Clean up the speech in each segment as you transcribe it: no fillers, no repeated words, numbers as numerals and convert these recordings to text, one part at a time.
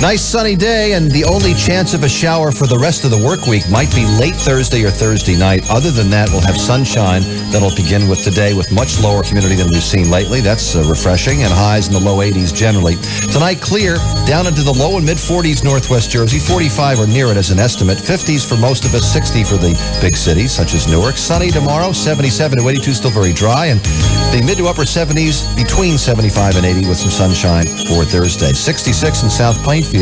Nice sunny day, and the only chance of a shower for the rest of the work week might be late Thursday or Thursday night. Other than that, we'll have sunshine that'll begin with today with much lower humidity than we've seen lately. That's refreshing, and highs in the low 80s generally. Tonight, clear down into the low and mid-40s northwest Jersey, 45 or near it as an estimate, 50s for most of us, 60 for the big cities such as Newark. Sunny tomorrow, 77 to 82, still very dry, and the mid to upper 70s between 75 and 80 with some sunshine for Thursday. 66 in South Plainfield,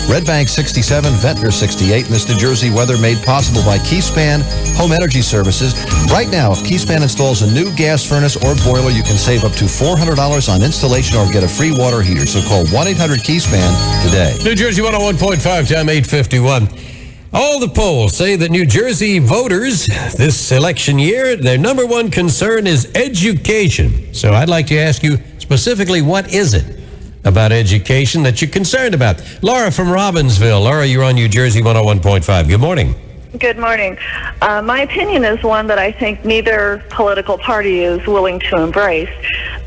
Red Bank 67, Ventnor 68. This New Jersey weather made possible by Keyspan Home Energy Services. Right now, if Keyspan installs a new gas furnace or boiler, you can save up to $400 on installation or get a free water heater. So call 1-800-KEYSPAN today. New Jersey 101.5, time 8:51. All the polls say that New Jersey voters this election year, their number one concern is education. So I'd like to ask you specifically, what is it about education that you're concerned about? Laura from Robbinsville. Laura, you're on New Jersey 101.5. Good morning. Good morning. My opinion is one that I think neither political party is willing to embrace.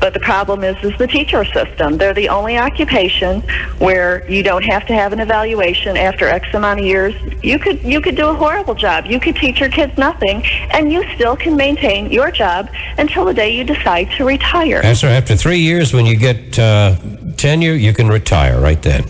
But the problem is the teacher system. They're the only occupation where you don't have to have an evaluation after X amount of years. You could do a horrible job. You could teach your kids nothing, and you still can maintain your job until the day you decide to retire. That's right. After 3 years, when you get tenure, you can retire right then.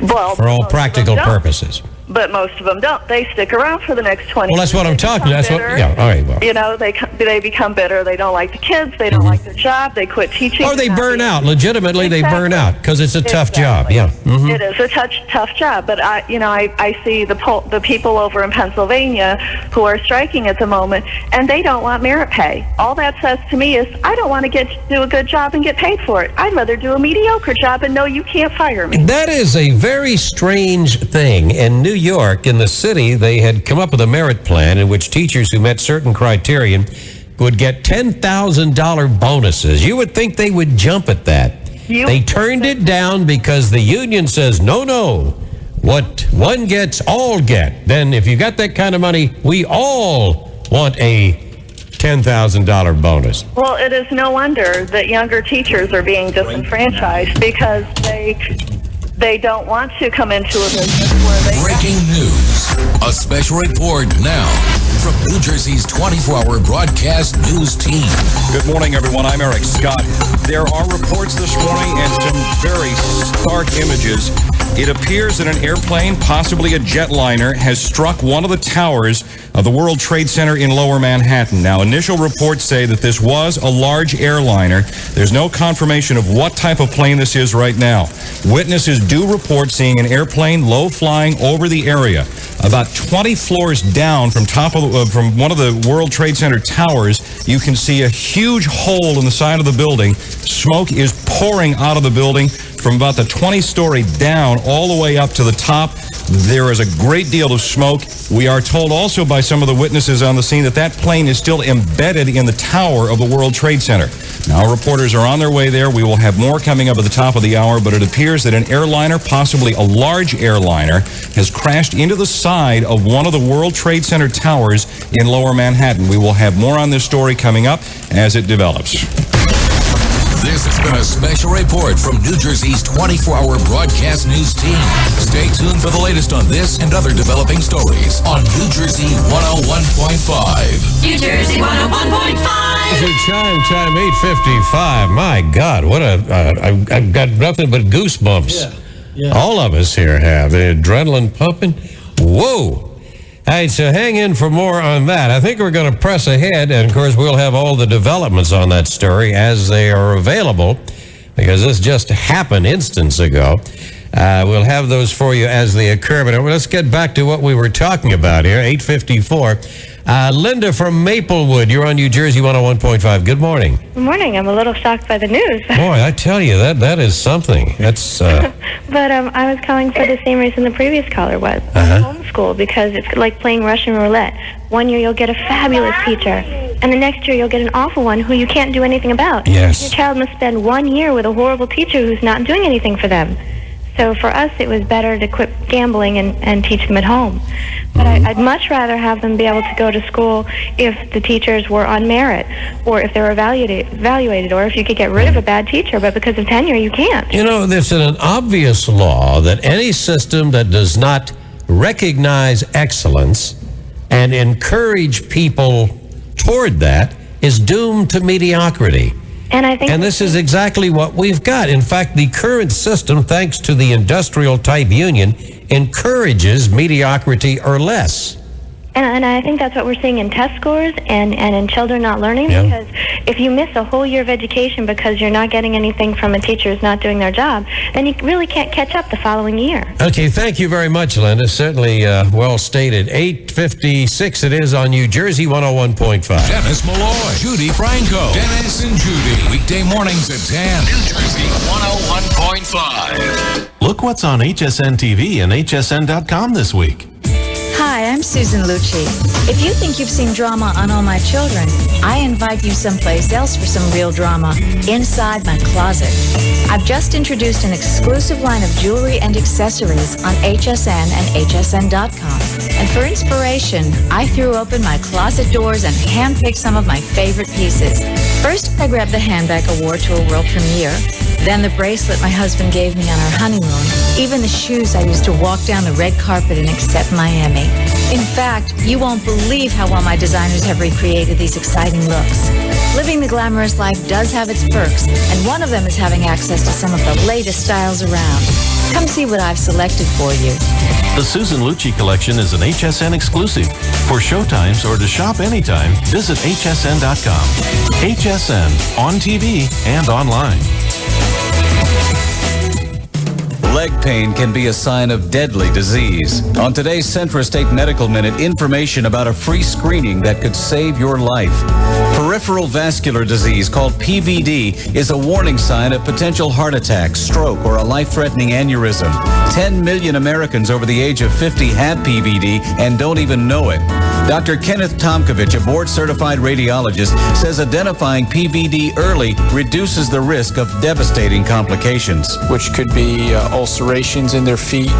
Well, for all practical purposes. But most of them don't. They stick around for the next 20 years. Well, that's what I'm talking about. Yeah, all right. Well. You know, they become bitter. They don't like the kids. They don't like their job. They quit teaching. Or they burn out. Legitimately, they burn out because it's a tough job. Yeah. Mm-hmm. It is a tough job. But I see the people over in Pennsylvania who are striking at the moment, and they don't want merit pay. All that says to me is, I don't want to do a good job and get paid for it. I'd rather do a mediocre job and know you can't fire me. That is a very strange thing. In New York, in the city, they had come up with a merit plan in which teachers who met certain criterion would get $10,000 bonuses. You would think they would jump at that. They turned it down because the union says, no, what one gets, all get. Then if you got that kind of money, we all want a $10,000 bonus. Well, it is no wonder that younger teachers are being disenfranchised because they don't want to come into a business where they... Breaking news. A special report now from New Jersey's 24-hour broadcast news team. Good morning, everyone. I'm Eric Scott. There are reports this morning and some very stark images. It appears that an airplane, possibly a jetliner, has struck one of the towers of the World Trade Center in Lower Manhattan. Now, initial reports say that this was a large airliner. There's no confirmation of what type of plane this is right now. Witnesses do report seeing an airplane low-flying over the area. About 20 floors down from from one of the World Trade Center towers, you can see a huge hole in the side of the building. Smoke is pouring out of the building from about the 20-story down all the way up to the top. There is a great deal of smoke. We are told also by some of the witnesses on the scene that plane is still embedded in the tower of the World Trade Center. Now, reporters are on their way there. We will have more coming up at the top of the hour, but it appears that an airliner, possibly a large airliner, has crashed into the side of one of the World Trade Center towers in Lower Manhattan. We will have more on this story coming up as it develops. This has been a special report from New Jersey's 24-hour broadcast news team. Stay tuned for the latest on this and other developing stories on New Jersey 101.5. New Jersey 101.5. Time 8:55. My God, what I've got nothing but goosebumps. Yeah. All of us here have. The adrenaline pumping. Whoa. All right, so hang in for more on that. I think we're going to press ahead, and of course we'll have all the developments on that story as they are available, because this just happened instance ago. We'll have those for you as they occur, but let's get back to what we were talking about here, 8:54. Linda from Maplewood, you're on New Jersey 101.5. Good morning. Good morning. I'm a little shocked by the news. Boy, I tell you, that is something. That's. But I was calling for the same reason the previous caller was. Homeschool, because it's like playing Russian roulette. One year you'll get a fabulous teacher, and the next year you'll get an awful one who you can't do anything about. Yes. Your child must spend 1 year with a horrible teacher who's not doing anything for them. So for us, it was better to quit gambling and teach them at home. But I'd much rather have them be able to go to school if the teachers were on merit, or if they were evaluated, or if you could get rid of a bad teacher, but because of tenure, you can't. You know, there's an obvious law that any system that does not recognize excellence and encourage people toward that is doomed to mediocrity. And this is exactly what we've got. In fact, the current system, thanks to the industrial type union, encourages mediocrity or less. And I think that's what we're seeing in test scores and in children not learning, because if you miss a whole year of education because you're not getting anything from a teacher who's not doing their job, then you really can't catch up the following year. Okay, thank you very much, Linda. Certainly well stated. 8:56 it is on New Jersey 101.5. Dennis Malloy, Judy Franco, Dennis and Judy. Weekday mornings at 10. New Jersey 101.5. Look what's on HSN TV and hsn.com this week. Hi, I'm Susan Lucci. If you think you've seen drama on All My Children, I invite you someplace else for some real drama, inside my closet. I've just introduced an exclusive line of jewelry and accessories on HSN and hsn.com. And for inspiration, I threw open my closet doors and handpicked some of my favorite pieces. First, I grabbed the handbag I wore to a world premiere. Then the bracelet my husband gave me on our honeymoon. Even the shoes I used to walk down the red carpet in Accept Miami. In fact, you won't believe how well my designers have recreated these exciting looks. Living the glamorous life does have its perks, and one of them is having access to some of the latest styles around. Come see what I've selected for you. The Susan Lucci collection is an HSN exclusive. For showtimes or to shop anytime, visit hsn.com. HSN, on TV and online. Leg pain can be a sign of deadly disease. On today's Central State Medical Minute, information about a free screening that could save your life. Peripheral vascular disease, called PVD, is a warning sign of potential heart attack, stroke, or a life-threatening aneurysm. 10 million Americans over the age of 50 have PVD and don't even know it. Dr. Kenneth Tomkovich, a board-certified radiologist, says identifying PVD early reduces the risk of devastating complications. Which could be ulcerations in their feet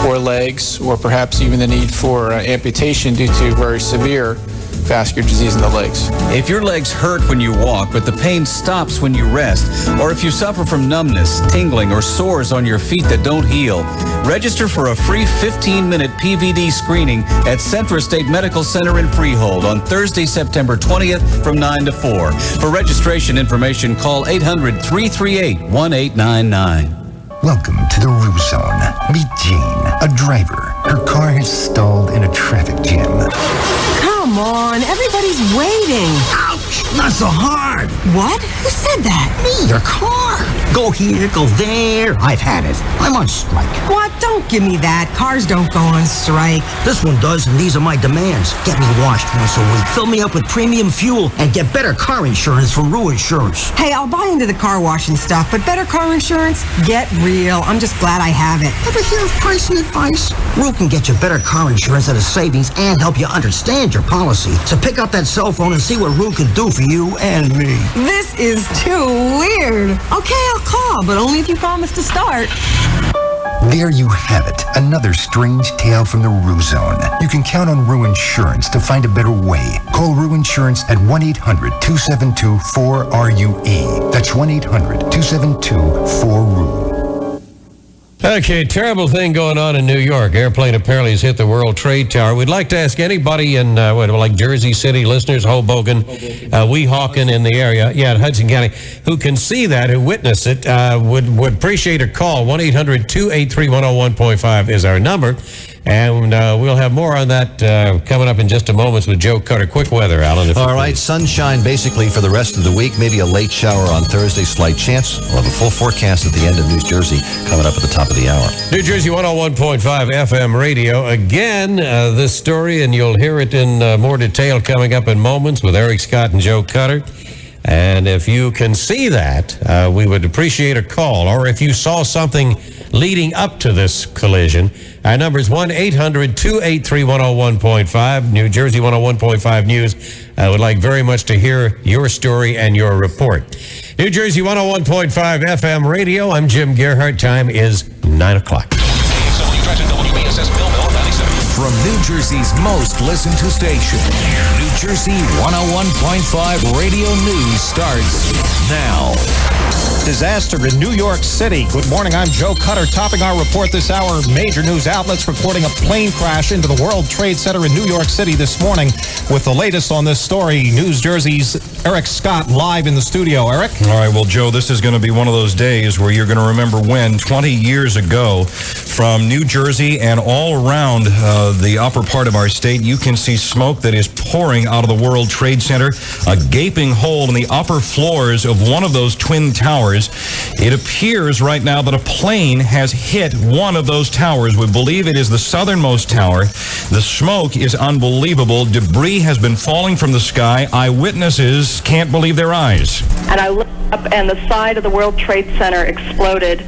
or legs, or perhaps even the need for amputation due to very severe vascular disease in the legs. If your legs hurt when you walk, but the pain stops when you rest, or if you suffer from numbness, tingling, or sores on your feet that don't heal, register for a free 15-minute PVD screening at Central State Medical Center in Freehold on Thursday, September 20th from 9 to 4. For registration information, call 800-338-1899. Welcome to the Rue Zone. Meet Jean, a driver. Her car has stalled in a traffic jam. Come on, everybody's waiting. Ouch! Not so hard. What? Who said that? Me, your car. Go here, go there. I've had it. I'm on strike. What? Don't give me that. Cars don't go on strike. This one does, and these are my demands. Get me washed once a week. Fill me up with premium fuel and get better car insurance from Rue Insurance. Hey, I'll buy into the car washing stuff, but better car insurance? Get real. I'm just glad I have it. Ever hear of pricing advice? Rue can get you better car insurance at a savings and help you understand your policy. So pick up that cell phone and see what Rue can do for you and me. This is too weird. Okay, I'll call, but only if you promise to start. There you have it, another strange tale from the Rue Zone. You can count on Rue Insurance to find a better way. Call Rue Insurance at 1-800-272-4RUE. That's 1-800-272-4RUE. Okay, terrible thing going on in New York. Airplane apparently has hit the World Trade Tower. We'd like to ask anybody in, like Jersey City listeners, Hoboken, Weehawken in the area, Hudson County, who can see that, who witnessed it, would appreciate a call. 1-800-283-101.5 is our number. And we'll have more on that coming up in just a moment with Joe Cutter. Quick weather, Alan. All right, sunshine basically for the rest of the week. Maybe a late shower on Thursday, slight chance. We'll have a full forecast at the end of New Jersey coming up at the top of the hour. New Jersey 101.5 FM radio. Again, this story, and you'll hear it in more detail coming up in moments with Eric Scott and Joe Cutter. And if you can see that, we would appreciate a call. Or if you saw something leading up to this collision, our number is 1-800-283-101.5. New Jersey 101.5 News would like very much to hear your story and your report. New Jersey 101.5 FM radio. I'm Jim Gerhardt. Time is 9 o'clock. From New Jersey's most listened to station, New Jersey 101.5 Radio News starts now. Disaster in New York City. Good morning, I'm Joe Cutter. Topping our report this hour, major news outlets reporting a plane crash into the World Trade Center in New York City this morning. With the latest on this story, News Jersey's Eric Scott live in the studio. Eric? All right, well, Joe, this is going to be one of those days where you're going to remember when 20 years ago from New Jersey and all around the upper part of our state, you can see smoke that is pouring out of the World Trade Center, a gaping hole in the upper floors of one of those twin towers. It appears right now that a plane has hit one of those towers. We believe it is the southernmost tower. The smoke is unbelievable. Debris has been falling from the sky. Eyewitnesses can't believe their eyes. And I looked up, and the side of the World Trade Center exploded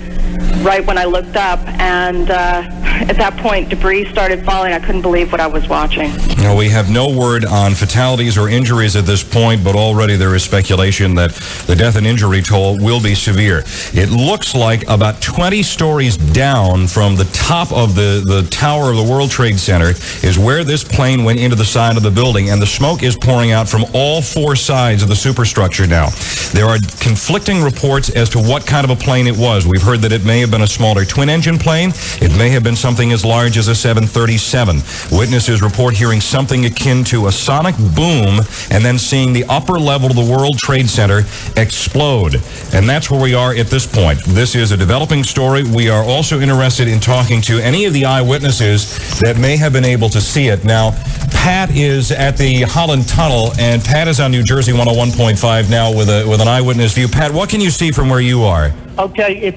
right when I looked up, and at that point, debris started falling. I couldn't believe what I was watching. Now, we have no word on fatalities or injuries at this point, but already there is speculation that the death and injury toll will be severe. It looks like about 20 stories down from the top of the tower of the World Trade Center is where this plane went into the side of the building, and the smoke is pouring out from all four sides of the superstructure now. There are conflicting reports as to what kind of a plane it was. We've heard that it may have been a smaller twin-engine plane. It may have been something as large as a 737. Witnesses report hearing something akin to a sonic boom and then seeing the upper level of the World Trade Center explode. And that's where we are at this point. This is a developing story. We are also interested in talking to any of the eyewitnesses that may have been able to see it. Now, Pat is at the Holland Tunnel, and Pat is on New Jersey 101.5 now with an eyewitness view. Pat, what can you see from where you are? Okay,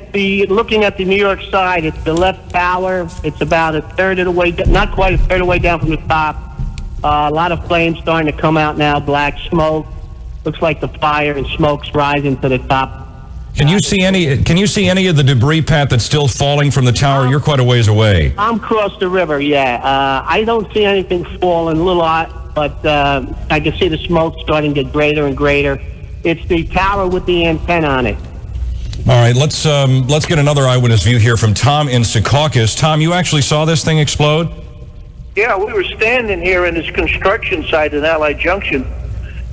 looking at the New York side, it's the left tower. It's about a third of the way, not quite a third of the way down from the top. A lot of flames starting to come out now, black smoke. Looks like the fire and smoke's rising to the top. Can you see any of the debris, Pat, that's still falling from the tower? You're quite a ways away. I'm across the river, yeah. I don't see anything falling, a little hot, but I can see the smoke starting to get greater and greater. It's the tower with the antenna on it. All right, let's get another eyewitness view here from Tom in Secaucus. Tom, you actually saw this thing explode? Yeah, we were standing here in this construction site in Allied Junction,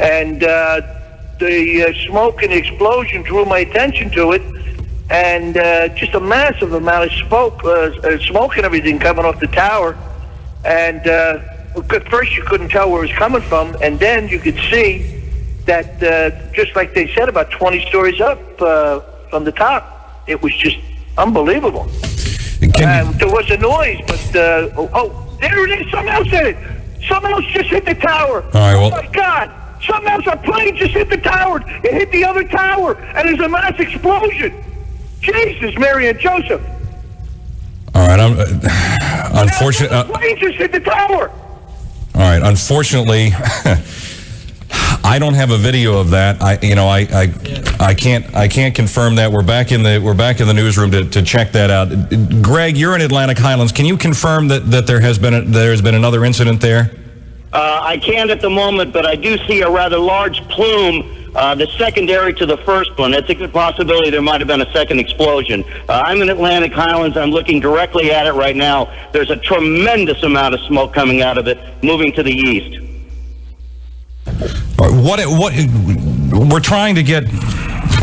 and the smoke and the explosion drew my attention to it, and just a massive amount of smoke and everything coming off the tower. And at first you couldn't tell where it was coming from, and then you could see that, just like they said, about 20 stories up from the top. It was just unbelievable. There was a noise, but there it is. Something else hit it. Something else just hit the tower. All right, well, oh my God! Something else, a plane just hit the tower. It hit the other tower, and there's a mass explosion. Jesus, Mary and Joseph. All right, unfortunately, the plane just hit the tower. All right, unfortunately, I don't have a video of that. I can't confirm that. We're back in the newsroom to check that out. Greg, you're in Atlantic Highlands. Can you confirm that there's been another incident there? I can't at the moment, but I do see a rather large plume that's secondary to the first one. It's a good possibility there might have been a second explosion. I'm in Atlantic Highlands. I'm looking directly at it right now. There's a tremendous amount of smoke coming out of it, moving to the east. What we're trying to get.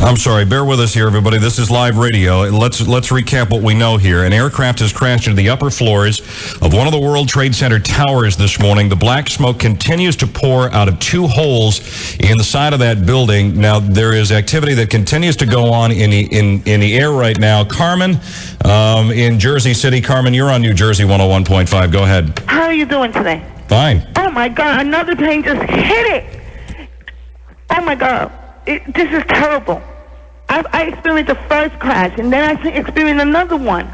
I'm sorry, bear with us here, everybody. This is live radio. Let's recap what we know here. An aircraft has crashed into the upper floors of one of the World Trade Center towers this morning. The black smoke continues to pour out of two holes in the side of that building. Now, there is activity that continues to go on in the air right now. Carmen, in Jersey City. Carmen, you're on New Jersey 101.5. Go ahead. How are you doing today? Fine. Oh, my God. Another plane just hit it. Oh, my God. This is terrible. I experienced the first crash, and then I experienced another one.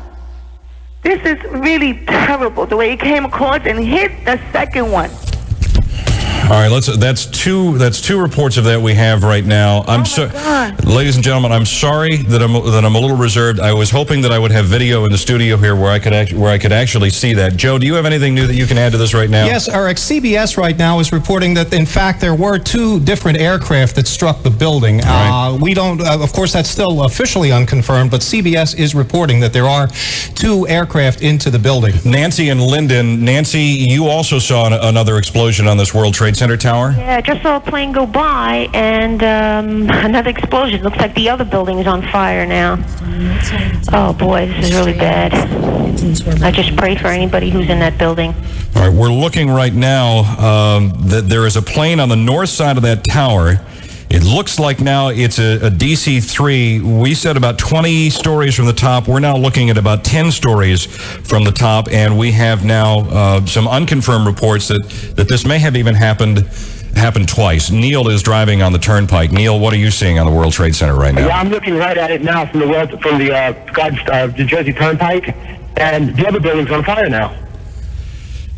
This is really terrible, the way it came across and hit the second one. All right, that's two reports of that we have right now. I'm ladies and gentlemen, I'm sorry that I'm a little reserved. I was hoping that I would have video in the studio here where I could actually see that. Joe, do you have anything new that you can add to this right now? Yes, Eric. CBS right now is reporting that in fact there were 2 different aircraft that struck the building. Right. We don't, of course, that's still officially unconfirmed, but CBS is reporting that there are 2 aircraft into the building. Nancy and Linden. Nancy, you also saw another explosion on this World Trade Center tower? Yeah, I just saw a plane go by and another explosion. Looks like the other building is on fire now. Oh boy, this is really bad. I just pray for anybody who's in that building. All right, we're looking right now that there is a plane on the north side of that tower. It looks like now it's a DC-3. We said about 20 stories from the top. We're now looking at about 10 stories from the top, and we have now some unconfirmed reports that this may have even happened twice. Neil is driving on the turnpike. Neil, what are you seeing on the World Trade Center right now? Yeah, I'm looking right at it now from the Jersey Turnpike, and the other building's on fire now.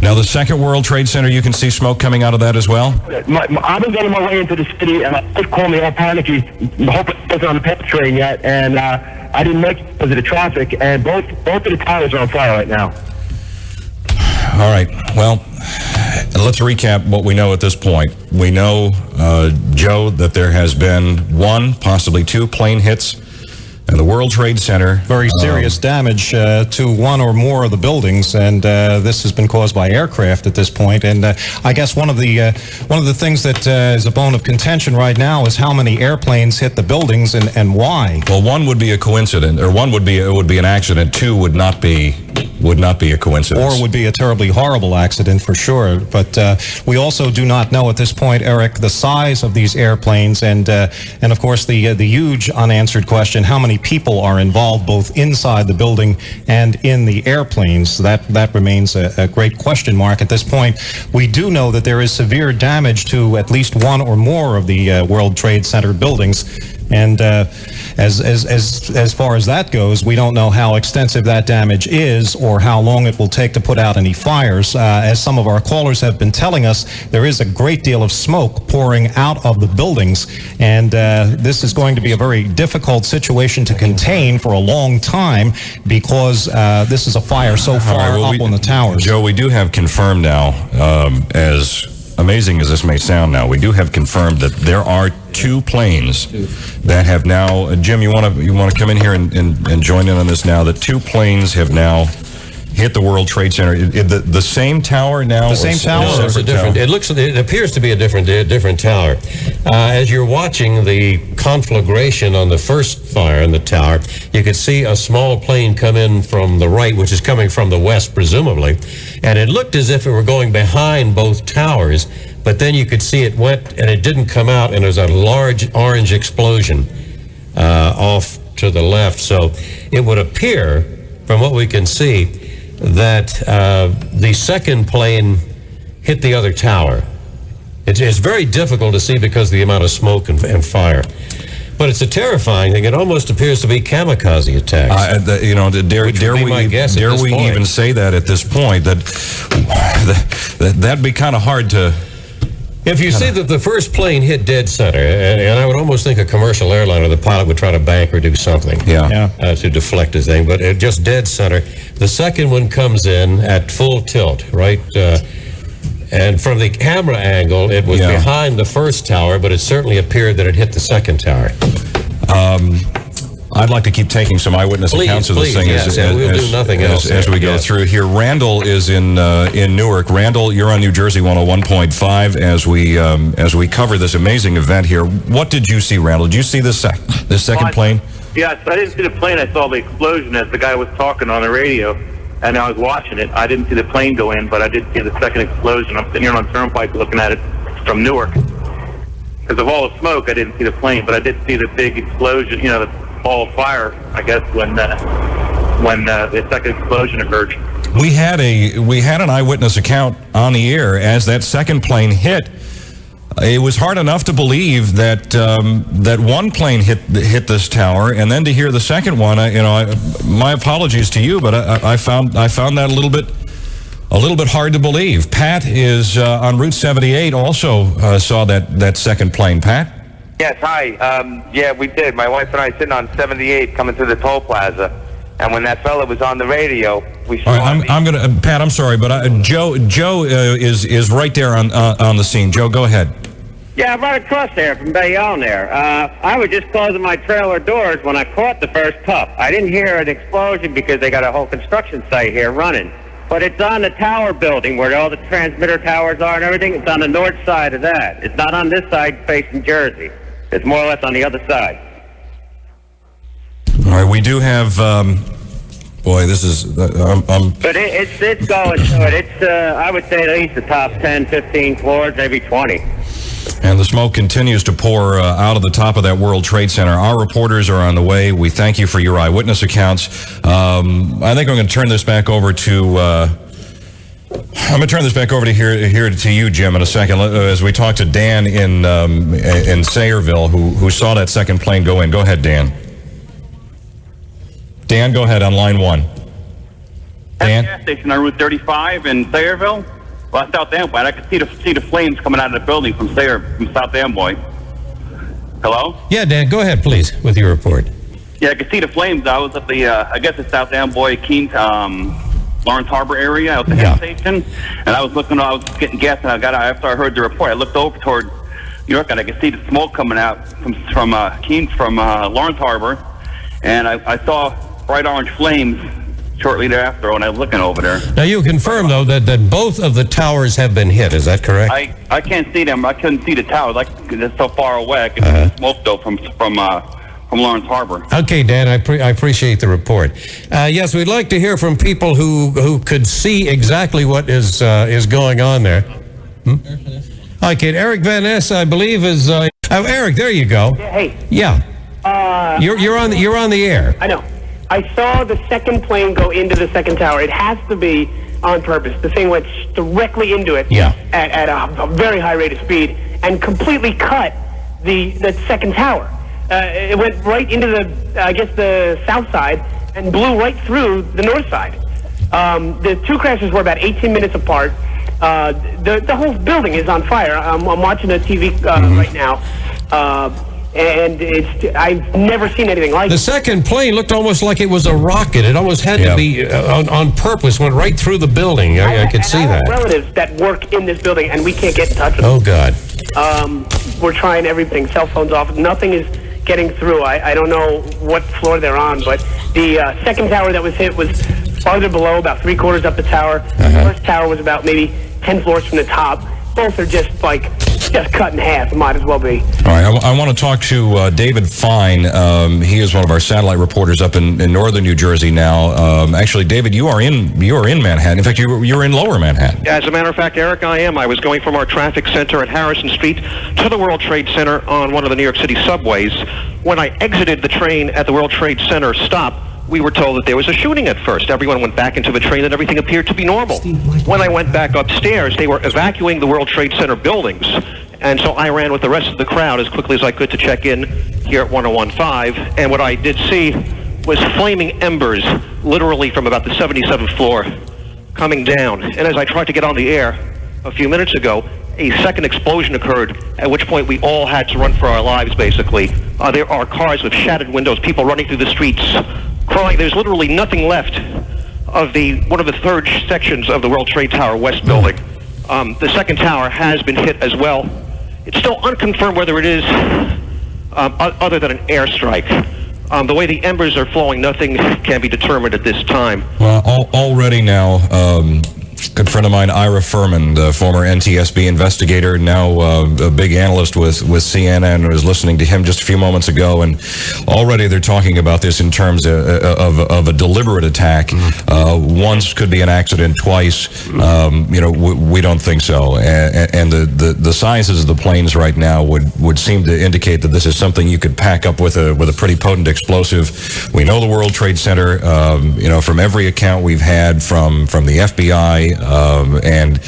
Now, the second World Trade Center, you can see smoke coming out of that as well? I've been getting my way into the city, and I just called me all panicky, hoping I wasn't on the PEP train yet, and I didn't make it because of the traffic, and both of the towers are on fire right now. All right. Well, let's recap what we know at this point. We know, Joe, that there has been 1, possibly 2 plane hits in the World Trade Center. Very serious damage to 1 or more of the buildings, and this has been caused by aircraft at this point. And I guess one of the things that is a bone of contention right now is how many airplanes hit the buildings and why. Well, 1 would be a coincidence, or it would be an accident. 2 would not be a coincidence. Or would be a terribly horrible accident for sure. But we also do not know at this point, Eric, the size of these airplanes, and of course the huge unanswered question: how many people are involved both inside the building and in the airplanes? That remains a great question mark at this point. We do know that there is severe damage to at least 1 or more of the World Trade Center buildings. And as far as that goes, we don't know how extensive that damage is or how long it will take to put out any fires. As some of our callers have been telling us, there is a great deal of smoke pouring out of the buildings, and this is going to be a very difficult situation to contain for a long time because this is a fire so far up on the towers. Joe, we do have confirmed now, as amazing as this may sound now, we do have confirmed that there are 2 planes that have now, Jim, you want to come in here and join in on this now, that 2 planes have now hit the World Trade Center. The same tower now? The same tower? No, it's a different. It appears to be a different tower. As you're watching the conflagration on the first fire in the tower, you could see a small plane come in from the right, which is coming from the west, presumably, and it looked as if it were going behind both towers, but then you could see it went, and it didn't come out, and there was a large orange explosion off to the left. So it would appear, from what we can see, that the second plane hit the other tower. It's very difficult to see because of the amount of smoke and fire. But it's a terrifying thing. It almost appears to be kamikaze attacks. Dare we even say that at this point? That'd be kind of hard to... If you see that the first plane hit dead center, and I would almost think a commercial airliner, the pilot would try to bank or do something to deflect the thing, but just dead center. The second one comes in at full tilt, right? And from the camera angle, it was behind the first tower, but it certainly appeared that it hit the second tower. I'd like to keep taking some eyewitness accounts of this thing as we go through here. Randall is in Newark. Randall, you're on New Jersey 101.5 as we cover this amazing event here. What did you see, Randall? Did you see this second plane? Yes, I didn't see the plane. I saw the explosion as the guy was talking on the radio, and I was watching it. I didn't see the plane go in, but I did see the second explosion. I'm sitting here on Turnpike looking at it from Newark. Because of all the smoke, I didn't see the plane, but I did see the big explosion, the ball of fire, I guess, when the second explosion occurred. We had an eyewitness account on the air as that second plane hit. It was hard enough to believe that that one plane hit this tower, and then to hear the second one. My apologies to you, but I found that a a little bit hard to believe. Pat is on Route 78, also saw that second plane. Pat? Yes, hi. Yeah, we did. My wife and I sitting on 78 coming through the toll plaza. And when that fella was on the radio, we saw I'm going to, Pat, I'm sorry, but Joe is right there on the scene. Joe, go ahead. Yeah, right across there from Bayonne there. I was just closing my trailer doors when I caught the first puff. I didn't hear an explosion because they got a whole construction site here running. But it's on the tower building where all the transmitter towers are and everything. It's on the north side of that. It's not on this side facing Jersey. It's more or less on the other side. All right, we do have, boy, this is, But it's going to it. It's, I would say at least the top 10, 15 floors, maybe 20. and the smoke continues to pour out of the top of that World Trade Center. Our reporters are on the way. We thank you for your eyewitness accounts. I think I'm going to turn this back over to, here to you, Jim, in a second, as we talk to Dan in Sayreville, who saw that second plane go in. Go ahead, Dan. Dan, go ahead on line 1. Dan? Gas station on Route 35 in Sayreville. Well, South Amboy. I could see the flames coming out of the building from South Amboy. Hello? Yeah, Dan, go ahead, please, with your report. Yeah, I could see the flames. I was at the, I guess it's South Amboy, Keene, Lawrence Harbor area out the gas station, and I was getting gas, and after I heard the report, I looked over toward New York, and I could see the smoke coming out from Keene, from Lawrence Harbor, and I saw bright orange flames shortly thereafter when I was looking over there. Now, you confirm, though, that both of the towers have been hit. Is that correct? I can't see them. I couldn't see the towers. They're so far away. I could see the smoke, though, from Lawrence Harbor. Okay, Dan, I appreciate the report. Yes, we'd like to hear from people who could see exactly what is going on there. Okay, Eric Van Ness, I believe, is... Eric, there you go. Yeah, hey. Yeah. You're on the air. I know. I saw the second plane go into the second tower. It has to be on purpose. The thing went directly into it at a very high rate of speed and completely cut the second tower. It went right into the south side and blew right through the north side. The two crashes were about 18 minutes apart. The whole building is on fire. I'm watching the TV right now. And I've never seen anything like it. The second plane looked almost like it was a rocket. It almost had to be on purpose, went right through the building. I could see that. I have relatives that work in this building, and we can't get in touch with them. Oh, God. We're trying everything, cell phones off. Nothing is getting through. I don't know what floor they're on, but the second tower that was hit was farther below, about 3/4 up the tower. The first tower was about maybe 10 floors from the top. Both are just cut in half. Might as well be. All right, I want to talk to David Fine. He is one of our satellite reporters up in northern New Jersey now. Actually, David, you are in Manhattan. In fact, you're in Lower Manhattan. As a matter of fact, Eric, I am. I was going from our traffic center at Harrison Street to the World Trade Center on one of the New York City subways. When I exited the train at the World Trade Center stop, we were told that there was a shooting at first. Everyone went back into the train and everything appeared to be normal. When I went back upstairs, they were evacuating the World Trade Center buildings. And so I ran with the rest of the crowd as quickly as I could to check in here at 1015. And what I did see was flaming embers, literally from about the 77th floor, coming down. And as I tried to get on the air a few minutes ago, a second explosion occurred, at which point we all had to run for our lives, basically. There are cars with shattered windows, people running through the streets, crying. There's literally nothing left of one of the third sections of the World Trade Tower West building. The second tower has been hit as well. It's still unconfirmed whether it is other than an airstrike. The way the embers are flowing, nothing can be determined at this time. Well, already now, good friend of mine, Ira Furman, the former NTSB investigator, now a big analyst with CNN, was listening to him just a few moments ago, and already they're talking about this in terms of a deliberate attack. Once could be an accident, twice, we don't think so. And the sizes of the planes right now would seem to indicate that this is something you could pack up with a pretty potent explosive. We know the World Trade Center, from every account we've had from the FBI fly, and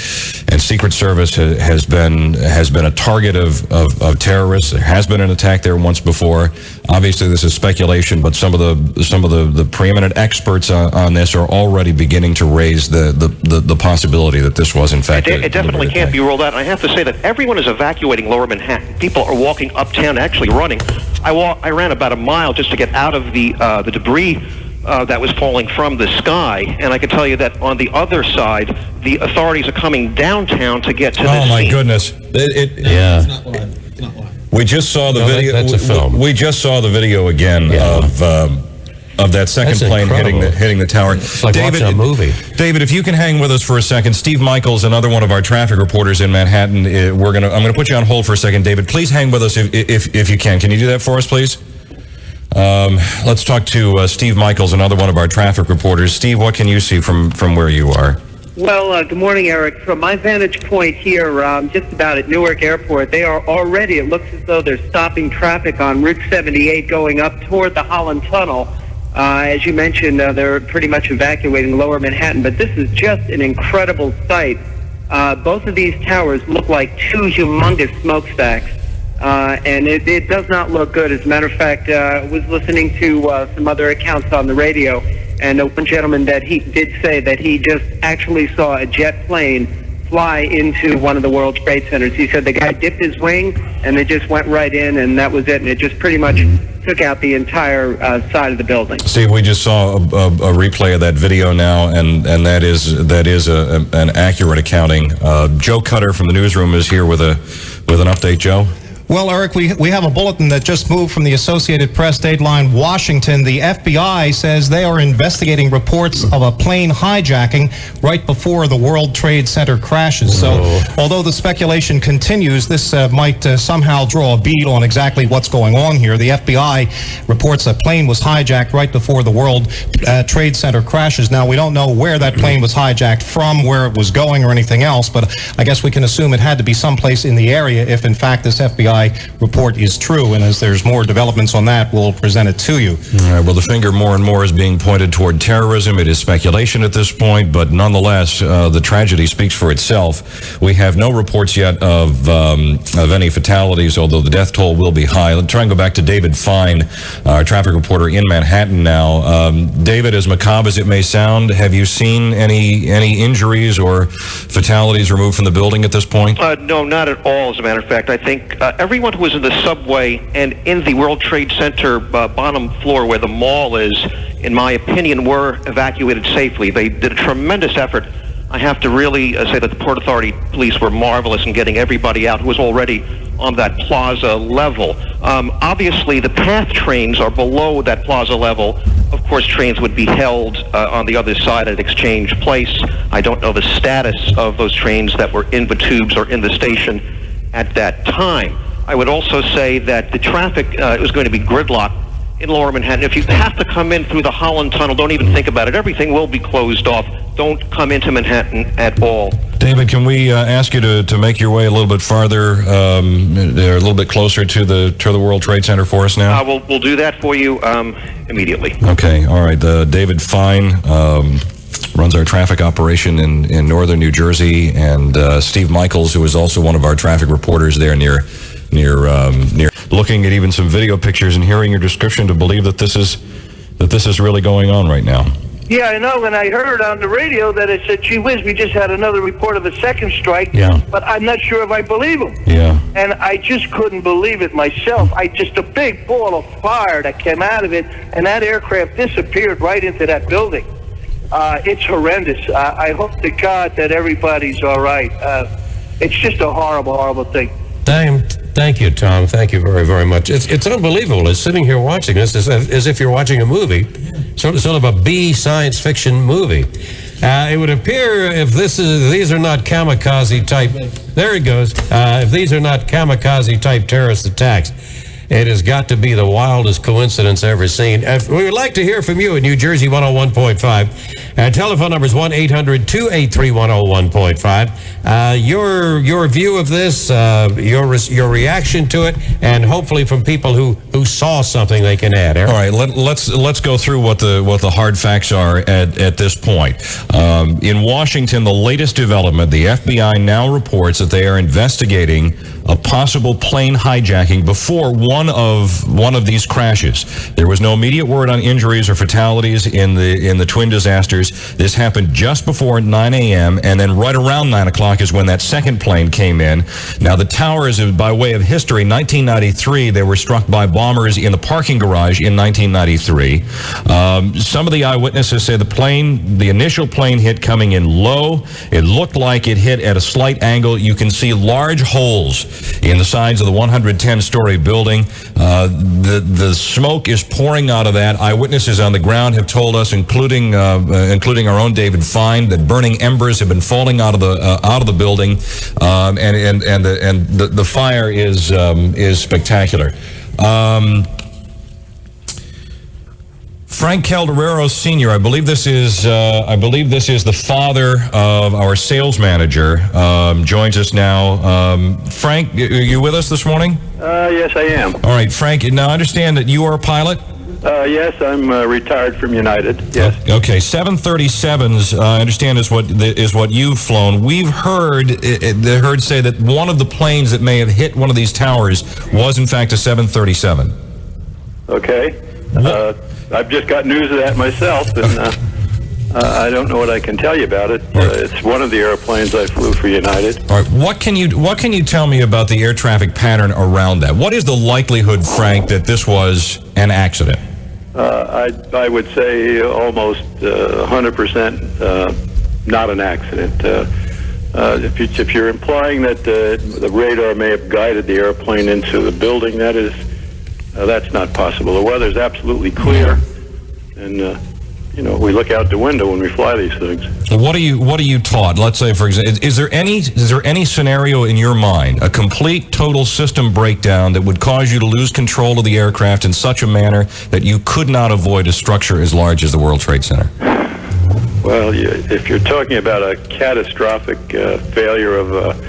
Secret Service has been a target of terrorists. There has been an attack there once before. Obviously, this is speculation, but some of the preeminent experts on this are already beginning to raise the possibility that this was in fact. It definitely can't be ruled out. I have to say that everyone is evacuating Lower Manhattan. People are walking uptown, actually running. I ran about a mile just to get out of the debris that was falling from the sky, and I can tell you that on the other side, the authorities are coming downtown to get to this Oh my scene. goodness! Yeah. It's not live. It's not live. We just saw the No, video. that's a film. We just saw the video again of that second That's plane incredible. hitting the tower. It's like watching a movie. David, if you can hang with us for a second, Steve Michaels, another one of our traffic reporters in Manhattan. I'm gonna put you on hold for a second, David. Please hang with us if you can. Can you do that for us, please? Let's talk to Steve Michaels, another one of our traffic reporters. Steve, what can you see from where you are? Well, good morning, Eric. From my vantage point here, just about at Newark Airport, they are already, it looks as though they're stopping traffic on Route 78 going up toward the Holland Tunnel. As you mentioned, they're pretty much evacuating Lower Manhattan, but this is just an incredible sight. Both of these towers look like two humongous smokestacks. And it does not look good. As a matter of fact, I was listening to some other accounts on the radio, and one gentleman that he did say that he just actually saw a jet plane fly into one of the World Trade Centers. He said the guy dipped his wing, and it just went right in, and that was it. And it just pretty much took out the entire side of the building. Steve, we just saw a replay of that video now, and that is an accurate accounting. Joe Cutter from the newsroom is here with an update. Joe. Well, Eric, we have a bulletin that just moved from the Associated Press, Dateline Washington. The FBI says they are investigating reports of a plane hijacking right before the World Trade Center crashes. So, although the speculation continues, this might somehow draw a bead on exactly what's going on here. The FBI reports a plane was hijacked right before the World Trade Center crashes. Now, we don't know where that plane was hijacked from, where it was going, or anything else, but I guess we can assume it had to be someplace in the area if, in fact, this FBI report is true, and as there's more developments on that, we'll present it to you. All right, well, the finger more and more is being pointed toward terrorism. It is speculation at this point, but nonetheless, the tragedy speaks for itself. We have no reports yet of any fatalities, although the death toll will be high. Let's try and go back to David Fine, our traffic reporter in Manhattan now. David, as macabre as it may sound, have you seen any injuries or fatalities removed from the building at this point? No, not at all, as a matter of fact. I think everyone who was in the subway and in the World Trade Center bottom floor where the mall is, in my opinion, were evacuated safely. They did a tremendous effort. I have to really say that the Port Authority police were marvelous in getting everybody out who was already on that plaza level. Obviously, the PATH trains are below that plaza level. Of course, trains would be held on the other side at Exchange Place. I don't know the status of those trains that were in the tubes or in the station at that time. I would also say that the traffic is going to be gridlocked in Lower Manhattan. If you have to come in through the Holland Tunnel, don't even think about it. Everything will be closed off. Don't come into Manhattan at all. David, can we ask you to make your way a little bit farther, a little bit closer to the World Trade Center for us now? We'll do that for you immediately. Okay, all right. David Fine runs our traffic operation in northern New Jersey, and Steve Michaels, who is also one of our traffic reporters there near looking at even some video pictures and hearing your description to believe that this is really going on right now. Yeah, I know. And I heard on the radio that it said, gee whiz, we just had another report of a second strike. Yeah. But I'm not sure if I believe him. Yeah. And I just couldn't believe it myself. Just a big ball of fire that came out of it, and that aircraft disappeared right into that building. It's horrendous. I hope to God that everybody's all right. It's just a horrible, horrible thing. Thank you, Tom. Thank you very, very much. It's unbelievable. It's sitting here watching this as if you're watching a movie, sort of a B science fiction movie. It would appear if these are not kamikaze type, there it goes. If these are not kamikaze type terrorist attacks, It has got to be the wildest coincidence ever seen. We would like to hear from you at New Jersey 101.5. Telephone number is 1-800-283-101.5. Your view of this, your reaction to it, and hopefully from people who saw something they can add. Eric? All right, let's go through what the hard facts are at this point. In Washington, the latest development, the FBI now reports that they are investigating a possible plane hijacking before one of these crashes. There was no immediate word on injuries or fatalities in the twin disasters. This happened just before 9 a.m. and then right around 9 o'clock is when that second plane came in. Now the towers, by way of history, 1993 they were struck by bombers in the parking garage in 1993. Some of the eyewitnesses say the initial plane hit coming in low. It looked like it hit at a slight angle. You can see large holes in the sides of the 110-story building. The smoke is pouring out of that. Eyewitnesses on the ground have told us, including our own David Fine, that burning embers have been falling out of the building, and the fire is spectacular. Frank Calderero Sr., I believe this is the father of our sales manager, joins us now. Frank, are you with us this morning? Yes, I am. All right, Frank, now I understand that you are a pilot? Yes, I'm retired from United. Yes. Okay, 737s, I understand is what you've flown. We've heard say that one of the planes that may have hit one of these towers was in fact a 737. Okay. I've just got news of that myself, and I don't know what I can tell you about it. It's one of the airplanes I flew for United. All right. What can you tell me about the air traffic pattern around that? What is the likelihood, Frank, that this was an accident? I would say almost 100% not an accident. If you're implying that the radar may have guided the airplane into the building, that's not possible. The weather's absolutely clear, and we look out the window when we fly these things. What are you taught? Let's say, for example, is there any scenario in your mind, a complete total system breakdown that would cause you to lose control of the aircraft in such a manner that you could not avoid a structure as large as the World Trade Center? Well, if you're talking about a catastrophic failure of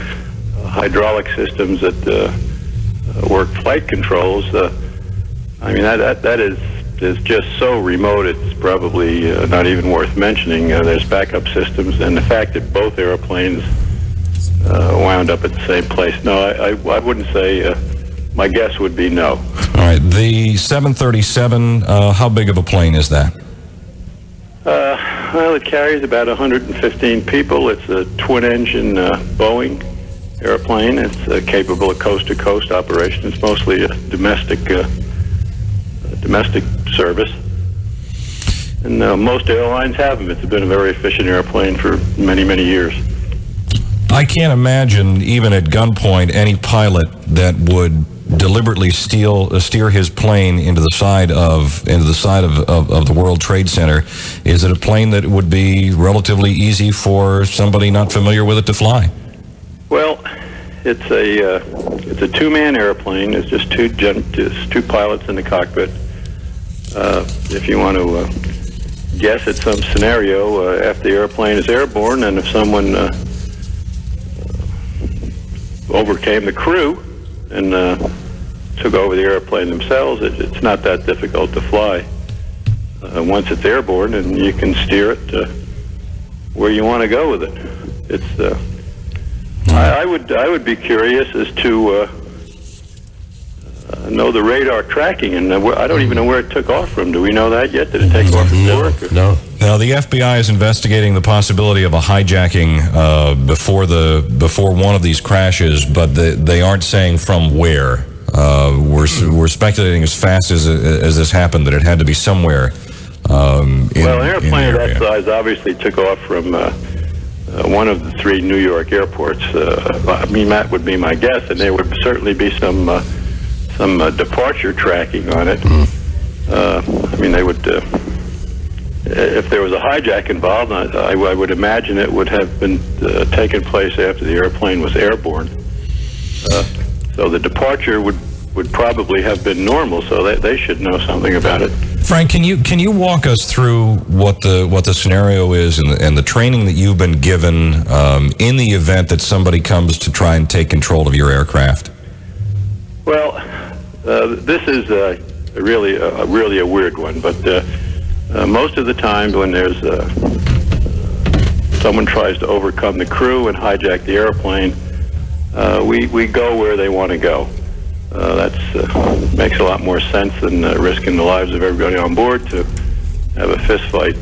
hydraulic systems that work flight controls, that is just so remote it's probably not even worth mentioning. There's backup systems, and the fact that both airplanes wound up at the same place. No, I wouldn't say. My guess would be no. All right, the 737, how big of a plane is that? Well, it carries about 115 people. It's a twin-engine Boeing airplane. It's capable of coast-to-coast operation. It's mostly a domestic service, and most airlines have them. It's been a very efficient airplane for many, many years. I can't imagine, even at gunpoint, any pilot that would deliberately steer his plane into the side of the World Trade Center. Is it a plane that would be relatively easy for somebody not familiar with it to fly? Well, it's a two-man airplane. It's just two pilots in the cockpit. If you want to guess at some scenario, after the airplane is airborne, and if someone overcame the crew and took over the airplane themselves, it's not that difficult to fly. Once it's airborne, and you can steer it where you want to go with it. It's I would be curious as to know the radar tracking, and I don't even know where it took off from. Do we know that yet? Did it take off from Newark? No. Now, the FBI is investigating the possibility of a hijacking before one of these crashes, but they aren't saying from where. We're speculating as fast as this happened that it had to be somewhere. An airplane of that size obviously took off from one of the three New York airports. That would be my guess, and there would certainly be some departure tracking on it. They would. If there was a hijack involved, I would imagine it would have been taken place after the airplane was airborne. So the departure would would probably have been normal, so they should know something about it. Frank, can you walk us through what the scenario is and the training that you've been given in the event that somebody comes to try and take control of your aircraft? Well, this is really a weird one, but most of the time when there's someone tries to overcome the crew and hijack the airplane, we go where they want to go. That makes a lot more sense than risking the lives of everybody on board to have a fist fight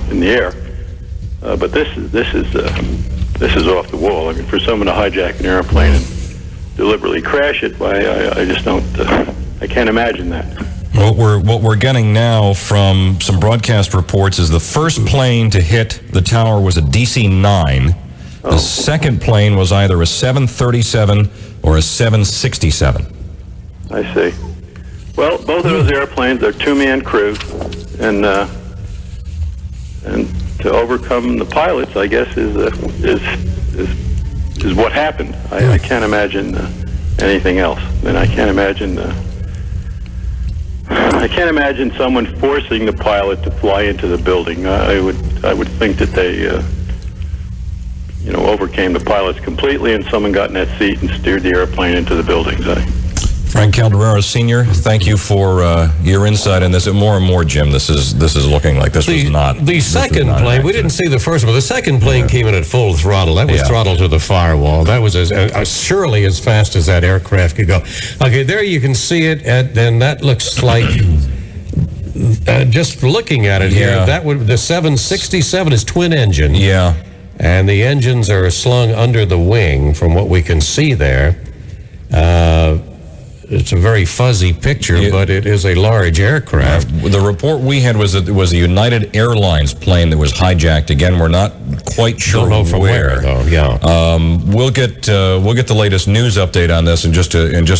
in the air. But this is off the wall. I mean, for someone to hijack an airplane and deliberately crash it, I just don't. I can't imagine that. What we're getting now from some broadcast reports is the first plane to hit the tower was a DC-9. The second plane was either a 737 or a 767. I see. Well, both of those airplanes are two-man crews, and to overcome the pilots, I guess, is what happened. I can't imagine anything else, and I can't imagine someone forcing the pilot to fly into the building. I would think that they overcame the pilots completely, and someone got in that seat and steered the airplane into the buildings. Frank Calderaro, Sr., thank you for your insight in this. More and more, Jim, this is looking like this was not. The second plane, we didn't see the first one. The second plane came in at full throttle. That was throttle to the firewall. That was surely as fast as that aircraft could go. Okay, there you can see it, and that looks like, just looking at it here, the 767 is twin engine. Yeah. And the engines are slung under the wing from what we can see there. It's a very fuzzy picture, but it is a large aircraft. The report we had was that it was a United Airlines plane that was hijacked. Again, we're not quite sure Don't know from where though. Yeah. We'll get the latest news update on this in just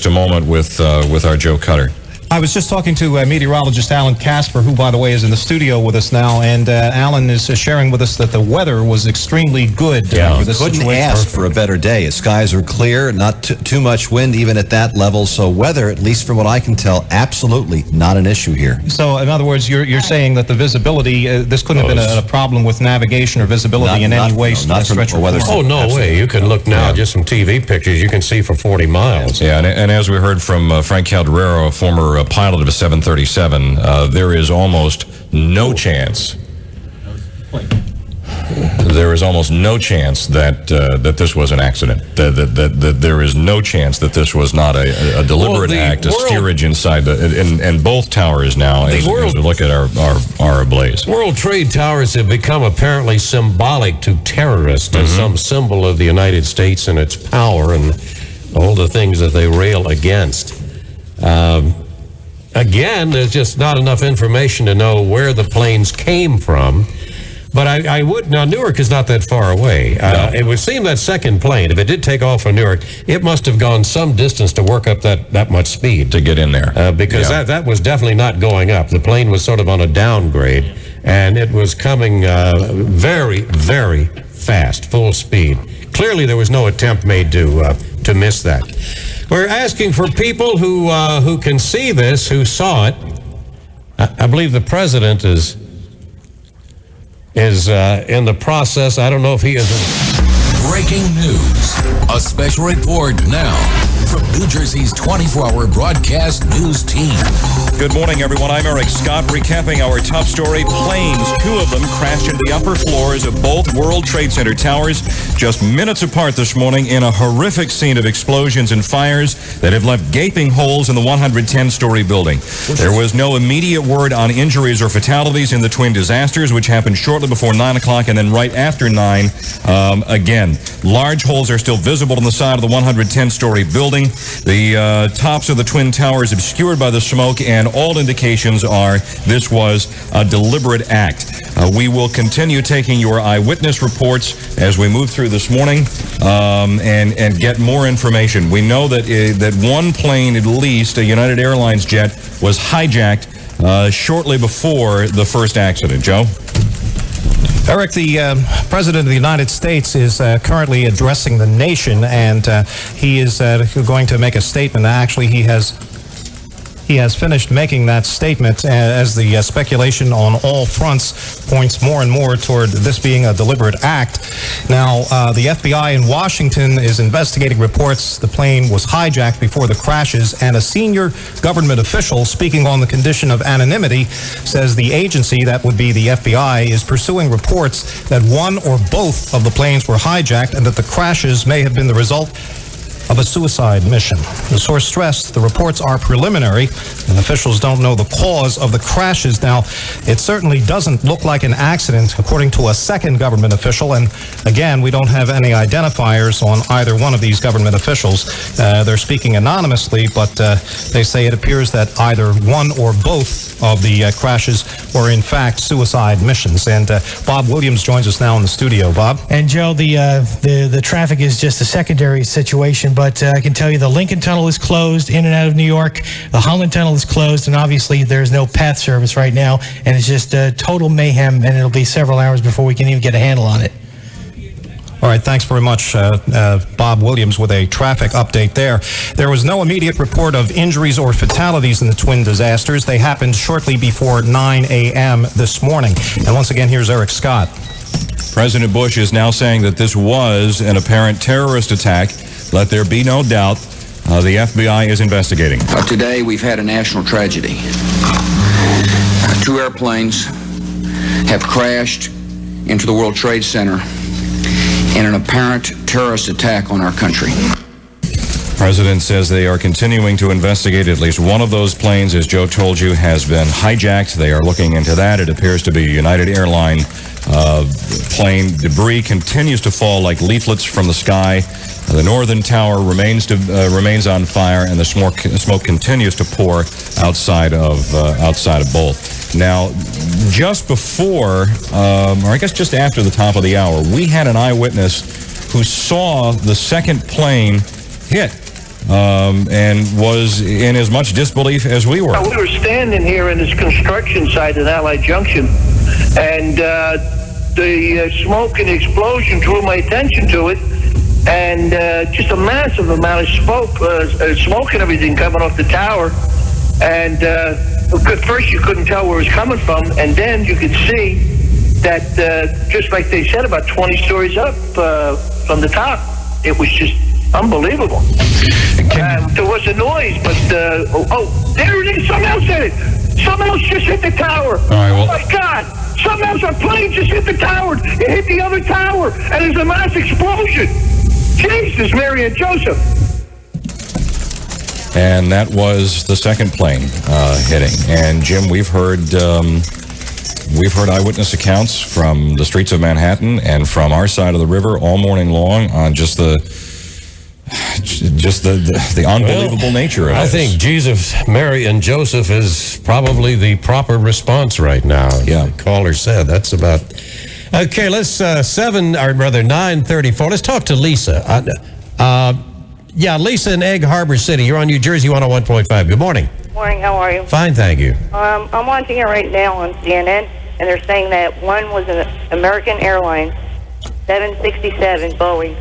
a moment with our Joe Cutter. I was just talking to meteorologist Alan Casper, who, by the way, is in the studio with us now, and Alan is sharing with us that the weather was extremely good. Couldn't ask for a better day. The skies are clear, not too much wind even at that level, so weather, at least from what I can tell, absolutely not an issue here. So, in other words, you're saying that the visibility, this couldn't have been a problem with navigation or visibility in any way? Not from a weather. Oh, no way. You can look now, just some TV pictures, you can see for 40 miles. Yeah, and as we heard from Frank Calderaro, a former pilot of a 737, there is almost no chance. There is almost no chance that this was an accident. That there is no chance that this was not a deliberate act, a steerage inside and both towers now. As we look at our ablaze. World Trade Towers have become apparently symbolic to terrorists as some symbol of the United States and its power and all the things that they rail against. Again, there's just not enough information to know where the planes came from. But I would, now Newark is not that far away. It would seem that second plane, if it did take off from Newark, it must have gone some distance to work up that much speed. To get in there. Because that was definitely not going up. The plane was sort of on a downgrade, and it was coming very, very fast, full speed. Clearly there was no attempt made to miss that. We're asking for people who can see this, who saw it. I believe the president is in the process. I don't know if he is. Breaking news. A special report now from New Jersey's 24-hour broadcast news team. Good morning, everyone. I'm Eric Scott, recapping our top story. Planes, two of them, crashed into the upper floors of both World Trade Center towers just minutes apart this morning in a horrific scene of explosions and fires that have left gaping holes in the 110-story building. There was no immediate word on injuries or fatalities in the twin disasters, which happened shortly before 9 o'clock and then right after 9 again. Large holes are still visible on the side of the 110-story building. The tops of the twin towers obscured by the smoke, and all indications are this was a deliberate act. We will continue taking your eyewitness reports as we move through this morning and get more information. We know that one plane, at least, a United Airlines jet, was hijacked shortly before the first accident. Joe? Eric, the President of the United States is currently addressing the nation, and he is going to make a statement. Actually, he has he has finished making that statement as the speculation on all fronts points more and more toward this being a deliberate act. Now, the FBI in Washington is investigating reports the plane was hijacked before the crashes, and a senior government official speaking on the condition of anonymity says the agency, that would be the FBI, is pursuing reports that one or both of the planes were hijacked and that the crashes may have been the result of a suicide mission. The source stressed the reports are preliminary and officials don't know the cause of the crashes. Now, it certainly doesn't look like an accident, according to a second government official. And again, we don't have any identifiers on either one of these government officials. They're speaking anonymously, but they say it appears that either one or both of the crashes were in fact suicide missions. And Bob Williams joins us now in the studio. Bob? And Joe, the traffic is just a secondary situation, but I can tell you the Lincoln Tunnel is closed in and out of New York. The Holland Tunnel is closed, and obviously there's no path service right now, and it's just total mayhem, and it'll be several hours before we can even get a handle on it. All right, thanks very much, Bob Williams, with a traffic update there. There was no immediate report of injuries or fatalities in the twin disasters. They happened shortly before 9 a.m. this morning. And once again, here's Eric Scott. President Bush is now saying that this was an apparent terrorist attack. Let there be no doubt. The FBI is investigating. Today, we've had a national tragedy. Two airplanes have crashed into the World Trade Center in an apparent terrorist attack on our country. The President says they are continuing to investigate. At least one of those planes, as Joe told you, has been hijacked. They are looking into that. It appears to be a United Airline plane. Debris continues to fall like leaflets from the sky. The northern tower remains on fire, and the smoke continues to pour outside of both. Now, just before, or I guess just after the top of the hour, we had an eyewitness who saw the second plane hit and was in as much disbelief as we were. We were standing here in this construction site at Allied Junction, and the smoke and explosion drew my attention to it. And just a massive amount of smoke and everything coming off the tower. And at first you couldn't tell where it was coming from, and then you could see that, just like they said, about 20 stories up from the top. It was just unbelievable. There was a noise, but there it is. Something else hit it. Something else just hit the tower. All right, well, oh my God! Something else, a plane just hit the tower. It hit the other tower, and there's a mass explosion. Jesus, Mary and Joseph. And that was the second plane hitting. And Jim, we've heard eyewitness accounts from the streets of Manhattan and from our side of the river all morning long on just the unbelievable nature of it. I think Jesus, Mary, and Joseph is probably the proper response right now. Yeah, the caller said that's about. Okay, let's 9:34. Let's talk to Lisa. Lisa in Egg Harbor City. You're on New Jersey 101.5. Good morning. Morning, how are you? Fine, thank you. I'm watching it right now on CNN, and they're saying that one was an American Airlines 767 Boeing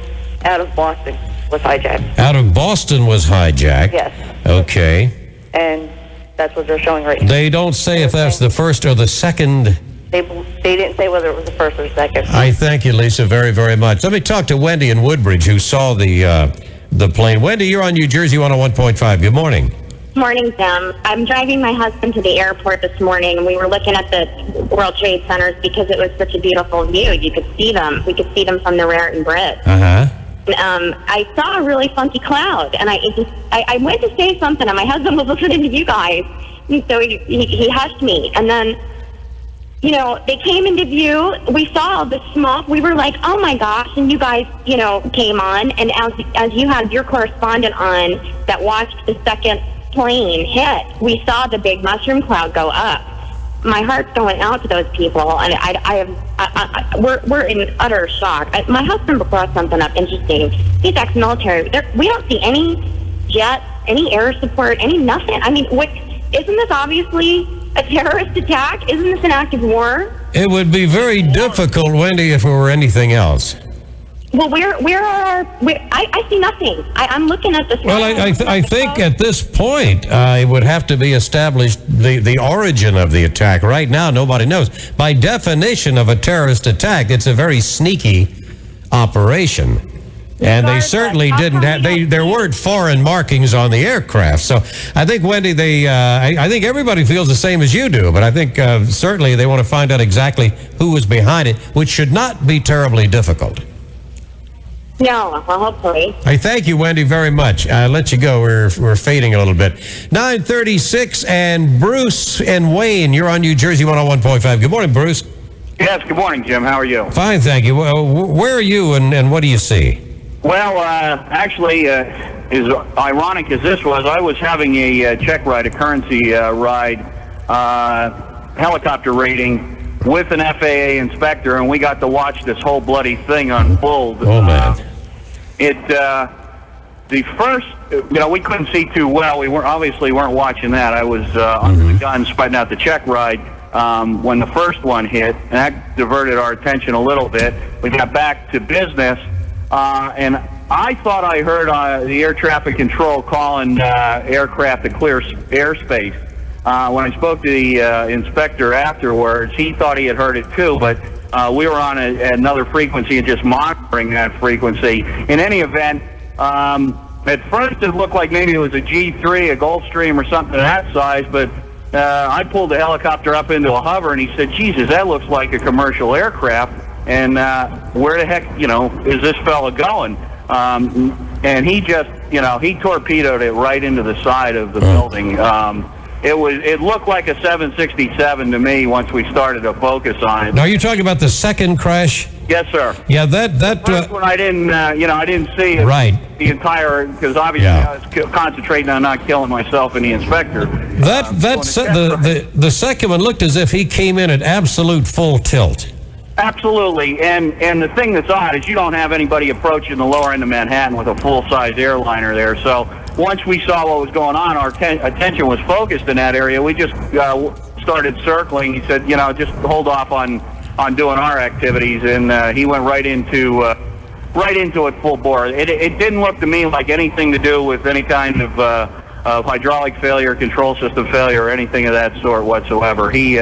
out of Boston was hijacked. Out of Boston was hijacked? Yes. Okay. And that's what they're showing right now. They don't say if that's the first or the second. They didn't say whether it was the first or second. I thank you, Lisa, very, very much. Let me talk to Wendy in Woodbridge, who saw the plane. Wendy, you're on New Jersey 101.5. Good morning. Morning, Tim. I'm driving my husband to the airport this morning, and we were looking at the World Trade Centers because it was such a beautiful view. You could see them. We could see them from the Raritan Bridge. I saw a really funky cloud, and I went to say something, and my husband was listening to you guys, and so he hushed me. And then, they came into view. We saw the smoke. We were like, oh, my gosh. And you guys, came on. And as you had your correspondent on that watched the second plane hit, we saw the big mushroom cloud go up. My heart's going out to those people. And we're in utter shock. My husband brought something up interesting. He's ex-military. We don't see any jets, any air support, any nothing. I mean, isn't this obviously a terrorist attack? Isn't this an act of war? It would be very difficult, Wendy, if it were anything else. Well, I see nothing. I'm looking at this. Well, I think at this point, it would have to be established the origin of the attack. Right now, nobody knows. By definition of a terrorist attack, it's a very sneaky operation. And they certainly didn't have, there weren't foreign markings on the aircraft. So I think, Wendy, I think everybody feels the same as you do, but I think certainly they want to find out exactly who was behind it, which should not be terribly difficult. No, well, hopefully. I thank you, Wendy, very much. I'll let you go. We're fading a little bit. 9:36, and Bruce and Wayne, you're on New Jersey 101.5. Good morning, Bruce. Yes, good morning, Jim. How are you? Fine, thank you. Where are you, and what do you see? Well, actually, as ironic as this was, I was having a check ride, a currency ride, helicopter rating with an FAA inspector, and we got to watch this whole bloody thing unfold. Oh, man. The first, we couldn't see too well. We weren't watching that. I was under the gun, sputting out the check ride when the first one hit, and that diverted our attention a little bit. We got back to business. And I thought I heard the air traffic control calling aircraft to clear airspace. When I spoke to the inspector afterwards, he thought he had heard it too, but we were on another frequency and just monitoring that frequency. In any event, at first it looked like maybe it was a G3, a Gulfstream or something of that size, but I pulled the helicopter up into a hover, and he said, Jesus, that looks like a commercial aircraft. And where the heck, is this fella going? And he just, he torpedoed it right into the side of the building. It looked like a 767 to me once we started to focus on it. Now, are you talking about the second crash? Yes, sir. Yeah, that the first one I didn't, I didn't see it, right. The entire, because obviously I was concentrating on not killing myself and the inspector. The second one looked as if he came in at absolute full tilt. Absolutely, and the thing that's odd is you don't have anybody approaching the lower end of Manhattan with a full-size airliner there. So once we saw what was going on, our attention was focused in that area. We just started circling. He said, just hold off on doing our activities, and he went right into it full bore. It didn't look to me like anything to do with any kind of hydraulic failure, control system failure, or anything of that sort whatsoever. He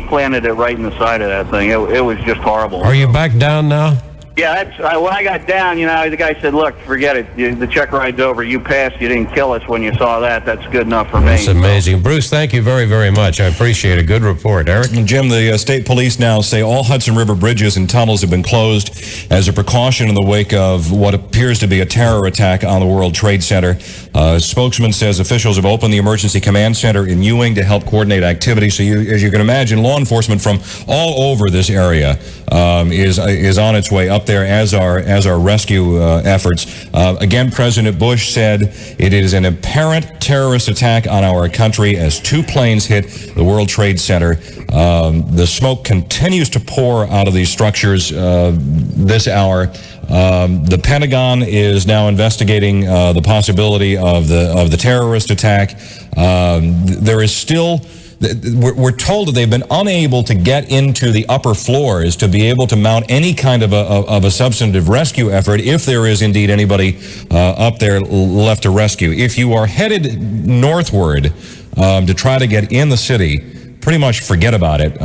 planted it right in the side of that thing. It was just horrible. Are you back down now? Yeah, when I got down, the guy said, look, forget it. The check ride's over. You passed. You didn't kill us when you saw that. That's good enough for me. That's amazing. Bruce, thank you very, very much. I appreciate a good report. Eric? Jim, the state police now say all Hudson River bridges and tunnels have been closed as a precaution in the wake of what appears to be a terror attack on the World Trade Center. A spokesman says officials have opened the emergency command center in Ewing to help coordinate activity. So as you can imagine, law enforcement from all over this area is on its way up there, as our rescue efforts. Again, President Bush said it is an apparent terrorist attack on our country as two planes hit the World Trade Center. The smoke continues to pour out of these structures this hour. The Pentagon is now investigating the possibility of the terrorist attack. There is still... We're told that they've been unable to get into the upper floors to be able to mount any kind of a substantive rescue effort if there is indeed anybody up there left to rescue. If you are headed northward to try to get in the city, pretty much forget about it.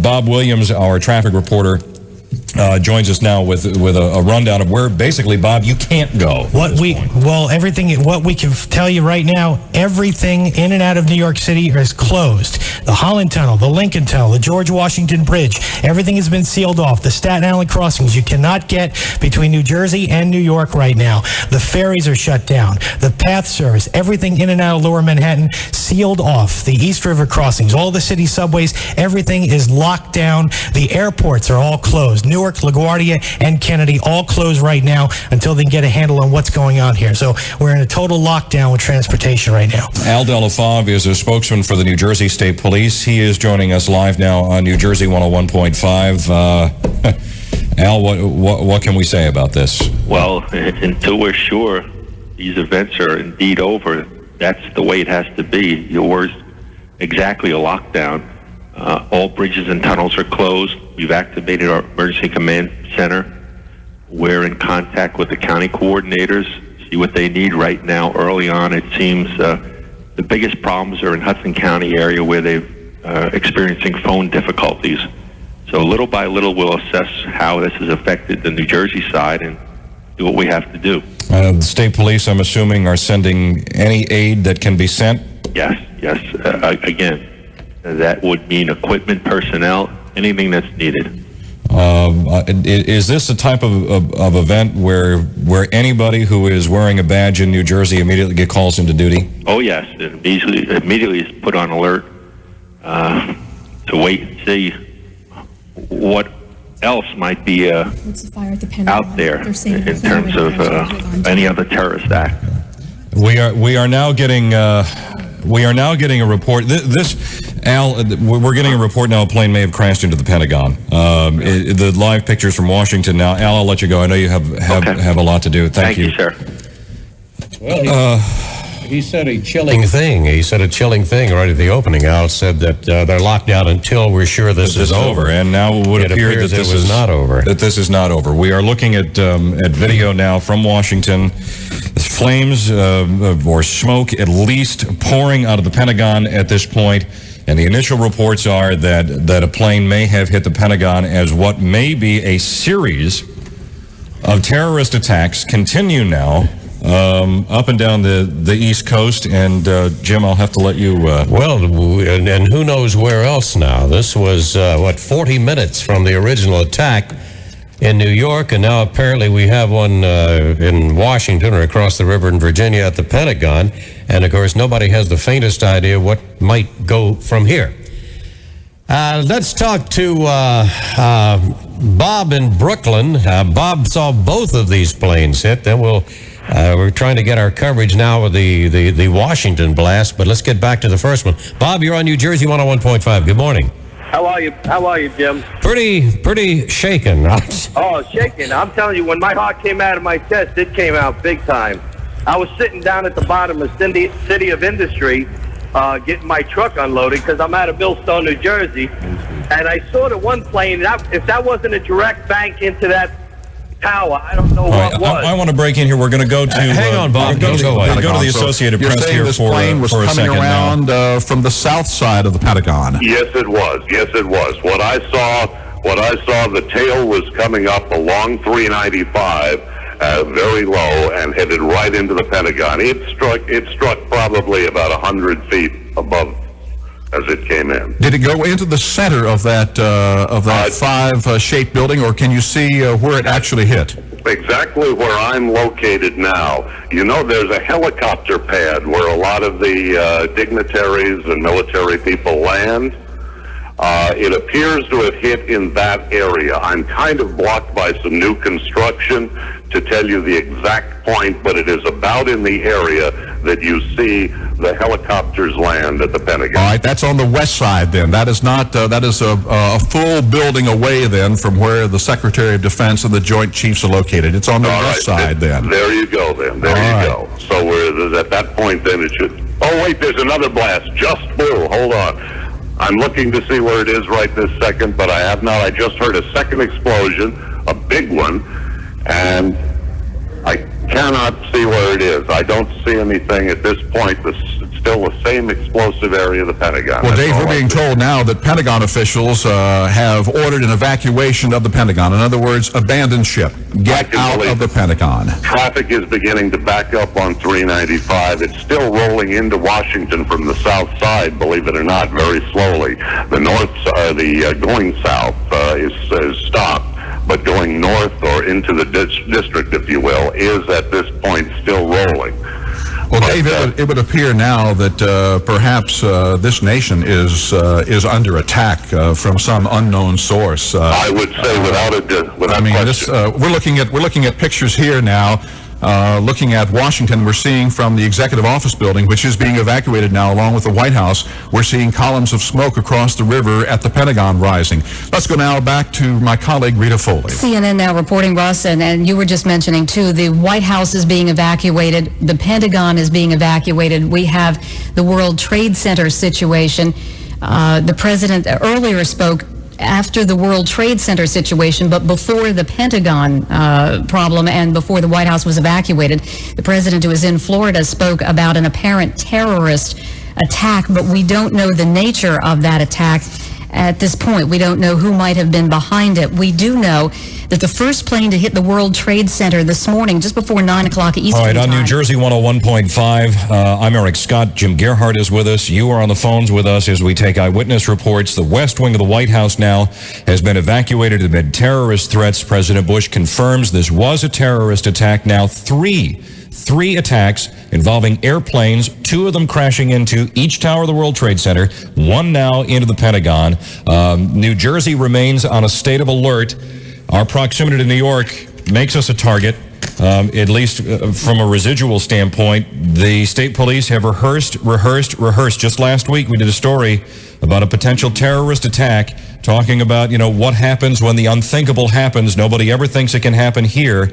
Bob Williams, our traffic reporter, joins us now with a rundown of where basically, Bob, you can't go. What we can tell you right now, everything in and out of New York City is closed. The Holland Tunnel, the Lincoln Tunnel, the George Washington Bridge, everything has been sealed off. The Staten Island crossings, you cannot get between New Jersey and New York right now. The ferries are shut down. The path service, everything in and out of Lower Manhattan, sealed off. The East River crossings, all the city subways, everything is locked down. The airports are all closed. Newark, LaGuardia, and Kennedy all closed right now until they can get a handle on what's going on here. So we're in a total lockdown with transportation right now. Al Delafave is a spokesman for the New Jersey State Police. He is joining us live now on New Jersey 101.5. Al, what can we say about this? Well, until we're sure these events are indeed over, that's the way it has to be. Yours exactly a lockdown. All bridges and tunnels are closed. We've activated our emergency command center. We're in contact with the county coordinators, see what they need right now. Early on, it seems the biggest problems are in Hudson County area where they're experiencing phone difficulties. So little by little, we'll assess how this has affected the New Jersey side and do what we have to do. The state police, I'm assuming, are sending any aid that can be sent? Yes. Again, that would mean equipment, personnel, anything that's needed. Is this the type of event where anybody who is wearing a badge in New Jersey immediately get calls into duty? Oh yes, it immediately is put on alert to wait and see what else might be out there in terms of any other terrorist act. We are now getting a report. Al, we're getting a report now. A plane may have crashed into the Pentagon. The live pictures from Washington now. Al, I'll let you go. I know you have a lot to do. Thank you, sir. Well, he said a chilling thing. He said a chilling thing right at the opening. Al said that they're locked down until we're sure this is over. And now it would appear that this is not over. That this is not over. We are looking at video now from Washington. Flames or smoke at least pouring out of the Pentagon at this point. And the initial reports are that a plane may have hit the Pentagon as what may be a series of terrorist attacks continue now up and down the East Coast. And Jim, I'll have to let you... Well, and who knows where else now. This was, 40 minutes from the original attack in New York, and now apparently we have one in Washington or across the river in Virginia at the Pentagon. And of course, nobody has the faintest idea what might go from here. Let's talk to Bob in Brooklyn. Bob saw both of these planes hit. Then we're trying to get our coverage now with the Washington blast, but let's get back to the first one. Bob, you're on New Jersey 101.5. Good morning. How are you, Jim? Pretty shaken. Oh, shaken. I'm telling you, when my heart came out of my chest, it came out big time. I was sitting down at the bottom of City of Industry, getting my truck unloaded because I'm out of Millstone, New Jersey, and I saw the one plane. If that wasn't a direct bank into that tower, I don't know what was. I want to break in here. We're going to go to... hang on, Bob. Go to the Associated Press here for a second. You're saying this plane was coming around from the south side of the Pentagon. Yes, it was. What I saw, the tail was coming up along 395, very low, and headed right into the Pentagon. It struck probably about 100 feet above as it came in. Did it go into the center of that five-shaped building, or can you see where it actually hit? Exactly where I'm located now. You know, there's a helicopter pad where a lot of the dignitaries and military people land. It appears to have hit in that area. I'm kind of blocked by some new construction to tell you the exact point, but it is about in the area that you see the helicopters land at the Pentagon. All right, that's on the west side then. That is not, that is a full building away then from where the Secretary of Defense and the Joint Chiefs are located. It's on the west side then. There you go then. There you go. So we're at that point then it should... Oh, wait, there's another blast. Just blew. Hold on. I'm looking to see where it is right this second, but I have not. I just heard a second explosion, a big one, and I cannot see where it is. I don't see anything at this point. It's still the same explosive area of the Pentagon. Well, Dave, we're being told now that Pentagon officials have ordered an evacuation of the Pentagon. In other words, abandon ship. Get out of the Pentagon. Traffic is beginning to back up on 395. It's still rolling into Washington from the south side, believe it or not, very slowly. The going south is stopped. But going north or into the district, if you will, is at this point still rolling. Well, Dave, it would appear now that perhaps this nation is under attack from some unknown source. I would say without question. We're looking at pictures here now. Looking at Washington, we're seeing from the Executive Office building, which is being evacuated now along with the White House, we're seeing columns of smoke across the river at the Pentagon rising. Let's go now back to my colleague Rita Foley. CNN now reporting, Russ, and you were just mentioning too, the White House is being evacuated, the Pentagon is being evacuated. We have the World Trade Center situation. The president earlier spoke after the World Trade Center situation, but before the Pentagon problem and before the White House was evacuated. The president, who was in Florida, spoke about an apparent terrorist attack, but we don't know the nature of that attack at this point. We don't know who might have been behind it. We do know that the first plane to hit the World Trade Center this morning, just before 9 o'clock Eastern All right, on time. New Jersey 101.5, I'm Eric Scott. Jim Gerhardt is with us. You are on the phones with us as we take eyewitness reports. The West Wing of the White House now has been evacuated amid terrorist threats. President Bush confirms this was a terrorist attack. Now three attacks involving airplanes, 2 of them crashing into each tower of the World Trade Center, 1 now into the Pentagon. New Jersey remains on a state of alert. Our proximity to New York makes us a target, at least from a residual standpoint. The state police have rehearsed. Just last week, we did a story about a potential terrorist attack, talking about, what happens when the unthinkable happens. Nobody ever thinks it can happen here.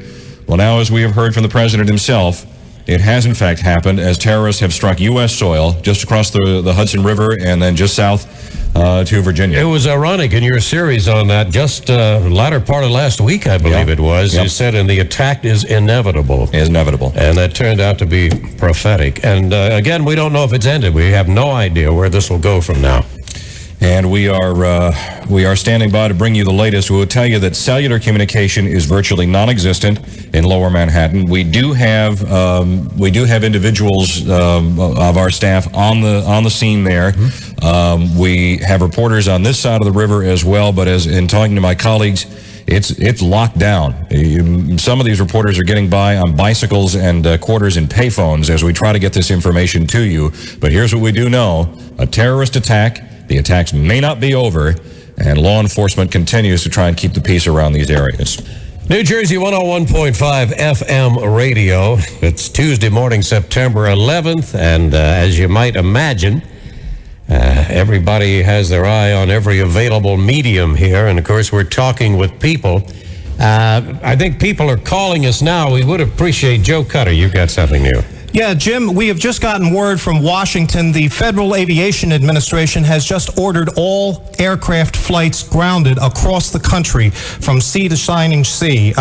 Well, now, as we have heard from the president himself, it has in fact happened, as terrorists have struck U.S. soil just across the Hudson River and then just south to Virginia. It was ironic in your series on that, just latter part of last week, I believe it was. You said, and the attack is inevitable. Is inevitable. And that turned out to be prophetic. And again, we don't know if it's ended. We have no idea where this will go from now. And we are standing by to bring you the latest. We will tell you that cellular communication is virtually non-existent in Lower Manhattan. We do have individuals of our staff on the scene there. We have reporters on this side of the river as well. But as in talking to my colleagues, it's locked down. Some of these reporters are getting by on bicycles and quarters in payphones as we try to get this information to you. But here's what we do know: a terrorist attack. The attacks may not be over, and law enforcement continues to try and keep the peace around these areas. New Jersey 101.5 FM radio. It's Tuesday morning, September 11th, and as you might imagine, everybody has their eye on every available medium here, and of course we're talking with people. I think people are calling us now. We would appreciate Joe Cutter. You've got something new. Yeah, Jim, we have just gotten word from Washington. The Federal Aviation Administration has just ordered all aircraft flights grounded across the country from sea to shining sea.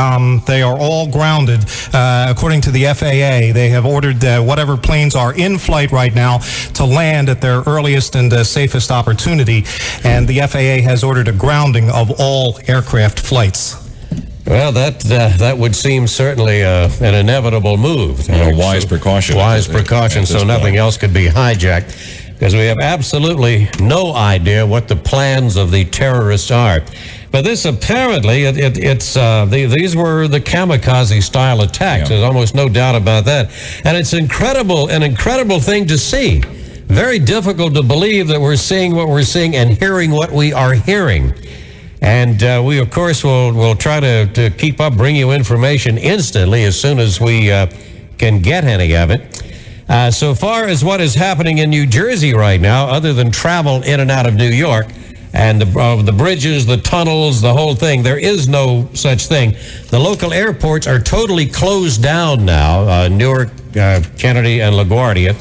They are all grounded. According to the FAA, they have ordered whatever planes are in flight right now to land at their earliest and safest opportunity. And the FAA has ordered a grounding of all aircraft flights. Well, that would seem certainly an inevitable move. A wise precaution. Wise precaution, so nothing else could be hijacked, because we have absolutely no idea what the plans of the terrorists are. But this apparently, these were the kamikaze-style attacks. There's almost no doubt about that. And it's an incredible thing to see. Very difficult to believe that we're seeing what we're seeing and hearing what we are hearing. And we, of course, will try to keep up, bring you information instantly as soon as we can get any of it. So far as what is happening in New Jersey right now, other than travel in and out of New York and the bridges, the tunnels, the whole thing, there is no such thing. The local airports are totally closed down now, Newark, Kennedy, and LaGuardia.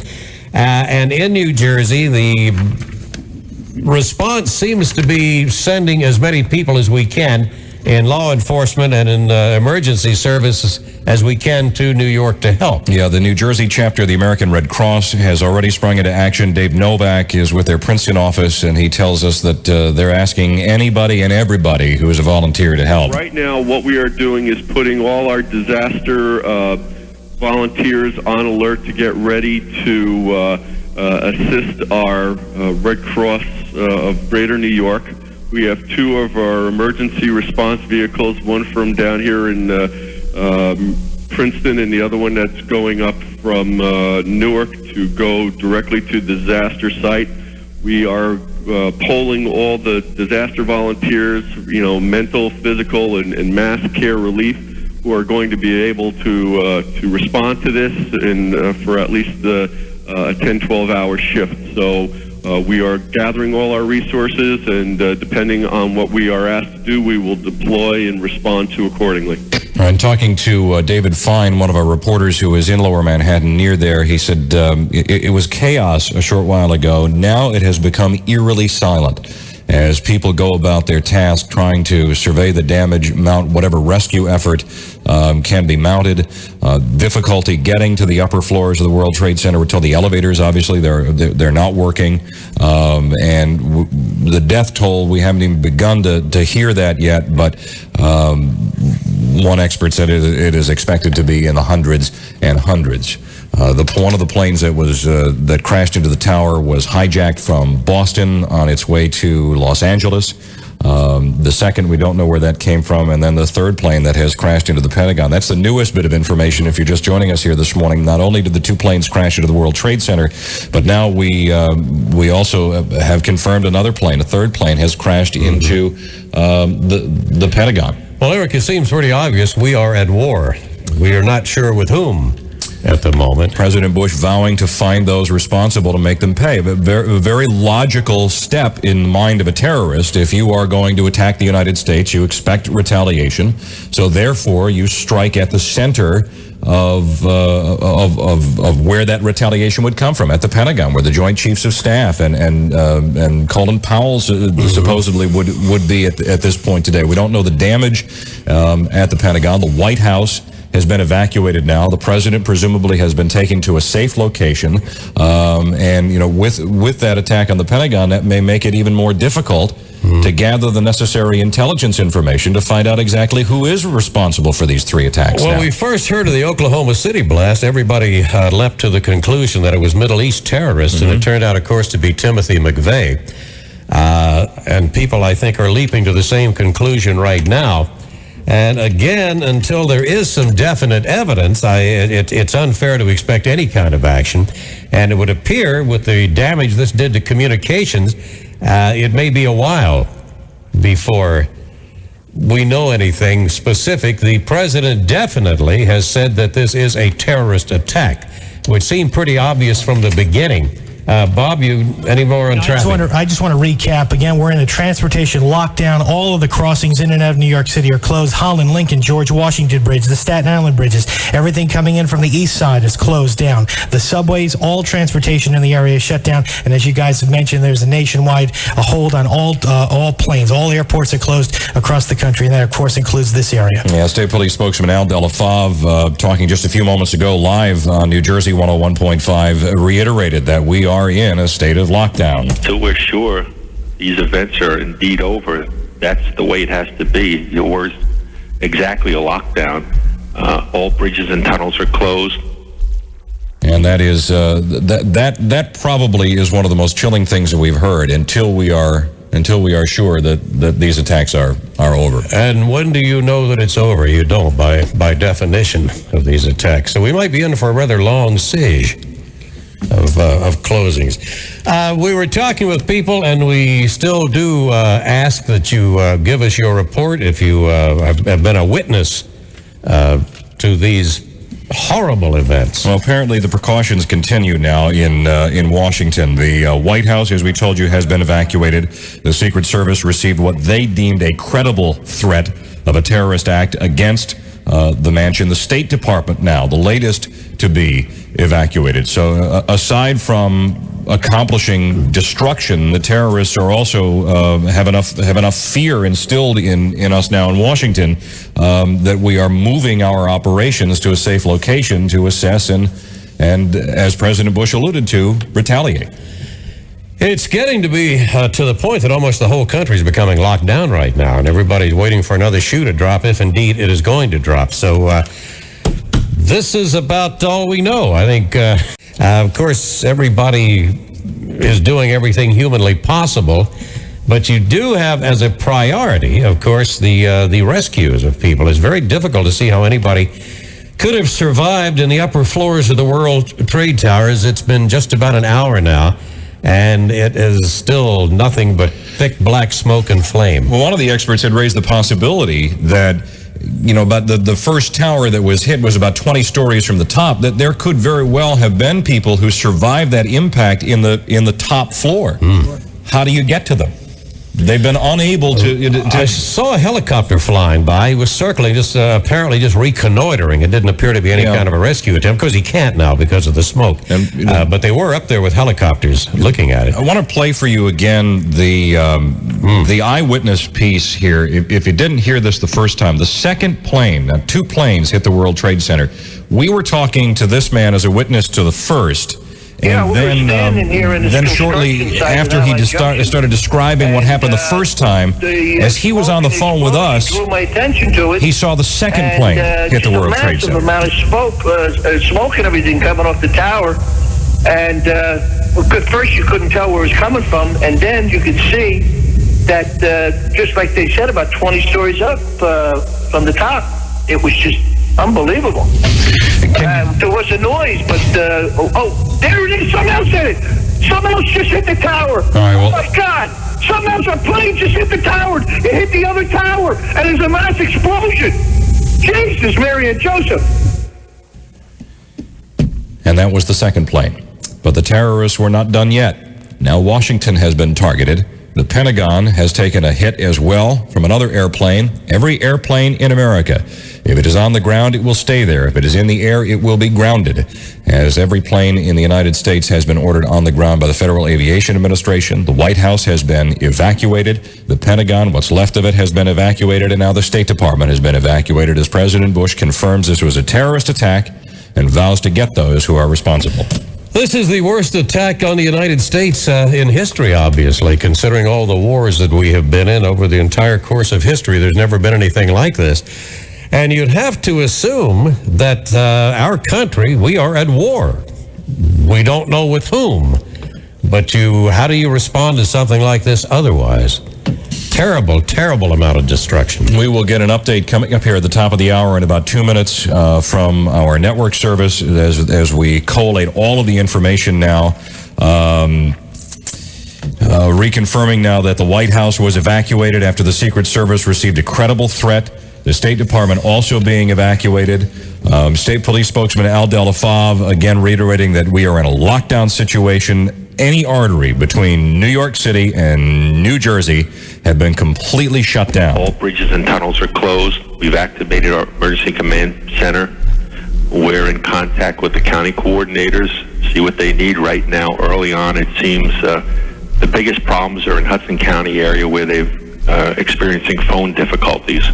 And in New Jersey, the response seems to be sending as many people as we can in law enforcement and in emergency services as we can to New York to help. Yeah, the New Jersey chapter of the American Red Cross has already sprung into action. Dave Novak is with their Princeton office, and he tells us that they're asking anybody and everybody who is a volunteer to help. Right now, what we are doing is putting all our disaster volunteers on alert to get ready to assist our Red Cross of Greater New York. We have 2 of our emergency response vehicles, one from down here in Princeton and the other one that's going up from Newark to go directly to the disaster site. We are polling all the disaster volunteers, mental, physical, and mass care relief, who are going to be able to respond to this and for at least a 10-12-hour shift. So we are gathering all our resources, and depending on what we are asked to do, we will deploy and respond to accordingly. And talking to David Fine, one of our reporters who is in Lower Manhattan near there, he said it was chaos a short while ago. Now it has become eerily silent. as people go about their task trying to survey the damage, mount whatever rescue effort can be mounted. Difficulty getting to the upper floors of the World Trade Center. We're told the elevators, obviously, they're not working. And the death toll, we haven't even begun to hear that yet, but one expert said it is expected to be in the hundreds and hundreds. One of the planes that crashed into the tower was hijacked from Boston on its way to Los Angeles. The second, we don't know where that came from, and then the third plane that has crashed into the Pentagon. That's the newest bit of information if you're just joining us here this morning. Not only did the two planes crash into the World Trade Center, but now we also have confirmed another plane, a third plane, has crashed into the Pentagon. Well, Eric, it seems pretty obvious we are at war. We are not sure with whom at the moment. President Bush vowing to find those responsible to make them pay. A very logical step in the mind of a terrorist. If you are going to attack the United States, you expect retaliation. So therefore, you strike at the center of where that retaliation would come from, at the Pentagon, where the Joint Chiefs of Staff and Colin Powell supposedly would be at this point today. We don't know the damage at the Pentagon. The White House has been evacuated now. The president presumably has been taken to a safe location. And, with that attack on the Pentagon, that may make it even more difficult to gather the necessary intelligence information to find out exactly who is responsible for these three attacks. Well, we first heard of the Oklahoma City blast. Everybody leapt to the conclusion that it was Middle East terrorists, and it turned out, of course, to be Timothy McVeigh. And people, I think, are leaping to the same conclusion right now. And again, until there is some definite evidence, it's unfair to expect any kind of action. And it would appear, with the damage this did to communications, it may be a while before we know anything specific. The president definitely has said that this is a terrorist attack, which seemed pretty obvious from the beginning. Bob, any more on traffic? I just want to recap. Again, we're in a transportation lockdown. All of the crossings in and out of New York City are closed. Holland, Lincoln, George Washington Bridge, the Staten Island bridges, everything coming in from the east side is closed down. The subways, all transportation in the area is shut down. And as you guys have mentioned, there's a nationwide hold on all planes. All airports are closed across the country, and that, of course, includes this area. Yeah, State Police spokesman Al Delafave, talking just a few moments ago live on New Jersey 101.5, reiterated that we are in a state of lockdown. Until we're sure these events are indeed over, that's the way it has to be. Your words, exactly a lockdown. All bridges and tunnels are closed. And that is that probably is one of the most chilling things that we've heard until we are sure that these attacks are over. And when do you know that it's over? You don't, by definition of these attacks. So we might be in for a rather long siege of closings. We were talking with people, and we still do ask that you give us your report if you have been a witness to these horrible events. Well, apparently the precautions continue now in Washington. The White House, as we told you, has been evacuated. The Secret Service received what they deemed a credible threat of a terrorist act against the mansion. The State Department now, the latest to be evacuated. So aside from accomplishing destruction, the terrorists are also have enough fear instilled in us now in Washington that we are moving our operations to a safe location to assess and as President Bush alluded to, retaliate. It's getting to be to the point that almost the whole country is becoming locked down right now, and everybody's waiting for another shoe to drop, if indeed it is going to drop. So this is about all we know. I think, of course, everybody is doing everything humanly possible, but you do have as a priority, of course, the rescues of people. It's very difficult to see how anybody could have survived in the upper floors of the World Trade Towers. It's been just about an hour now, and it is still nothing but thick black smoke and flame. Well, one of the experts had raised the possibility that, about the first tower that was hit was about 20 stories from the top, that there could very well have been people who survived that impact in the top floor. How do you get to them? They've been unable to... I saw a helicopter flying by. He was circling, just apparently just reconnoitering. It didn't appear to be any kind of a rescue attempt, because he can't now because of the smoke. But they were up there with helicopters looking at it. I want to play for you again the eyewitness piece here. If you didn't hear this the first time, the second plane, now 2 planes hit the World Trade Center. We were talking to this man as a witness to the first. And then shortly after he started describing what happened the first time, as he was on the phone with us, he saw the second plane hit the World Trade Center. Amount of smoke and everything coming off the tower. And at first you couldn't tell where it was coming from, and then you could see that, just like they said, about 20 stories up from the top. It was just unbelievable. There was a noise, but there it is. Something else hit it. Something else just hit the tower. Oh my God! Something else, a plane just hit the tower. It hit the other tower, and there's a mass explosion. Jesus, Mary and Joseph. And that was the second plane. But the terrorists were not done yet. Now Washington has been targeted. The Pentagon has taken a hit as well from another airplane. Every airplane in America, if it is on the ground, it will stay there. If it is in the air, it will be grounded. As every plane in the United States has been ordered on the ground by the Federal Aviation Administration, the White House has been evacuated. The Pentagon, what's left of it, has been evacuated. And now the State Department has been evacuated as President Bush confirms this was a terrorist attack and vows to get those who are responsible. This is the worst attack on the United States in history, obviously, considering all the wars that we have been in over the entire course of history. There's never been anything like this. And you'd have to assume that our country, we are at war. We don't know with whom. But how do you respond to something like this otherwise? Terrible, terrible amount of destruction. We will get an update coming up here at the top of the hour in about 2 minutes from our network service as we collate all of the information now. Reconfirming now that the White House was evacuated after the Secret Service received a credible threat. The State Department also being evacuated. State Police spokesman Al Delafav again reiterating that we are in a lockdown situation. Any artery between New York City and New Jersey have been completely shut down. All bridges and tunnels are closed. We've activated our emergency command center. We're in contact with the county coordinators, see what they need right now. Early on, it seems the biggest problems are in Hudson County area where they've experiencing phone difficulties.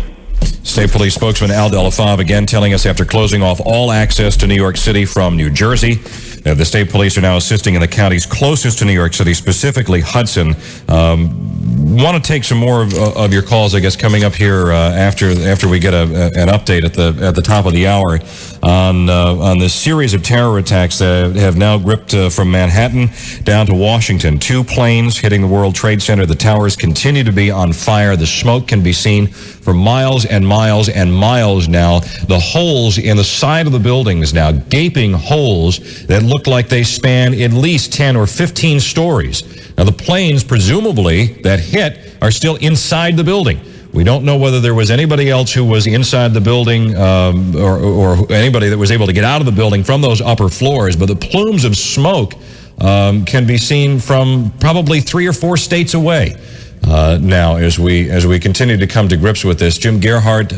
State Police spokesman Al Delafav again telling us after closing off all access to New York City from New Jersey, the state police are now assisting in the counties closest to New York City, specifically Hudson. Want to take some more of your calls, I guess, coming up here after we get an update at the top of the hour on this series of terror attacks that have now gripped from Manhattan down to Washington. 2 planes hitting the World Trade Center. The towers continue to be on fire. The smoke can be seen for miles and miles and miles now. The holes in the side of the buildings now, gaping holes that look like they span at least 10 or 15 stories. Now, the planes, presumably, that hit are still inside the building. We don't know whether there was anybody else who was inside the building or anybody that was able to get out of the building from those upper floors, but the plumes of smoke can be seen from probably 3 or 4 states away. Now, as we continue to come to grips with this, Jim Gerhardt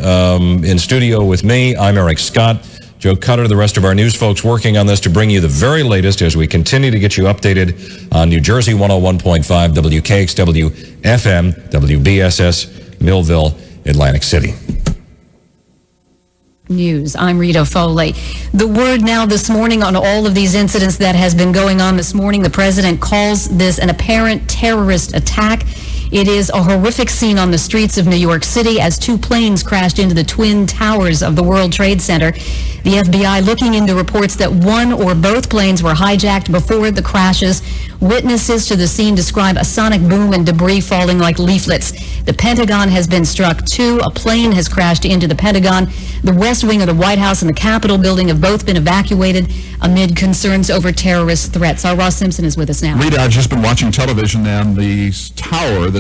in studio with me. I'm Eric Scott. Joe Cutter, the rest of our news folks working on this to bring you the very latest as we continue to get you updated on New Jersey 101.5, WKXW, FM, WBSS, Millville, Atlantic City. News. I'm Rita Foley. The word now this morning on all of these incidents that has been going on this morning, the president calls this an apparent terrorist attack. It is a horrific scene on the streets of New York City as 2 planes crashed into the twin towers of the World Trade Center. The FBI looking into reports that one or both planes were hijacked before the crashes. Witnesses to the scene describe a sonic boom and debris falling like leaflets. The Pentagon has been struck too. A plane has crashed into the Pentagon. The West Wing of the White House and the Capitol building have both been evacuated amid concerns over terrorist threats. Our Ross Simpson is with us now. Rita, I've just been watching television, and the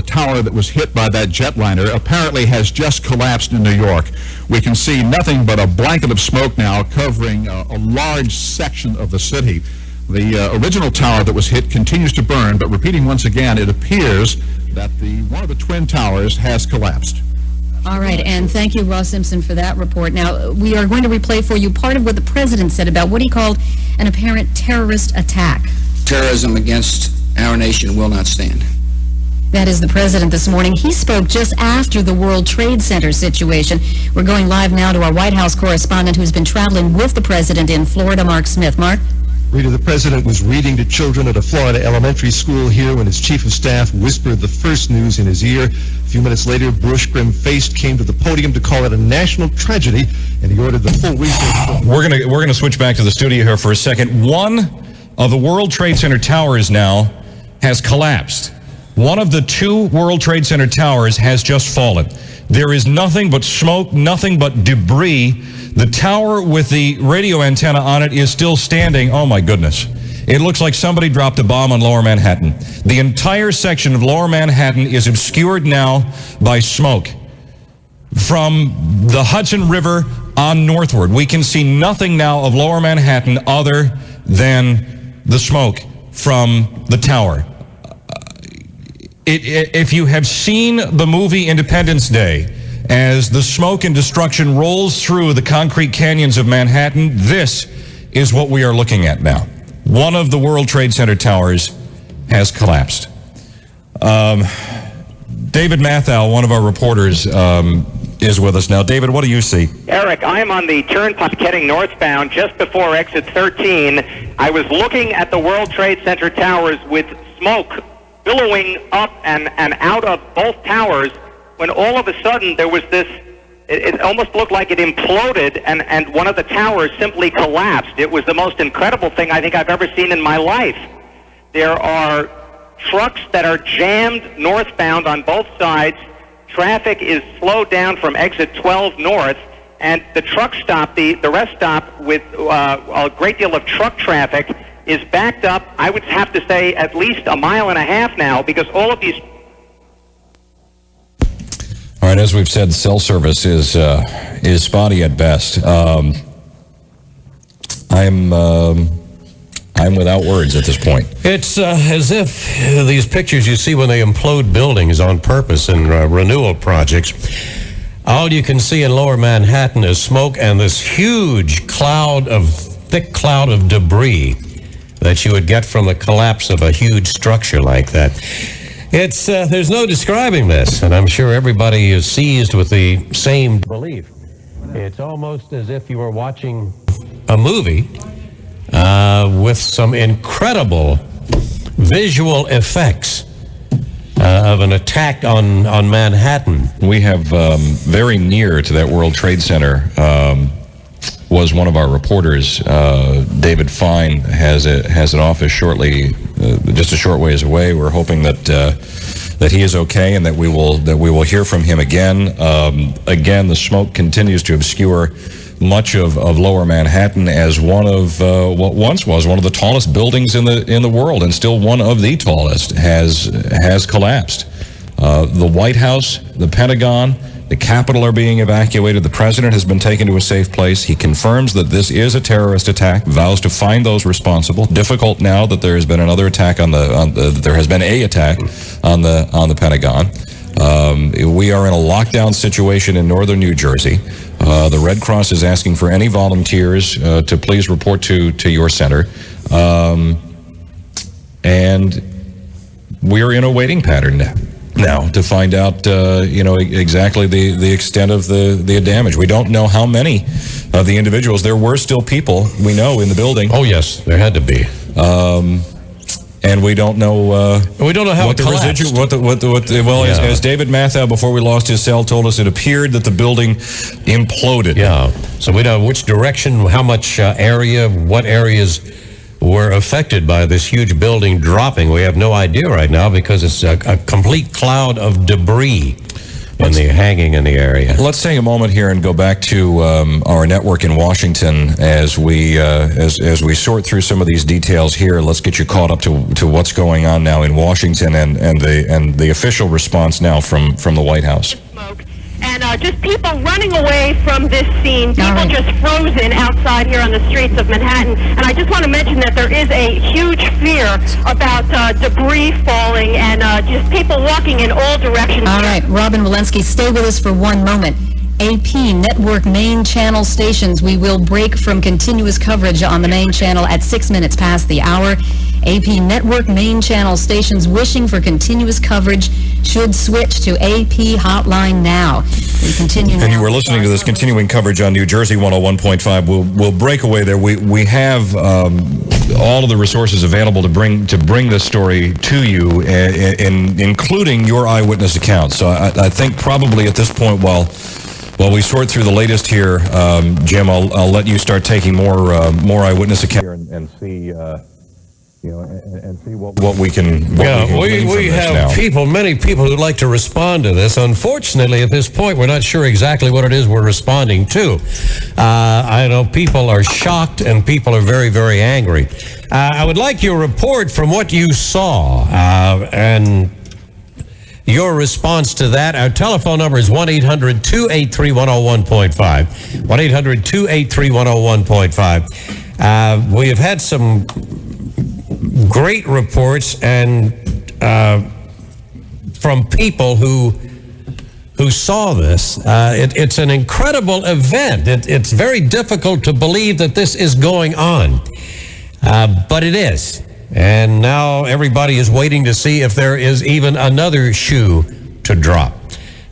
tower that was hit by that jetliner apparently has just collapsed in New York. We can see nothing but a blanket of smoke now covering a large section of the city. The original tower that was hit continues to burn, but repeating once again, it appears that one of the twin towers has collapsed. All right, and thank you, Ross Simpson, for that report. Now, we are going to replay for you part of what the president said about what he called an apparent terrorist attack. Terrorism against our nation will not stand. That is the president this morning. He spoke just after the World Trade Center situation. We're going live now to our White House correspondent who's been traveling with the president in Florida, Mark Smith. Mark? Rita, the president was reading to children at a Florida elementary school here when his chief of staff whispered the first news in his ear. A few minutes later, Bush, grim-faced, came to the podium to call it a national tragedy, and he ordered the full research. We're gonna switch back to the studio here for a second. One of the World Trade Center towers now has collapsed. One of the two World Trade Center towers has just fallen. There is nothing but smoke, nothing but debris. The tower with the radio antenna on it is still standing. Oh, my goodness. It looks like somebody dropped a bomb on Lower Manhattan. The entire section of Lower Manhattan is obscured now by smoke. From the Hudson River on northward, we can see nothing now of Lower Manhattan other than the smoke from the tower. If you have seen the movie Independence Day, as the smoke and destruction rolls through the concrete canyons of Manhattan, this is what we are looking at now. One of the World Trade Center towers has collapsed. David Matthau, one of our reporters, is with us now. David, what do you see? Eric, I am on the turnpike heading northbound just before exit 13. I was looking at the World Trade Center towers with smoke billowing up and out of both towers, when all of a sudden there was this, it almost looked like it imploded, and one of the towers simply collapsed. It was the most incredible thing I think I've ever seen in my life. There are trucks that are jammed northbound on both sides. Traffic is slowed down from exit 12 north, and the truck stop, the rest stop with a great deal of truck traffic is backed up, I would have to say, at least a mile and a half now, because all of these... All right, as we've said, cell service is spotty at best. I'm without words at this point. It's as if these pictures you see when they implode buildings on purpose in renewal projects. All you can see in Lower Manhattan is smoke and this huge thick cloud of debris that you would get from the collapse of a huge structure like that. It's there's no describing this, and I'm sure everybody is seized with the same belief. It's almost as if you were watching a movie with some incredible visual effects of an attack on Manhattan. We have very near to that World Trade Center was one of our reporters. David Fine has an office shortly, just a short ways away. We're hoping that he is okay and that we will hear from him again. Again, the smoke continues to obscure much of Lower Manhattan as one of what once was one of the tallest buildings in the world, and still one of the tallest, has collapsed. The White House, the Pentagon, the Capitol are being evacuated. The president has been taken to a safe place. He confirms that this is a terrorist attack, vows to find those responsible. Difficult now that there has been another attack there has been a attack on the Pentagon. We are in a lockdown situation in northern New Jersey. The Red Cross is asking for any volunteers to please report to your center. And we are in a waiting pattern now to find out, exactly the extent of the damage. We don't know how many of the individuals. There were still people, we know, in the building. Oh, yes, there had to be. And we don't know. We don't know how what it the collapsed. As David Matthau, before we lost his cell, told us, it appeared that the building imploded. Yeah. So we don't know which direction, how much area, what areas were affected by this huge building dropping. We have no idea right now because it's a complete cloud of debris hanging in the area. Let's take a moment here and go back to our network in Washington as we sort through some of these details here. Let's get you caught up to what's going on now in Washington and the official response now from the White House. and just people running away from this scene, people just frozen outside here on the streets of Manhattan. And I just want to mention that there is a huge fear about debris falling and just people walking in all directions. All right, Robin Walensky, stay with us for one moment. AP network main channel stations. We will break from continuous coverage on the main channel at 6 minutes past the hour. AP network main channel stations wishing for continuous coverage should switch to AP hotline now. We continue now. And you were listening to this continuing coverage on New Jersey 101.5. We'll break away there. We have all of the resources available to bring this story to you, including your eyewitness accounts. So I think probably at this point, while we sort through the latest here, Jim, I'll let you start taking more eyewitness accounts and see. And see what we can. We have many people who'd like to respond to this. Unfortunately, at this point, we're not sure exactly what it is we're responding to. I know people are shocked and people are very, very angry. I would like your report from what you saw and your response to that. Our telephone number is 1-800-283-101.5. 1-800-283-101.5. We have had some great reports and from people who saw this. It's an incredible event. It's very difficult to believe that this is going on, but it is. And now everybody is waiting to see if there is even another shoe to drop.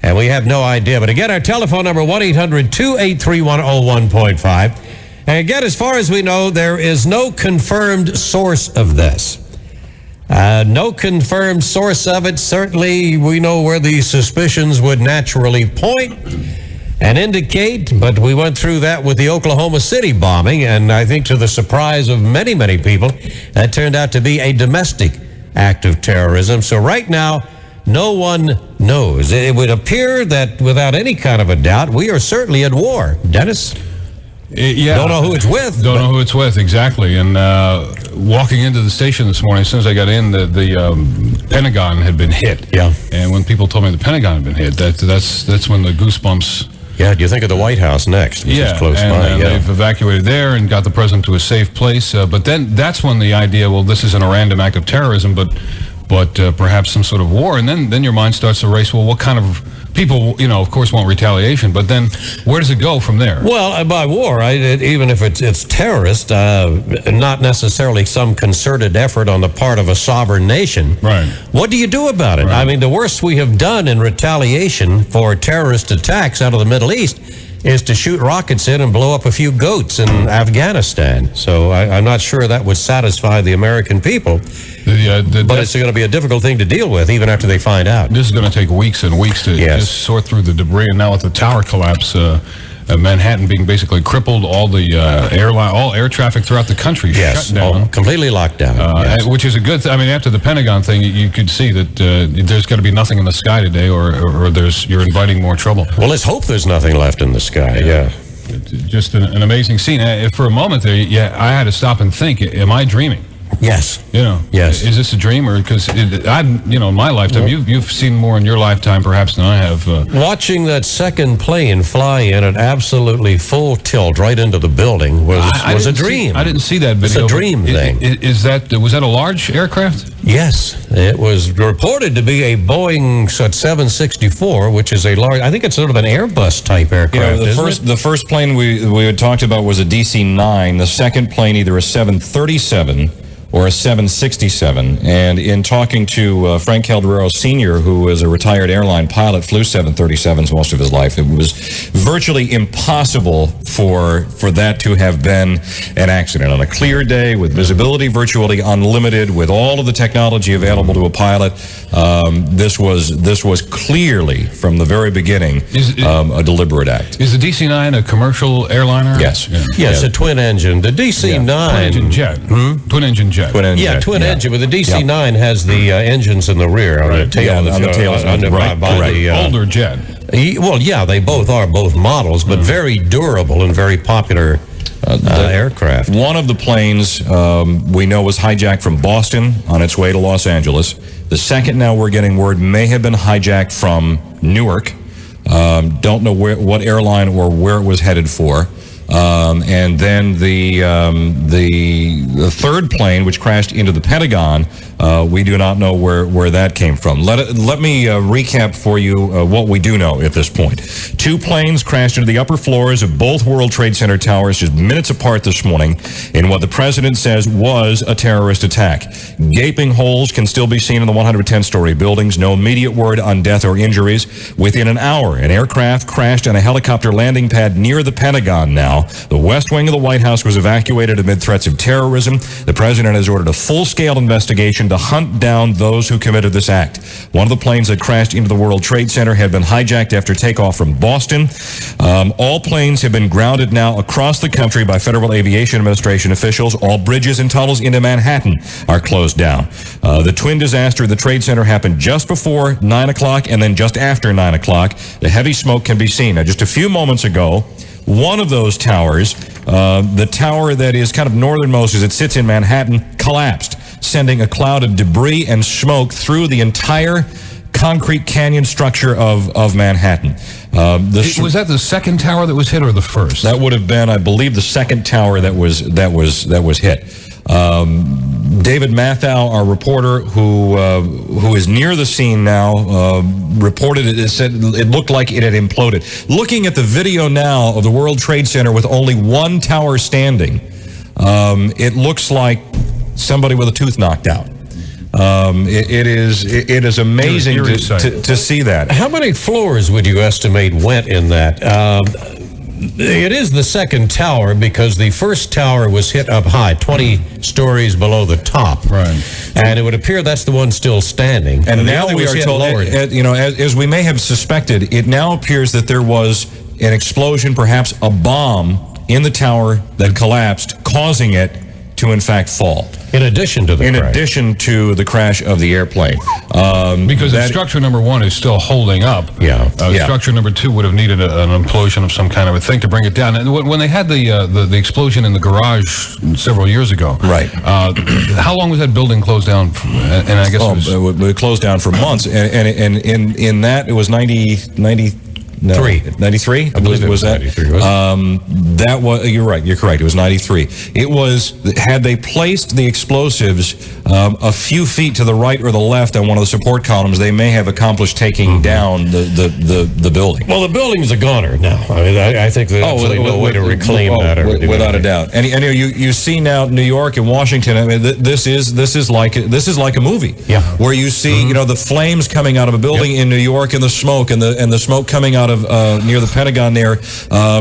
And we have no idea. But again, our telephone number, 1-800-283-101.5. And again, as far as we know, there is no confirmed source of this. No confirmed source of it. Certainly, we know where the suspicions would naturally point and indicate, but we went through that with the Oklahoma City bombing, and I think to the surprise of many, many people, that turned out to be a domestic act of terrorism. So right now, no one knows. It would appear that without any kind of a doubt, we are certainly at war. Dennis? Yeah. Don't know who it's with. Don't know who it's with, exactly. And walking into the station this morning, as soon as I got in, the Pentagon had been hit. Yeah. And when people told me the Pentagon had been hit, that's when the goosebumps. Yeah, do you think of the White House next, which is close by? Yeah, they've evacuated there and got the president to a safe place. But then that's when the idea, well, this isn't a random act of terrorism, but perhaps some sort of war. And then your mind starts to race, well, what kind of people, of course, want retaliation, but then where does it go from there? Well, by war, even if it's terrorist, not necessarily some concerted effort on the part of a sovereign nation. Right. What do you do about it? Right. I mean, the worst we have done in retaliation for terrorist attacks out of the Middle East is to shoot rockets in and blow up a few goats in Afghanistan. So I'm not sure that would satisfy the American people. But it's going to be a difficult thing to deal with, even after they find out. This is going to take weeks and weeks to just sort through the debris. And now with the tower collapse, Manhattan being basically crippled, all the all air traffic throughout the country shut down. Completely locked down. Which is a good thing. I mean, after the Pentagon thing, you could see that there's going to be nothing in the sky today, or you're inviting more trouble. Well, let's hope there's nothing left in the sky. Yeah. Just an amazing scene. For a moment there, I had to stop and think, am I dreaming? Yes. Yes. Is this a dream, or because in my lifetime, you've seen more in your lifetime perhaps than I have. Watching that second plane fly in at absolutely full tilt right into the building was a dream. I didn't see that video. It's a dream thing. Was that a large aircraft? Yes, it was reported to be a Boeing 764, which is a large. I think it's sort of an Airbus type aircraft. The first plane we had talked about was a DC-9. The second plane, either a 737 or a 767. And in talking to Frank Calderaro Sr., who is a retired airline pilot, flew 737s most of his life, it was virtually impossible for that to have been an accident. On a clear day, with visibility virtually unlimited, with all of the technology available to a pilot, this was clearly, from the very beginning, a deliberate act. Is the DC-9 a commercial airliner? Yes. Yes, a twin engine. The DC-9... Twin engine jet. Twin engine jet. Twin engine, but the DC-9 has the engines in the rear on the tail. On the tail, older jet. They both are both models, but very durable and very popular aircraft. One of the planes we know was hijacked from Boston on its way to Los Angeles. The second, now we're getting word, may have been hijacked from Newark. Don't know what airline or where it was headed for. And then the third plane, which crashed into the Pentagon, we do not know where that came from. Let me recap for you what we do know at this point. 2 planes crashed into the upper floors of both World Trade Center towers just minutes apart this morning in what the president says was a terrorist attack. Gaping holes can still be seen in the 110-story buildings. No immediate word on death or injuries. Within an hour, an aircraft crashed on a helicopter landing pad near the Pentagon now. The West Wing of the White House was evacuated amid threats of terrorism. The president has ordered a full-scale investigation to hunt down those who committed this act. One of the planes that crashed into the World Trade Center had been hijacked after takeoff from Boston. All planes have been grounded now across the country by Federal Aviation Administration officials. All bridges and tunnels into Manhattan are closed down. The twin disaster at the Trade Center happened just before 9 o'clock and then just after 9 o'clock. The heavy smoke can be seen. Now, just a few moments ago, one of those towers, the tower that is kind of northernmost as it sits in Manhattan, collapsed, sending a cloud of debris and smoke through the entire concrete canyon structure of Manhattan. Was that the second tower that was hit or the first? That would have been, I believe, the second tower that was hit. David Matthau, our reporter, who is near the scene now, reported it. Said it looked like it had imploded. Looking at the video now of the World Trade Center with only one tower standing, it looks like somebody with a tooth knocked out. It is amazing to see that. How many floors would you estimate went in that? It is the second tower because the first tower was hit up high, 20 stories below the top. Right. And it would appear that's the one still standing. And now we are told, as we may have suspected, it now appears that there was an explosion, perhaps a bomb, in the tower that collapsed, causing it to in fact fall. In addition to the crash of the airplane. Because if structure number 1 is still holding up, structure number 2 would have needed an implosion of some kind, I would think, to bring it down. And when they had the explosion in the garage several years ago, right? How long was that building closed down? And I guess it closed down for months. And in that, it was 93? I believe it was that. 93, that was, you're right, you're correct. It was 93. It was, had they placed the explosives a few feet to the right or the left on one of the support columns, they may have accomplished taking down the building. Well, the building's a goner now. I mean, I think there's absolutely no way to reclaim that. Without a doubt. And you see now New York and Washington. I mean, this is like a movie. Yeah. Where you see the flames coming out of a building in New York and the smoke the smoke coming out of near the Pentagon there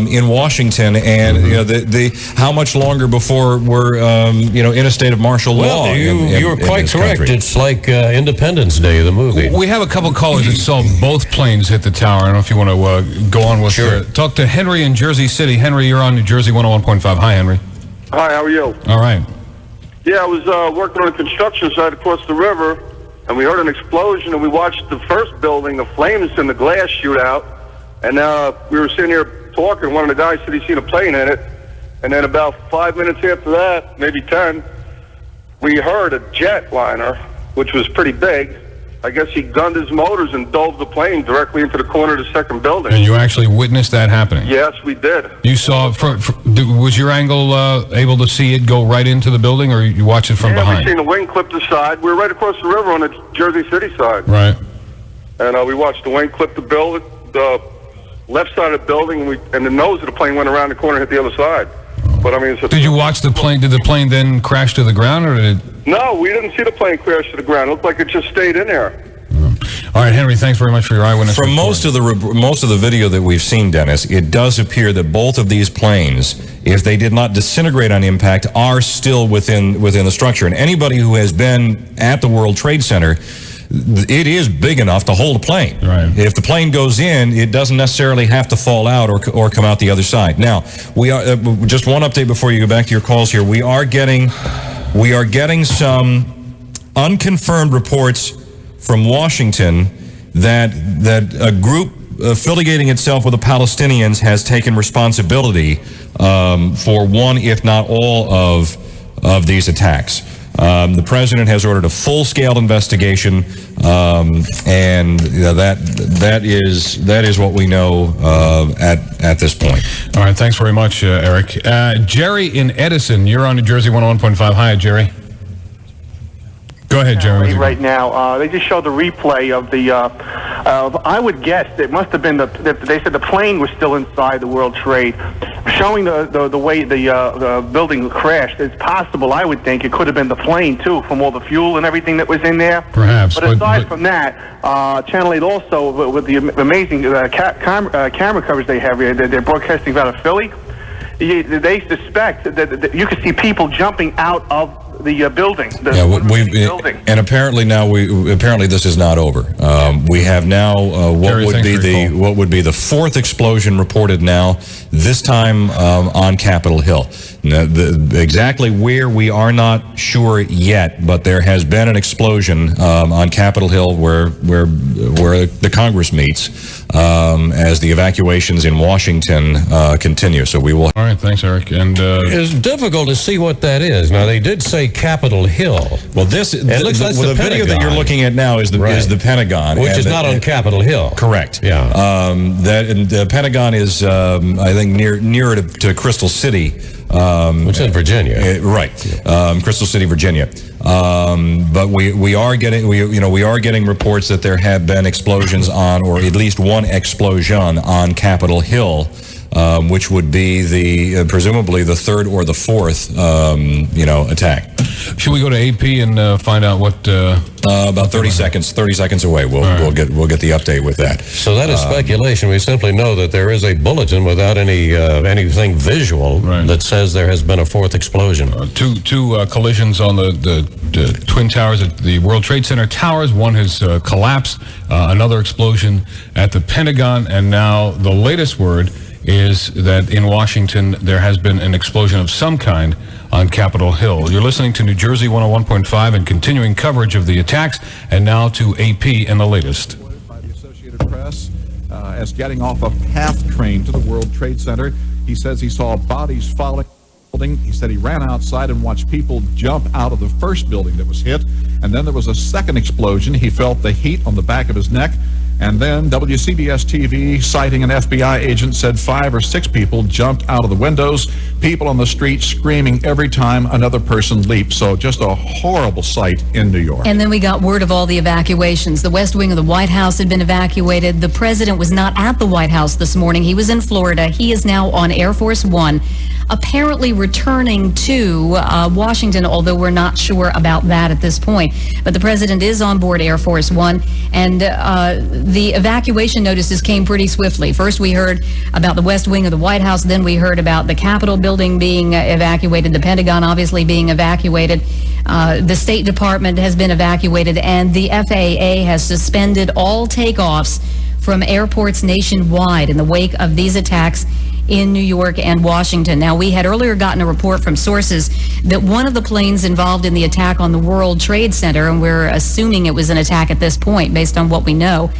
in Washington, and the how much longer before we're in a state of martial law? Well, you were quite correct. Country. It's like Independence Day, the movie. We have a couple callers that saw both planes hit the tower. I don't know if you want to go on with talk to Henry in Jersey City. Henry, you're on New Jersey 101.5. Hi, Henry. Hi, how are you? All right. Yeah, I was working on a construction site across the river, and we heard an explosion, and we watched the first building, the flames and the glass shoot out. And we were sitting here talking. One of the guys said he'd seen a plane in it. And then about 5 minutes after that, maybe 10, we heard a jetliner, which was pretty big. I guess he gunned his motors and dove the plane directly into the corner of the second building. And you actually witnessed that happening? Yes, we did. You saw, was your angle able to see it go right into the building, or you watched it from behind? We seen the wing clip the side. We were right across the river on the Jersey City side. Right. And we watched the wing clip the left side of the building, and the nose of the plane went around the corner and hit the other side. But I mean, did you watch the plane? Did the plane then crash to the ground, or did it? No, we didn't see the plane crash to the ground. It looked like it just stayed in there. All right, Henry, thanks very much for your eyewitness report. From most of the video that we've seen, Dennis, it does appear that both of these planes, if they did not disintegrate on impact, are still within the structure. And anybody who has been at the World Trade Center, it is big enough to hold a plane. Right. If the plane goes in, it doesn't necessarily have to fall out or come out the other side. Now, we are just one update before you go back to your calls here. We are getting some unconfirmed reports from Washington that a group affiliating itself with the Palestinians has taken responsibility for one, if not all, of these attacks. The president has ordered a full-scale investigation, and that is what we know at this point. All right, thanks very much, Eric. Jerry in Edison, you're on New Jersey 101.5. Hi, Jerry. Go ahead, Jerry. Right now, they just showed the replay of the. I would guess it must have been they said the plane was still inside the World Trade, showing the way the building crashed. It's possible. I would think it could have been the plane too, from all the fuel and everything that was in there. Perhaps. But aside from that, Channel 8 also with the amazing camera coverage they have here. They're broadcasting out of Philly. They suspect that you could see people jumping out of the building. Building. And apparently this is not over. We have now what would be the fourth explosion reported now. This time on Capitol Hill. Now, exactly where we are not sure yet, but there has been an explosion on Capitol Hill where the Congress meets as the evacuations in Washington continue. So we will. All right, thanks, Eric. And it's difficult to see what that is. Now they did say Capitol Hill. Well, the video that you're looking at now is the Pentagon, which is not on Capitol Hill. Correct. Yeah. The Pentagon is, I think, nearer to Crystal City. Which is Virginia, right? Crystal City, Virginia. But we are getting reports that there have been explosions on, or at least one explosion on Capitol Hill, which would be presumably the third or the fourth attack. Should we go to AP and find out what? About 30 seconds. 30 seconds away. We'll get the update with that. So that is speculation. We simply know that there is a bulletin without anything visual that says there has been a fourth explosion. Two collisions on the Twin Towers at the World Trade Center towers. One has collapsed. Another explosion at the Pentagon, and now the latest word is that in Washington there has been an explosion of some kind on Capitol Hill. You're listening to New Jersey 101.5 and continuing coverage of the attacks, and now to AP and the latest. By the Associated Press, as getting off a PATH train to the World Trade Center, he says he saw bodies falling. He said he ran outside and watched people jump out of the first building that was hit, and then there was a second explosion. He felt the heat on the back of his neck. And then WCBS TV, citing an FBI agent, said 5 or 6 people jumped out of the windows, people on the street screaming every time another person leaped. So just a horrible sight in New York. And then we got word of all the evacuations. The West Wing of the White House had been evacuated. The president was not at the White House this morning. He was in Florida. He is now on Air Force One, apparently returning to Washington, although we're not sure about that at this point. But the president is on board Air Force One, and the evacuation notices came pretty swiftly. First, we heard about the West Wing of the White House. Then we heard about the Capitol building being evacuated, the Pentagon obviously being evacuated. The State Department has been evacuated, and the FAA has suspended all takeoffs from airports nationwide in the wake of these attacks in New York and Washington. Now, we had earlier gotten a report from sources that one of the planes involved in the attack on the World Trade Center, and we're assuming it was an attack at this point based on what we know,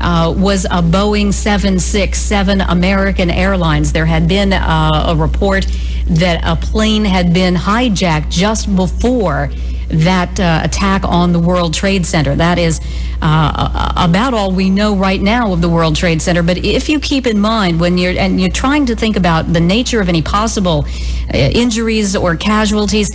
was a Boeing 767 American Airlines. There had been a report that a plane had been hijacked just before that attack on the World Trade Center. That is about all we know right now of the World Trade Center. But if you keep in mind when you're trying to think about the nature of any possible injuries or casualties,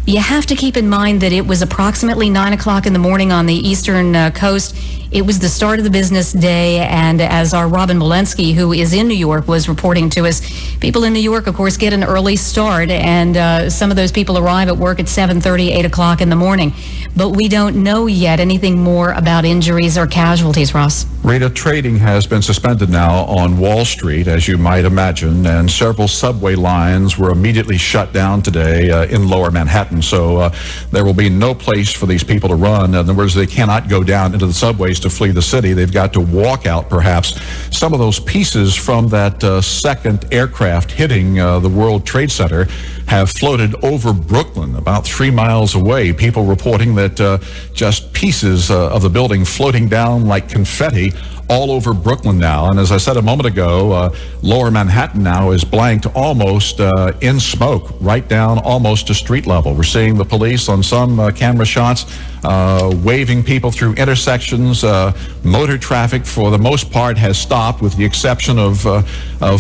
you have to keep in mind that it was approximately 9 o'clock in the morning on the eastern coast. It was the start of the business day, and as our Robin Walensky, who is in New York, was reporting to us, people in New York, of course, get an early start, and some of those people arrive at work at 7:30, 8 o'clock in the morning. But we don't know yet anything more about injuries or casualties, Ross. Rita, trading has been suspended now on Wall Street, as you might imagine, and several subway lines were immediately shut down today in lower Manhattan. So there will be no place for these people to run. In other words, they cannot go down into the subways to flee the city. They've got to walk out, perhaps. Some of those pieces from that second aircraft hitting the World Trade Center have floated over Brooklyn, about 3 miles away. People reporting that just pieces of the building floating down like confetti all over Brooklyn now. And as I said a moment ago, lower Manhattan now is blanked almost in smoke, right down almost to street level. We're seeing the police on some camera shots waving people through intersections. Motor traffic, for the most part, has stopped, with the exception of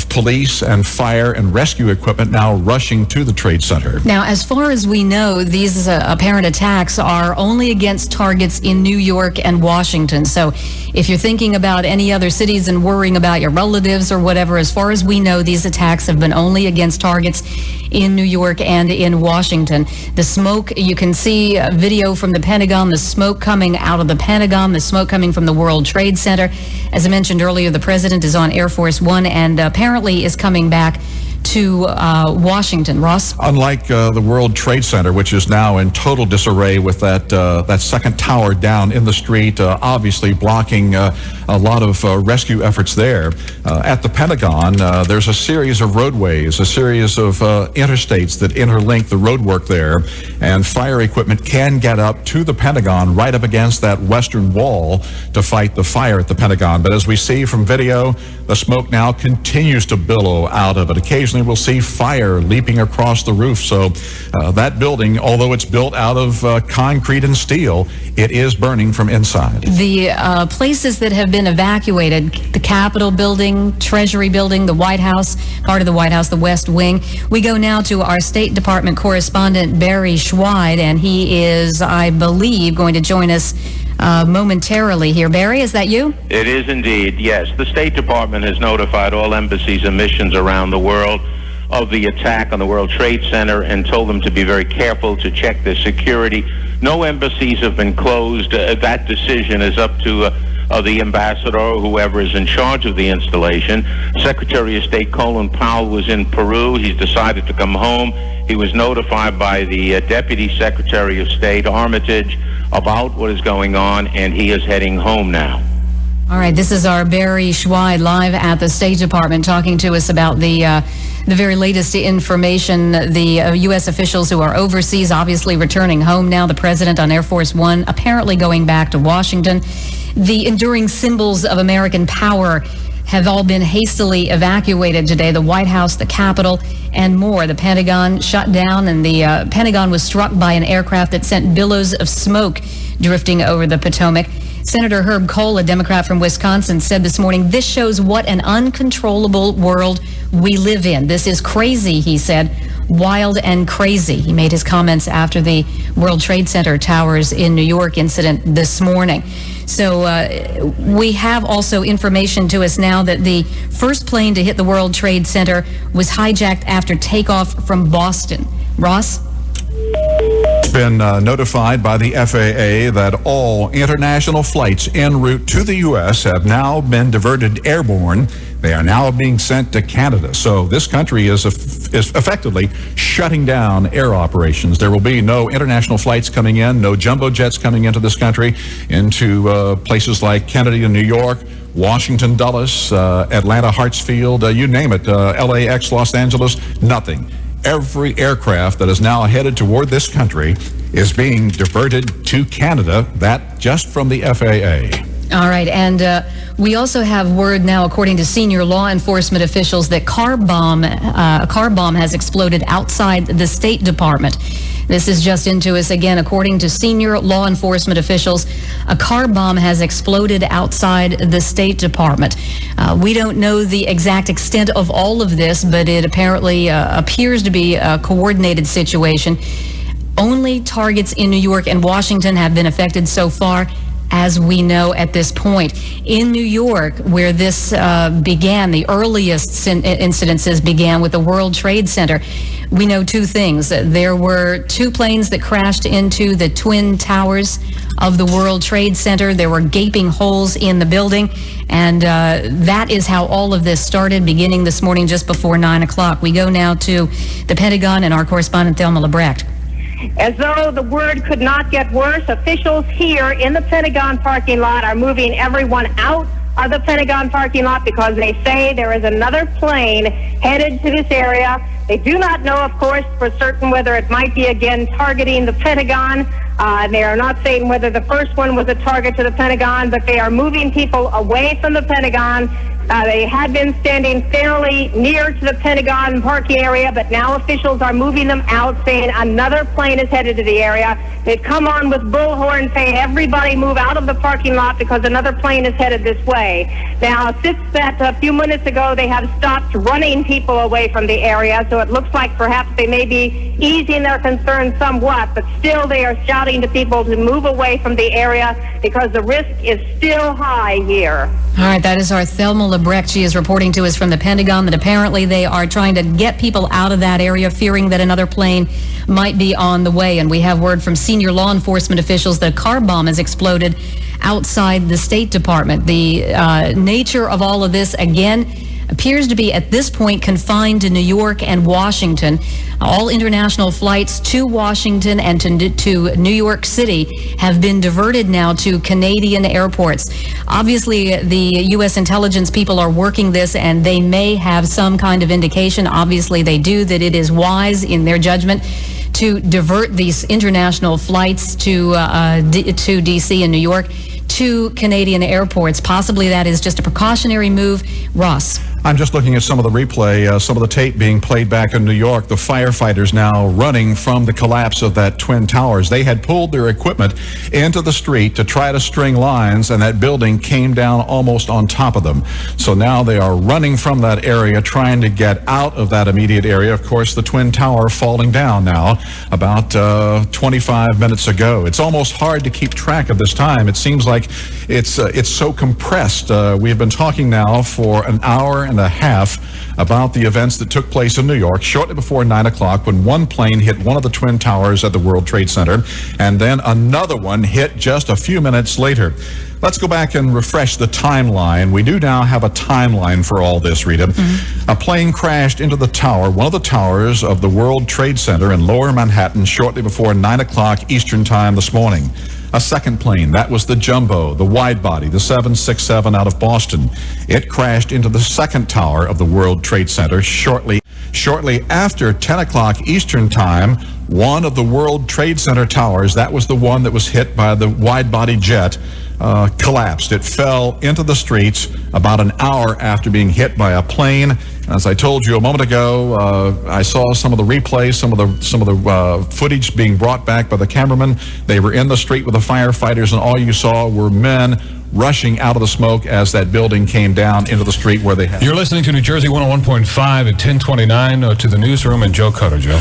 police and fire and rescue equipment now rushing to the Trade Center. Now, as far as we know, these apparent attacks are only against targets in New York and Washington. So if you're thinking about any other cities and worrying about your relatives or whatever, as far as we know, these attacks have been only against targets in New York and in Washington. The smoke, you can see a video from the Pentagon, the smoke coming out of the Pentagon, the smoke coming from the World Trade Center. As I mentioned earlier, the president is on Air Force One and apparently is coming back to Washington. Ross? Unlike the World Trade Center, which is now in total disarray with that second tower down in the street, obviously blocking a lot of rescue efforts there. At the Pentagon, there's a series of roadways, a series of interstates that interlink the roadwork there, and fire equipment can get up to the Pentagon right up against that western wall to fight the fire at the Pentagon. But as we see from video, the smoke now continues to billow out of it. Occasionally we'll see fire leaping across the roof. So that building, although it's built out of concrete and steel, it is burning from inside. The places that have been evacuated, the Capitol building, Treasury building, the White House, part of the White House, the West Wing. We go now to our State Department correspondent, Barry Schweid, and he is, I believe, going to join us momentarily here. Barry, is that you? It is indeed, yes. The State Department has notified all embassies and missions around the world of the attack on the World Trade Center and told them to be very careful to check their security. No embassies have been closed. That decision is up to the ambassador or whoever is in charge of the installation. Secretary of State Colin Powell was in Peru. He's decided to come home. He was notified by the Deputy Secretary of State, Armitage, about what is going on, and he is heading home now. All right, this is our Barry Schweid live at the State Department talking to us about the very latest information. The U.S. officials who are overseas obviously returning home now. The president on Air Force One apparently going back to Washington. The enduring symbols of American power have all been hastily evacuated today. The White House, the Capitol, and more. The Pentagon shut down, and the Pentagon was struck by an aircraft that sent billows of smoke drifting over the Potomac. Senator Herb Kohl, a Democrat from Wisconsin, said this morning, "This shows what an uncontrollable world we live in. This is crazy," he said. Wild and crazy. He made his comments after the World Trade Center towers in New York incident this morning. So we have also information to us now that the first plane to hit the World Trade Center was hijacked after takeoff from Boston. Ross? It's been notified by the FAA that all international flights en route to the U.S. have now been diverted airborne. They are now being sent to Canada. So this country is effectively shutting down air operations. There will be no international flights coming in, no jumbo jets coming into this country, into places like Kennedy in New York, Washington, Dulles, Atlanta, Hartsfield, you name it, LAX, Los Angeles, nothing. Every aircraft that is now headed toward this country is being diverted to Canada, that just from the FAA. All right, and we also have word now, according to senior law enforcement officials, that a car bomb has exploded outside the State Department. This is just into us again. According to senior law enforcement officials, a car bomb has exploded outside the State Department. We don't know the exact extent of all of this, but it apparently appears to be a coordinated situation. Only targets in New York and Washington have been affected so far, as we know at this point. In New York, where this began, the earliest incidences began with the World Trade Center, we know two things. There were two planes that crashed into the twin towers of the World Trade Center. There were gaping holes in the building, and that is how all of this started, beginning this morning just before 9 o'clock. We go now to the Pentagon and our correspondent, Thelma Lebrecht. As though the word could not get worse, officials here in the Pentagon parking lot are moving everyone out of the Pentagon parking lot because they say there is another plane headed to this area. They do not know, of course, for certain whether it might be again targeting the Pentagon. They are not saying whether the first one was a target to the Pentagon, but they are moving people away from the Pentagon. They had been standing fairly near to the Pentagon parking area, but now officials are moving them out, saying another plane is headed to the area. They've come on with bullhorns saying, everybody move out of the parking lot because another plane is headed this way. Now, since that a few minutes ago, they have stopped running people away from the area, so it looks like perhaps they may be easing their concerns somewhat, but still they are shouting to people to move away from the area because the risk is still high here. All right, that is our Thelma Lebrecht. She is reporting to us from the Pentagon that apparently they are trying to get people out of that area, fearing that another plane might be on the way. And we have word from senior law enforcement officials that a car bomb has exploded outside the State Department. The nature of all of this, again, appears to be at this point confined to New York and Washington. All international flights to Washington and to New York City have been diverted now to Canadian airports. Obviously, the U.S. intelligence people are working this, and they may have some kind of indication, obviously they do, that it is wise in their judgment to divert these international flights to D.C. and New York to Canadian airports. Possibly that is just a precautionary move. Ross. I'm just looking at some of the replay, some of the tape being played back in New York. The firefighters now running from the collapse of that Twin Towers. They had pulled their equipment into the street to try to string lines, and that building came down almost on top of them. So now they are running from that area, trying to get out of that immediate area. Of course, the Twin Tower falling down now about 25 minutes ago. It's almost hard to keep track of this time. It seems like it's so compressed. We have been talking now for an hour and a half about the events that took place in New York shortly before 9 o'clock when one plane hit one of the Twin Towers at the World Trade Center, and then another one hit just a few minutes later. Let's go back and refresh the timeline. We do now have a timeline for all this, Rita. A plane crashed into the tower, one of the towers of the World Trade Center in Lower Manhattan shortly before 9 o'clock Eastern Time this morning. A second plane, that was the Jumbo, the wide body, the 767 out of Boston. It crashed into the second tower of the World Trade Center shortly after 10 o'clock Eastern Time. One of the World Trade Center towers, that was the one that was hit by the wide body jet, collapsed. It fell into the streets about an hour after being hit by a plane. As I told you a moment ago, I saw some of the replays, some of the footage being brought back by the cameraman. They were in the street with the firefighters, and all you saw were men rushing out of the smoke as that building came down into the street where they had. You're listening to New Jersey 101.5 at 1029 to the newsroom, and Joe Cutter, Joe.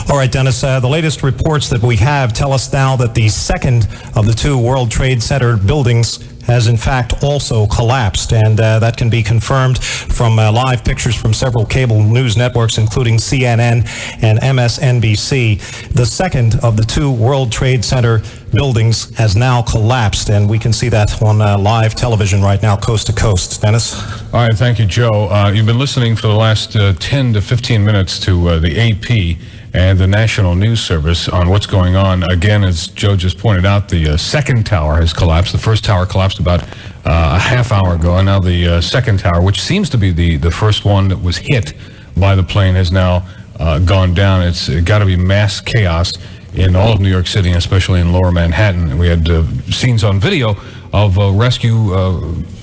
All right, Dennis, the latest reports that we have tell us now that the second of the two World Trade Center buildings has in fact also collapsed, and that can be confirmed from live pictures from several cable news networks, including CNN and MSNBC. The second of the two World Trade Center buildings has now collapsed, and we can see that on live television right now, coast to coast. Dennis? All right, thank you, Joe. You've been listening for the last 10 to 15 minutes to the AP and the National News Service on what's going on. Again, as Joe just pointed out, the second tower has collapsed. The first tower collapsed about a half hour ago, and now the second tower, which seems to be the first one that was hit by the plane, has now gone down. It's got to be mass chaos in all of New York City, especially in Lower Manhattan. We had scenes on video of rescue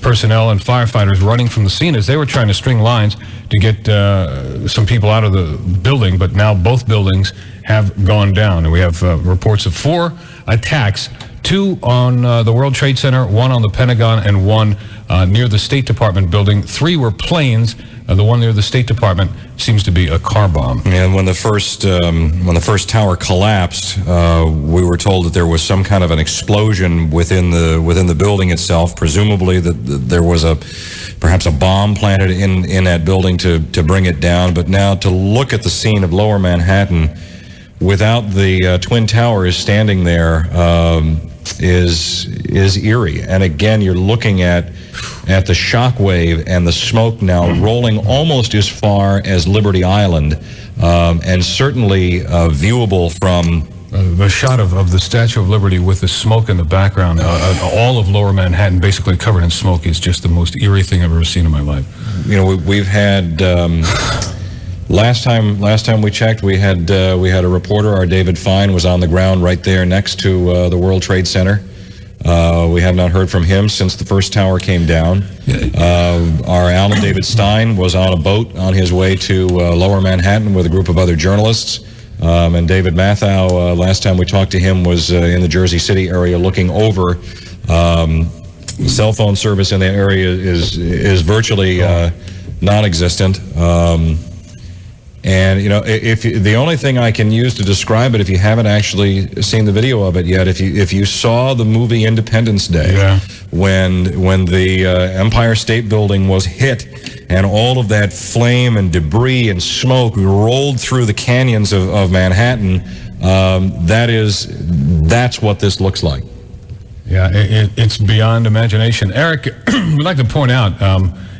personnel and firefighters running from the scene as they were trying to string lines to get some people out of the building, but now both buildings have gone down. And we have reports of 4 attacks, 2 on the World Trade Center, 1 on the Pentagon, and 1 near the State Department building. 3 were planes. The one near the State Department seems to be a car bomb. And when the first tower collapsed, we were told that there was some kind of an explosion within the building itself. Presumably that there was perhaps a bomb planted in that building to bring it down. But now to look at the scene of Lower Manhattan without the Twin Towers standing there is eerie. And again, you're looking at the shockwave and the smoke now rolling almost as far as Liberty Island, and certainly viewable from The shot of the Statue of Liberty with the smoke in the background, all of Lower Manhattan basically covered in smoke, is just the most eerie thing I've ever seen in my life. You know, we've had last time we checked, we had a reporter. Our David Fine was on the ground right there next to the World Trade Center. We have not heard from him since the first tower came down. Our Alan David Stein was on a boat on his way to Lower Manhattan with a group of other journalists. And David Matthau, last time we talked to him, was in the Jersey City area looking over. Cell phone service in the area is virtually non-existent. And, you know, the only thing I can use to describe it, if you haven't actually seen the video of it yet, if you saw the movie Independence Day, when the Empire State Building was hit and all of that flame and debris and smoke rolled through the canyons of Manhattan, that's what this looks like. Yeah, it's beyond imagination. Eric, we'd like to point out,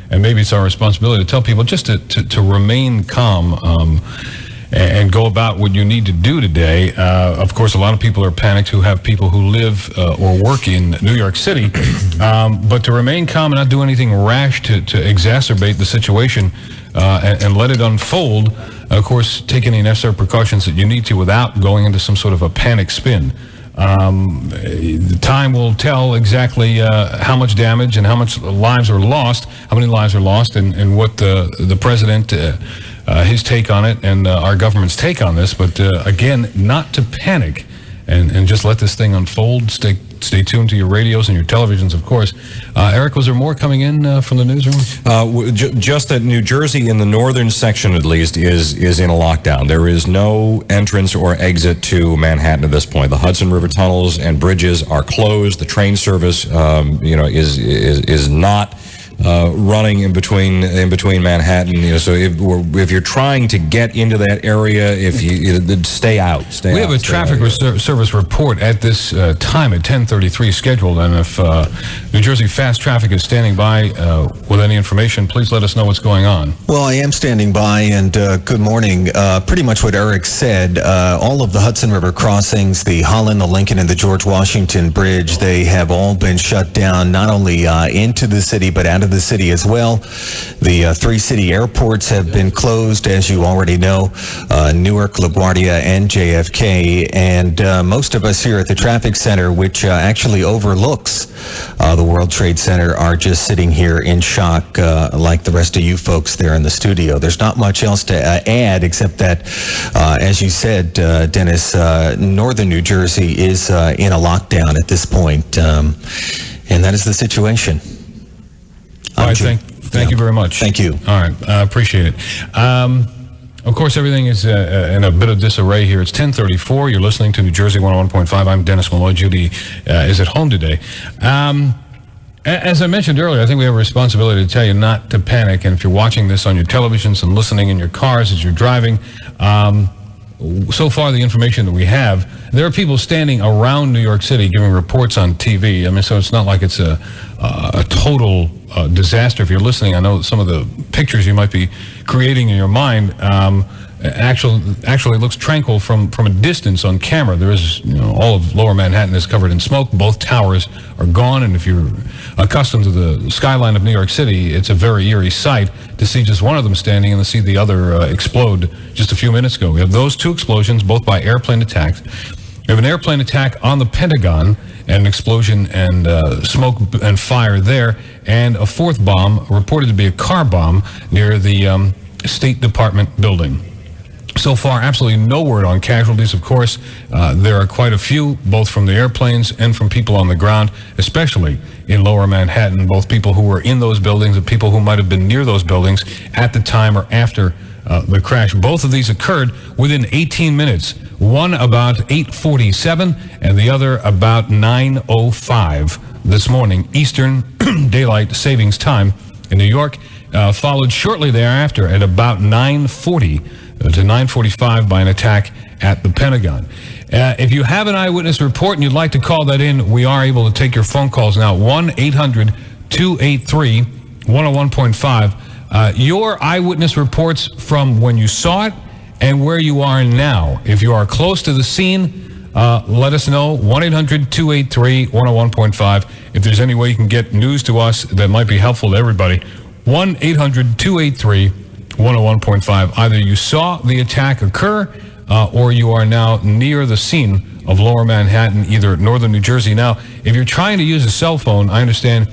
and maybe it's our responsibility to tell people just to remain calm and go about what you need to do today. Of course, a lot of people are panicked who have people who live or work in New York City, but to remain calm and not do anything rash to exacerbate the situation and let it unfold. Of course, take any necessary precautions that you need to without going into some sort of a panic spin. The time will tell exactly how much damage and how much lives are lost, how many lives are lost, and what the president, his take on it, and our government's take on this. But again, not to panic and just let this thing unfold. Stay tuned to your radios and your televisions, of course. Eric, was there more coming in from the newsroom? Just that New Jersey, in the northern section at least, is in a lockdown. There is no entrance or exit to Manhattan at this point. The Hudson River tunnels and bridges are closed. The train service, is not running in between Manhattan. So if you're trying to get into that area, stay out. We have a traffic service report at this time at 10:33 scheduled, and if New Jersey Fast Traffic is standing by with any information, please let us know what's going on. Well, I am standing by, and good morning. Pretty much what Eric said. All of the Hudson River crossings, the Holland, the Lincoln, and the George Washington Bridge, they have all been shut down, not only into the city, but out of the city as well. The three city airports have been closed, as you already know, Newark, LaGuardia, and JFK. And most of us here at the traffic center, which actually overlooks the World Trade Center, are just sitting here in shock, like the rest of you folks there in the studio. There's not much else to add except that, as you said, Dennis, northern New Jersey is in a lockdown at this point, and that is the situation. All right, thank you very much. Thank you. All right, I appreciate it. Of course, everything is in a bit of disarray here. It's 10:34. You're listening to New Jersey 101.5. I'm Dennis Malloy. Judy is at home today. As I mentioned earlier, I think we have a responsibility to tell you not to panic. And if you're watching this on your televisions and listening in your cars as you're driving, so far the information that we have, there are people standing around New York City giving reports on TV. I mean, so it's not like it's a total disaster. If you're listening, I know some of the pictures you might be creating in your mind actually looks tranquil from a distance on camera. There is, all of Lower Manhattan is covered in smoke. Both towers are gone, and if you're accustomed to the skyline of New York City, it's a very eerie sight to see just one of them standing and to see the other explode just a few minutes ago. We have those two explosions, both by airplane attacks. We have an airplane attack on the Pentagon, and an explosion and smoke and fire there, and a fourth bomb reported to be a car bomb near the State Department building. So far, absolutely no word on casualties, of course. There are quite a few, both from the airplanes and from people on the ground, especially in Lower Manhattan, both people who were in those buildings and people who might have been near those buildings at the time or after the crash. Both of these occurred within 18 minutes. One about 8:47 and the other about 9:05 this morning, Eastern Daylight Savings Time in New York, followed shortly thereafter at about 9:40 to 9:45 by an attack at the Pentagon. If you have an eyewitness report and you'd like to call that in, we are able to take your phone calls now, 1-800-283-101.5. Your eyewitness reports from when you saw it and where you are now. If you are close to the scene, let us know. 1-800-283-101.5. If there's any way you can get news to us that might be helpful to everybody, 1-800-283-101.5. Either you saw the attack occur or you are now near the scene of Lower Manhattan, either northern New Jersey. Now, if you're trying to use a cell phone, I understand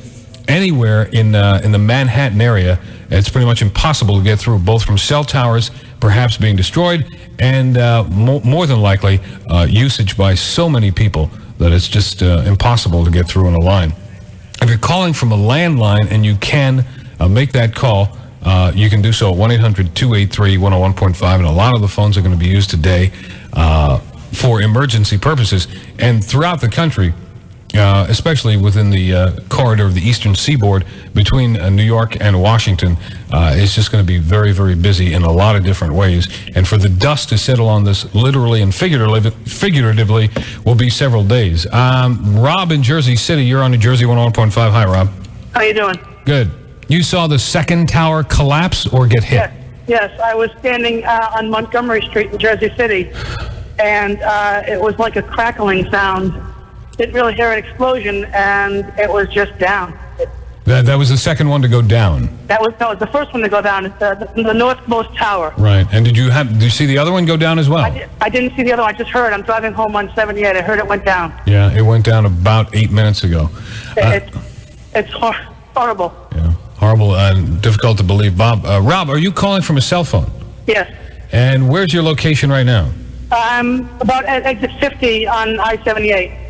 anywhere in the Manhattan area, it's pretty much impossible to get through, both from cell towers perhaps being destroyed and more than likely usage by so many people that it's just impossible to get through on a line. If you're calling from a landline and you can make that call, you can do so at 1-800-283-101.5, and a lot of the phones are going to be used today for emergency purposes. And throughout the country, especially within the corridor of the eastern seaboard between New York and Washington, it's just going to be very, very busy in a lot of different ways. And for the dust to settle on this literally and figuratively will be several days. Rob in Jersey City, you're on New Jersey 101.5. Hi, Rob. How you doing? Good. You saw the second tower collapse or get hit? Yes, I was standing on Montgomery Street in Jersey City, and it was like a crackling sound. Didn't really hear an explosion, and it was just down. That was the second one to go down. That was the first one to go down. It's the northmost tower. Right. And did you see the other one go down as well? I didn't see the other one. I just heard. I'm driving home on 78. I heard it went down. Yeah, it went down about 8 minutes ago. It's horrible. Yeah, horrible and difficult to believe. Rob, are you calling from a cell phone? Yes. And where's your location right now? I'm about at exit 50 on I-78.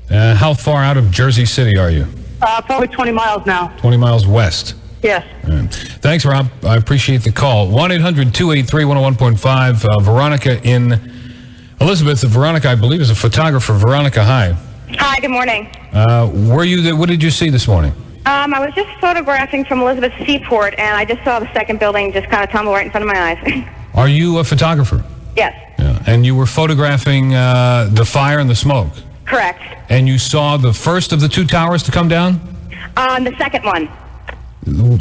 How far out of Jersey City are you? Probably 20 miles now. 20 miles west. Yes. Thanks, Rob. I appreciate the call. 1-800-283-101.5. Veronica in Elizabeth. Veronica, I believe, is a photographer. Veronica, hi. Hi, good morning. Were you there? What did you see this morning? I was just photographing from Elizabeth Seaport, and I just saw the second building just kind of tumble right in front of my eyes. Are you a photographer? Yes. Yeah. And you were photographing the fire and the smoke? Correct. And you saw the first of the two towers to come down? The second one.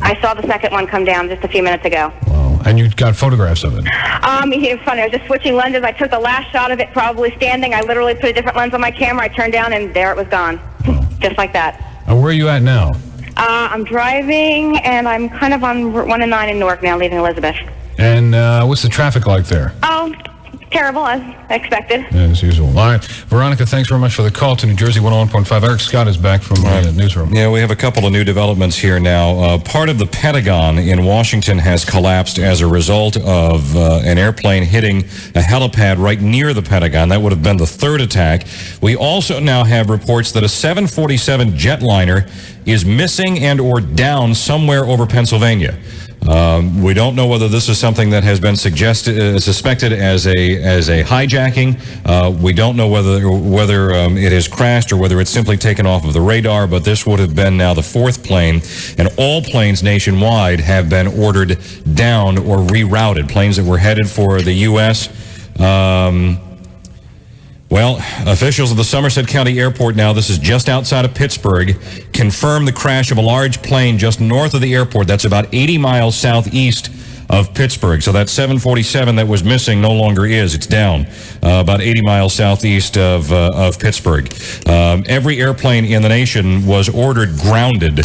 I saw the second one come down just a few minutes ago. Wow. And you got photographs of it? It was funny. I was just switching lenses. I took the last shot of it probably standing. I literally put a different lens on my camera. I turned down, and there it was gone. Wow. Just like that. And where are you at now? I'm driving, and I'm kind of on 1 and 9 in Newark now, leaving Elizabeth. And what's the traffic like there? Oh, terrible, as expected. As usual. All right. Veronica, thanks very much for the call to New Jersey 101.5. Eric Scott is back from the newsroom. Yeah, we have a couple of new developments here now. Part of the Pentagon in Washington has collapsed as a result of an airplane hitting a helipad right near the Pentagon. That would have been the third attack. We also now have reports that a 747 jetliner is missing and or down somewhere over Pennsylvania. We don't know whether this is something that has been suspected as a hijacking. We don't know whether it has crashed or whether it's simply taken off of the radar, but this would have been now the fourth plane, and all planes nationwide have been ordered down or rerouted, planes that were headed for the U.S. Well, officials of the Somerset County Airport now, this is just outside of Pittsburgh, confirmed the crash of a large plane just north of the airport. That's about 80 miles southeast of Pittsburgh. So that 747 that was missing no longer is. It's down about 80 miles southeast of Pittsburgh. Every airplane in the nation was ordered grounded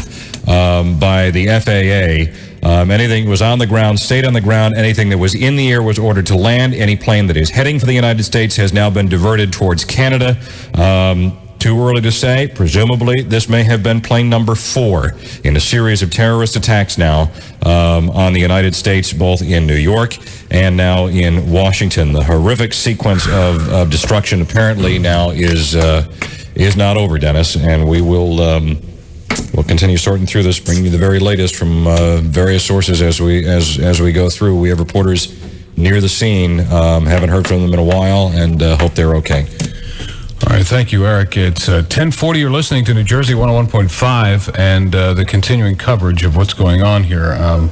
by the FAA. Anything that was on the ground stayed on the ground. Anything that was in the air was ordered to land. Any plane that is heading for the United States has now been diverted towards Canada. Too early to say. Presumably, this may have been plane number 4 in a series of terrorist attacks now on the United States, both in New York and now in Washington. The horrific sequence of destruction apparently now is not over, Dennis, and we will we'll continue sorting through this, bringing you the very latest from various sources as we go through. We have reporters near the scene. Haven't heard from them in a while, and hope they're okay. All right, thank you, Eric. It's 10:40. You're listening to New Jersey 101.5 and the continuing coverage of what's going on here.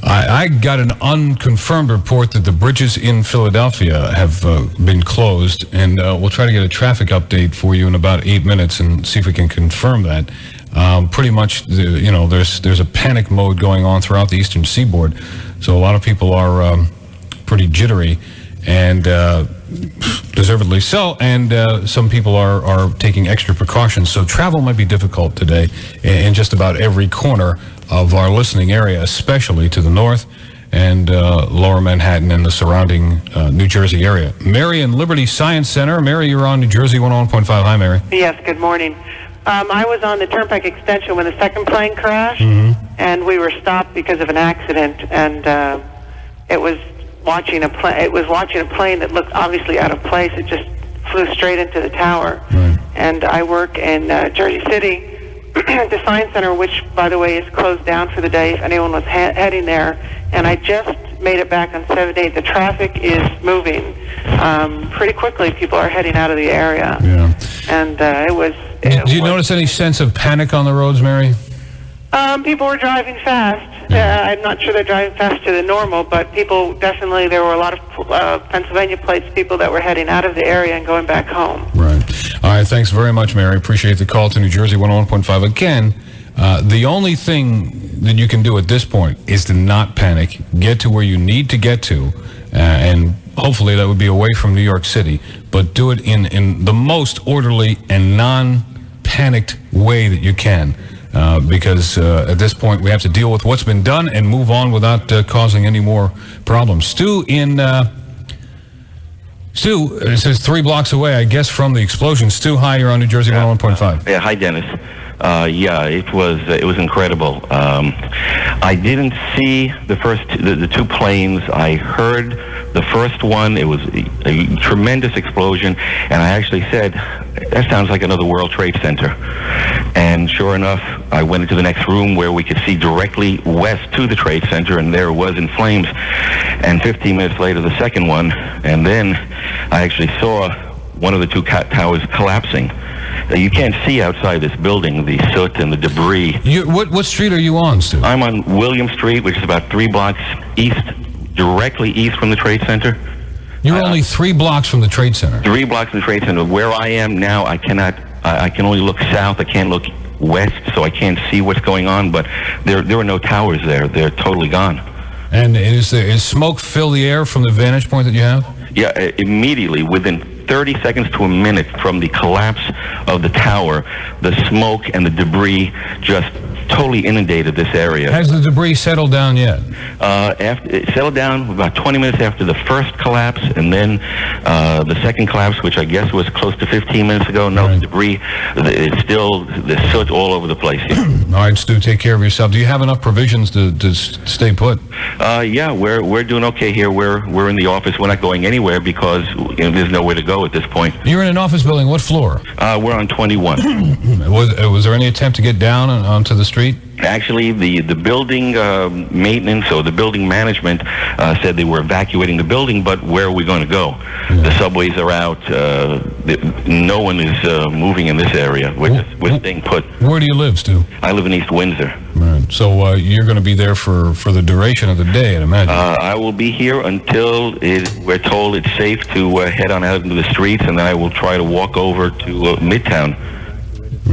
I got an unconfirmed report that the bridges in Philadelphia have been closed, and we'll try to get a traffic update for you in about 8 minutes and see if we can confirm that. Pretty much, there's a panic mode going on throughout the eastern seaboard, so a lot of people are pretty jittery, and deservedly so, and some people are taking extra precautions. So travel might be difficult today in just about every corner of our listening area, especially to the north and lower Manhattan and the surrounding New Jersey area. Mary in Liberty Science Center. Mary, you're on New Jersey 101.5. Hi, Mary. Yes, good morning. I was on the Turnpike extension when the second plane crashed, and we were stopped because of an accident, and it was watching a plane that looked obviously out of place. It just flew straight into the tower. And I work in Jersey City, the Science Center, which, by the way, is closed down for the day if anyone was heading there. And I just made it back on 78. The traffic is moving pretty quickly. People are heading out of the area. Yeah. And Do you notice any sense of panic on the roads, Mary? People were driving fast. I'm not sure they're driving faster than normal, but people definitely, there were a lot of Pennsylvania plates, people that were heading out of the area and going back home. Right. All right, thanks very much, Mary. Appreciate the call to New Jersey 101.5. Again, the only thing that you can do at this point is to not panic, get to where you need to get to, and hopefully that would be away from New York City, but do it in the most orderly and non-panicked way that you can. Because at this point we have to deal with what's been done and move on without causing any more problems. Stu, it says 3 blocks away, I guess, from the explosion. Stu, hi, you're on New Jersey 101.5. Yeah, hi, Dennis. It was incredible. I didn't see the 2 planes. I heard the first one. It was a tremendous explosion, and I actually said, that sounds like another World Trade Center. And sure enough, I went into the next room where we could see directly west to the Trade Center, and there it was in flames. And 15 minutes later, the second one, and then I actually saw one of the 2 towers collapsing. You can't see outside this building, the soot and the debris. What street are you on, Stu? I'm on William Street, which is about 3 blocks east, directly east from the Trade Center. You're only 3 blocks from the Trade Center. 3 blocks from the Trade Center. Where I am now, I can only look south. I can't look west, so I can't see what's going on. But there are no towers there. They're totally gone. And is smoke fill the air from the vantage point that you have? Yeah, immediately, within 30 seconds to a minute from the collapse of the tower, the smoke and the debris just totally inundated this area. Has the debris settled down yet? It settled down about 20 minutes after the first collapse, and then the second collapse, which I guess was close to 15 minutes ago. No, the debris, it's still, the soot all over the place here. All right, Stu, take care of yourself. Do you have enough provisions to stay put? Yeah, we're doing okay here. We're in the office. We're not going anywhere because there's nowhere to go at this point. You're in an office building. What floor? We're on 21. Was there any attempt to get down onto the street? Actually, the building maintenance or the building management said they were evacuating the building, but where are we going to go? The subways are out. No one is moving in this area. We're staying put. Where do you live, Stu? I live in East Windsor. Right. So you're going to be there for the duration of the day, I'd imagine. I will be here until we're told it's safe to head on out into the streets, and then I will try to walk over to Midtown,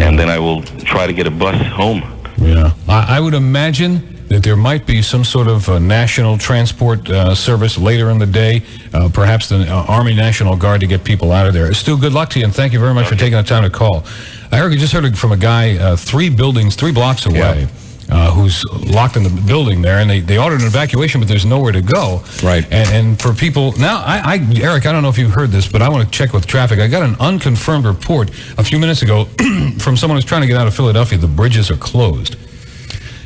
and then I will try to get a bus home. Yeah. I would imagine that there might be some sort of national transport service later in the day, perhaps the Army National Guard to get people out of there. Stu, good luck to you, and thank you very much for taking the time to call. I just heard from a guy 3 blocks away. Who's locked in the building there, and they ordered an evacuation, but there's nowhere to go. Right. And for people now, Eric, I don't know if you heard this, but I want to check with traffic. I got an unconfirmed report a few minutes ago from someone who's trying to get out of Philadelphia. The bridges are closed.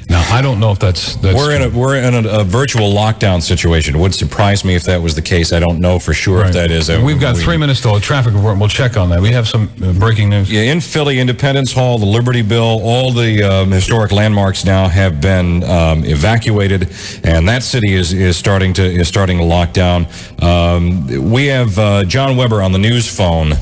Now, I don't know if that's we're in a virtual lockdown situation. It would surprise me if that was the case. I don't know for sure if that is. We've got 3 minutes till a traffic report, and we'll check on that. We have some breaking news. Yeah, in Philly, Independence Hall, the Liberty Bell, all the historic landmarks now have been evacuated, and that city is starting to lock down. We have John Weber on the news phone.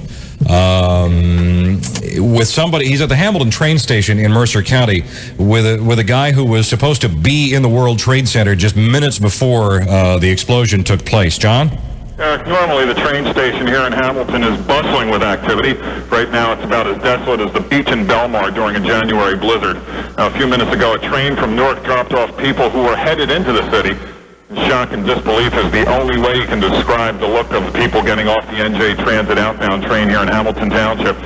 With somebody, he's at the Hamilton train station in Mercer County with a guy who was supposed to be in the World Trade Center just minutes before the explosion took place. John? Normally the train station here in Hamilton is bustling with activity. Right now it's about as desolate as the beach in Belmar during a January blizzard. Now, a few minutes ago, a train from Newark dropped off people who were headed into the city. Shock and disbelief is the only way you can describe the look of the people getting off the NJ Transit outbound train here in Hamilton Township.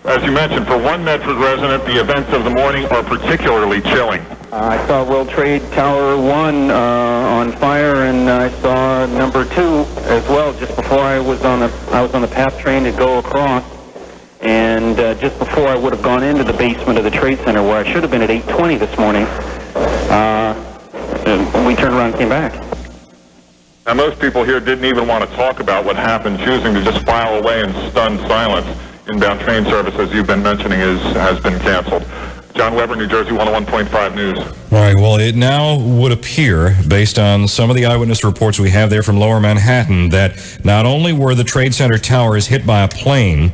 As you mentioned, for one Medford resident, the events of the morning are particularly chilling. I saw World Trade Tower 1 on fire, and I saw number 2 as well just before I was on the PATH train to go across. And just before I would have gone into the basement of the Trade Center, where I should have been at 8:20 this morning, we turned around and came back. Now, most people here didn't even want to talk about what happened, choosing to just file away in stunned silence. Inbound train service, as you've been mentioning, has been canceled. John Weber, New Jersey 101.5 News. All right, well, it now would appear, based on some of the eyewitness reports we have there from Lower Manhattan, that not only were the Trade Center towers hit by a plane,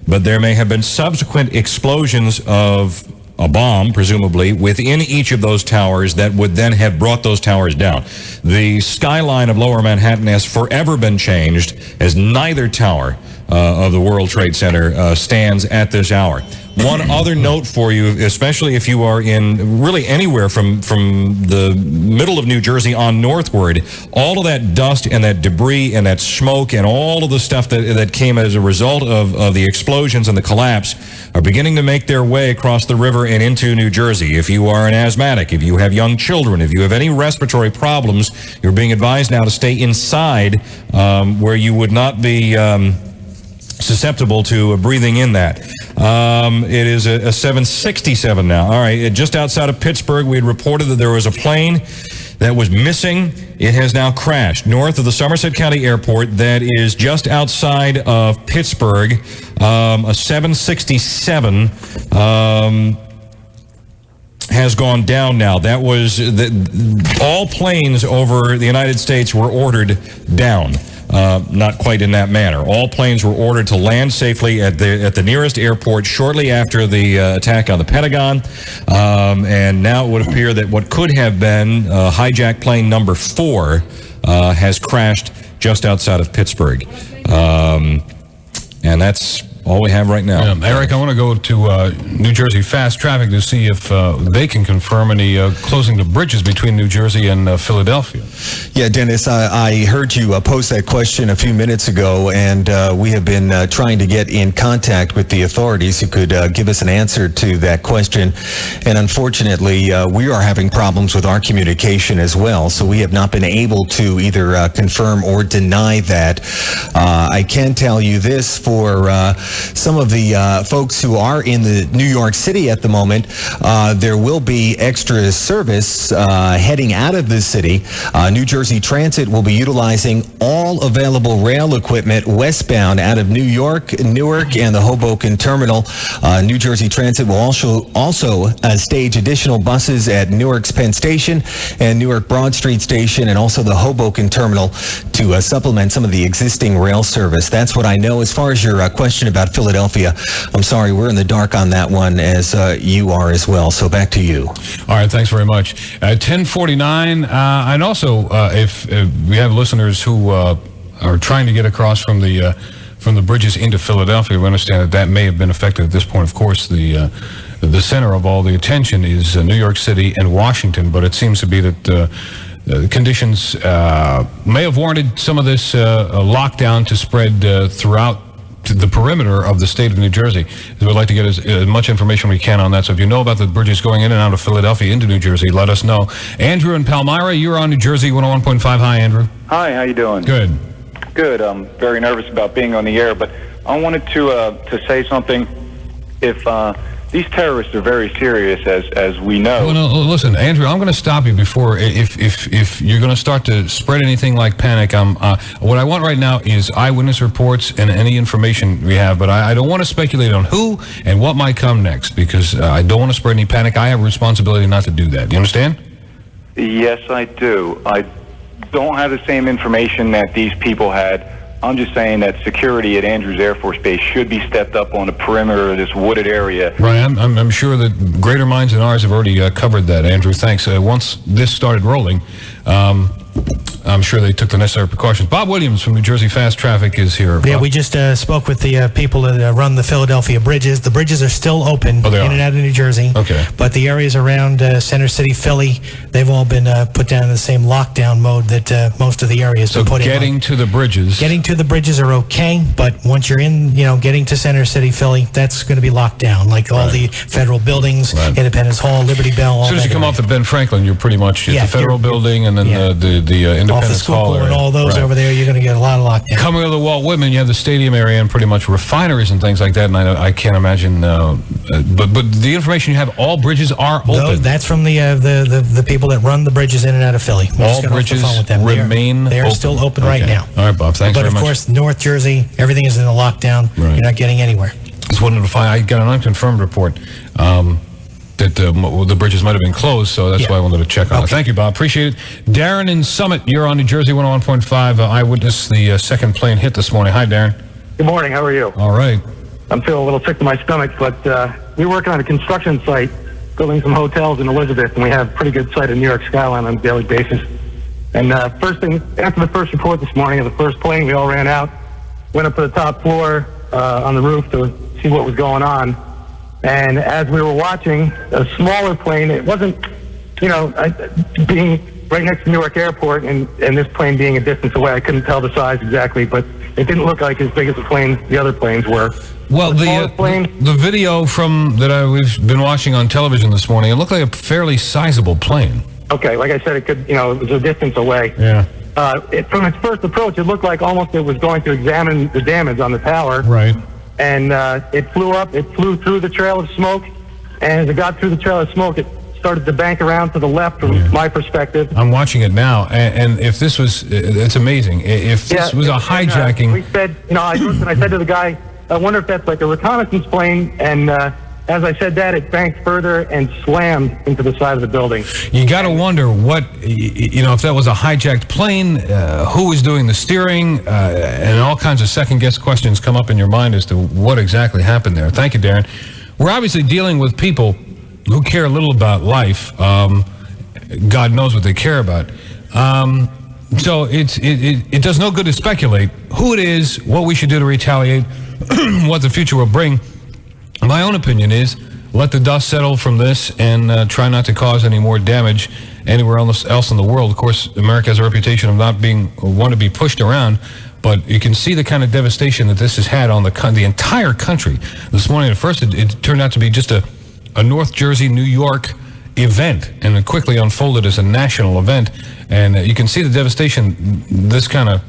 but there may have been subsequent explosions of a bomb, presumably, within each of those towers that would then have brought those towers down. The skyline of Lower Manhattan has forever been changed, as neither tower of the World Trade Center stands at this hour. One other note for you, especially if you are in really anywhere from the middle of New Jersey on northward, all of that dust and that debris and that smoke and all of the stuff that came as a result of the explosions and the collapse are beginning to make their way across the river and into New Jersey. If you are an asthmatic, if you have young children, if you have any respiratory problems, you're being advised now to stay inside where you would not be susceptible to breathing in that. It is a 767 now. All right, just outside of Pittsburgh, we had reported that there was a plane that was missing. It has now crashed north of the Somerset County Airport. That is just outside of Pittsburgh. A 767 has gone down now. That was all planes over the United States were ordered down. Not quite in that manner. All planes were ordered to land safely at the nearest airport shortly after the attack on the Pentagon. And now it would appear that what could have been hijacked plane number 4 has crashed just outside of Pittsburgh. And that's all we have right now. Yeah. Eric, I want to go to New Jersey Fast Traffic to see if they can confirm any closing the bridges between New Jersey and Philadelphia. Yeah, Dennis, I heard you pose that question a few minutes ago, and we have been trying to get in contact with the authorities who could give us an answer to that question. And unfortunately, we are having problems with our communication as well, so we have not been able to either confirm or deny that. I can tell you this for some of the folks who are in the New York City at the moment, there will be extra service heading out of the city. New Jersey Transit will be utilizing all available rail equipment westbound out of New York, Newark, and the Hoboken Terminal. New Jersey Transit will also stage additional buses at Newark's Penn Station and Newark Broad Street Station, and also the Hoboken Terminal to supplement some of the existing rail service. That's what I know. As far as your question about Philadelphia, I'm sorry, we're in the dark on that one, as you are as well. So back to you. All right, thanks very much. 10:49, and also if we have listeners who are trying to get across from the bridges into Philadelphia, we understand that may have been affected at this point. Of course, the center of all the attention is New York City and Washington, but it seems to be that the conditions may have warranted some of this lockdown to spread throughout the perimeter of the state of New Jersey. We'd like to get as much information we can on that. So if you know about the bridges going in and out of Philadelphia into New Jersey, let us know. Andrew in Palmyra, you're on New Jersey 101.5. Hi, Andrew. Hi, how you doing? Good. Good. I'm very nervous about being on the air, but I wanted to say something. If these terrorists are very serious, as we know. Well, no, listen, Andrew, I'm going to stop you before, if you're going to start to spread anything like panic. What I want right now is eyewitness reports and any information we have, but I don't want to speculate on who and what might come next, because I don't want to spread any panic. I have a responsibility not to do that. Do you understand? Yes, I do. I don't have the same information that these people had. I'm just saying that security at Andrews Air Force Base should be stepped up on the perimeter of this wooded area. Right, I'm sure that greater minds than ours have already covered that, Andrew. Thanks. Once this started rolling, I'm sure they took the necessary precautions. Bob Williams from New Jersey Fast Traffic is here. Yeah, Bob. we just spoke with the people that run the Philadelphia bridges. The bridges are still open they in are? and out of New Jersey. Okay. But the areas around Center City, Philly, they've all been put down in the same lockdown mode that most of the areas So been put in. getting to the bridges. Getting to the bridges are okay, but once you're in, getting to Center City, Philly, that's going to be locked down. Like all the federal buildings, Independence Hall, Liberty Bell, all As soon as that you come area. off the Ben Franklin, you're pretty much at the federal building and then the Independence off the school Hall and area. all those over there, you're going to get a lot of lockdown. Coming to the Walt Whitman, you have the stadium area and pretty much refineries and things like that. And I can't imagine. But the information you have, all bridges are open. No, that's from the people that run the bridges in and out of Philly. We All just got off the bridges phone with them. remain They are open. still open right Okay. now. All right, Bob. Thanks but very much. of course, North Jersey, everything is in a lockdown. Right. You're not getting anywhere. Just wanted to find. I got an unconfirmed report that the bridges might have been closed, so that's why I wanted to check on it. Thank you, Bob. Appreciate it. Darren in Summit, you're on New Jersey 101.5. Eyewitness the second plane hit this morning. Hi, Darren. Good morning. How are you? All right. I'm feeling a little sick to my stomach, but we're working on a construction site, building some hotels in Elizabeth, and we have pretty good sight of New York skyline on a daily basis. And first thing, after the first report this morning of the first plane, we all ran out, went up to the top floor on the roof to see what was going on. And as we were watching, a smaller plane, it wasn't, being right next to Newark Airport and this plane being a distance away, I couldn't tell the size exactly, but it didn't look like as big as the other planes were. Well, the video we've been watching on television this morning, it looked like a fairly sizable plane. Okay, like I said, it could, it was a distance away. Yeah. From its first approach, it looked like almost it was going to examine the damage on the tower. Right. And it flew up, it flew through the trail of smoke, and as it got through the trail of smoke, it started to bank around to the left from my perspective. I'm watching it now, and if this was, it's amazing. If this was a hijacking. We said, I said to the guy, I wonder if that's like a reconnaissance plane, and as I said that, it banked further and slammed into the side of the building. You got to wonder what, if that was a hijacked plane, who was doing the steering, and all kinds of second-guess questions come up in your mind as to what exactly happened there. Thank you, Darren. We're obviously dealing with people who care little about life. God knows what they care about. So it does no good to speculate who it is, what we should do to retaliate, what the future will bring. My own opinion is let the dust settle from this and try not to cause any more damage anywhere else in the world. Of course, America has a reputation of not being one to be pushed around, but you can see the kind of devastation that this has had on the entire country. This morning, at first, it turned out to be just a North Jersey, New York event, and it quickly unfolded as a national event. And you can see the devastation this kind of,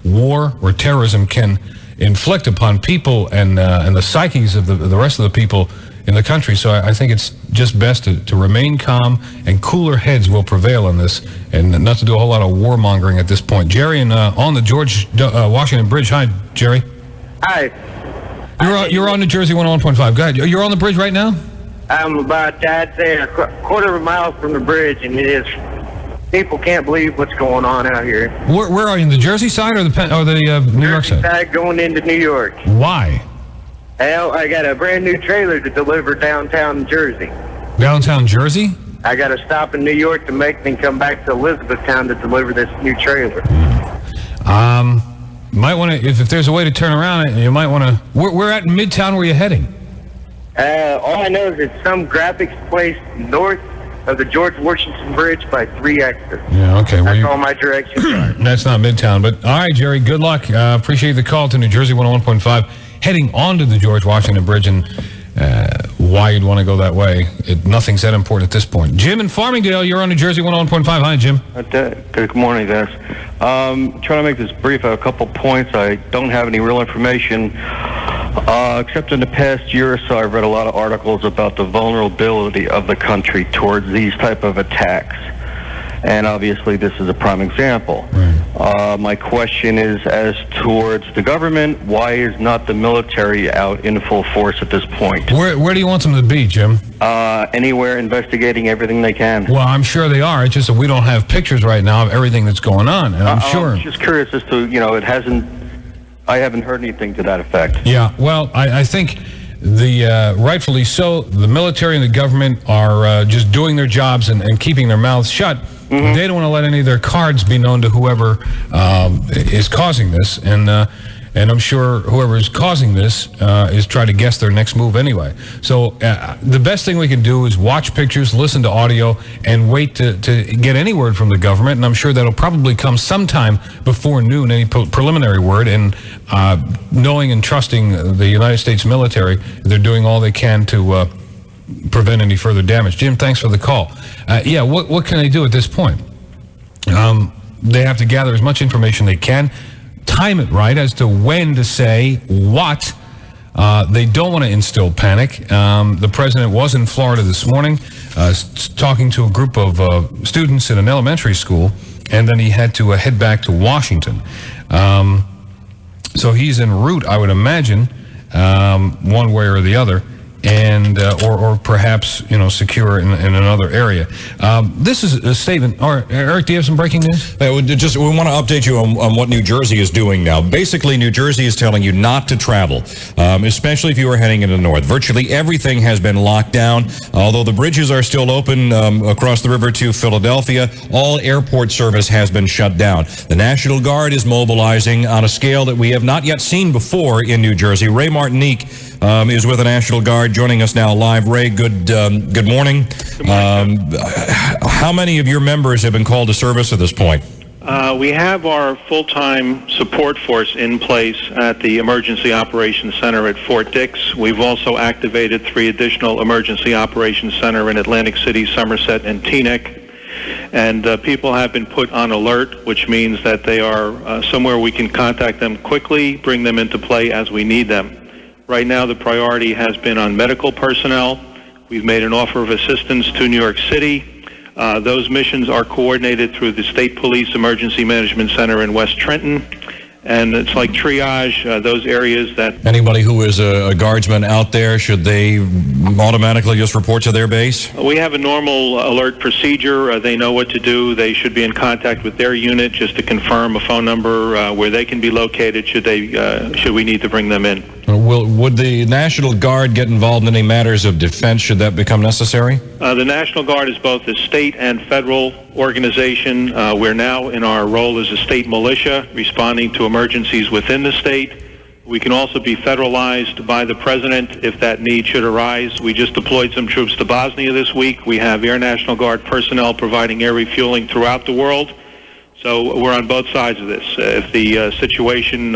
war or terrorism can inflict upon people and the psyches of the rest of the people in the country. So I think it's just best to remain calm, and cooler heads will prevail on this, and not to do a whole lot of warmongering at this point. Jerry, on the George Washington Bridge. Hi, Jerry. Hi. You're on New Jersey 101.5. Go ahead. You're on the bridge right now? I'm about, I'd say, a quarter of a mile from the bridge, and people can't believe what's going on out here. Where are you, in the Jersey side or the New York side? Going into New York. Why? Hell, I got a brand new trailer to deliver downtown Jersey. Downtown Jersey? I got to stop in New York to make me come back to Elizabethtown to deliver this new trailer. Might want to, if there's a way to turn around, you might want to. Where at in Midtown? Where are you heading? All I know is it's some graphics place north of the George Washington Bridge by 3 exits. Yeah, okay. That's all my directions are. That's not Midtown, but all right, Jerry, good luck. Appreciate the call to New Jersey 101.5. Heading onto the George Washington Bridge, and why you'd want to go that way. Nothing's that important at this point. Jim in Farmingdale, you're on New Jersey 101.5. Hi, Jim. Good morning, Dennis. Trying to make this brief. I have a couple points. I don't have any real information, except in the past year or so, I've read a lot of articles about the vulnerability of the country towards these type of attacks. And obviously, this is a prime example. My question is, as towards the government, why is not the military out in full force at this point? Where do you want them to be, Jim? Anywhere, investigating everything they can. Well, I'm sure they are. It's just that we don't have pictures right now of everything that's going on, and I'm sure. I'm just curious as to, I haven't heard anything to that effect. Yeah, well, I think rightfully so, the military and the government are just doing their jobs and keeping their mouths shut. They don't want to let any of their cards be known to whoever is causing this, and I'm sure whoever is causing this is trying to guess their next move anyway. So the best thing we can do is watch pictures, listen to audio, and wait to get any word from the government, and I'm sure that'll probably come sometime before noon, any preliminary word, and knowing and trusting the United States military, they're doing all they can to prevent any further damage. Jim, thanks for the call. What can they do at this point? They have to gather as much information they can, time it right as to when to say what. They don't want to instill panic. The president was in Florida this morning talking to a group of students in an elementary school, and then he had to head back to Washington. So he's en route, I would imagine, one way or the other, and or perhaps secure in another area. This is a statement. Or Eric, do you have some breaking news? We want to update you on what New Jersey is doing now. Basically, New Jersey is telling you not to travel, especially if you are heading into the north. Virtually everything has been locked down. Although the bridges are still open across the river to Philadelphia, all airport service has been shut down. The National Guard is mobilizing on a scale that we have not yet seen before in New Jersey. Ray Martinique is with the National Guard, joining us now live. Ray, good morning. Good morning. How many of your members have been called to service at this point? We have our full-time support force in place at the Emergency Operations Center at Fort Dix. We've also activated 3 additional Emergency Operations Center in Atlantic City, Somerset, and Teaneck. And people have been put on alert, which means that they are somewhere we can contact them quickly, bring them into play as we need them. Right now, the priority has been on medical personnel. We've made an offer of assistance to New York City. Those missions are coordinated through the State Police Emergency Management Center in West Trenton. And it's like triage, those areas that... Anybody who is a guardsman out there, should they automatically just report to their base? We have a normal alert procedure. They know what to do. They should be in contact with their unit just to confirm a phone number where they can be located should we need to bring them in. Would the National Guard get involved in any matters of defense should that become necessary? The National Guard is both a state and federal organization. We're now in our role as a state militia, responding to emergencies within the state. We can also be federalized by the president if that need should arise. We just deployed some troops to Bosnia this week. We have Air National Guard personnel providing air refueling throughout the world. So we're on both sides of this. If the situation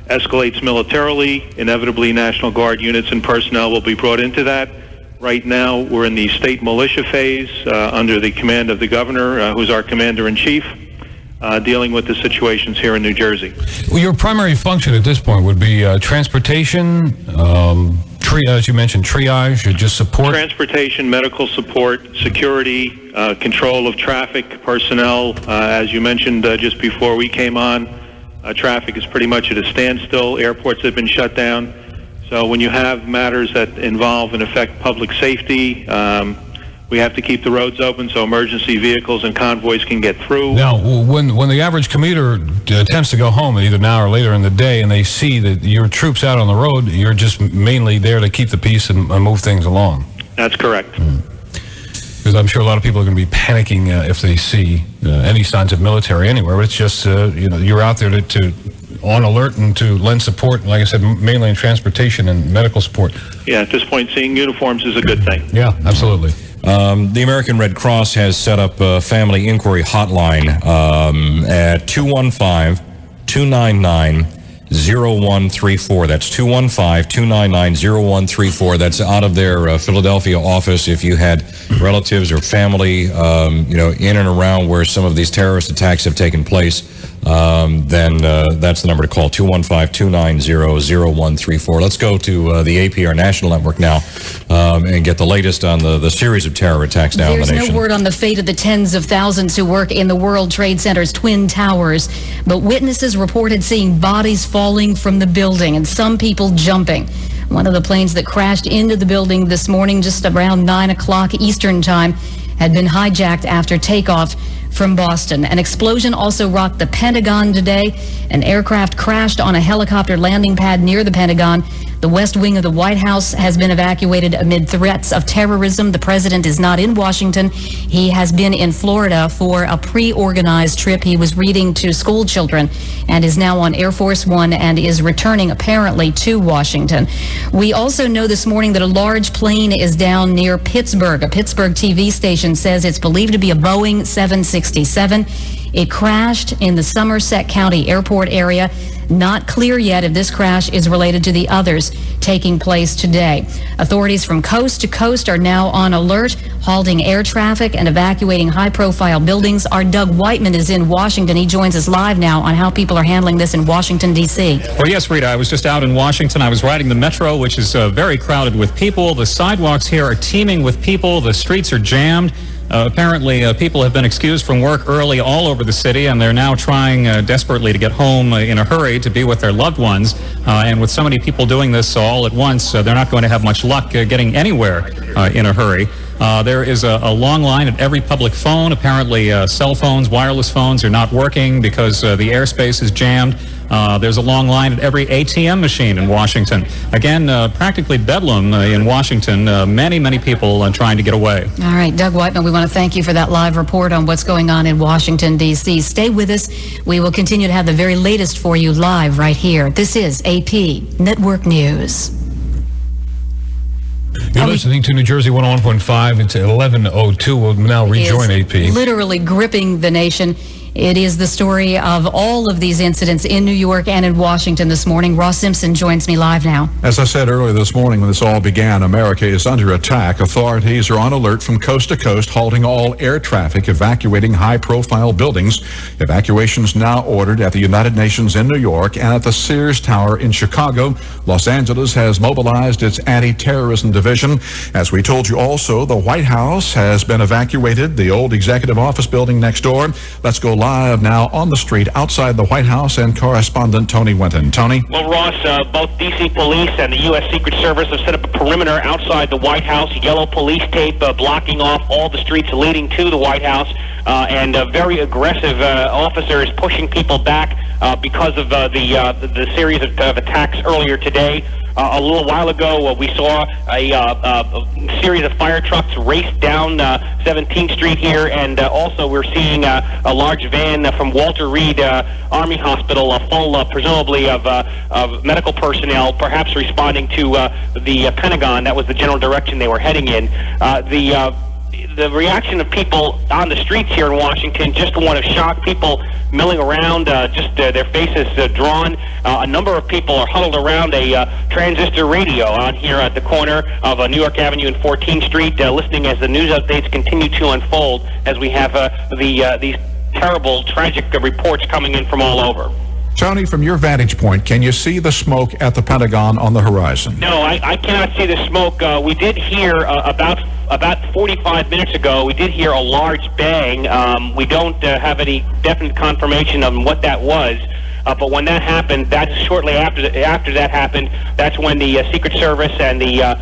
escalates militarily, inevitably National Guard units and personnel will be brought into that. Right now, we're in the state militia phase under the command of the governor, who's our commander-in-chief, dealing with the situations here in New Jersey. Well, your primary function at this point would be transportation, as you mentioned, triage, or just support? Transportation, medical support, security, control of traffic, personnel. As you mentioned just before we came on, traffic is pretty much at a standstill. Airports have been shut down. So when you have matters that involve and affect public safety, we have to keep the roads open so emergency vehicles and convoys can get through. Now, when the average commuter attempts to go home either now or later in the day and they see that your troops out on the road, you're just mainly there to keep the peace and move things along. That's correct. Because I'm sure a lot of people are going to be panicking if they see any signs of military anywhere. But it's just, you're out there to on alert and to lend support, like I said, mainly in transportation and medical support. Yeah, at this point, seeing uniforms is a good thing. Yeah, absolutely. The American Red Cross has set up a family inquiry hotline at 215-299-0134. That's 215-299-0134. That's out of their Philadelphia office. If you had relatives or family, in and around where some of these terrorist attacks have taken place, then that's the number to call, 215-290-0134. Let's go to the APR National Network now and get the latest on the series of terror attacks now in the nation. There's no word on the fate of the tens of thousands who work in the World Trade Center's Twin Towers, but witnesses reported seeing bodies falling from the building and some people jumping. One of the planes that crashed into the building this morning just around 9 o'clock Eastern time had been hijacked after takeoff from Boston. An explosion also rocked the Pentagon today. An aircraft crashed on a helicopter landing pad near the Pentagon. The West Wing of the White House has been evacuated amid threats of terrorism. The president is not in Washington. He has been in Florida for a pre-organized trip. He was reading to school children and is now on Air Force One and is returning apparently to Washington. We also know this morning that a large plane is down near Pittsburgh. A Pittsburgh TV station says it's believed to be a Boeing 767. It crashed in the Somerset County Airport area. Not clear yet if this crash is related to the others taking place today. Authorities from coast to coast are now on alert, halting air traffic and evacuating high-profile buildings. Our Doug Whiteman is in Washington. He joins us live now on how people are handling this in Washington, D.C. Well, yes, Rita, I was just out in Washington. I was riding the metro, which is very crowded with people. The sidewalks here are teeming with people. The streets are jammed. Apparently, people have been excused from work early all over the city, and they're now trying desperately to get home in a hurry to be with their loved ones. And with so many people doing this all at once, they're not going to have much luck getting anywhere in a hurry. There is a long line at every public phone. Apparently, cell phones, wireless phones are not working because the airspace is jammed. There's a long line at every ATM machine in Washington. Again, practically bedlam in Washington. Many people trying to get away. All right, Doug Whiteman, we want to thank you for that live report on what's going on in Washington, D.C. Stay with us. We will continue to have the very latest for you live right here. This is AP Network News. You're listening to New Jersey 101.5. It's 11:02. We'll now rejoin AP. Literally gripping the nation. It is the story of all of these incidents in New York and in Washington this morning. Ross Simpson joins me live now. As I said earlier this morning when this all began, America is under attack. Authorities are on alert from coast to coast, halting all air traffic, evacuating high-profile buildings. Evacuations now ordered at the United Nations in New York and at the Sears Tower in Chicago. Los Angeles has mobilized its anti-terrorism division. As we told you also, the White House has been evacuated, the old executive office building next door. Let's go live now on the street outside the White House and correspondent Tony Winton. Tony? Well, Ross, both D.C. police and the U.S. Secret Service have set up a perimeter outside the White House, yellow police tape blocking off all the streets leading to the White House, and very aggressive officers pushing people back because of the series of attacks earlier today. A little while ago, we saw a series of fire trucks race down 17th Street here, and also we're seeing a large van from Walter Reed Army Hospital, full presumably of medical personnel, perhaps responding to the Pentagon. That was the general direction they were heading in. The reaction of people on the streets here in Washington, just one of shock, people milling around, just their faces drawn. A number of people are huddled around a transistor radio on here at the corner of New York Avenue and 14th Street, listening as the news updates continue to unfold as we have these terrible, tragic reports coming in from all over. Tony, from your vantage point, can you see the smoke at the Pentagon on the horizon? No, I cannot see the smoke. We did hear about 45 minutes ago, we did hear a large bang. We don't have any definite confirmation on what that was. But when that happened, that's shortly after that happened, that's when the Secret Service and the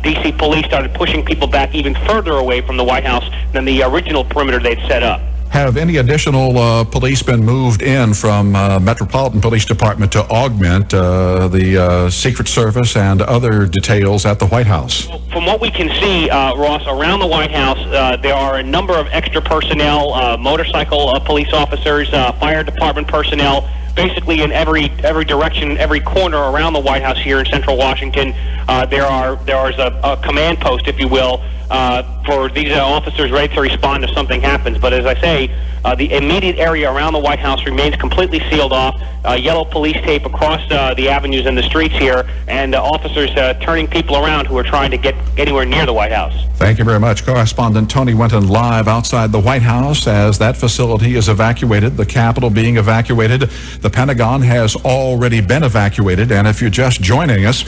D.C. police started pushing people back even further away from the White House than the original perimeter they'd set up. Have any additional police been moved in from Metropolitan Police Department to augment the Secret Service and other details at the White House? From what we can see, Ross, around the White House, there are a number of extra personnel, motorcycle police officers, fire department personnel, basically in every direction, every corner around the White House here in central Washington. There is a command post, if you will, for these officers ready to respond if something happens. But as I say, the immediate area around the White House remains completely sealed off. Yellow police tape across the avenues and the streets here, and officers turning people around who are trying to get anywhere near the White House. Thank you very much. Correspondent Tony Winton live outside the White House as that facility is evacuated, the Capitol being evacuated. The Pentagon has already been evacuated, and if you're just joining us,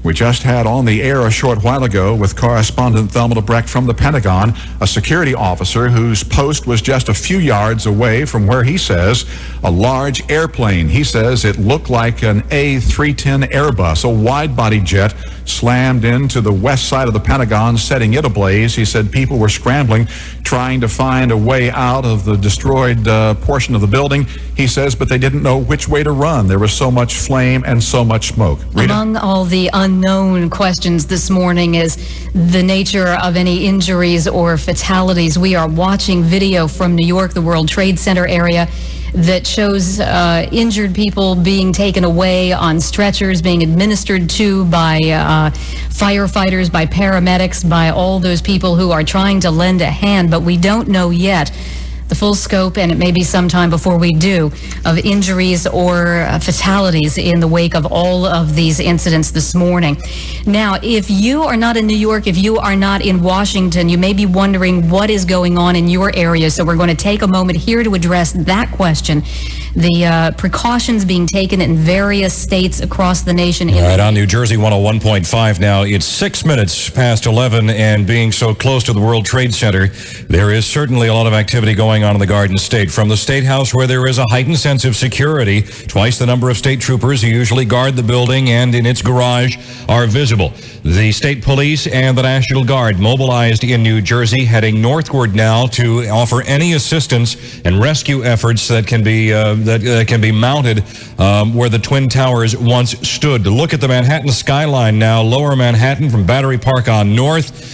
we just had on the air a short while ago with correspondent Thelma Lebrecht from the Pentagon, a security officer whose post was just a few yards away from where he says a large airplane. He says it looked like an A310 Airbus, a wide-body jet, slammed into the west side of the Pentagon, setting it ablaze. He said people were scrambling, trying to find a way out of the destroyed portion of the building. He says, but they didn't know which way to run. There was so much flame and so much smoke. Rita? Among all the unknown questions this morning is the nature of any injuries or fatalities. We are watching video from New York, the World Trade Center area, that shows injured people being taken away on stretchers, being administered to by firefighters, by paramedics, by all those people who are trying to lend a hand. But we don't know yet the full scope, and it may be some time before we do, of injuries or fatalities in the wake of all of these incidents this morning. Now, if you are not in New York, if you are not in Washington, you may be wondering what is going on in your area. So we're going to take a moment here to address that question. The precautions being taken in various states across the nation. All right, on New Jersey 101.5 now. It's 6 minutes past 11, and being so close to the World Trade Center, there is certainly a lot of activity going on in the Garden State. From the State House, where there is a heightened sense of security, twice the number of state troopers who usually guard the building and in its garage are visible. The state police and the National Guard mobilized in New Jersey, heading northward now to offer any assistance and rescue efforts that can be mounted where the Twin Towers once stood. To look at the Manhattan skyline now, lower Manhattan from Battery Park on north.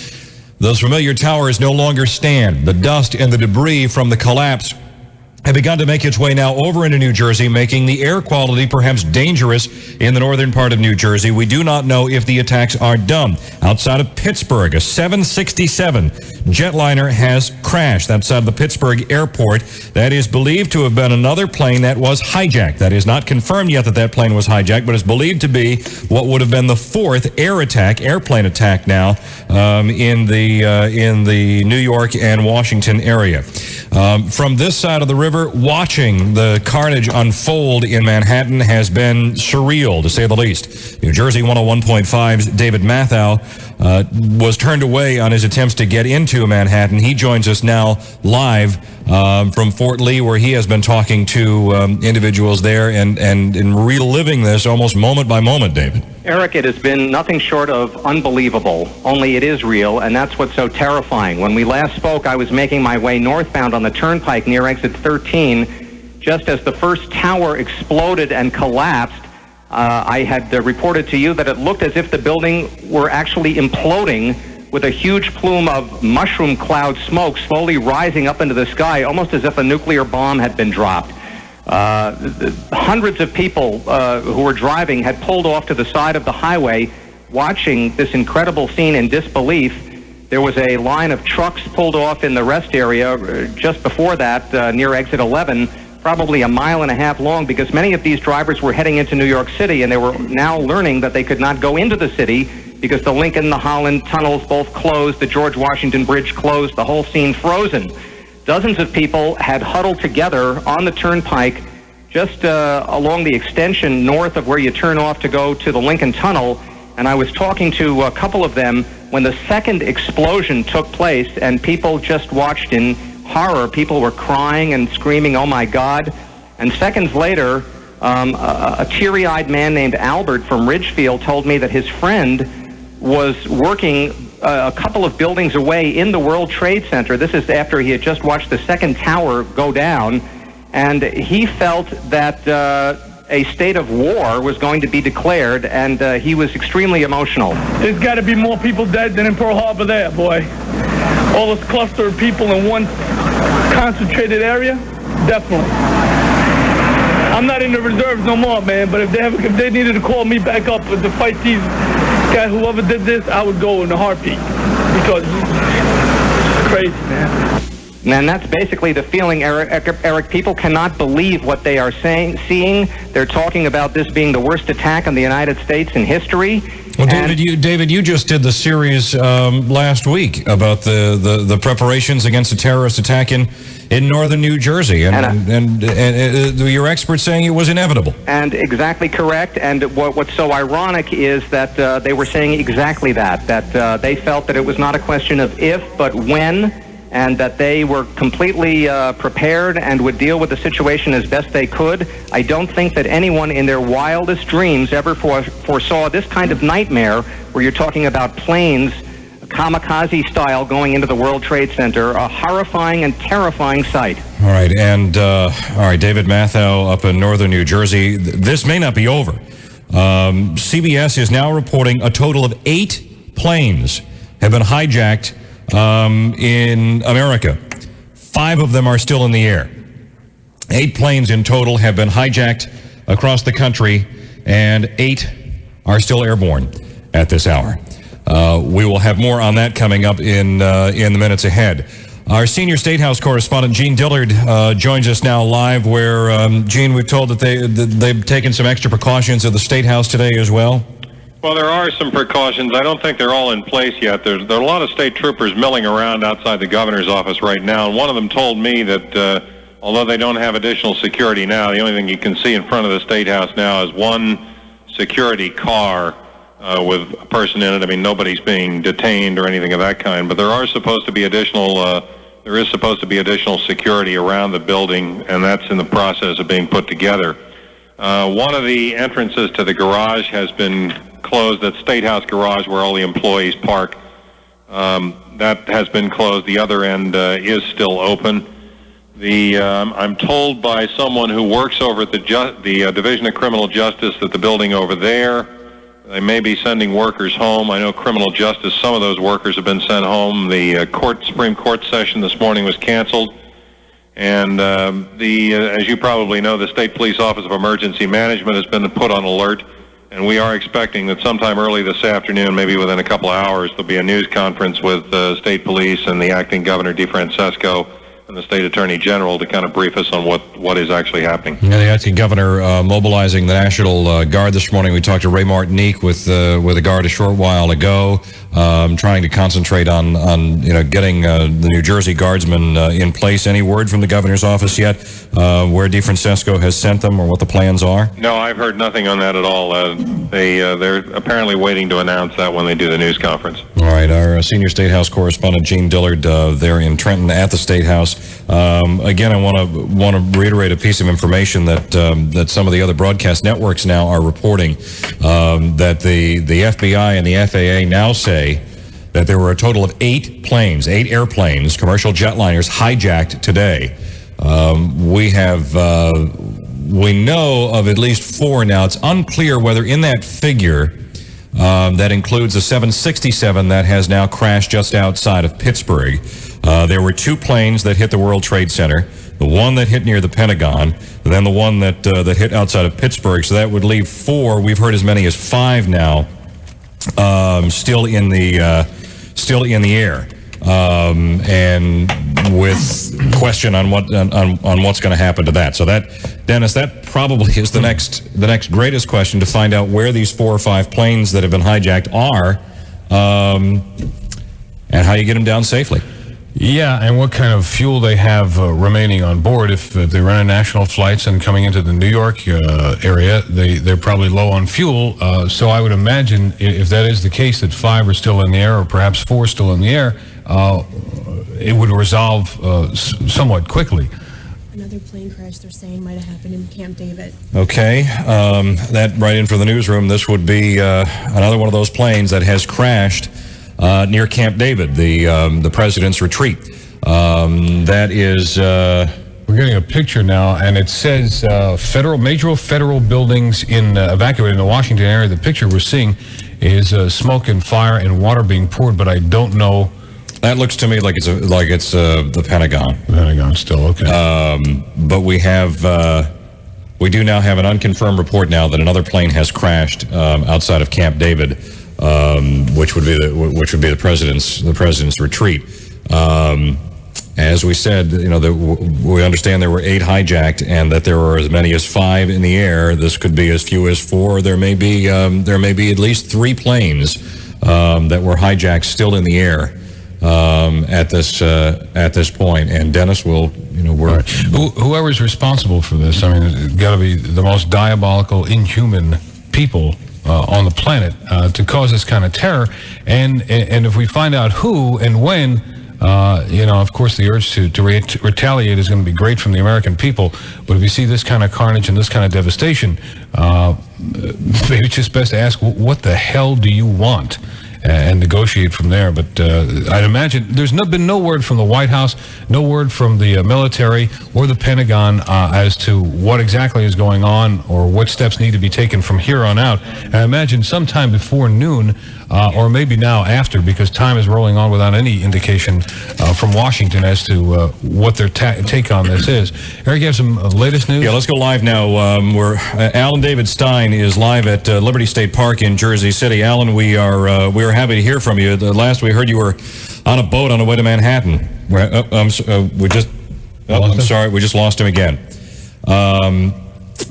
Those familiar towers no longer stand. The dust and the debris from the collapse have begun to make its way now over into New Jersey, making the air quality perhaps dangerous in the northern part of New Jersey. We do not know if the attacks are done. Outside of Pittsburgh, a 767 jetliner has crashed outside of the Pittsburgh airport. That is believed to have been another plane that was hijacked. That is not confirmed yet that that plane was hijacked, but is believed to be what would have been the fourth airplane attack now in the New York and Washington area. From this side of the river, watching the carnage unfold in Manhattan has been surreal, to say the least. New Jersey 101.5's David Matthau was turned away on his attempts to get into Manhattan. He joins us now live from Fort Lee, where he has been talking to individuals there and reliving this almost moment by moment, David. Eric, it has been nothing short of unbelievable, only it is real, and that's what's so terrifying. When we last spoke, I was making my way northbound on the Turnpike near exit 13. Just as the first tower exploded and collapsed, I had reported to you that it looked as if the building were actually imploding, with a huge plume of mushroom cloud smoke slowly rising up into the sky, almost as if a nuclear bomb had been dropped. Hundreds of people who were driving had pulled off to the side of the highway, watching this incredible scene in disbelief. There was a line of trucks pulled off in the rest area just before that, near exit 11, probably a mile and a half long, because many of these drivers were heading into New York City, and they were now learning that they could not go into the city because the Lincoln, the Holland tunnels both closed, the George Washington Bridge closed, the whole scene frozen. Dozens of people had huddled together on the Turnpike just along the extension north of where you turn off to go to the Lincoln Tunnel, and I was talking to a couple of them when the second explosion took place, and people just watched in horror. People were crying and screaming, "Oh my God!" And seconds later, a teary-eyed man named Albert from Ridgefield told me that his friend was working a couple of buildings away in the World Trade Center. This is after he had just watched the second tower go down, and he felt that a state of war was going to be declared, and he was extremely emotional. There's got to be more people dead than in Pearl Harbor there, boy. All this cluster of people in one concentrated area, definitely. I'm not in the reserves no more, man, but if they needed to call me back up to fight these guys, whoever did this, I would go in a heartbeat, because it's crazy, man. And that's basically the feeling, Eric. People cannot believe what they are seeing. They're talking about this being the worst attack on the United States in history. Well, David, you just did the series last week about the preparations against a terrorist attack in northern New Jersey, and your experts saying it was inevitable. And exactly correct. And what's so ironic is that they were saying exactly that they felt that it was not a question of if, but when, and that they were completely prepared and would deal with the situation as best they could. I don't think that anyone in their wildest dreams ever foresaw this kind of nightmare, where you're talking about planes, kamikaze style, going into the World Trade Center, a horrifying and terrifying sight. All right, and David Matthau up in northern New Jersey. This may not be over. CBS is now reporting a total of 8 planes have been hijacked in America. 5 of them are still in the air. 8 planes in total have been hijacked across the country, and 8 are still airborne at this hour. We will have more on that coming up in the minutes ahead. Our senior State House correspondent, Gene Dillard, joins us now live, where, Gene, we've told that they've taken some extra precautions at the State House today as well. Well, there are some precautions. I don't think they're all in place yet. There are a lot of state troopers milling around outside the governor's office right now, and one of them told me that although they don't have additional security now, the only thing you can see in front of the State House now is one security car with a person in it. I mean, nobody's being detained or anything of that kind, but there is supposed to be additional security around the building, and that's in the process of being put together. One of the entrances to the garage has been closed. That State House garage where all the employees park, that has been closed. The other end is still open. I'm told by someone who works over at the Division of Criminal Justice that the building over there, they may be sending workers home. I know criminal justice, some of those workers have been sent home. The Supreme Court session this morning was canceled. And as you probably know, the State Police Office of Emergency Management has been put on alert. And we are expecting that sometime early this afternoon, maybe within a couple of hours, there'll be a news conference with State Police and the Acting Governor DeFrancesco and the State Attorney General to kind of brief us on what is actually happening. Yeah, the Acting Governor mobilizing the National Guard this morning. We talked to Ray Martinique with the Guard a short while ago, trying to concentrate on getting the New Jersey Guardsmen in place. Any word from the governor's office yet where DeFrancesco has sent them or what the plans are? No, I've heard nothing on that at all. They're apparently waiting to announce that when they do the news conference. All right, our senior State House correspondent Gene Dillard there in Trenton at the State House. Again, I want to reiterate a piece of information that some of the other broadcast networks now are reporting, that the FBI and the FAA now say that there were a total of 8 airplanes, commercial jetliners, hijacked today. We know of at least 4 now. It's unclear whether in that figure that includes a 767 that has now crashed just outside of Pittsburgh. There were 2 planes that hit the World Trade Center, the one that hit near the Pentagon, and then the one that hit outside of Pittsburgh. So that would leave 4. We've heard as many as 5 now, still in the air, and with question on what's going to happen to that. So that, Dennis, that probably is the next greatest question, to find out where these 4 or 5 planes that have been hijacked are, and how you get them down safely. Yeah, and what kind of fuel they have remaining on board. If they run international flights and coming into the New York area, they're probably low on fuel. So I would imagine if that is the case, that 5 are still in the air, or perhaps 4 still in the air, it would resolve somewhat quickly. Another plane crash, they're saying, might have happened in Camp David. Okay, that right in for the newsroom. This would be another one of those planes that has crashed near Camp David, the president's retreat. That is... We're getting a picture now, and it says major federal buildings evacuated in the Washington area. The picture we're seeing is smoke and fire and water being poured, but I don't know. That looks to me like it's the Pentagon. The Pentagon still, okay. But we do now have an unconfirmed report now that another plane has crashed outside of Camp David, which would be the president's retreat. As we said, we understand there were 8 hijacked, and that there were as many as 5 in the air. This could be as few as 4. There may be at least 3 planes that were hijacked still in the air at this point. And Dennis will, we're whoever's responsible for this. I mean, it's got to be the most diabolical, inhuman people on the planet to cause this kind of terror. And if we find out who and when. Of course, the urge to retaliate is going to be great from the American people. But if you see this kind of carnage and this kind of devastation, maybe it's just best to ask, what the hell do you want? and negotiate from there. But I'd imagine there's been no word from the White House, no word from the military or the Pentagon as to what exactly is going on or what steps need to be taken from here on out. And I imagine sometime before noon, or maybe now after, because time is rolling on without any indication from Washington as to what their take on this is. Eric, you have some latest news? Yeah, let's go live now. Where Alan David Stein is live at Liberty State Park in Jersey City. Alan, we are happy to hear from you. The last we heard, you were on a boat on the way to Manhattan. I'm sorry, we just lost him again.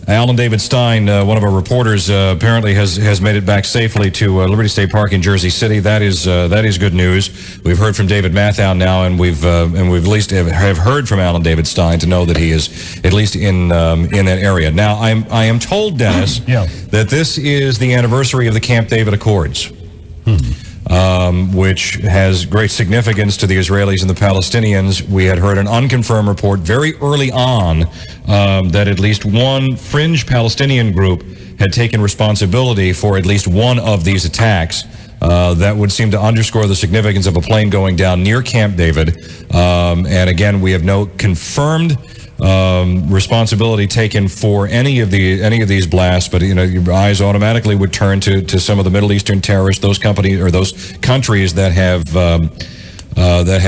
Alan David Stein, one of our reporters, apparently has made it back safely to Liberty State Park in Jersey City. That is good news. We've heard from David Matthau now, and we've at least have heard from Alan David Stein to know that he is at least in that area. Now, I am told, Dennis, that this is the anniversary of the Camp David Accords. Which has great significance to the Israelis and the Palestinians. We had heard an unconfirmed report very early on that at least one fringe Palestinian group had taken responsibility for at least one of these attacks. That would seem to underscore the significance of a plane going down near Camp David. And again, we have no confirmed responsibility taken for any of these blasts, but your eyes automatically would turn to some of the Middle Eastern terrorists, those companies or those countries that have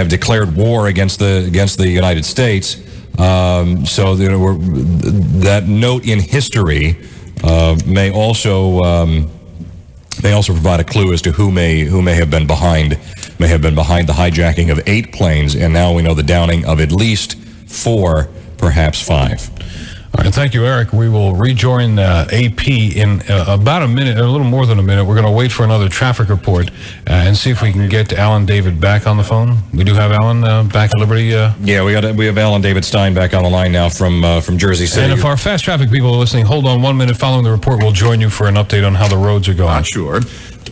declared war against the United States. So that note in history may also provide a clue as to who may have been behind the hijacking of 8 planes, and now we know the downing of at least 4. Perhaps 5. All right, thank you, Eric. We will rejoin AP in about a minute, a little more than a minute. We're going to wait for another traffic report and see if we can get Alan David back on the phone. We do have Alan back at Liberty. Yeah, we have Alan David Stein back on the line now from Jersey City. And if our fast traffic people are listening, hold on 1 minute. Following the report, we'll join you for an update on how the roads are going. Sure.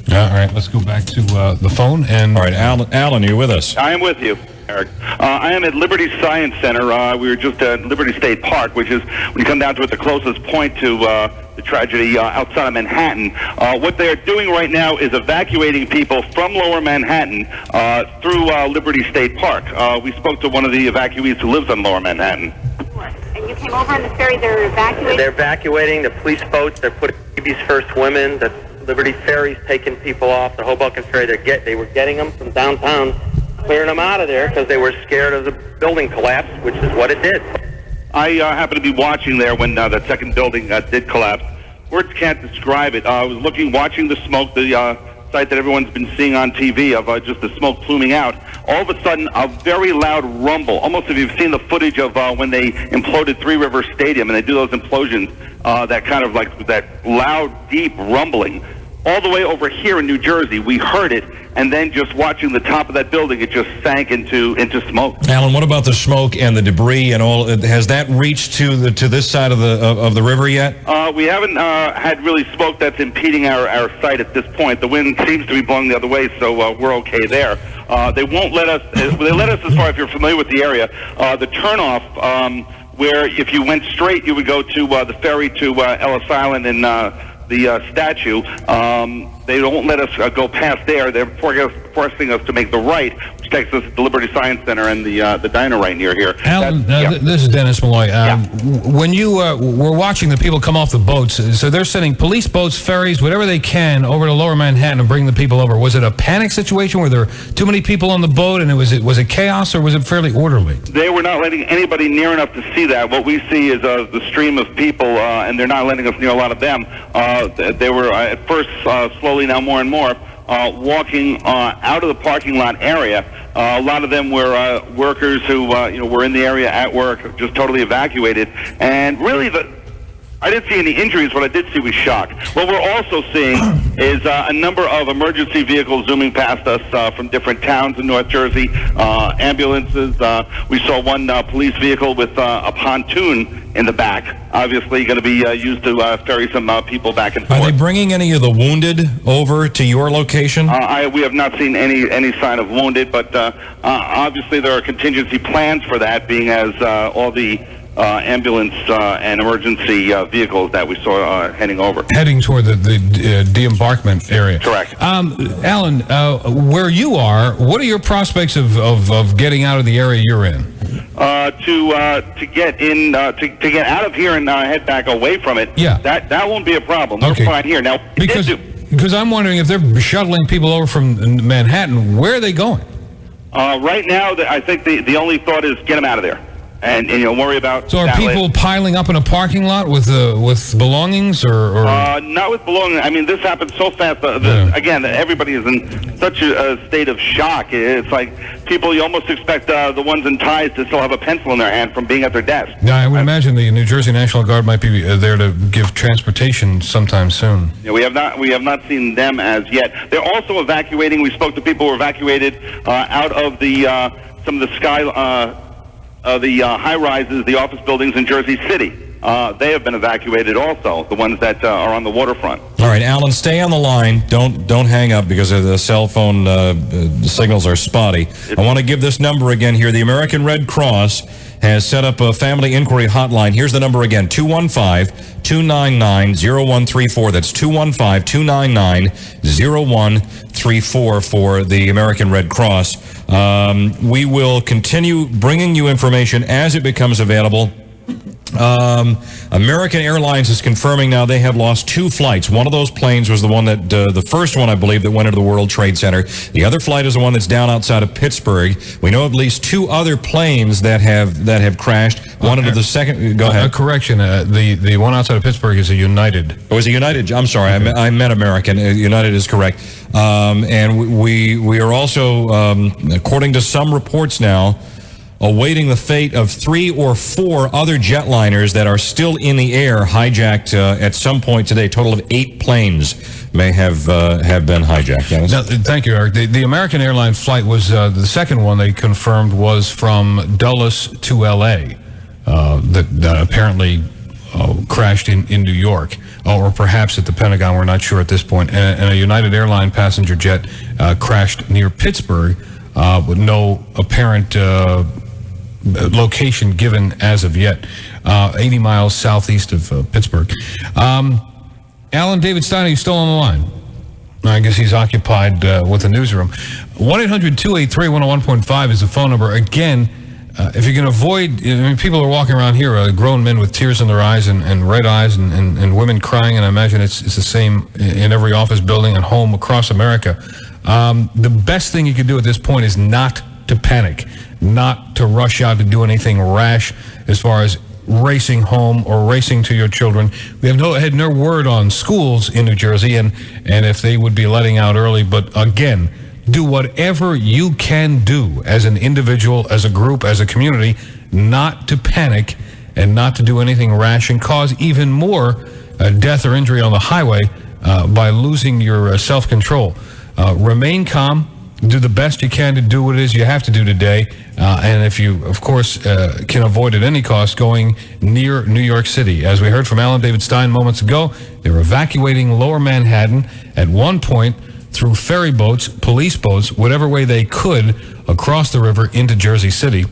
All right, let's go back to the phone. And all right, Alan, are you with us? I am with you, Eric. I am at Liberty Science Center. We were just at Liberty State Park, which is, when you come down to it, the closest point to the tragedy outside of Manhattan. What they are doing right now is evacuating people from Lower Manhattan through Liberty State Park. We spoke to one of the evacuees who lives on Lower Manhattan. And you came over on the ferry. They're evacuating? They're evacuating the police boats. They're putting babies first women. The Liberty Ferry's taking people off. The Hoboken Ferry, they were getting them from downtown, clearing them out of there because they were scared of the building collapse, which is what it did. I happened to be watching there when that second building did collapse. Words can't describe it. I was watching the smoke, the sight that everyone's been seeing on TV of just the smoke pluming out. All of a sudden, a very loud rumble. Almost if you've seen the footage of when they imploded Three River Stadium and they do those implosions, that kind of like that loud, deep rumbling. All the way over here in New Jersey, we heard it, and then just watching the top of that building, it just sank into smoke. Alan, what about the smoke and the debris and all? Has that reached to this side of the river yet? We haven't had really smoke that's impeding our sight at this point. The wind seems to be blowing the other way, so we're okay there. They won't let us. They let us as far, if you're familiar with the area, the turnoff. Where if you went straight, you would go to the ferry to Ellis Island and the statue. They won't let us go past there. They're forcing us to make the right, which takes us to the Liberty Science Center and the diner right near here. Alan, this is Dennis Malloy. When you were watching the people come off the boats, so they're sending police boats, ferries, whatever they can over to Lower Manhattan and bring the people over. Was it a panic situation? Were there too many people on the boat, and was it chaos, or was it fairly orderly? They were not letting anybody near enough to see that. What we see is the stream of people, and they're not letting us near a lot of them. They were at first slowly, now more and more, walking out of the parking lot area. A lot of them were workers who were in the area at work, just totally evacuated. And really, I didn't see any injuries. What I did see was shock. What we're also seeing is a number of emergency vehicles zooming past us from different towns in North Jersey, ambulances. We saw one police vehicle with a pontoon in the back, obviously going to be used to ferry some people back and forth. Are they bringing any of the wounded over to your location? We have not seen any sign of wounded, but obviously there are contingency plans for that, being as all the ambulance and emergency vehicles that we saw heading over. Heading toward the de-embarkment area. Correct. Alan, where you are, what are your prospects of getting out of the area you're in? To get in, to get out of here and head back away from it. Yeah. That won't be a problem. Okay. We're fine here now. Because I'm wondering if they're shuttling people over from Manhattan, where are they going? Right now, I think the only thought is get them out of there, and worry about. So are people piling up in a parking lot with belongings or? Not with belongings. I mean, this happened so fast. Again, everybody is in such a state of shock. It's like people, you almost expect the ones in ties to still have a pencil in their hand from being at their desk. Yeah, I would imagine the New Jersey National Guard might be there to give transportation sometime soon. Yeah, we have not seen them as yet. They're also evacuating. We spoke to people who were evacuated out of the some of the high rises, the office buildings in Jersey City. They have been evacuated also, the ones that are on the waterfront. All right, Alan, stay on the line. Don't hang up because the cell phone signals are spotty. I want to give this number again here. The American Red Cross has set up a family inquiry hotline. Here's the number again, 215-299-0134. That's 215-299-0134 for the American Red Cross. We will continue bringing you information as it becomes available. American Airlines is confirming now they have lost 2 flights. One of those planes was the one that, the first one, I believe, that went into the World Trade Center. The other flight is the one that's down outside of Pittsburgh. We know at least 2 other planes that have crashed. One into the second. Go ahead. Correction. The one outside of Pittsburgh is a United. Oh, is a United? I'm sorry. Okay. I meant American. United is correct. And we are also, according to some reports now, awaiting the fate of 3 or 4 other jetliners that are still in the air, hijacked at some point today. A total of 8 planes may have been hijacked. Now, thank you, Eric. The American Airlines flight was the second one they confirmed was from Dulles to L.A. That apparently crashed in New York, or perhaps at the Pentagon. We're not sure at this point. And a United Airlines passenger jet crashed near Pittsburgh with no apparent location given as of yet, 80 miles southeast of Pittsburgh. Alan David Stein, are you still on the line? I guess he's occupied with the newsroom. 1-800-283-101.5 is the phone number. Again, if you can avoid, people are walking around here, grown men with tears in their eyes and red eyes and women crying, and I imagine it's the same in every office building and home across America. The best thing you can do at this point is not to panic, not to rush out to do anything rash as far as racing home or racing to your children. We have had no word on schools in New Jersey and if they would be letting out early. But again, do whatever you can do as an individual, as a group, as a community, not to panic and not to do anything rash and cause even more death or injury on the highway by losing your self-control. Remain calm. Do the best you can to do what it is you have to do today. And if you, of course, can avoid at any cost going near New York City. As we heard from Alan David Stein moments ago, they were evacuating lower Manhattan at one point through ferry boats, police boats, whatever way they could across the river into Jersey City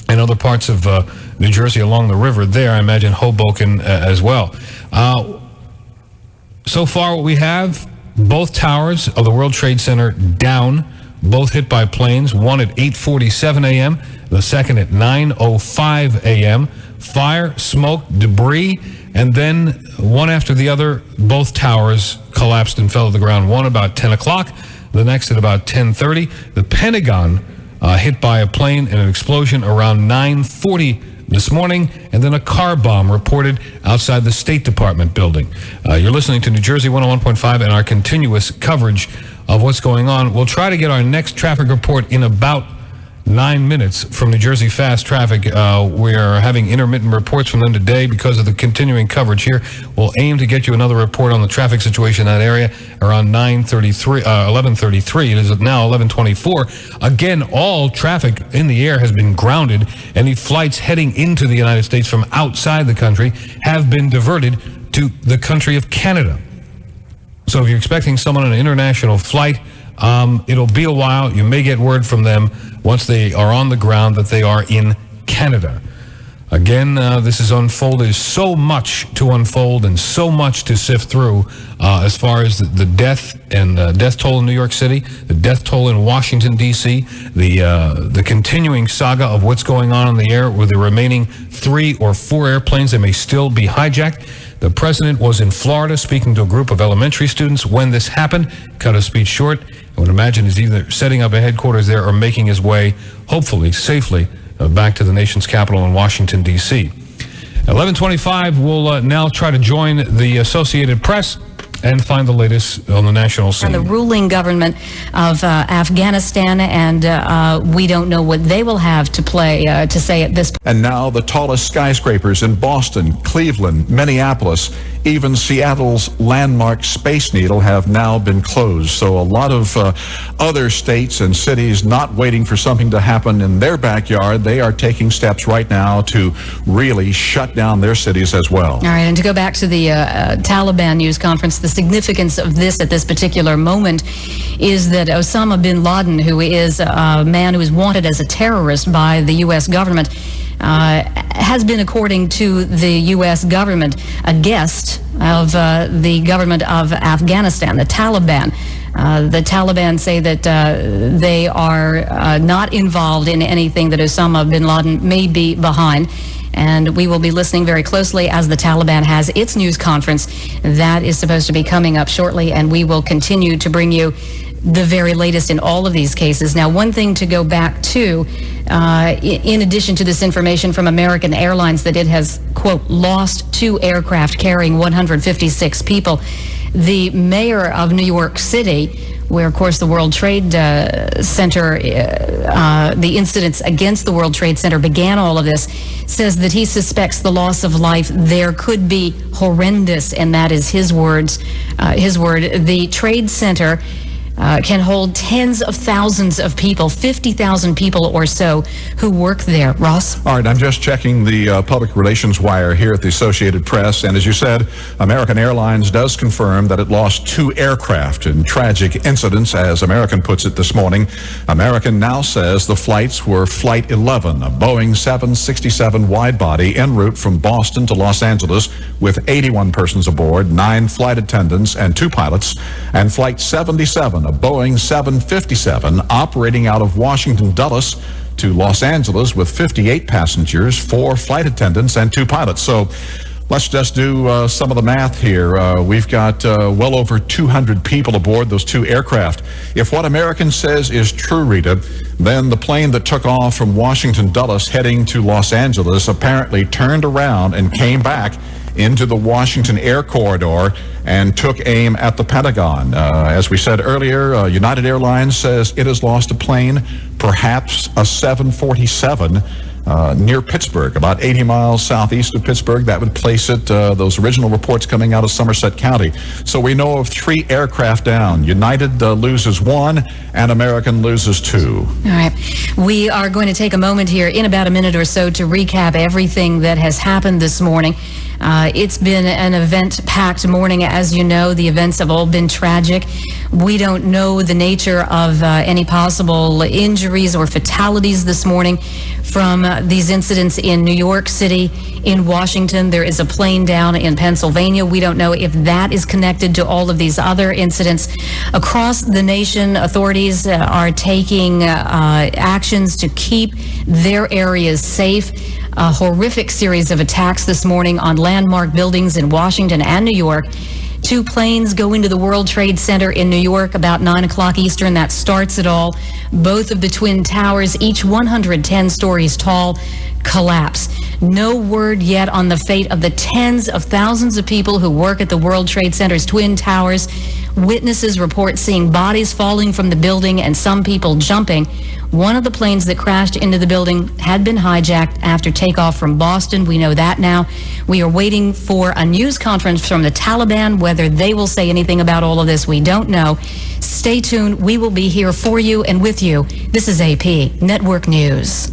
and other parts of New Jersey along the river there. I imagine Hoboken as well. So far what we have, both towers of the World Trade Center down, both hit by planes, one at 8:47 a.m., the second at 9:05 a.m. Fire, smoke, debris, and then one after the other, both towers collapsed and fell to the ground, one about 10 o'clock, the next at about 10:30. The Pentagon hit by a plane and an explosion around 9:40 this morning, and then a car bomb reported outside the State Department building. You're listening to New Jersey 101.5 and our continuous coverage of what's going on. We'll try to get our next traffic report in about 9 minutes from New Jersey Fast Traffic. We are having intermittent reports from them today because of the continuing coverage here. We'll aim to get you another report on the traffic situation in that area around 11:33. It is now 11:24. Again, all traffic in the air has been grounded. Any flights heading into the United States from outside the country have been diverted to the country of Canada. So if you're expecting someone on an international flight, it'll be a while. You may get word from them once they are on the ground that they are in Canada. Again, this is unfolded. There's so much to unfold and so much to sift through as far as the death and death toll in New York City, the death toll in Washington, D.C., the continuing saga of what's going on in the air with the remaining 3 or 4 airplanes that may still be hijacked. The president was in Florida speaking to a group of elementary students when this happened. Cut his speech short. I would imagine he's either setting up a headquarters there or making his way, hopefully, safely, back to the nation's capital in Washington, D.C. 11:25, we'll now try to join the Associated Press and find the latest on the national scene. The ruling government of Afghanistan, and we don't know what they will have to say at this point. And now the tallest skyscrapers in Boston, Cleveland, Minneapolis, even Seattle's landmark Space Needle have now been closed. So a lot of other states and cities not waiting for something to happen in their backyard. They are taking steps right now to really shut down their cities as well. All right, and to go back to the Taliban news conference, the significance of this at this particular moment is that Osama bin Laden, who is a man who is wanted as a terrorist by the U.S. government, has been, according to the U.S. government, a guest of the government of Afghanistan, the Taliban. The Taliban say that they are not involved in anything that Osama bin Laden may be behind. And we will be listening very closely as the Taliban has its news conference. That is supposed to be coming up shortly, and we will continue to bring you the very latest in all of these cases. Now, one thing to go back to, in addition to this information from American Airlines that it has, quote, lost 2 aircraft carrying 156 people, the mayor of New York City, where, of course, the World Trade Center, the incidents against the World Trade Center began all of this, says that he suspects the loss of life there could be horrendous, and that is his words. His word. The Trade Center can hold tens of thousands of people, 50,000 people or so, who work there. Ross? All right, I'm just checking the public relations wire here at the Associated Press, and as you said, American Airlines does confirm that it lost 2 aircraft in tragic incidents, as American puts it this morning. American now says the flights were Flight 11, a Boeing 767 wide-body en route from Boston to Los Angeles with 81 persons aboard, 9 flight attendants and 2 pilots, and Flight 77, a Boeing 757 operating out of Washington Dulles to Los Angeles with 58 passengers, 4 flight attendants, and 2 pilots. So let's just do some of the math here. We've got well over 200 people aboard those 2 aircraft. If what American says is true, Rita, then the plane that took off from Washington Dulles heading to Los Angeles apparently turned around and came back into the Washington Air Corridor and took aim at the Pentagon. As we said earlier, United Airlines says it has lost a plane, perhaps a 747, near Pittsburgh, about 80 miles southeast of Pittsburgh. That would place it, those original reports coming out of Somerset County. So we know of 3 aircraft down. United loses 1 and American loses 2. All right. We are going to take a moment here in about a minute or so to recap everything that has happened this morning. It's been an event-packed morning. As you know, the events have all been tragic. We don't know the nature of any possible injuries or fatalities this morning from these incidents in New York City, in Washington. There is a plane down in Pennsylvania. We don't know if that is connected to all of these other incidents. Across the nation, authorities are taking actions to keep their areas safe. A horrific series of attacks this morning on landmark buildings in Washington and New York. 2 planes go into the World Trade Center in New York about 9 o'clock Eastern. That starts it all. Both of the Twin Towers, each 110 stories tall, collapse. No word yet on the fate of the tens of thousands of people who work at the World Trade Center's Twin Towers. Witnesses report seeing bodies falling from the building and some people jumping. One of the planes that crashed into the building had been hijacked after takeoff from Boston. We know that now. We are waiting for a news conference from the Taliban. Whether they will say anything about all of this, we don't know. Stay tuned. We will be here for you and with you. This is AP Network News.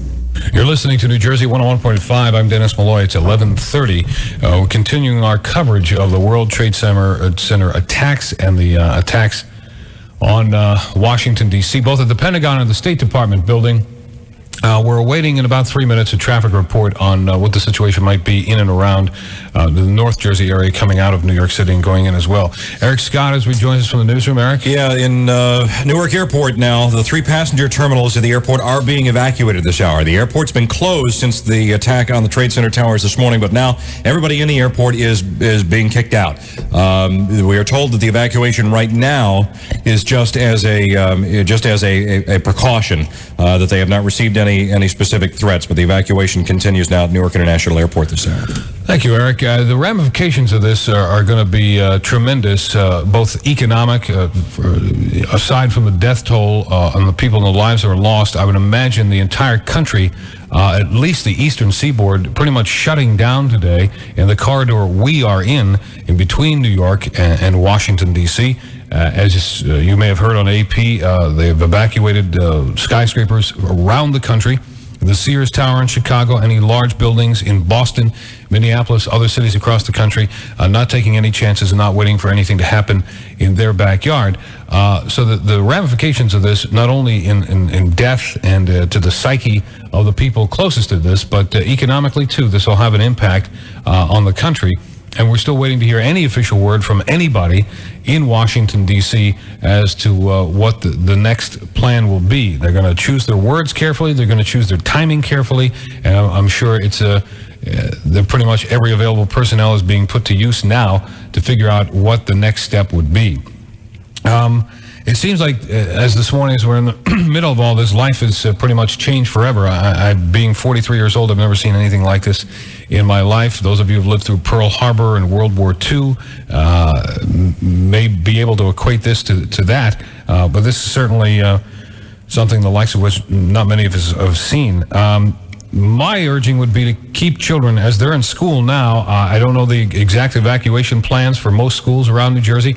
You're listening to New Jersey 101.5. I'm Dennis Malloy. It's 11:30. We're continuing our coverage of the World Trade Center attacks and the attacks on Washington, D.C., both at the Pentagon and the State Department building. We're awaiting in about 3 minutes a traffic report on what the situation might be in and around the North Jersey area coming out of New York City and going in as well. Eric Scott has rejoined us from the newsroom. Eric? Yeah, in Newark Airport now, the 3 passenger terminals at the airport are being evacuated this hour. The airport's been closed since the attack on the Trade Center towers this morning, but now everybody in the airport is being kicked out. We are told that the evacuation right now is just as a precaution, that they have not received any specific threats, but the evacuation continues now at Newark International Airport this hour. Thank you, Eric. The ramifications of this are going to be tremendous, both economic, aside from the death toll on the people and the lives that were lost. I would imagine the entire country, at least the eastern seaboard, pretty much shutting down today in the corridor we are in between New York and Washington, D.C. As you may have heard on AP, they've evacuated skyscrapers around the country. The Sears Tower in Chicago, any large buildings in Boston, Minneapolis, other cities across the country, not taking any chances and not waiting for anything to happen in their backyard. So the ramifications of this, not only in death and to the psyche of the people closest to this, but economically too, this will have an impact on the country. And we're still waiting to hear any official word from anybody in Washington, D.C. as to what the next plan will be. They're going to choose their words carefully. They're going to choose their timing carefully. And I'm sure it's pretty much every available personnel is being put to use now to figure out what the next step would be. It seems like, as this morning, as we're in the middle of all this, life has pretty much changed forever. I being 43 years old, I've never seen anything like this in my life. Those of you who have lived through Pearl Harbor and World War II may be able to equate this to that. But this is certainly something the likes of which not many of us have seen. My urging would be to keep children, as they're in school now. I don't know the exact evacuation plans for most schools around New Jersey.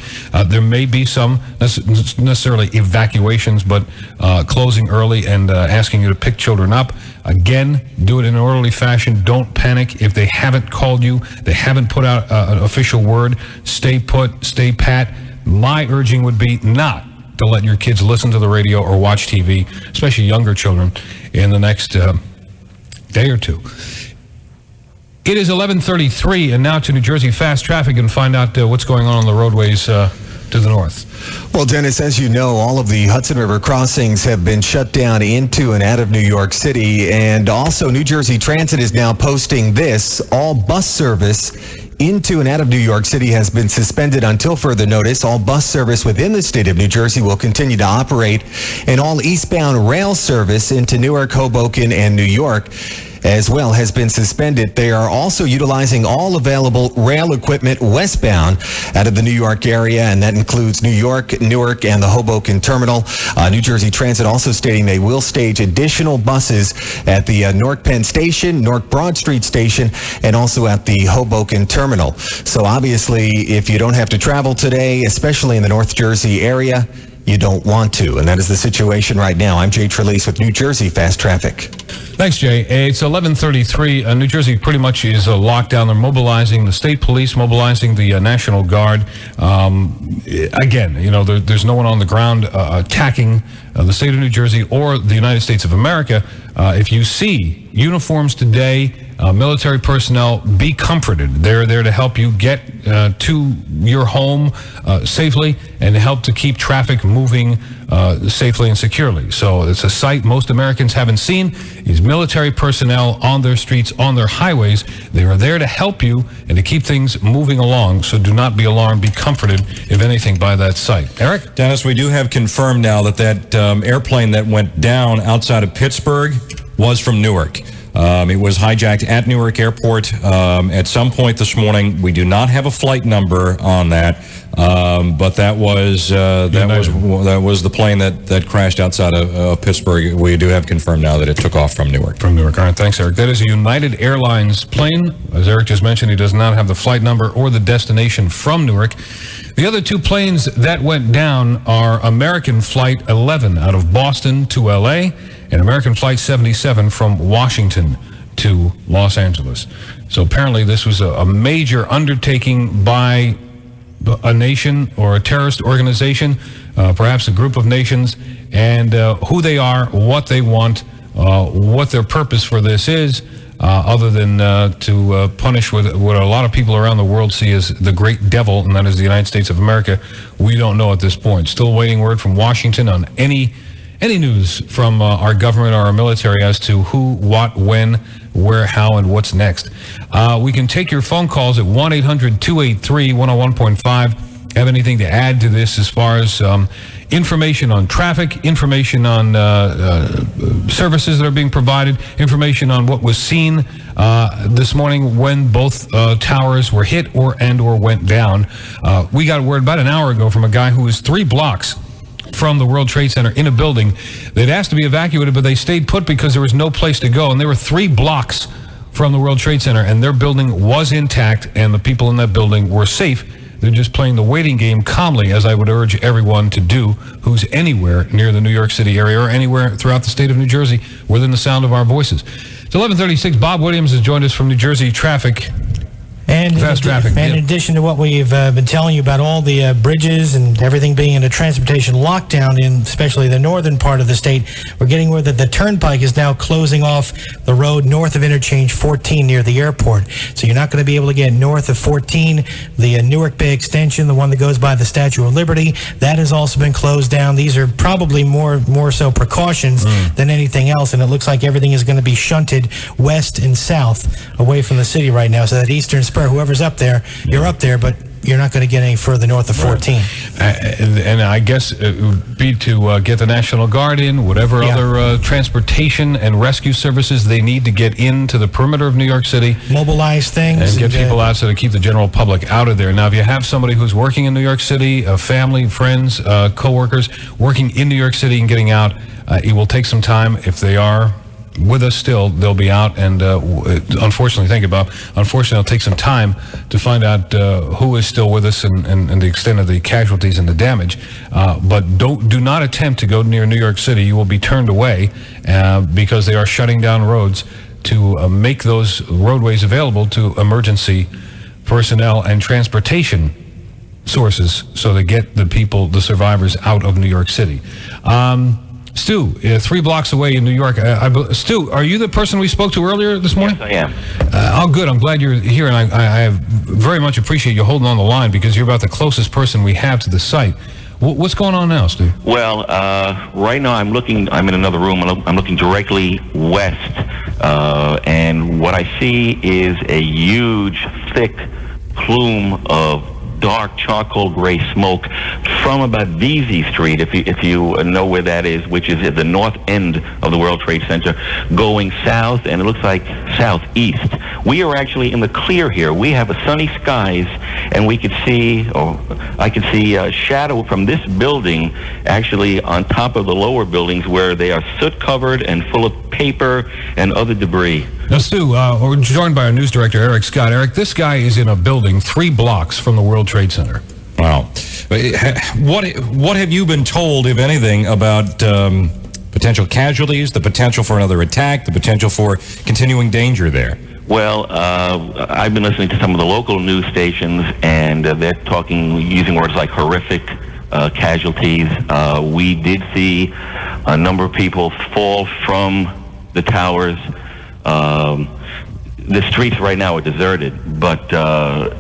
There may be some, necessarily evacuations, but closing early and asking you to pick children up. Again, do it in an orderly fashion. Don't panic. If they haven't called you, they haven't put out an official word, stay put, stay pat. My urging would be not to let your kids listen to the radio or watch TV, especially younger children, in the next day or two. It is 11:33, and now to New Jersey Fast Traffic and find out what's going on the roadways to the north. Well, Dennis, as you know, all of the Hudson River crossings have been shut down into and out of New York City, and also New Jersey Transit is now posting this: all bus service into and out of New York City has been suspended until further notice. All bus service within the state of New Jersey will continue to operate, and all eastbound rail service into Newark, Hoboken, and New York as well has been suspended. They are also utilizing all available rail equipment westbound out of the New York area, and that includes New York, Newark, and the Hoboken terminal. New Jersey Transit also stating they will stage additional buses at the Newark Penn Station, Newark Broad Street Station, and also at the Hoboken terminal. So obviously, if you don't have to travel today, especially in the North Jersey area, you don't want to, and that is the situation right now. I'm Jay Trelease with New Jersey Fast Traffic. Thanks, Jay. It's 11:33. New Jersey pretty much is a lockdown. They're mobilizing the state police, mobilizing the National Guard. Again, you know, there's no one on the ground attacking the state of New Jersey or the United States of America. If you see uniforms today, military personnel, be comforted. They're there to help you get to your home safely and help to keep traffic moving safely and securely. So it's a sight most Americans haven't seen, is military personnel on their streets, on their highways. They are there to help you and to keep things moving along. So do not be alarmed. Be comforted, if anything, by that sight. Eric? Dennis, we do have confirmed now that airplane that went down outside of Pittsburgh was from Newark. It was hijacked at Newark Airport at some point this morning. We do not have a flight number on that, but that was the plane that crashed outside of Pittsburgh. We do have confirmed now that it took off from Newark. From Newark. All right, thanks, Eric. That is a United Airlines plane. As Eric just mentioned, he does not have the flight number or the destination from Newark. The other two planes that went down are American Flight 11 out of Boston to L.A. and American Flight 77 from Washington to Los Angeles. So apparently this was a major undertaking by a nation or a terrorist organization, perhaps a group of nations, and who they are, what they want, what their purpose for this is, other than to punish what a lot of people around the world see as the great devil, and that is the United States of America. We don't know at this point. Still waiting word from Washington on any news from our government or our military as to who, what, when, where, how, and what's next. We can take your phone calls at 1-800-283-101.5. Have anything to add to this as far as information on traffic, information on services that are being provided, information on what was seen this morning when both towers were hit or went down. We got word about an hour ago from a guy who was 3 blocks from the World Trade Center in a building. They'd asked to be evacuated, but they stayed put because there was no place to go. And they were 3 blocks from the World Trade Center, and their building was intact, and the people in that building were safe. They're just playing the waiting game calmly, as I would urge everyone to do who's anywhere near the New York City area or anywhere throughout the state of New Jersey within the sound of our voices. It's 11:36. Bob Williams has joined us from New Jersey Traffic. And in addition to what we've been telling you about all the bridges and everything being in a transportation lockdown in especially the northern part of the state, we're getting word that the Turnpike is now closing off the road north of Interchange 14 near the airport. So you're not going to be able to get north of 14. The Newark Bay extension, the one that goes by the Statue of Liberty, that has also been closed down. These are probably more so precautions than anything else, and it looks like everything is going to be shunted west and south away from the city right now, so that eastern spur, whoever's up there, you're up there, but you're not going to get any further north of 14. And I guess it would be to get the National Guard in, whatever other transportation and rescue services they need to get into the perimeter of New York City. Mobilize things. And get people out so to keep the general public out of there. Now, if you have somebody who's working in New York City, family, friends, co-workers, working in New York City and getting out, it will take some time. If they are with us still, they'll be out, and unfortunately, it'll take some time to find out who is still with us and the extent of the casualties and the damage. But do not attempt to go near New York City. You will be turned away because they are shutting down roads to make those roadways available to emergency personnel and transportation sources so they get the survivors out of New York City. Stu, 3 blocks away in New York. Stu, are you the person we spoke to earlier this morning? Yes, I am. Good. I'm glad you're here, and I very much appreciate you holding on the line because you're about the closest person we have to the site. What's going on now, Stu? Well, right now I'm in another room. I'm looking directly west, and what I see is a huge, thick plume of dark charcoal gray smoke from about Vesey Street, if you know where that is, which is at the north end of the World Trade Center, going south, and it looks like southeast. We are actually in the clear here. We have sunny skies, and I could see a shadow from this building actually on top of the lower buildings where they are soot covered and full of paper and other debris. Now, Stu, we're joined by our news director, Eric Scott. Eric, this guy is in a building 3 blocks from the World Trade Center. Wow. What have you been told, if anything, about potential casualties, the potential for another attack, the potential for continuing danger there? Well, I've been listening to some of the local news stations, and they're using words like horrific casualties. We did see a number of people fall from the towers. The streets right now are deserted, but the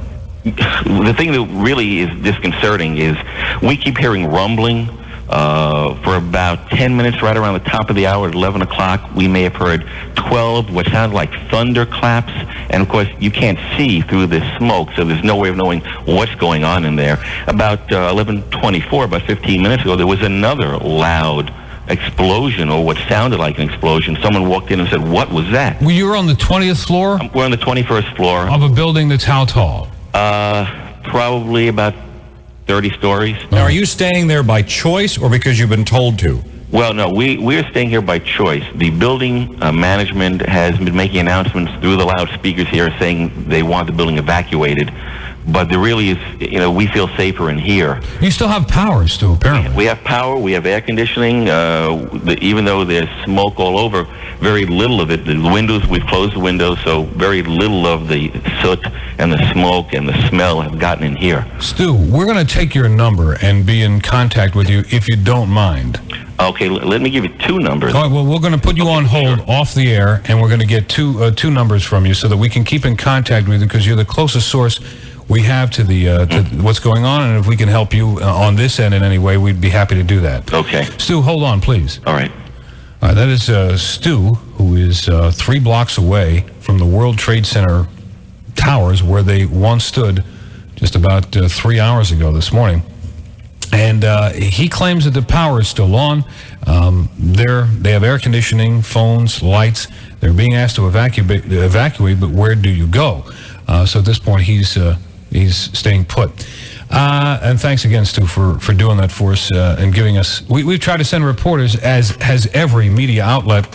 thing that really is disconcerting is we keep hearing rumbling for about 10 minutes right around the top of the hour at 11 o'clock. We may have heard 12 what sound like thunderclaps, and of course you can't see through this smoke, so there's no way of knowing what's going on in there. About 11:24, about 15 minutes ago, there was another loud explosion, or what sounded like an explosion. Someone walked in and said, "What was that?" Well, you were on the 20th floor? We're on the 21st floor. Of a building that's how tall? Probably about 30 stories. Now, are you staying there by choice or because you've been told to? Well, no, we're staying here by choice. The building management has been making announcements through the loudspeakers here saying they want the building evacuated. But there really is, we feel safer in here. You still have power, Stu, apparently. We have power, we have air conditioning, even though there's smoke all over, very little of it. The windows, we've closed the windows, so very little of the soot and the smoke and the smell have gotten in here. Stu, we're going to take your number and be in contact with you if you don't mind. Okay, let me give you two numbers. All right, well, we're going to put you on hold off the air, and we're going to get two numbers from you so that we can keep in contact with you, because you're the closest source we have to the to what's going on, and if we can help you on this end in any way, we'd be happy to do that. Okay. Stu, hold on, please. All right. That is Stu, who is 3 blocks away from the World Trade Center towers, where they once stood just about 3 hours ago this morning. And he claims that the power is still on. They have air conditioning, phones, lights. They're being asked to evacuate, but where do you go? So at this point, he's staying put. And thanks again, Stu, for doing that for us and giving us... We've tried to send reporters, as has every media outlet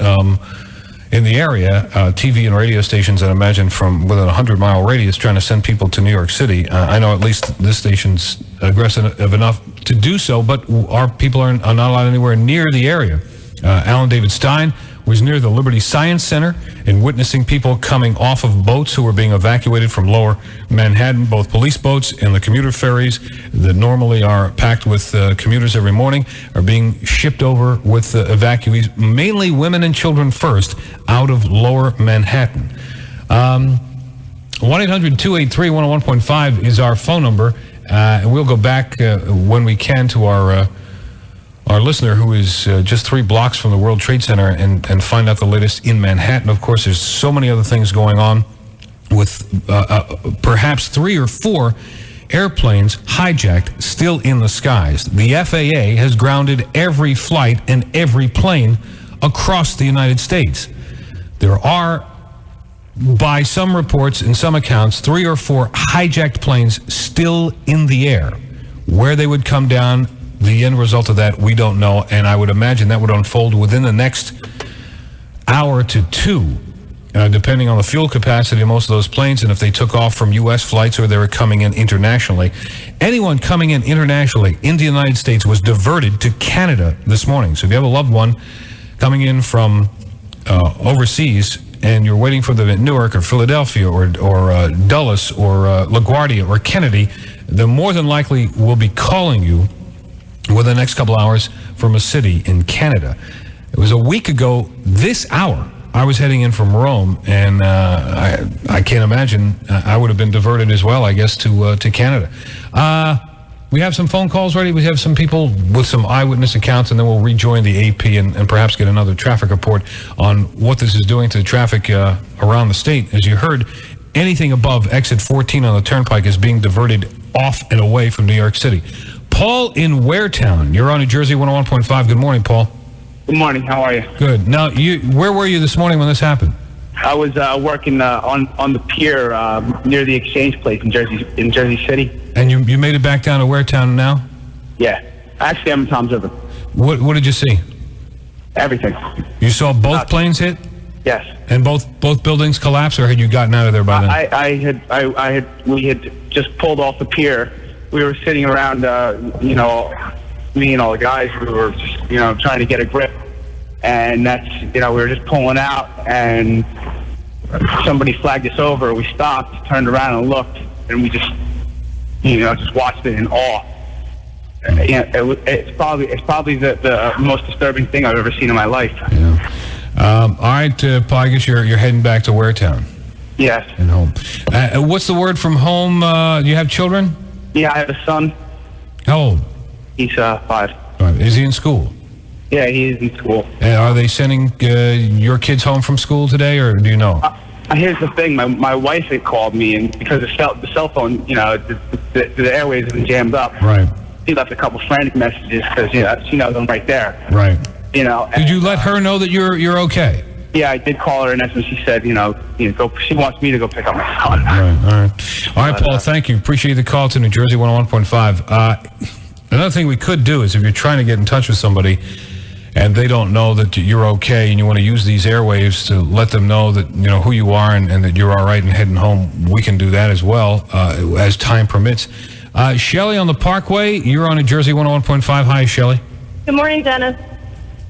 in the area, TV and radio stations, I imagine, from within a 100-mile radius, trying to send people to New York City. I know at least this station's aggressive enough to do so, but our people are not allowed anywhere near the area. Alan David Stein was near the Liberty Science Center and witnessing people coming off of boats who were being evacuated from lower Manhattan. Both police boats and the commuter ferries that normally are packed with commuters every morning are being shipped over with evacuees, mainly women and children first, out of lower Manhattan. 1-800-283-101.5 is our phone number, and we'll go back when we can to our listener, who is just 3 blocks from the World Trade Center, and find out the latest in Manhattan. Of course, there's so many other things going on with perhaps 3 or 4 airplanes hijacked still in the skies. The FAA has grounded every flight and every plane across the United States. There are, by some reports and some accounts, 3 or 4 hijacked planes still in the air. Where they would come down, the end result of that, we don't know, and I would imagine that would unfold within the next hour to 2, depending on the fuel capacity of most of those planes, and if they took off from U.S. flights or they were coming in internationally. Anyone coming in internationally in the United States was diverted to Canada this morning. So if you have a loved one coming in from overseas, and you're waiting for them at Newark or Philadelphia or Dulles or LaGuardia or Kennedy, they more than likely will be calling you within the next couple hours from a city in Canada. It was a week ago this hour I was heading in from Rome, and I can't imagine I would have been diverted as well, I guess, to Canada. We have some phone calls ready. We have some people with some eyewitness accounts, and then we'll rejoin the AP and perhaps get another traffic report on what this is doing to the traffic around the state. As you heard, anything above exit 14 on the Turnpike is being diverted off and away from New York City. Paul in Waretown, you're on New Jersey 101.5. Good morning, Paul. Good morning. How are you? Good. Now, where were you this morning when this happened? I was working on the pier near the Exchange Place in Jersey City. And you made it back down to Waretown now? Yeah. Actually, I'm in Tom's River. What did you see? Everything. You saw both planes hit? Yes. And both buildings collapse, or had you gotten out of there by then? We had just pulled off the pier. We were sitting around, me and all the guys. We were just, trying to get a grip. And that's, we were just pulling out, and somebody flagged us over. We stopped, turned around and looked, and we just, just watched it in awe. It's probably the most disturbing thing I've ever seen in my life. Yeah. All right, Paul, I guess you're heading back to Waretown. Yes. And home. What's the word from home? You have children? Yeah, I have a son. How old? He's 5. Is he in school? Yeah, he is in school. Are they sending your kids home from school today, or do you know? Here's the thing. My wife had called me, and because the cell phone, the airways have been jammed up. Right. She left a couple frantic messages because, she knows I'm right there. Right. Did you let her know that you're okay? Yeah, I did call her, and that's when she said, go. She wants me to go pick up my son. All right, Paul, thank you. Appreciate the call to New Jersey 101.5. Another thing we could do is, if you're trying to get in touch with somebody and they don't know that you're okay, and you want to use these airwaves to let them know that who you are and that you're all right and heading home, we can do that as well as time permits. Shelley on the Parkway, you're on New Jersey 101.5. Hi, Shelley. Good morning, Dennis.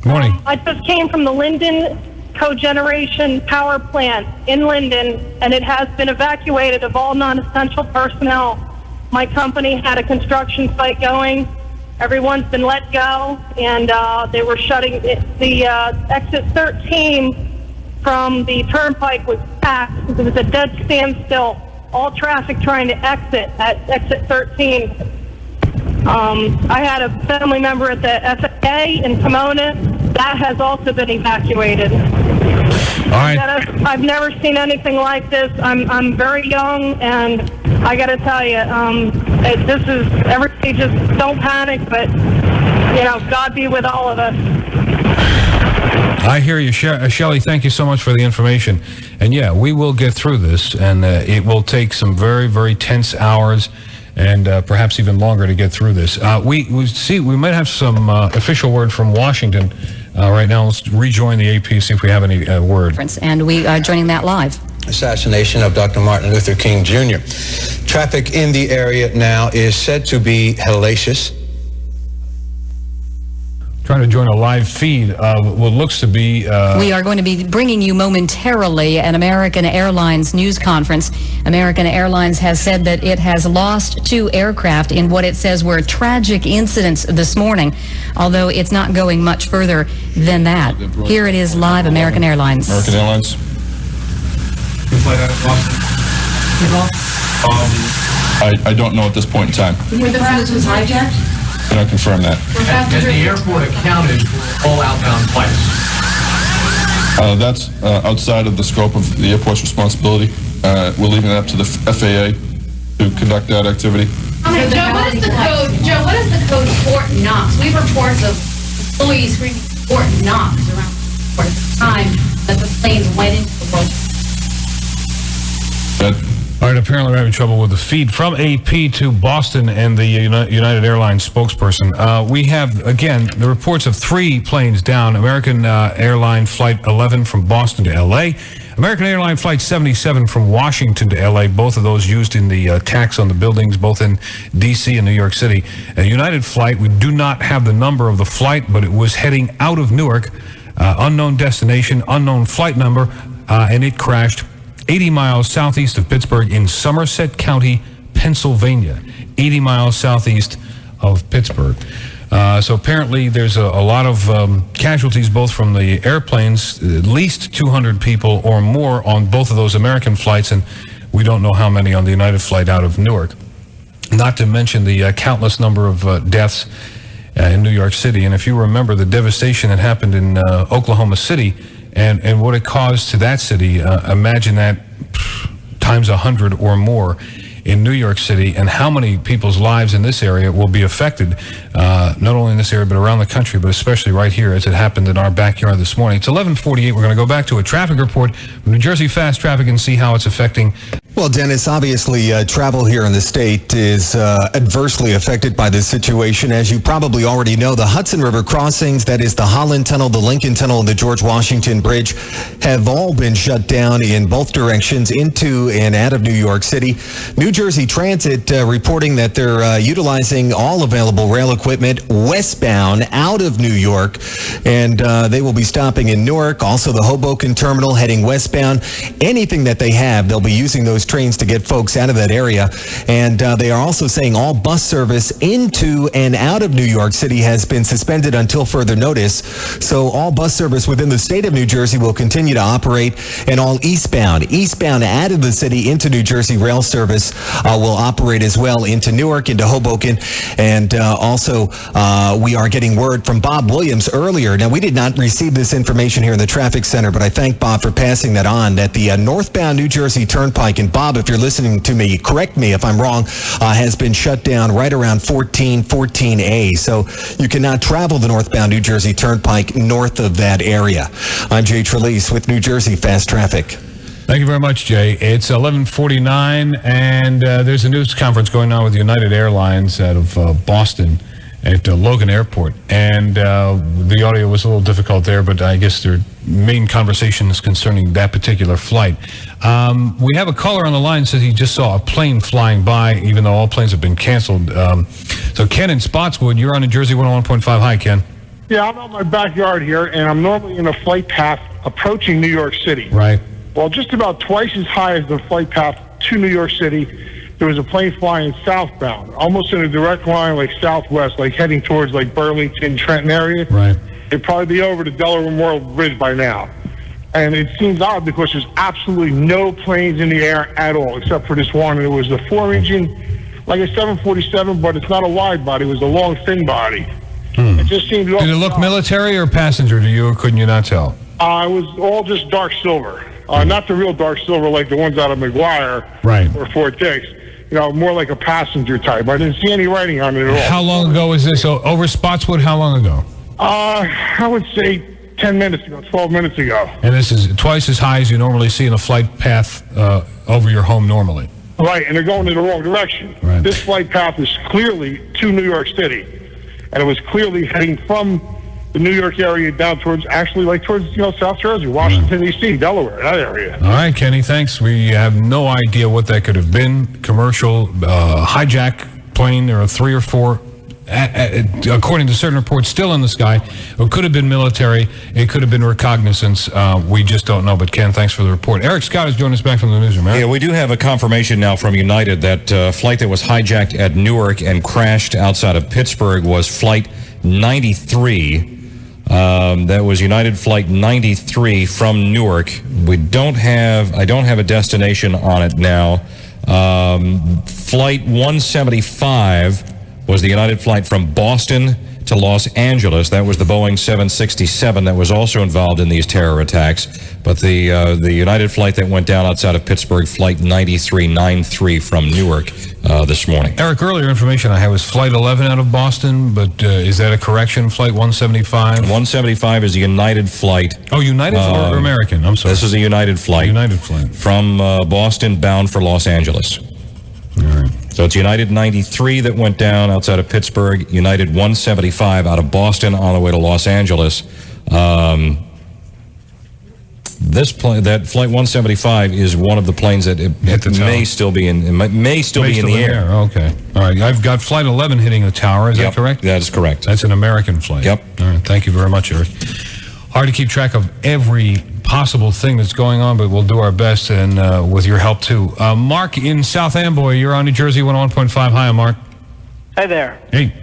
Good morning. I just came from the Linden cogeneration power plant in Linden, and it has been evacuated of all non-essential personnel. My company had a construction site going, Everyone's been let go, and they were shutting the exit 13 from the turnpike was packed. It was a dead standstill. All traffic trying to exit at exit 13. I had a family member at the FAA in Pomona. That has also been evacuated. All right. I've never seen anything like this. I'm very young, and I got to tell you, this is, everybody just don't panic, but, you know, God be with all of us. I hear you, Shelley. Thank you so much for the information. And yeah, we will get through this, and it will take some very, very tense hours and perhaps even longer to get through this. We might have some official word from Washington right now. Let's rejoin the AP, see if we have any word. And we are joining that live. Assassination of Dr. Martin Luther King Jr. Traffic in the area now is said to be hellacious. Trying to join a live feed of what looks to be... We are going to be bringing you momentarily an American Airlines news conference. American Airlines has said that it has lost 2 aircraft in what it says were tragic incidents this morning, although it's not going much further than that. Here it is live, American Airlines. American Airlines. I don't know at this point in time. Were the passengers hijacked? Can I confirm that? And the airport accounted for all outbound flights. That's outside of the scope of the airport's responsibility. We're leaving that up to the FAA to conduct that activity. Joe, what is the code? Joe, what is the code Fort Knox? We have reports of employees screaming Fort Knox around the time that the planes went into the world. All right, apparently we're having trouble with the feed. From AP to Boston and the United Airlines spokesperson. We have, again, the reports of 3 planes down. American Airline Flight 11 from Boston to L.A., American Airline Flight 77 from Washington to L.A., both of those used in the attacks on the buildings, both in D.C. and New York City. A United Flight, we do not have the number of the flight, but it was heading out of Newark, unknown destination, unknown flight number, and it crashed 80 miles southeast of Pittsburgh in Somerset County, Pennsylvania. 80 miles southeast of Pittsburgh. So apparently there's a lot of casualties, both from the airplanes, at least 200 people or more on both of those American flights, and we don't know how many on the United flight out of Newark. Not to mention the countless number of deaths in New York City. And if you remember the devastation that happened in Oklahoma City, and what it caused to that city, imagine that times 100 or more in New York City, and how many people's lives in this area will be affected, not only in this area, but around the country, but especially right here as it happened in our backyard this morning. It's 11:48. We're going to go back to a traffic report from New Jersey Fast Traffic and see how it's affecting. Well, Dennis, obviously travel here in the state is adversely affected by this situation. As you probably already know, the Hudson River crossings, that is the Holland Tunnel, the Lincoln Tunnel, and the George Washington Bridge, have all been shut down in both directions into and out of New York City. New Jersey Transit reporting that they're utilizing all available rail equipment westbound out of New York, and they will be stopping in Newark, also the Hoboken Terminal heading westbound. Anything that they have, they'll be using those trains to get folks out of that area. And they are also saying all bus service into and out of New York City has been suspended until further notice. So all bus service within the state of New Jersey will continue to operate, and all eastbound out of the city into New Jersey rail service will operate as well into Newark, into Hoboken. And also we are getting word from Bob Williams earlier. Now, we did not receive this information here in the traffic center, but I thank Bob for passing that on, that the northbound New Jersey Turnpike, and Bob, if you're listening to me, correct me if I'm wrong, has been shut down right around 14A. So you cannot travel the northbound New Jersey Turnpike north of that area. I'm Jay Trelease with New Jersey Fast Traffic. Thank you very much, Jay. It's 11:49, and there's a news conference going on with United Airlines out of Boston at Logan Airport. And the audio was a little difficult there, but I guess their main conversation is concerning that particular flight. We have a caller on the line that says he just saw a plane flying by, even though all planes have been canceled. So Ken in Spotswood, you're on New Jersey 101.5. Hi, Ken. Yeah, I'm out my backyard here, and I'm normally in a flight path approaching New York City. Right. Well, just about twice as high as the flight path to New York City. there was a plane flying southbound, almost in a direct line, like southwest, like heading towards like Burlington, Trenton area. Right. It'd probably be over the Delaware Memorial Bridge by now. And it seems odd because there's absolutely no planes in the air at all, except for this one. And it was a 4-engine, like a 747, but it's not a wide body. It was a long, thin body. It just seemed... Did it look military or passenger to you, or couldn't you not tell? It was all just dark silver. Not the real dark silver like the ones out of McGuire or Fort Dix. More like a passenger type. I didn't see any writing on it at all. How long ago was this? Over Spotswood, how long ago? I would say 10 minutes ago, 12 minutes ago. And this is twice as high as you normally see in a flight path over your home normally. Right, and they're going in the wrong direction. Right. This flight path is clearly to New York City. And it was clearly heading from the New York area down towards, South Jersey, Washington, D.C., Delaware, that area. All right, Kenny, thanks. We have no idea what that could have been. Commercial, hijack plane. There are 3 or 4, according to certain reports, still in the sky. It could have been military. It could have been reconnaissance. We just don't know. But, Ken, thanks for the report. Eric Scott has joined us back from the newsroom. Eric? Yeah, we do have a confirmation now from United that flight that was hijacked at Newark and crashed outside of Pittsburgh was Flight 93. That was United Flight 93 from Newark. I don't have a destination on it now. Flight 175 was the United flight from Boston to Los Angeles. That was the Boeing 767 that was also involved in these terror attacks. But the United flight that went down outside of Pittsburgh, Flight 9393 from Newark this morning. Eric, earlier information I had was Flight 11 out of Boston, but is that a correction? Flight 175? 175 is a United flight. Oh, United or American? I'm sorry. This is a United flight. United flight. From Boston bound for Los Angeles. All right. So it's United 93 that went down outside of Pittsburgh, United 175 out of Boston on the way to Los Angeles. That Flight 175 is one of the planes that may still be in the air. Okay. All right. I've got Flight 11 hitting the tower. Is that correct? That is correct. That's an American flight. Yep. All right. Thank you very much, Eric. Hard to keep track of every possible thing that's going on, but we'll do our best, and with your help too. Mark in South Amboy, you're on New Jersey 101.5. Hi, Mark. Hi there. Hey.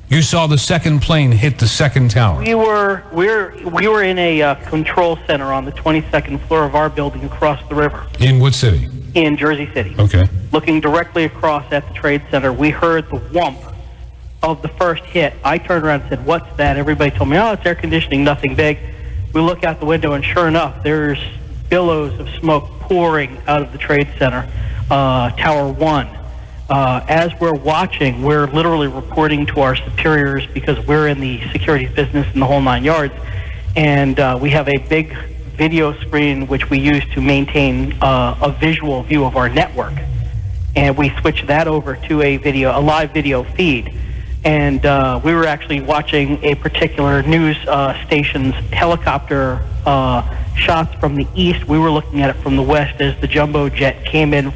You saw the second plane hit the second tower. We were in a control center on the 22nd floor of our building across the river. In what city? In Jersey City. Okay. Looking directly across at the Trade Center, we heard the whump of the first hit. I turned around and said, "What's that?" Everybody told me, "Oh, it's air conditioning, nothing big." We look out the window, and sure enough, there's billows of smoke pouring out of the Trade Center, Tower 1. As we're watching, we're literally reporting to our superiors because we're in the securities business in the whole 9 yards. And we have a big video screen which we use to maintain a visual view of our network. And we switch that over to a live video feed. And we were actually watching a particular news station's helicopter shots from the east. We were looking at it from the west as the jumbo jet came in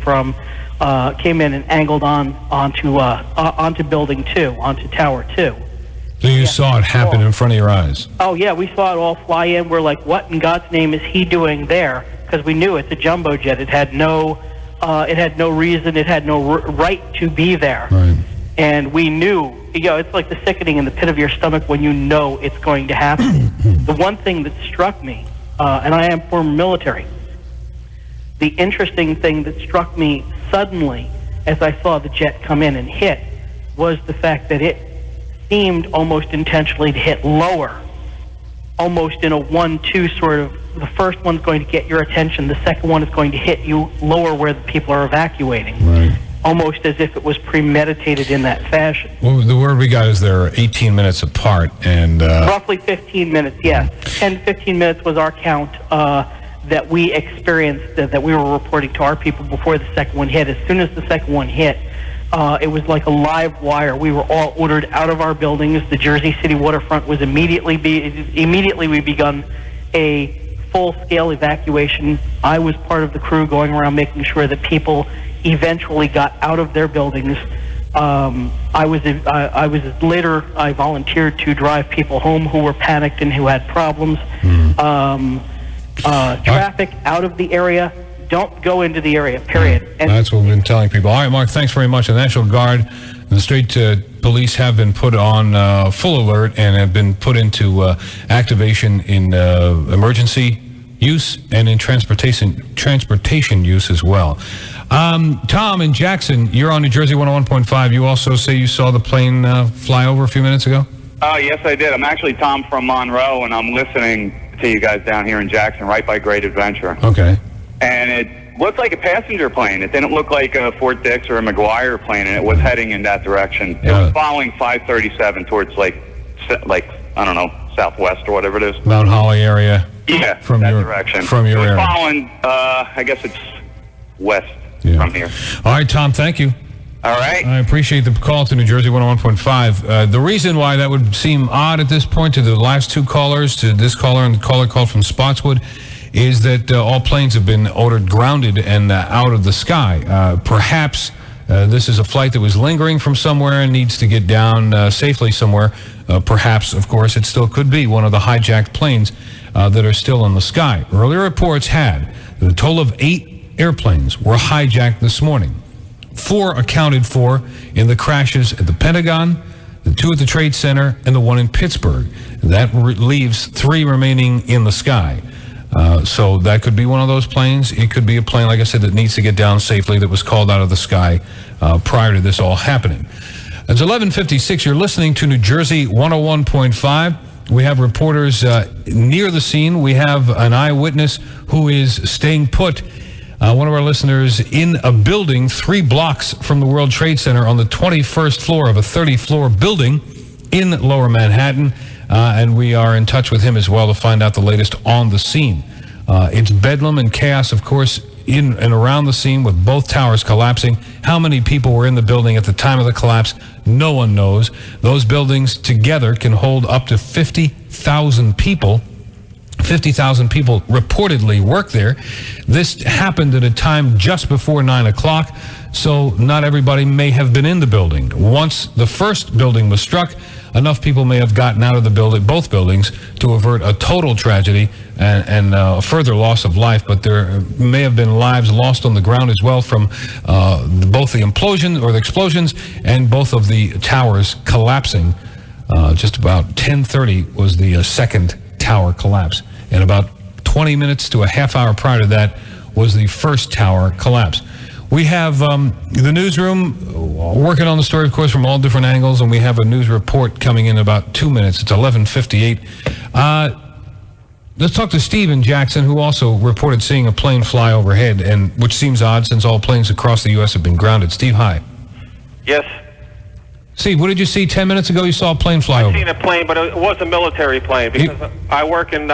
and angled onto building 2, onto tower 2. So you saw it happen in front of your eyes? Oh yeah, we saw it all fly in. We're like, what in God's name is he doing there? Because we knew it's a jumbo jet. It had no reason, it had no right to be there. Right. And we knew, it's like the sickening in the pit of your stomach when you know it's going to happen. The one thing that struck me, and I am former military, the interesting thing that struck me suddenly as I saw the jet come in and hit was the fact that it seemed almost intentionally to hit lower, almost in a 1-2 sort of. The first one's going to get your attention, the second one is going to hit you lower where the people are evacuating. Right. Almost as if it was premeditated in that fashion. Well, the word we got is they're 18 minutes apart, and roughly 15 minutes, yes. 10 to 15 minutes was our count that we experienced, that we were reporting to our people before the second one hit. As soon as the second one hit, it was like a live wire. We were all ordered out of our buildings. The Jersey City waterfront was immediately we begun a full-scale evacuation. I was part of the crew going around making sure that people eventually got out of their buildings. I volunteered to drive people home who were panicked and who had problems. Traffic out of the area don't go into the area, period. And that's what we've been telling people. All right, Mark, thanks very much. The National Guard and the state police have been put on full alert and have been put into activation in emergency use and in transportation use as well. Tom in Jackson, you're on New Jersey 101.5. You also say you saw the plane fly over a few minutes ago? Yes, I did. I'm actually Tom from Monroe, and I'm listening to you guys down here in Jackson, right by Great Adventure. Okay. And it looked like a passenger plane. It didn't look like a Fort Dix or a McGuire plane, and it was heading in that direction. It was following 537 towards, like I don't know, southwest or whatever it is. Mount Holly area. Yeah, from that your direction. From your it was area. Following, I guess it's west from here. All right, Tom, thank you. All right. I appreciate the call to New Jersey 101.5. The reason why that would seem odd at this point to the last two callers, to this caller and the caller called from Spotswood, is that all planes have been ordered grounded and out of the sky. Perhaps this is a flight that was lingering from somewhere and needs to get down safely somewhere. Perhaps, of course, it still could be one of the hijacked planes that are still in the sky. Earlier reports had that a total of 8 airplanes were hijacked this morning. 4 accounted for in the crashes at the Pentagon, the 2 at the Trade Center, and the 1 in Pittsburgh. That leaves 3 remaining in the sky. So that could be one of those planes. It could be a plane, like I said, that needs to get down safely, that was called out of the sky prior to this all happening. It's 11:56. You're listening to New Jersey 101.5. We have reporters near the scene. We have an eyewitness who is staying put. One of our listeners in a building 3 blocks from the World Trade Center on the 21st floor of a 30-floor building in Lower Manhattan. And we are in touch with him as well to find out the latest on the scene. It's bedlam and chaos, of course, in and around the scene with both towers collapsing. How many people were in the building at the time of the collapse? No one knows. Those buildings together can hold up to 50,000 people. 50,000 people reportedly work there. This happened at a time just before 9 o'clock, so not everybody may have been in the building. Once the first building was struck, enough people may have gotten out of the building, both buildings, to avert a total tragedy and a further loss of life, but there may have been lives lost on the ground as well from both the implosion or the explosions and both of the towers collapsing. Just about 10:30 was the second tower collapse, and about 20 minutes to a half hour prior to that was the first tower collapse. We have the newsroom working on the story, of course, from all different angles, and we have a news report coming in about 2 minutes. It's 11:58. Let's talk to Steve in Jackson, who also reported seeing a plane fly overhead, and which seems odd since all planes across the U.S. have been grounded. Steve, hi. Yes. Steve, what did you see 10 minutes ago? You saw a plane fly over. I seen a plane, but it was a military plane because I work in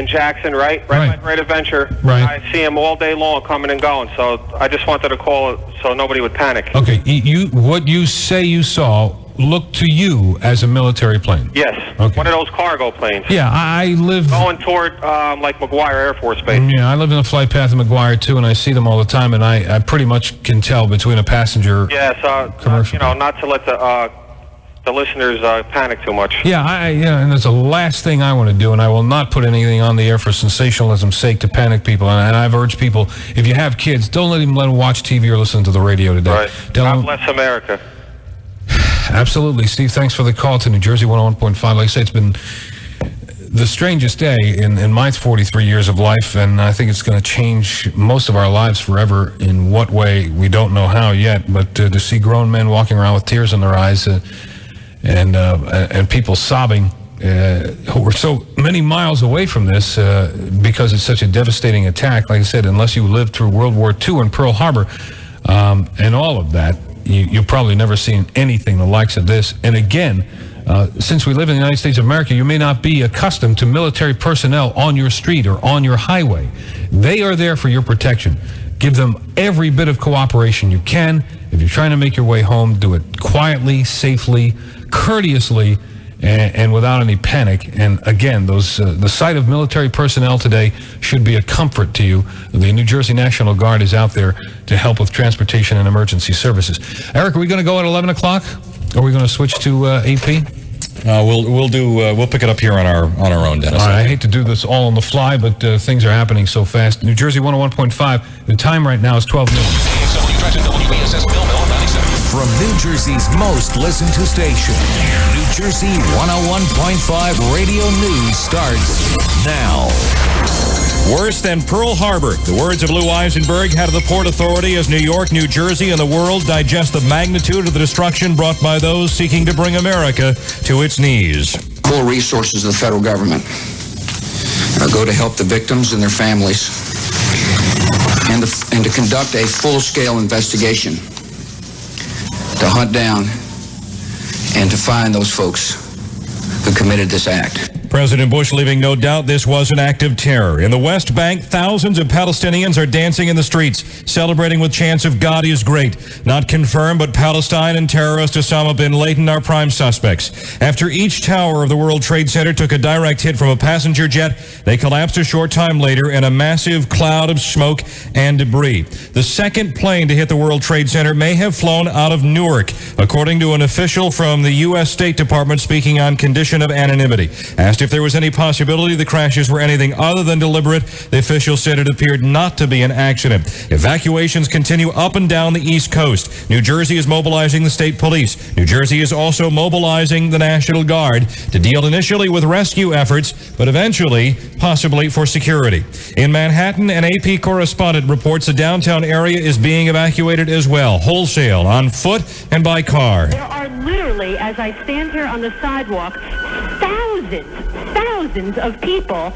Jackson, right by Great Adventure. Right. I see them all day long coming and going, so I just wanted to call so nobody would panic. Okay, what you say you saw looked to you as a military plane? Yes, okay. One of those cargo planes. Yeah, I live... Going toward, like, McGuire Air Force Base. Yeah, I live in the flight path of McGuire, too, and I see them all the time, and I pretty much can tell between a passenger... Yeah, so, not to let the listeners panic too much. Yeah, and that's the last thing I want to do, and I will not put anything on the air for sensationalism's sake to panic people. And I've urged people, if you have kids, don't let them watch TV or listen to the radio today. Right. God bless America. Absolutely. Steve, thanks for the call to New Jersey 101.5. Like I say, it's been the strangest day in my 43 years of life, and I think it's going to change most of our lives forever. In what way, we don't know how yet, but to see grown men walking around with tears in their eyes and people sobbing who were so many miles away from this because it's such a devastating attack. Like I said, unless you lived through World War II and Pearl Harbor and all of that, you've probably never seen anything the likes of this. And again, since we live in the United States of America, you may not be accustomed to military personnel on your street or on your highway. They are there for your protection. Give them every bit of cooperation you can. If you're trying to make your way home, do it quietly, safely, courteously, and without any panic. And again, the sight of military personnel today should be a comfort to you. The New Jersey National Guard is out there to help with transportation and emergency services. Eric, are we going to go at 11 o'clock? Or are we going to switch to AP? We'll pick it up here on our own, Dennis. All right, I hate to do this all on the fly, but things are happening so fast. New Jersey 101.5. The time right now is 12 noon. From New Jersey's most listened to station, New Jersey 101.5 Radio News starts now. Worse than Pearl Harbor. The words of Lou Eisenberg, head of the Port Authority, as New York, New Jersey, and the world digest the magnitude of the destruction brought by those seeking to bring America to its knees. Full resources of the federal government go to help the victims and their families and to conduct a full-scale investigation to hunt down and to find those folks who committed this act. President Bush leaving no doubt this was an act of terror. In the West Bank, thousands of Palestinians are dancing in the streets, celebrating with chants of God is great. Not confirmed, but Palestine and terrorist Osama bin Laden are prime suspects. After each tower of the World Trade Center took a direct hit from a passenger jet, they collapsed a short time later in a massive cloud of smoke and debris. The second plane to hit the World Trade Center may have flown out of Newark, according to an official from the U.S. State Department speaking on condition of anonymity. Asked if there was any possibility the crashes were anything other than deliberate, the official said it appeared not to be an accident. Evacuations continue up and down the East Coast. New Jersey is mobilizing the state police. New Jersey is also mobilizing the National Guard to deal initially with rescue efforts, but eventually, possibly for security. In Manhattan, an AP correspondent reports the downtown area is being evacuated as well, wholesale, on foot and by car. There are literally, as I stand here on the sidewalk, thousands of people,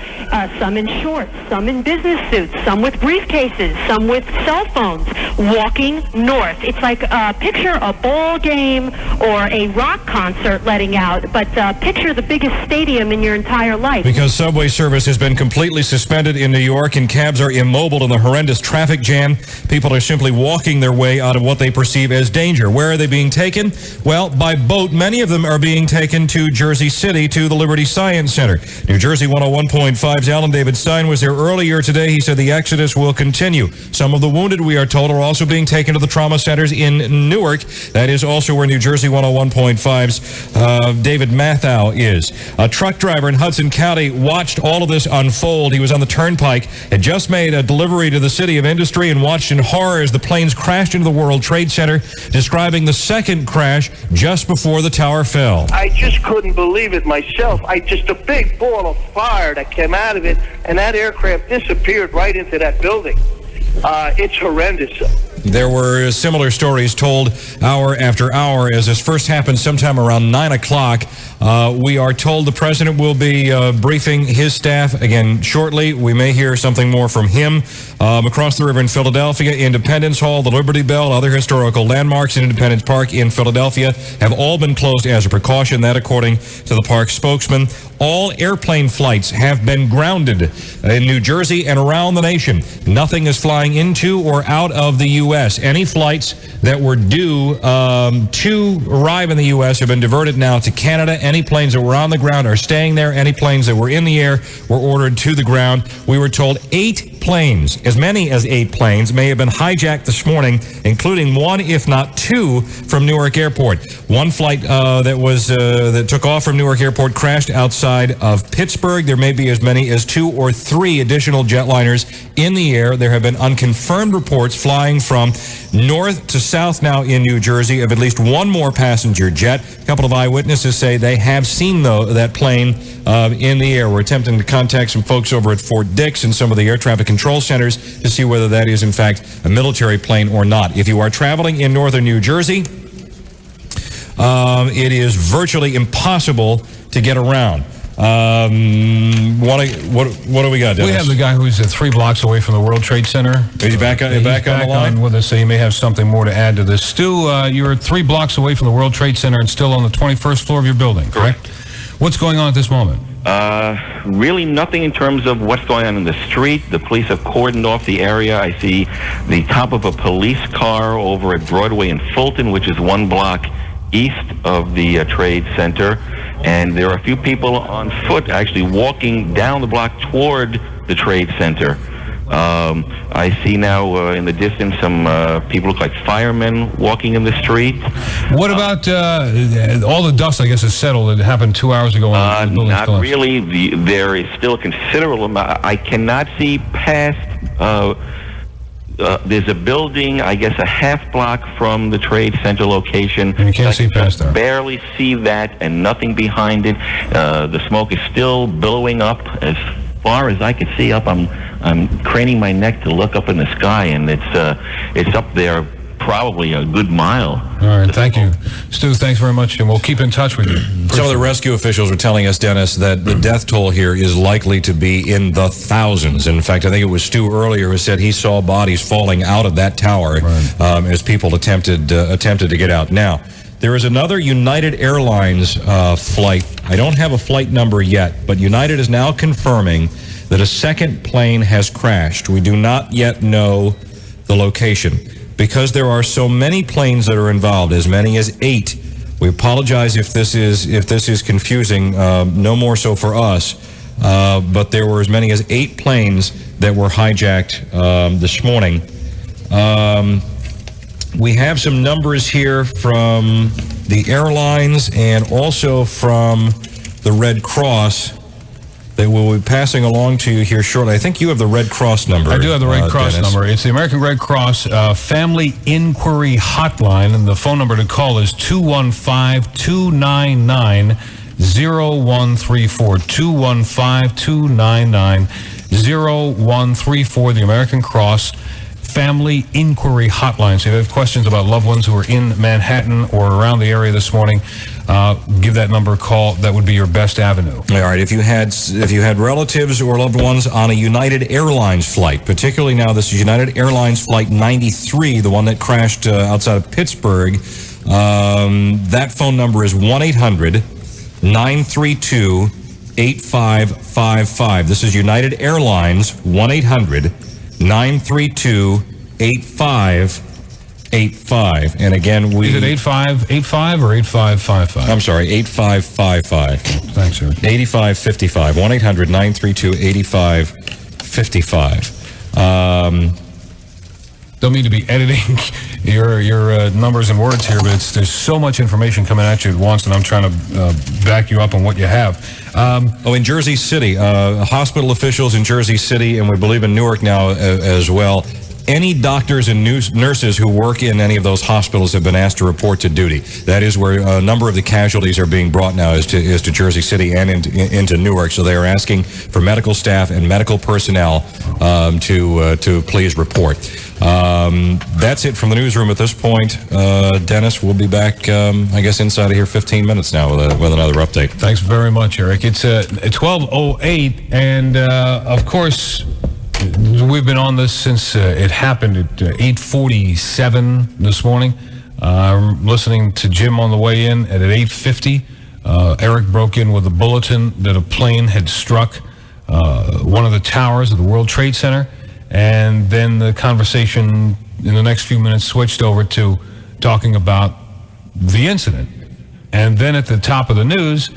some in shorts, some in business suits, some with briefcases, some with cell phones, walking north. It's like picture a ball game or a rock concert letting out, but picture the biggest stadium in your entire life. Because subway service has been completely suspended in New York and cabs are immobile in the horrendous traffic jam, people are simply walking their way out of what they perceive as danger. Where are they being taken? Well, by boat. Many of them are being taken to Jersey City, to the Liberty Science Center. New Jersey 101.5's Alan David Stein was there earlier today. He said the exodus will continue. Some of the wounded, we are told, are also being taken to the trauma centers in Newark. That is also where New Jersey 101.5's David Matthau is. A truck driver in Hudson County watched all of this unfold. He was on the turnpike, had just made a delivery to the city of industry, and watched in horror as the planes crashed into the World Trade Center, describing the second crash just before the tower fell. I just couldn't believe it myself. Just a big ball of fire that came out of it, and that aircraft disappeared right into that building. It's horrendous. There were similar stories told hour after hour as this first happened sometime around 9 o'clock. We are told the president will be briefing his staff again shortly. We may hear something more from him. Across the river in Philadelphia, Independence Hall, the Liberty Bell, other historical landmarks in Independence Park in Philadelphia have all been closed as a precaution. That, according to the park spokesman. All airplane flights have been grounded in New Jersey and around the nation. Nothing is flying into or out of the U.S. Any flights that were due to arrive in the U.S. have been diverted now to Canada. Any planes that were on the ground are staying there. Any planes that were in the air were ordered to the ground. We were told 8 planes, as many as 8 planes, may have been hijacked this morning, including 1, if not 2, from Newark Airport. One flight that took off from Newark Airport crashed outside of Pittsburgh. There may be as many as 2 or 3 additional jetliners in the air. There have been unconfirmed reports flying from north to south now in New Jersey of at least 1 more passenger jet. A couple of eyewitnesses say they have seen that plane in the air. We're attempting to contact some folks over at Fort Dix and some of the air traffic control centers to see whether that is in fact a military plane or not. If you are traveling in northern New Jersey, it is virtually impossible to get around. What do we got, Dennis? We have the guy who's 3 blocks away from the World Trade Center. Is he back on the line? With us, so he may have something more to add to this. Stu, you're 3 blocks away from the World Trade Center and still on the 21st floor of your building, correct? What's going on at this moment? Really nothing in terms of what's going on in the street. The police have cordoned off the area. I see the top of a police car over at Broadway in Fulton, which is 1 block east of the Trade Center. And there are a few people on foot actually walking down the block toward the Trade Center. I see now in the distance some people look like firemen walking in the street. What about all the dust, I guess, is settled? It happened 2 hours ago. When the building's Not collapsed. really. There is still a considerable amount. I cannot see past. There's a building, I guess, a half block from the Trade Center location. And you can't see past there. Barely see that, and nothing behind it. The smoke is still billowing up as far as I can see up. I'm craning my neck to look up in the sky, and it's up there probably a good mile. All right, thank you. Stu, thanks very much, and we'll keep in touch with you. Some of the rescue officials were telling us, Dennis, that the death toll here is likely to be in the thousands. In fact, I think it was Stu earlier who said he saw bodies falling out of that tower as people attempted to get out. Now, there is another United Airlines flight. I don't have a flight number yet, but United is now confirming that a second plane has crashed. We do not yet know the location. Because there are so many planes that are involved, as many as 8. We apologize if this is confusing, no more so for us, but there were as many as 8 planes that were hijacked this morning. We have some numbers here from the airlines and also from the Red Cross that we'll be passing along to you here shortly. I think you have the Red Cross number. I do have the Red Cross Dennis. number. It's the American Red Cross Family Inquiry Hotline, and the phone number to call is 215-299-0134. 215-299-0134, the American Cross Family Inquiry Hotline. So if you have questions about loved ones who are in Manhattan or around the area this morning, give that number a call. That would be your best avenue. All right. If you had relatives or loved ones on a United Airlines flight, particularly now this is United Airlines Flight 93, the one that crashed outside of Pittsburgh, that phone number is 1-800-932-8555. This is United Airlines, 1-800-932-8555. And again, Is it 8585 or 8555? I'm sorry, 8555. Thanks, sir. 8555. 1-800-932-8555. Don't mean to be editing your numbers and words here, but there's so much information coming at you at once, and I'm trying to back you up on what you have. In Jersey City, hospital officials in Jersey City, and we believe in Newark now as well, any doctors and nurses who work in any of those hospitals have been asked to report to duty. That is where a number of the casualties are being brought now is to Jersey City and into Newark. So they are asking for medical staff and medical personnel to please report. That's it from the newsroom at this point. Dennis, we'll be back, I guess, inside of here 15 minutes now with another update. Thanks very much, Eric. It's 12:08, and of course, we've been on this since it happened at 8:47 this morning. I'm listening to Jim on the way in at 8:50. Eric broke in with a bulletin that a plane had struck one of the towers of the World Trade Center, and then the conversation in the next few minutes switched over to talking about the incident. And then at the top of the news,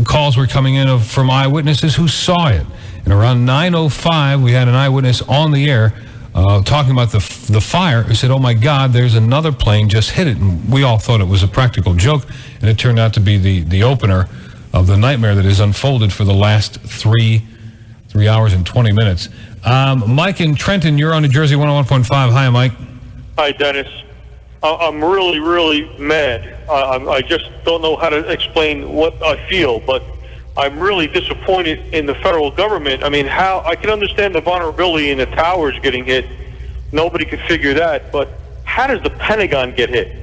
calls were coming in from eyewitnesses who saw it. And around 9:05, we had an eyewitness on the air talking about the fire. He said, "Oh my God, there's another plane just hit it." And we all thought it was a practical joke, and it turned out to be the opener of the nightmare that has unfolded for the last 3 hours and 20 minutes. Mike in Trenton, you're on New Jersey 101.5. Hi, Mike. Hi, Dennis. I'm really, really mad. I just don't know how to explain what I feel, but I'm really disappointed in the federal government. I mean, how I can understand the vulnerability in the towers getting hit. Nobody could figure that, but how does the Pentagon get hit?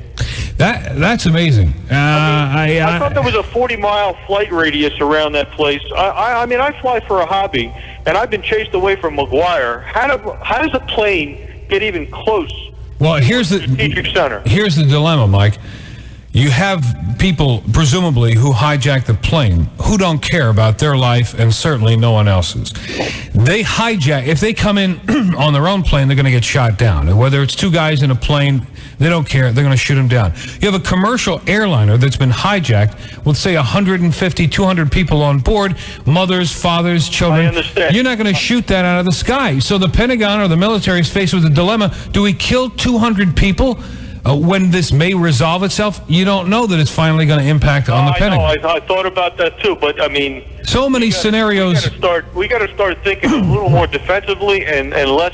That's amazing. I thought there was a 40-mile flight radius around that place. I mean, I fly for a hobby, and I've been chased away from McGuire. How does a plane get even close? Well, here's the dilemma, Mike. You have people, presumably, who hijack the plane, who don't care about their life and certainly no one else's. They hijack, if they come in on their own plane, they're going to get shot down. And whether it's two guys in a plane, they don't care. They're going to shoot them down. You have a commercial airliner that's been hijacked with, say, 150, 200 people on board, mothers, fathers, children. I understand. You're not going to shoot that out of the sky. So the Pentagon or the military is faced with a dilemma. Do we kill 200 people? When this may resolve itself, you don't know that it's finally going to impact on the Pentagon. I thought about that too, but I mean, so many scenarios. We got to start thinking a little more defensively and less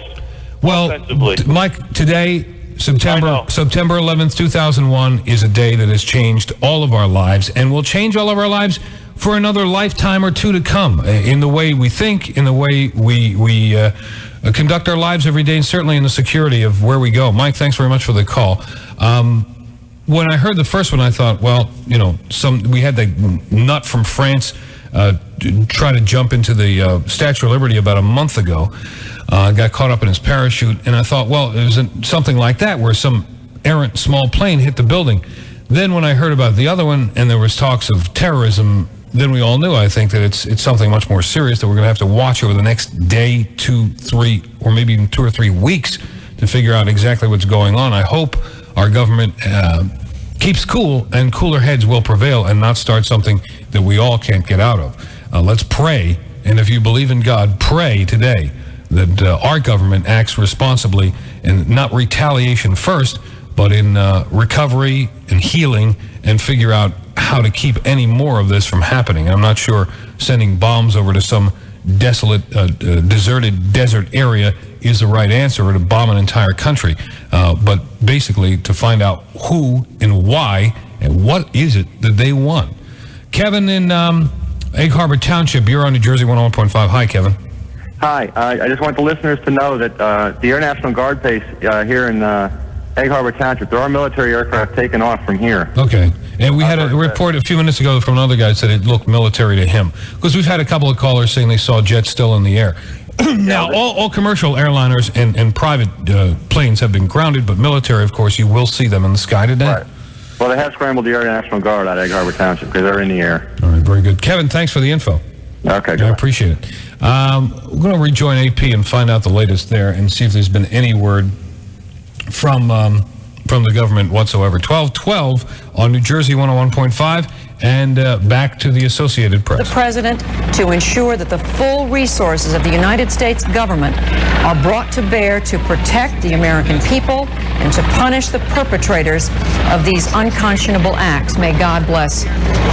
offensively. Mike, today, September 11th, 2001, is a day that has changed all of our lives, and will change all of our lives for another lifetime or two to come, in the way we think, in the way we conduct our lives every day, and certainly in the security of where we go. Mike, thanks very much for the call. When I heard the first one, I thought, well, you know, we had the nut from France try to jump into the Statue of Liberty about a month ago, got caught up in his parachute, and I thought, well, it was something like that, where some errant small plane hit the building. Then when I heard about the other one, and there was talks of terrorism, then we all knew, I think, that it's something much more serious that we're going to have to watch over the next day, 2, 3, or maybe even 2 or 3 weeks to figure out exactly what's going on. I hope our government keeps cool, and cooler heads will prevail and not start something that we all can't get out of. Let's pray, and if you believe in God, pray today that our government acts responsibly, and not retaliation first, but in recovery and healing, and figure out how to keep any more of this from happening. I'm not sure sending bombs over to some desolate, deserted desert area is the right answer, or to bomb an entire country. But basically to find out who and why and what is it that they want. Kevin in Egg Harbor Township, you're on New Jersey 101.5. Hi, Kevin. Hi. I just want the listeners to know that the Air National Guard base here in Egg Harbor Township, there are military aircraft taking off from here. Okay. And we had a report a few minutes ago from another guy that said it looked military to him. Because we've had a couple of callers saying they saw jets still in the air. Now, all commercial airliners and private planes have been grounded, but military, of course, you will see them in the sky today. Right. Well, they have scrambled the Air National Guard out of Egg Harbor Township because they're in the air. All right, very good. Kevin, thanks for the info. Okay, I appreciate it. We're going to rejoin AP and find out the latest there and see if there's been any word from the government whatsoever. 1212 on New Jersey 101.5, and back to the Associated Press. The president to ensure that the full resources of the United States government are brought to bear to protect the American people and to punish the perpetrators of these unconscionable acts. May God bless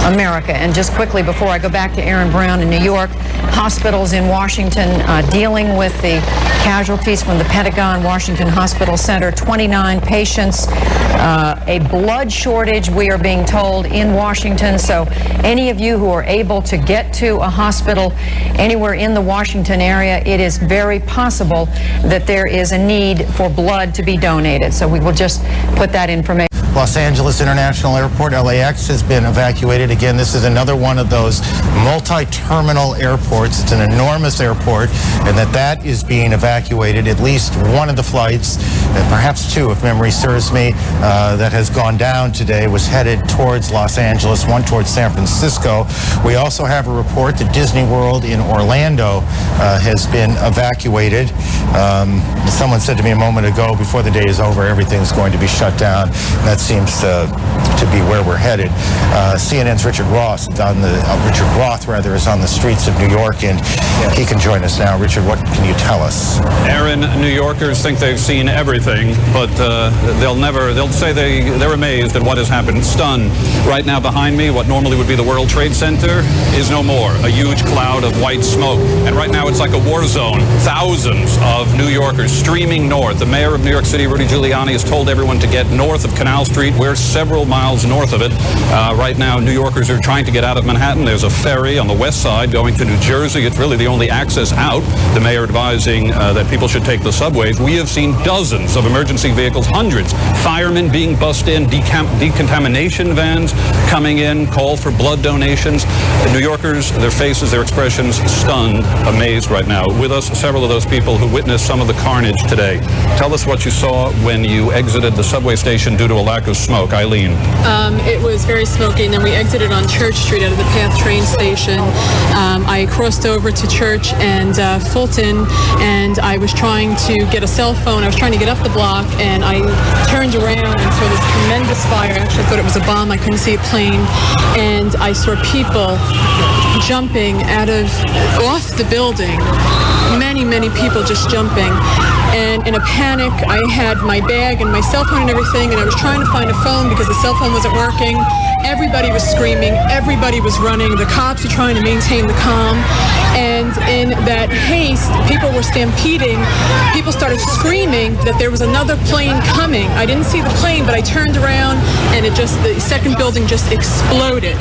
America. And just quickly, before I go back to Aaron Brown in New York, hospitals in Washington dealing with the casualties from the Pentagon Washington Hospital Center, 29 patients, a blood shortage, we are being told, in Washington. So any of you who are able to get to a hospital anywhere in the Washington area, it is very possible that there is a need for blood to be donated. So we will just put that information. Los Angeles International Airport, LAX, has been evacuated. Again, this is another one of those multi-terminal airports. It's an enormous airport, and that is being evacuated. At least one of the flights, and perhaps two, if memory serves me, that has gone down today was headed towards Los Angeles, one towards San Francisco. We also have a report that Disney World in Orlando has been evacuated. Someone said to me a moment ago, before the day is over, everything's going to be shut down. And that seems to be where we're headed. CNN's Richard Roth is on the streets of New York, and he can join us now. Richard, what can you tell us? Aaron, New Yorkers think they've seen everything, but they'll say they're amazed at what has happened, stunned. Right now behind me, what normally would be the World Trade Center is no more. A huge cloud of white smoke. And right now it's like a war zone. Thousands of New Yorkers streaming north. The mayor of New York City, Rudy Giuliani, has told everyone to get north of Canal Street. We're several miles north of it. Right now, New Yorkers are trying to get out of Manhattan. There's a ferry on the west side going to New Jersey. It's really the only access out. The mayor advising that people should take the subways. We have seen dozens of emergency vehicles, hundreds. Firemen being bussed in, decontamination vans coming in, call for blood donations. New Yorkers, their faces, their expressions, stunned, amazed right now. With us, several of those people who witnessed some of the carnage today. Tell us what you saw when you exited the subway station due to a lack of smoke. Eileen. It was very smoky, and then we exited on Church Street out of the Path train station. I crossed over to Church and Fulton, and I was trying to get a cell phone. I was trying to get up the block, and I turned around and saw this tremendous fire. Actually, I thought it was a bomb. I couldn't see a plane, and I saw people jumping off the building. Many people just jumping. And in a panic, I had my bag and my cell phone and everything, and I was trying to find a phone because the cell phone wasn't working. Everybody was screaming. Everybody was running. The cops were trying to maintain the calm. And in that haste, people were stampeding. People started screaming that there was another plane coming. I didn't see the plane, but I turned around, and the second building just exploded.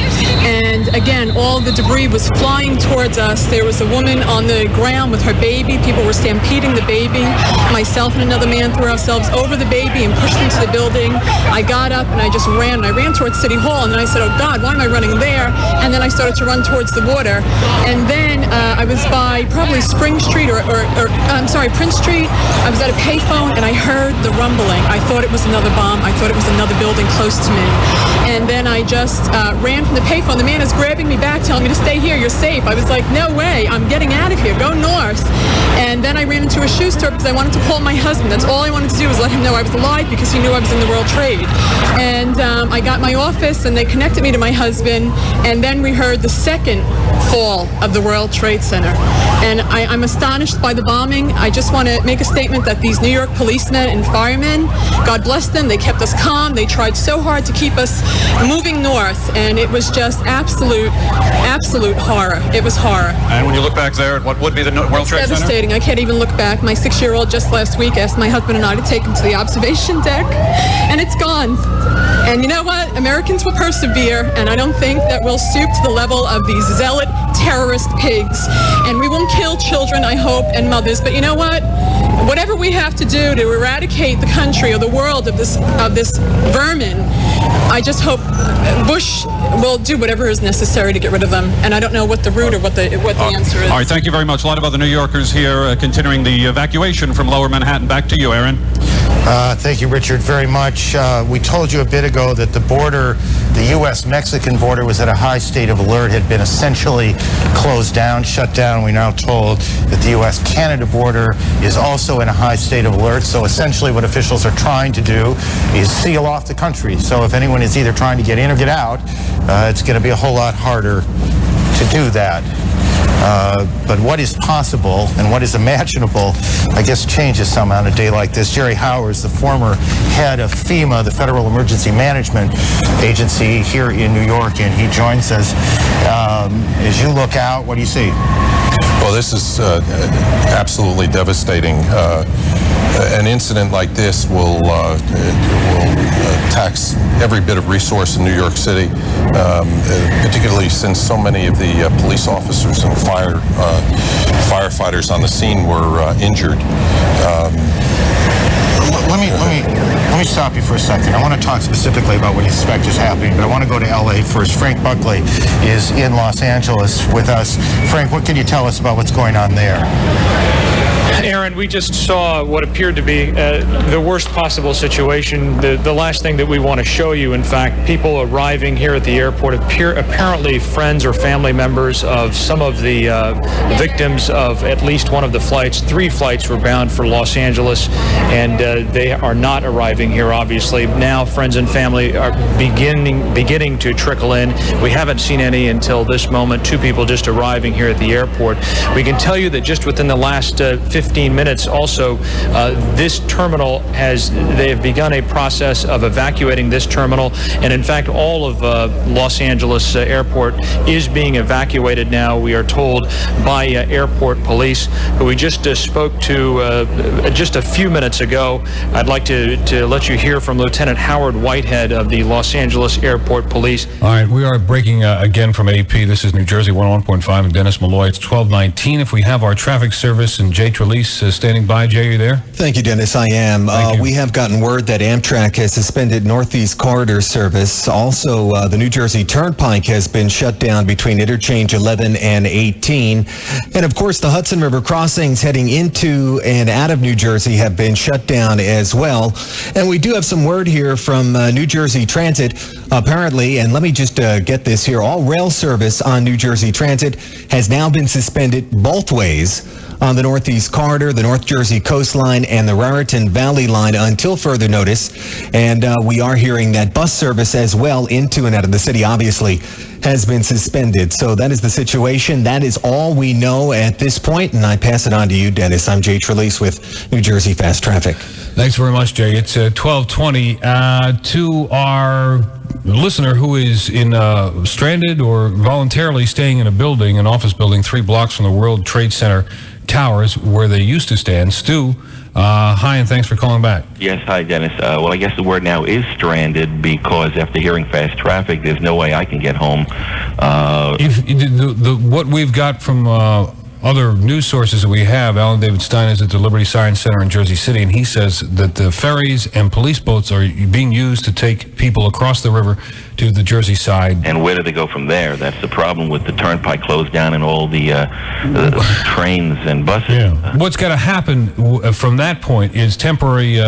And again, all the debris was flying towards us. There was a woman on the ground with her baby. People were stampeding the baby. Myself and another man threw ourselves over the baby and pushed into the building. I got up and I just ran. I ran towards City Hall, and then I said, oh God, why am I running there? And then I started to run towards the water. And then I was by probably Spring Street Prince Street. I was at a payphone, and I heard the rumbling. I thought it was another bomb. I thought it was another building close to me. And then I just ran from the payphone. The man is grabbing me back, telling me to stay here. You're safe. I was like, no way. I'm getting out of here. Go north. And then I ran into a shoe store because I wanted to call my husband. That's all I wanted to do was let him know I was alive because he knew I was in the World Trade. And I got my office, and they connected me to my husband. And then we heard the second fall of the World Trade Center. And I'm astonished by the bombing. I just want to make a statement that these New York policemen and firemen, God bless them, they kept us calm. They tried so hard to keep us moving north, and it was just absolute horror. It was horror. And when you look back there at what would be the World Trade Center? It's devastating. I can't even look back. My 6-year-old just last week asked my husband and I to take him to the observation deck, and it's gone. And you know what? Americans will persevere, and I don't think that we'll stoop to the level of these zealot terrorist pigs. And we won't kill children, I hope, and mothers. But you know what? Whatever we have to do to eradicate the country or the world of this vermin, I just hope Bush will do whatever is necessary to get rid of them. And I don't know what the route or what the answer is. All right, thank you very much. A lot of other New Yorkers here continuing the evacuation from Lower Manhattan. Back to you, Aaron. Thank you, Richard, very much. We told you a bit ago that the border, the U.S.-Mexican border, was at a high state of alert, had been essentially closed down, shut down. We're now told that the U.S.-Canada border is also in a high state of alert. So essentially what officials are trying to do is seal off the country. So if anyone is either trying to get in or get out, it's going to be a whole lot harder to do that. But what is possible and what is imaginable, I guess, changes some on a day like this. Jerry Howers, the former head of FEMA, the Federal Emergency Management Agency here in New York, and he joins us. As you look out, what do you see? Well, this is absolutely devastating. An incident like this will tax every bit of resource in New York City, particularly since so many of the police officers and firefighters on the scene were injured. Let me stop you for a second. I want to talk specifically about what you suspect is happening, but I want to go to L.A. first. Frank Buckley is in Los Angeles with us. Frank, what can you tell us about what's going on there? Aaron, we just saw what appeared to be the worst possible situation. The last thing that we want to show you, in fact, people arriving here at the airport, apparently friends or family members of some of the victims of at least one of the flights. 3 flights were bound for Los Angeles, and they are not arriving here, obviously. Now friends and family are beginning to trickle in. We haven't seen any until this moment. 2 people just arriving here at the airport. We can tell you that just within the last 15 minutes also, this terminal they have begun a process of evacuating this terminal, and in fact all of Los Angeles airport is being evacuated now, we are told, by airport police, who we just spoke to just a few minutes ago. I'd like to let you hear from Lieutenant Howard Whitehead of the Los Angeles Airport Police. All right, we are breaking again from AP. This is New Jersey 101.5 and Dennis Malloy. It's 12:19. If we have our traffic service and Jay Trelease Police standing by. Jay, are you there? Thank you, Dennis. I am. We have gotten word that Amtrak has suspended Northeast Corridor service. Also, the New Jersey Turnpike has been shut down between interchange 11 and 18. And of course, the Hudson River crossings heading into and out of New Jersey have been shut down as well. And we do have some word here from New Jersey Transit. Apparently, and let me just get this here, all rail service on New Jersey Transit has now been suspended both ways on the Northeast Corridor, the North Jersey Coastline, and the Raritan Valley Line until further notice. And we are hearing that bus service as well into and out of the city, obviously, has been suspended. So that is the situation. That is all we know at this point, and I pass it on to you, Dennis. I'm Jay Trelease with New Jersey Fast Traffic. Thanks very much, Jay. It's 12:20. To our listener who is in stranded or voluntarily staying in a building, an office building 3 blocks from the World Trade Center towers where they used to stand, Stu, hi, and thanks for calling back. Yes, hi, Dennis. Well, I guess the word now is stranded because after hearing fast traffic, there's no way I can get home. What we've got from other news sources that we have, Alan David Stein is at the Liberty Science Center in Jersey City, and he says that the ferries and police boats are being used to take people across the river to the Jersey side. And where do they go from there? That's the problem with the turnpike closed down and all the trains and buses. Yeah. What's got to happen from that point is temporary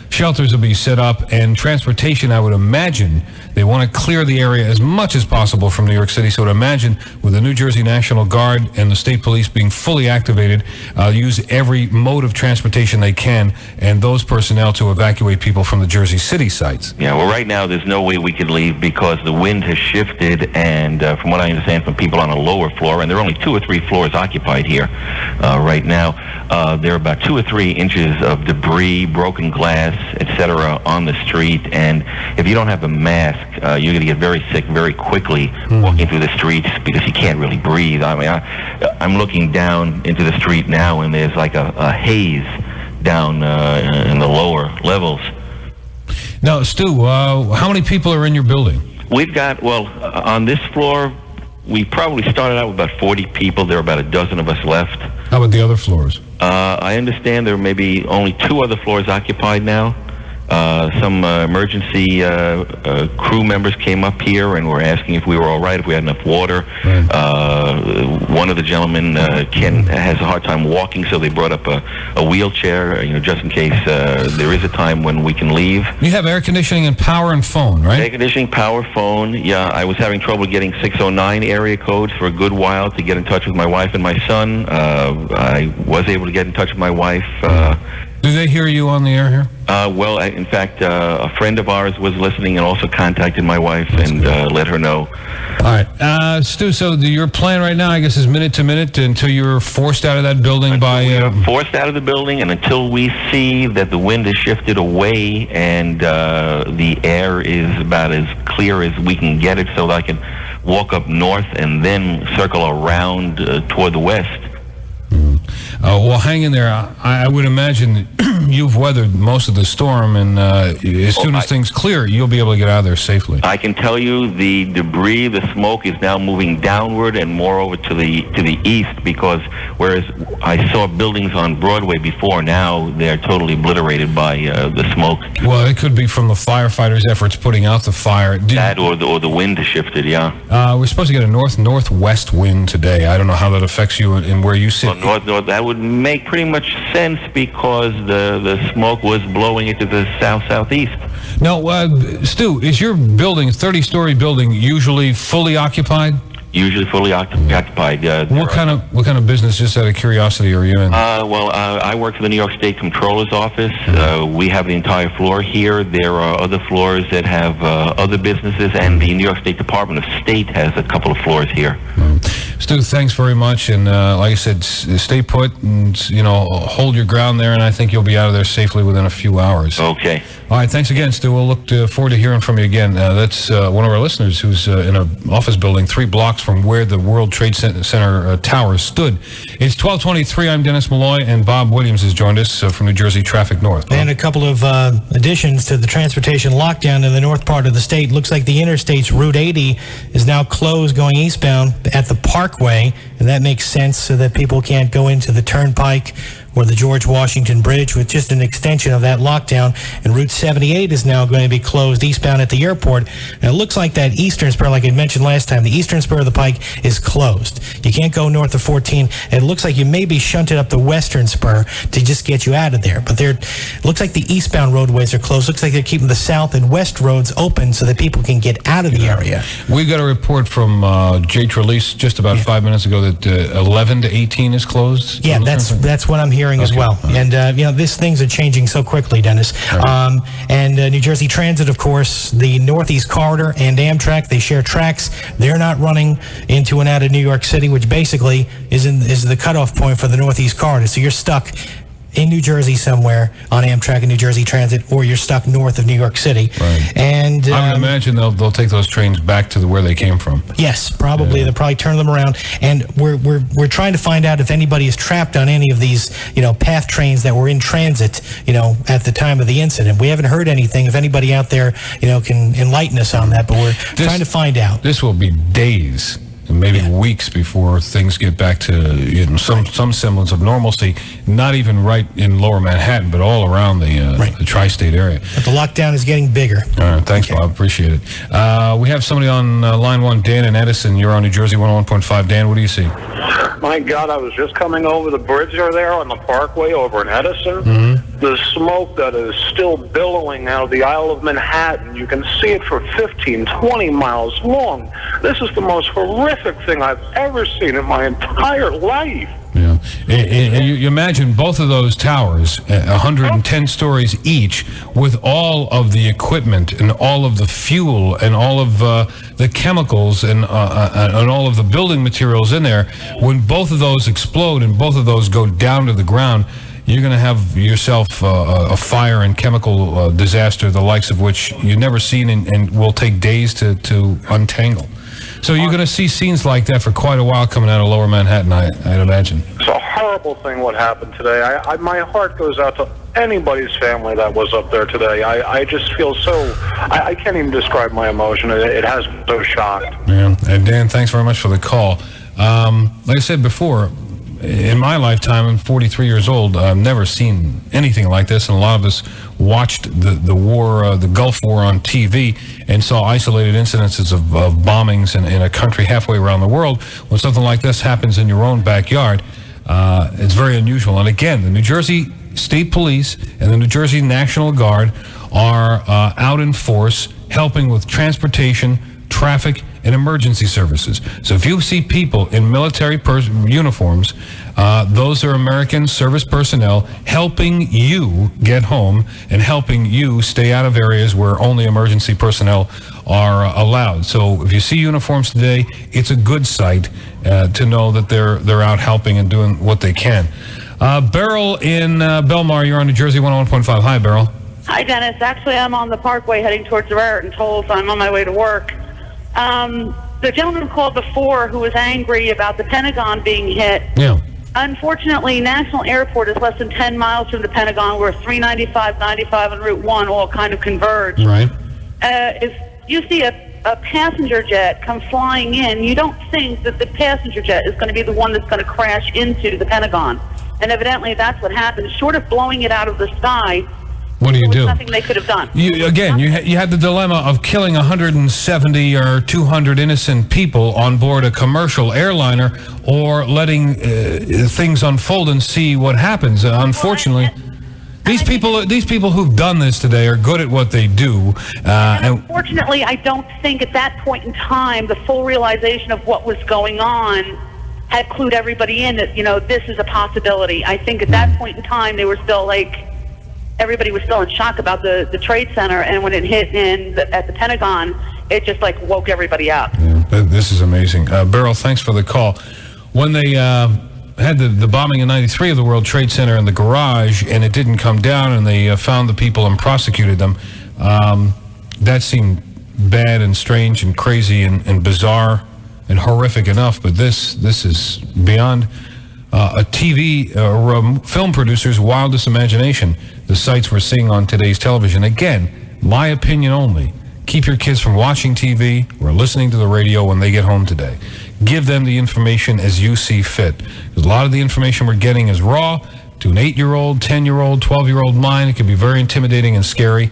shelters will be set up, and transportation, I would imagine, they want to clear the area as much as possible from New York City. So I would imagine with the New Jersey National Guard and the state police being fully activated, use every mode of transportation they can, and those personnel to evacuate people from the Jersey City sites. Yeah, well, right now there's no way we could leave because the wind has shifted, and from what I understand from people on a lower floor, and there are only 2 or 3 floors occupied here right now, there are about 2 or 3 inches of debris, broken glass, etc. on the street, and if you don't have a mask, you're going to get very sick very quickly walking through the streets because you can't really breathe. I mean, I'm looking down into the street now, and there's like a haze down in the lower levels. Now, Stu, how many people are in your building? We've got, well, on this floor, we probably started out with about 40 people. There are about a dozen of us left. How about the other floors? I understand there may be only 2 other floors occupied now. Some emergency crew members came up here and were asking if we were all right, if we had enough water. One of the gentlemen, Ken, has a hard time walking, so they brought up a wheelchair, just in case there is a time when we can leave. You have air conditioning and power and phone, right? Air conditioning, power, phone. Yeah, I was having trouble getting 609 area codes for a good while to get in touch with my wife and my son. I was able to get in touch with my wife. Do they hear you on the air here? Well, in fact, a friend of ours was listening and also contacted my wife and let her know. All right. Stu, so your plan right now, I guess, is minute to minute until you're forced out of that building forced out of the building, and until we see that the wind has shifted away and the air is about as clear as we can get it so that I can walk up north and then circle around toward the west. Well, hang in there. I would imagine that you've weathered most of the storm, and as soon as things clear, you'll be able to get out of there safely. I can tell you the debris, the smoke is now moving downward and more over to the east, because whereas I saw buildings on Broadway before, now they're totally obliterated by the smoke. Well, it could be from the firefighters' efforts putting out the fire. That or the wind has shifted, yeah. We're supposed to get a northwest wind today. I don't know how that affects you and where you sit. Well, north, that would make pretty much sense because the smoke was blowing into the southeast. No, Stu, is your building, 30-story building, usually fully occupied? Usually fully occupied. What kind of business, just out of curiosity, are you in? I work for the New York State Comptroller's Office. We have the entire floor here. There are other floors that have other businesses, and the New York State Department of State has a couple of floors here. Stu, thanks very much, and like I said, stay put and hold your ground there, and I think you'll be out of there safely within a few hours. Okay. All right, thanks again, Stu. We'll look forward to hearing from you again. That's one of our listeners who's in an office building 3 blocks from where the World Trade Center towers stood. It's 12:23. I'm Dennis Malloy, and Bob Williams has joined us from New Jersey Traffic North. And a couple of additions to the transportation lockdown in the north part of the state. Looks like the interstate's Route 80 is now closed going eastbound at the Parkway, and that makes sense so that people can't go into the Turnpike or the George Washington Bridge, with just an extension of that lockdown. And Route 78 is now going to be closed eastbound at the airport. And it looks like that eastern spur, like I mentioned last time, the eastern spur of the Pike is closed. You can't go north of 14. And it looks like you may be shunted up the western spur to just get you out of there. But it looks like the eastbound roadways are closed. Looks like they're keeping the south and west roads open so that people can get out of the area. We got a report from Jay Trelease just about 5 minutes ago that 11 to 18 is closed. Yeah, that's what I'm hearing as well. And these things are changing so quickly, Dennis. And New Jersey Transit, of course, the Northeast Corridor and Amtrak, they share tracks. They're not running into and out of New York City, which basically is the cutoff point for the Northeast Corridor. So you're stuck in New Jersey somewhere on Amtrak and New Jersey Transit, or you're stuck north of New York City. Right. And I would imagine they'll take those trains back to where they came from. Yes, probably. They'll probably turn them around. And we're trying to find out if anybody is trapped on any of these, PATH trains that were in transit, at the time of the incident. We haven't heard anything. If anybody out there, can enlighten us on that, but we're trying to find out. This will be days, maybe weeks before things get back to some semblance of normalcy, not even right in lower Manhattan, but all around the tri-state area. But the lockdown is getting bigger. All right, thanks, Bob. Appreciate it. We have somebody on line one, Dan in Edison. You're on New Jersey 101.5. Dan, what do you see? My God, I was just coming over the bridge there on the Parkway over in Edison. Mm-hmm. The smoke that is still billowing out of the Isle of Manhattan, you can see it for 15, 20 miles long. This is the most horrific thing I've ever seen in my entire life. Yeah. And you imagine both of those towers, 110 stories each, with all of the equipment and all of the fuel and all of the chemicals and all of the building materials in there. When both of those explode and both of those go down to the ground, you're going to have yourself a fire and chemical disaster, the likes of which you've never seen and will take days to untangle. So you're going to see scenes like that for quite a while coming out of lower Manhattan, I'd imagine. It's a horrible thing what happened today. My heart goes out to anybody's family that was up there today. I just feel I can't even describe my emotion. It has me so shocked. Yeah, and Dan, thanks very much for the call. Like I said before, in my lifetime, I'm 43 years old. I've never seen anything like this, and a lot of us watched the war, the Gulf War on TV, and saw isolated incidences of bombings in a country halfway around the world. When something like this happens in your own backyard, it's very unusual. And again, the New Jersey State Police and the New Jersey National Guard are out in force, helping with transportation, traffic, and emergency services. So if you see people in military uniforms, those are American service personnel helping you get home and helping you stay out of areas where only emergency personnel are allowed. So if you see uniforms today, it's a good sight to know that they're out helping and doing what they can. Beryl in Belmar, you're on New Jersey 101.5. Hi, Beryl. Hi, Dennis. Actually, I'm on the Parkway heading towards the Raritan Toll, so I'm on my way to work. The gentleman who called before who was angry about the Pentagon being hit. Yeah. Unfortunately, National Airport is less than 10 miles from the Pentagon, where 395, 95, and Route 1 all kind of converge. Right. If you see a passenger jet come flying in, you don't think that the passenger jet is going to be the one that's going to crash into the Pentagon. And evidently that's what happened. Short of blowing it out of the sky, what do you do? Nothing they could have done. You had the dilemma of killing 170 or 200 innocent people on board a commercial airliner, or letting things unfold and see what happens. Unfortunately, these people who've done this today are good at what they do. And unfortunately, I don't think at that point in time the full realization of what was going on had clued everybody in that this is a possibility. I think at that point in time they were still everybody was still in shock about the Trade Center, and when it hit at the Pentagon, it just woke everybody up. Yeah, this is amazing. Beryl, thanks for the call. When they had the bombing in '93 of the World Trade Center in the garage, and it didn't come down, and they found the people and prosecuted them, that seemed bad and strange and crazy and bizarre and horrific enough, but this is beyond a TV or film producer's wildest imagination. The sights we're seeing on today's television. Again, my opinion only. Keep your kids from watching TV or listening to the radio when they get home today. Give them the information as you see fit. Because a lot of the information we're getting is raw. to an 8-year-old, 10-year-old, 12-year-old mind. It can be very intimidating and scary.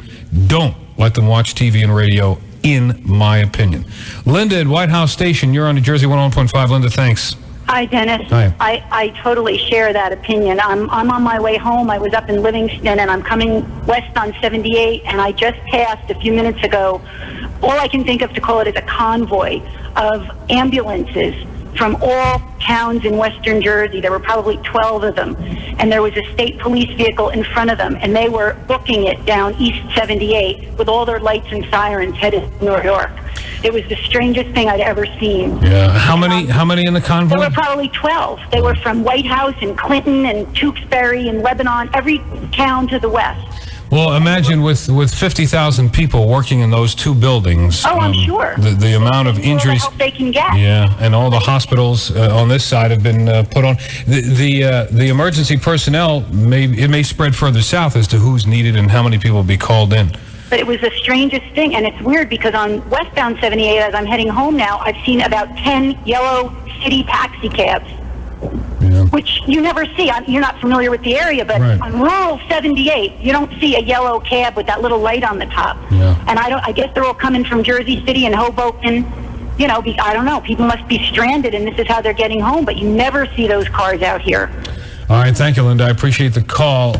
Don't let them watch TV and radio, in my opinion. Linda at White House Station, you're on New Jersey 101.5. Linda, thanks. Hi, Dennis. Hi. I totally share that opinion. I'm on my way home. I was up in Livingston, and I'm coming west on 78, and I just passed a few minutes ago. All I can think of to call it is a convoy of ambulances from all towns in western Jersey. There were probably 12 of them, and there was a state police vehicle in front of them, and they were booking it down East 78 with all their lights and sirens headed to New York. It was the strangest thing I'd ever seen. Yeah. How many in the convoy? There were probably 12. They were from White House and Clinton and Tewksbury and Lebanon, every town to the west. Well, imagine with 50,000 people working in those two buildings. Oh, I'm sure. The amount of injuries. All the help they can get. Yeah, and all the hospitals on this side have been put on. The emergency personnel may spread further south as to who's needed and how many people will be called in. But it was the strangest thing, and it's weird because on westbound 78, as I'm heading home now, I've seen about 10 yellow city taxi cabs, which you never see. You're not familiar with the area, but Right. on rural 78, you don't see a yellow cab with that little light on the top. Yeah. And I guess they're all coming from Jersey City and Hoboken. You know, I don't know. People must be stranded, and this is how they're getting home, but you never see those cars out here. All right, thank you, Linda. I appreciate the call.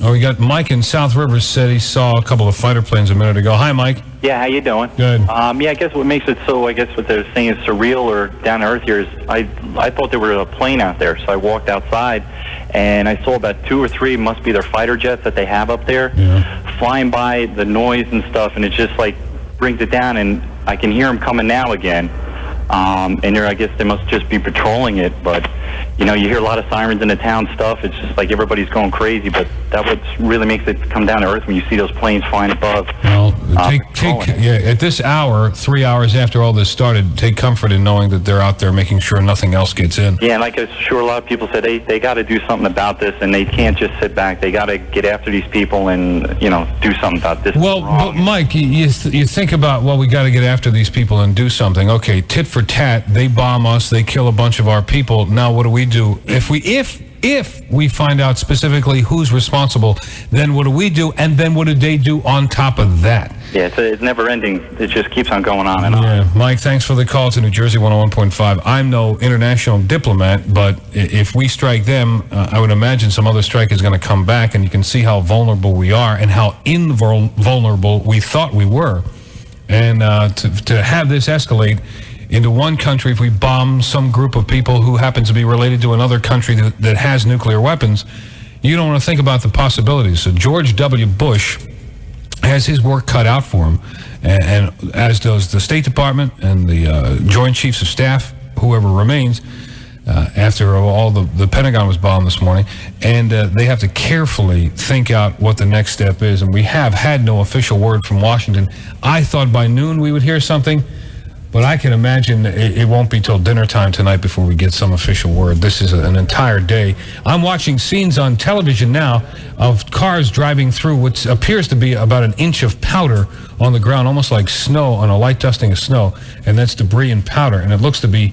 We got Mike in South Rivers said he saw a couple of fighter planes a minute ago. Hi, Mike. Yeah, how you doing? Good. I guess what makes it so, I guess what they're saying is surreal or down to earth here is I thought there was a plane out there, so I walked outside and I saw about 2 or 3, must be their fighter jets that they have up there, flying by, the noise and stuff, and it just like brings it down, and I can hear them coming now again. And I guess they must just be patrolling it, but you know, you hear a lot of sirens in the town stuff. It's just like everybody's going crazy, but that what really makes it come down to earth when you see those planes flying above. Well, at this hour, 3 hours after all this started, take comfort in knowing that they're out there making sure nothing else gets in. Yeah, and like I'm sure a lot of people said, they got to do something about this, and they can't just sit back. They got to get after these people and, you know, do something about this. Well, but Mike, you think about, well, we got to get after these people and do something. Okay, tit for tat, they bomb us, they kill a bunch of our people. Now what do we do? If we find out specifically who's responsible, then what do we do? And then what do they do on top of that? Yeah, it's never ending. It just keeps on going on and on. Yeah, Mike, thanks for the call to New Jersey 101.5. I'm no international diplomat, but if we strike them, I would imagine some other strike is going to come back, and you can see how vulnerable we are and how invulnerable we thought we were. And to have this escalate into one country, if we bomb some group of people who happens to be related to another country that has nuclear weapons, you don't want to think about the possibilities. So George W. Bush has his work cut out for him, and as does the State Department and the Joint Chiefs of Staff, whoever remains, after all the Pentagon was bombed this morning, and they have to carefully think out what the next step is, and we have had no official word from Washington. I thought by noon we would hear something, but I can imagine it won't be till dinner time tonight before we get some official word. This is an entire day. I'm watching scenes on television now of cars driving through what appears to be about an inch of powder on the ground, almost like snow on a light dusting of snow, and that's debris and powder, and it looks to be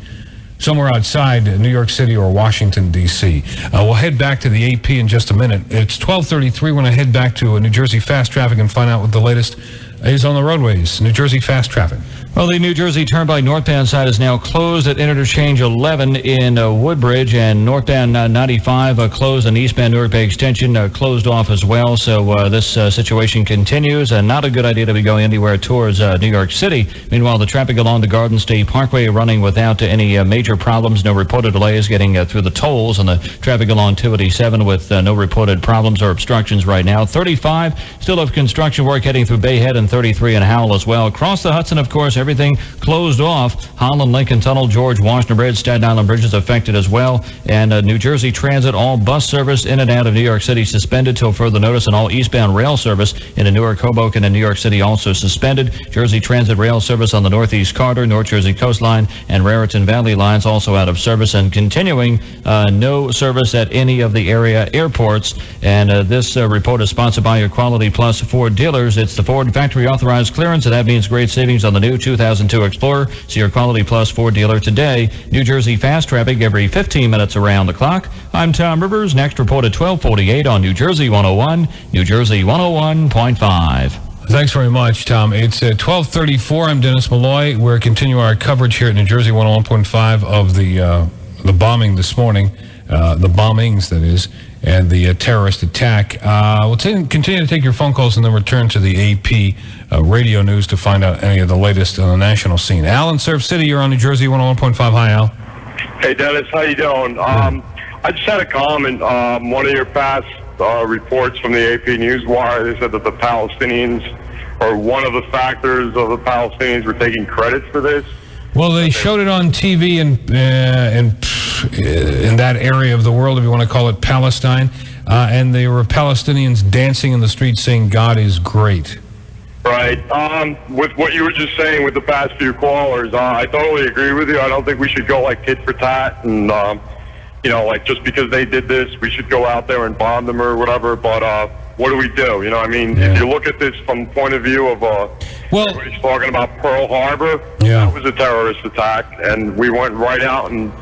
somewhere outside New York City or Washington, D.C. We'll head back to the AP in just a minute. It's 12:33 when I head back to New Jersey Fast Traffic and find out what the latest is on the roadways. New Jersey Fast Traffic. Well, the New Jersey Turnpike northbound side is now closed at interchange 11 in Woodbridge, and northbound 95 closed, and eastbound Newark Bay Extension closed off as well. So this situation continues, and not a good idea to be going anywhere towards New York City. Meanwhile, the traffic along the Garden State Parkway running without any major problems. No reported delays getting through the tolls, and the traffic along 287 with no reported problems or obstructions right now. 35 still have construction work heading through Bayhead, and 33 in Howell as well. Across the Hudson, of course, everything closed off. Holland, Lincoln Tunnel, George Washington Bridge, Staten Island Bridge is affected as well. And New Jersey Transit, all bus service in and out of New York City suspended till further notice, and all eastbound rail service into Newark, Hoboken, and New York City also suspended. Jersey Transit rail service on the Northeast Corridor, North Jersey Coastline, and Raritan Valley lines also out of service, and continuing no service at any of the area airports. And this report is sponsored by your Quality Plus Ford dealers. It's the Ford factory authorized clearance, and that means great savings on the new 2000 2002 Explorer. See your Quality Plus Ford dealer today. New Jersey fast traffic every 15 minutes around the clock. I'm Tom Rivers. Next report at 12:48 on New Jersey 101, New Jersey 101.5. Thanks very much, Tom. It's 12:34. I'm Dennis Malloy. We're continuing our coverage here at New Jersey 101.5 of the bombing this morning, the bombings, that is, and the terrorist attack. We'll continue to take your phone calls and then return to the AP radio news to find out any of the latest on the national scene. Al in Surf City, you're on New Jersey 101.5. Hi, Al. Hey, Dennis. How you doing? I just had a comment. One of your past reports from the AP Newswire, they said that the Palestinians, or one of the factors of the Palestinians, were taking credit for this. Well, they showed it on TV in that area of the world, if you want to call it Palestine, and there were Palestinians dancing in the streets saying God is great. Right. With what you were just saying with the past few callers, I totally agree with you. I don't think we should go like tit for tat and, like just because they did this, we should go out there and bomb them or whatever. But what do we do? If you look at this from the point of view of everybody's talking about Pearl Harbor, that was a terrorist attack, and we went right out and,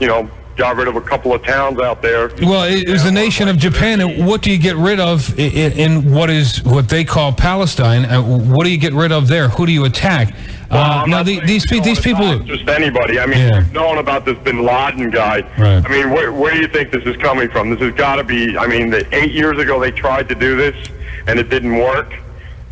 got rid of a couple of towns out there. Well, it was the nation of Japan, and what do you get rid of in what they call Palestine? What do you get rid of there? Who do you attack? Now, these people... Just anybody. We've known about this Bin Laden guy. Right. Where do you think this is coming from? This has got to be... 8 years ago they tried to do this, and it didn't work.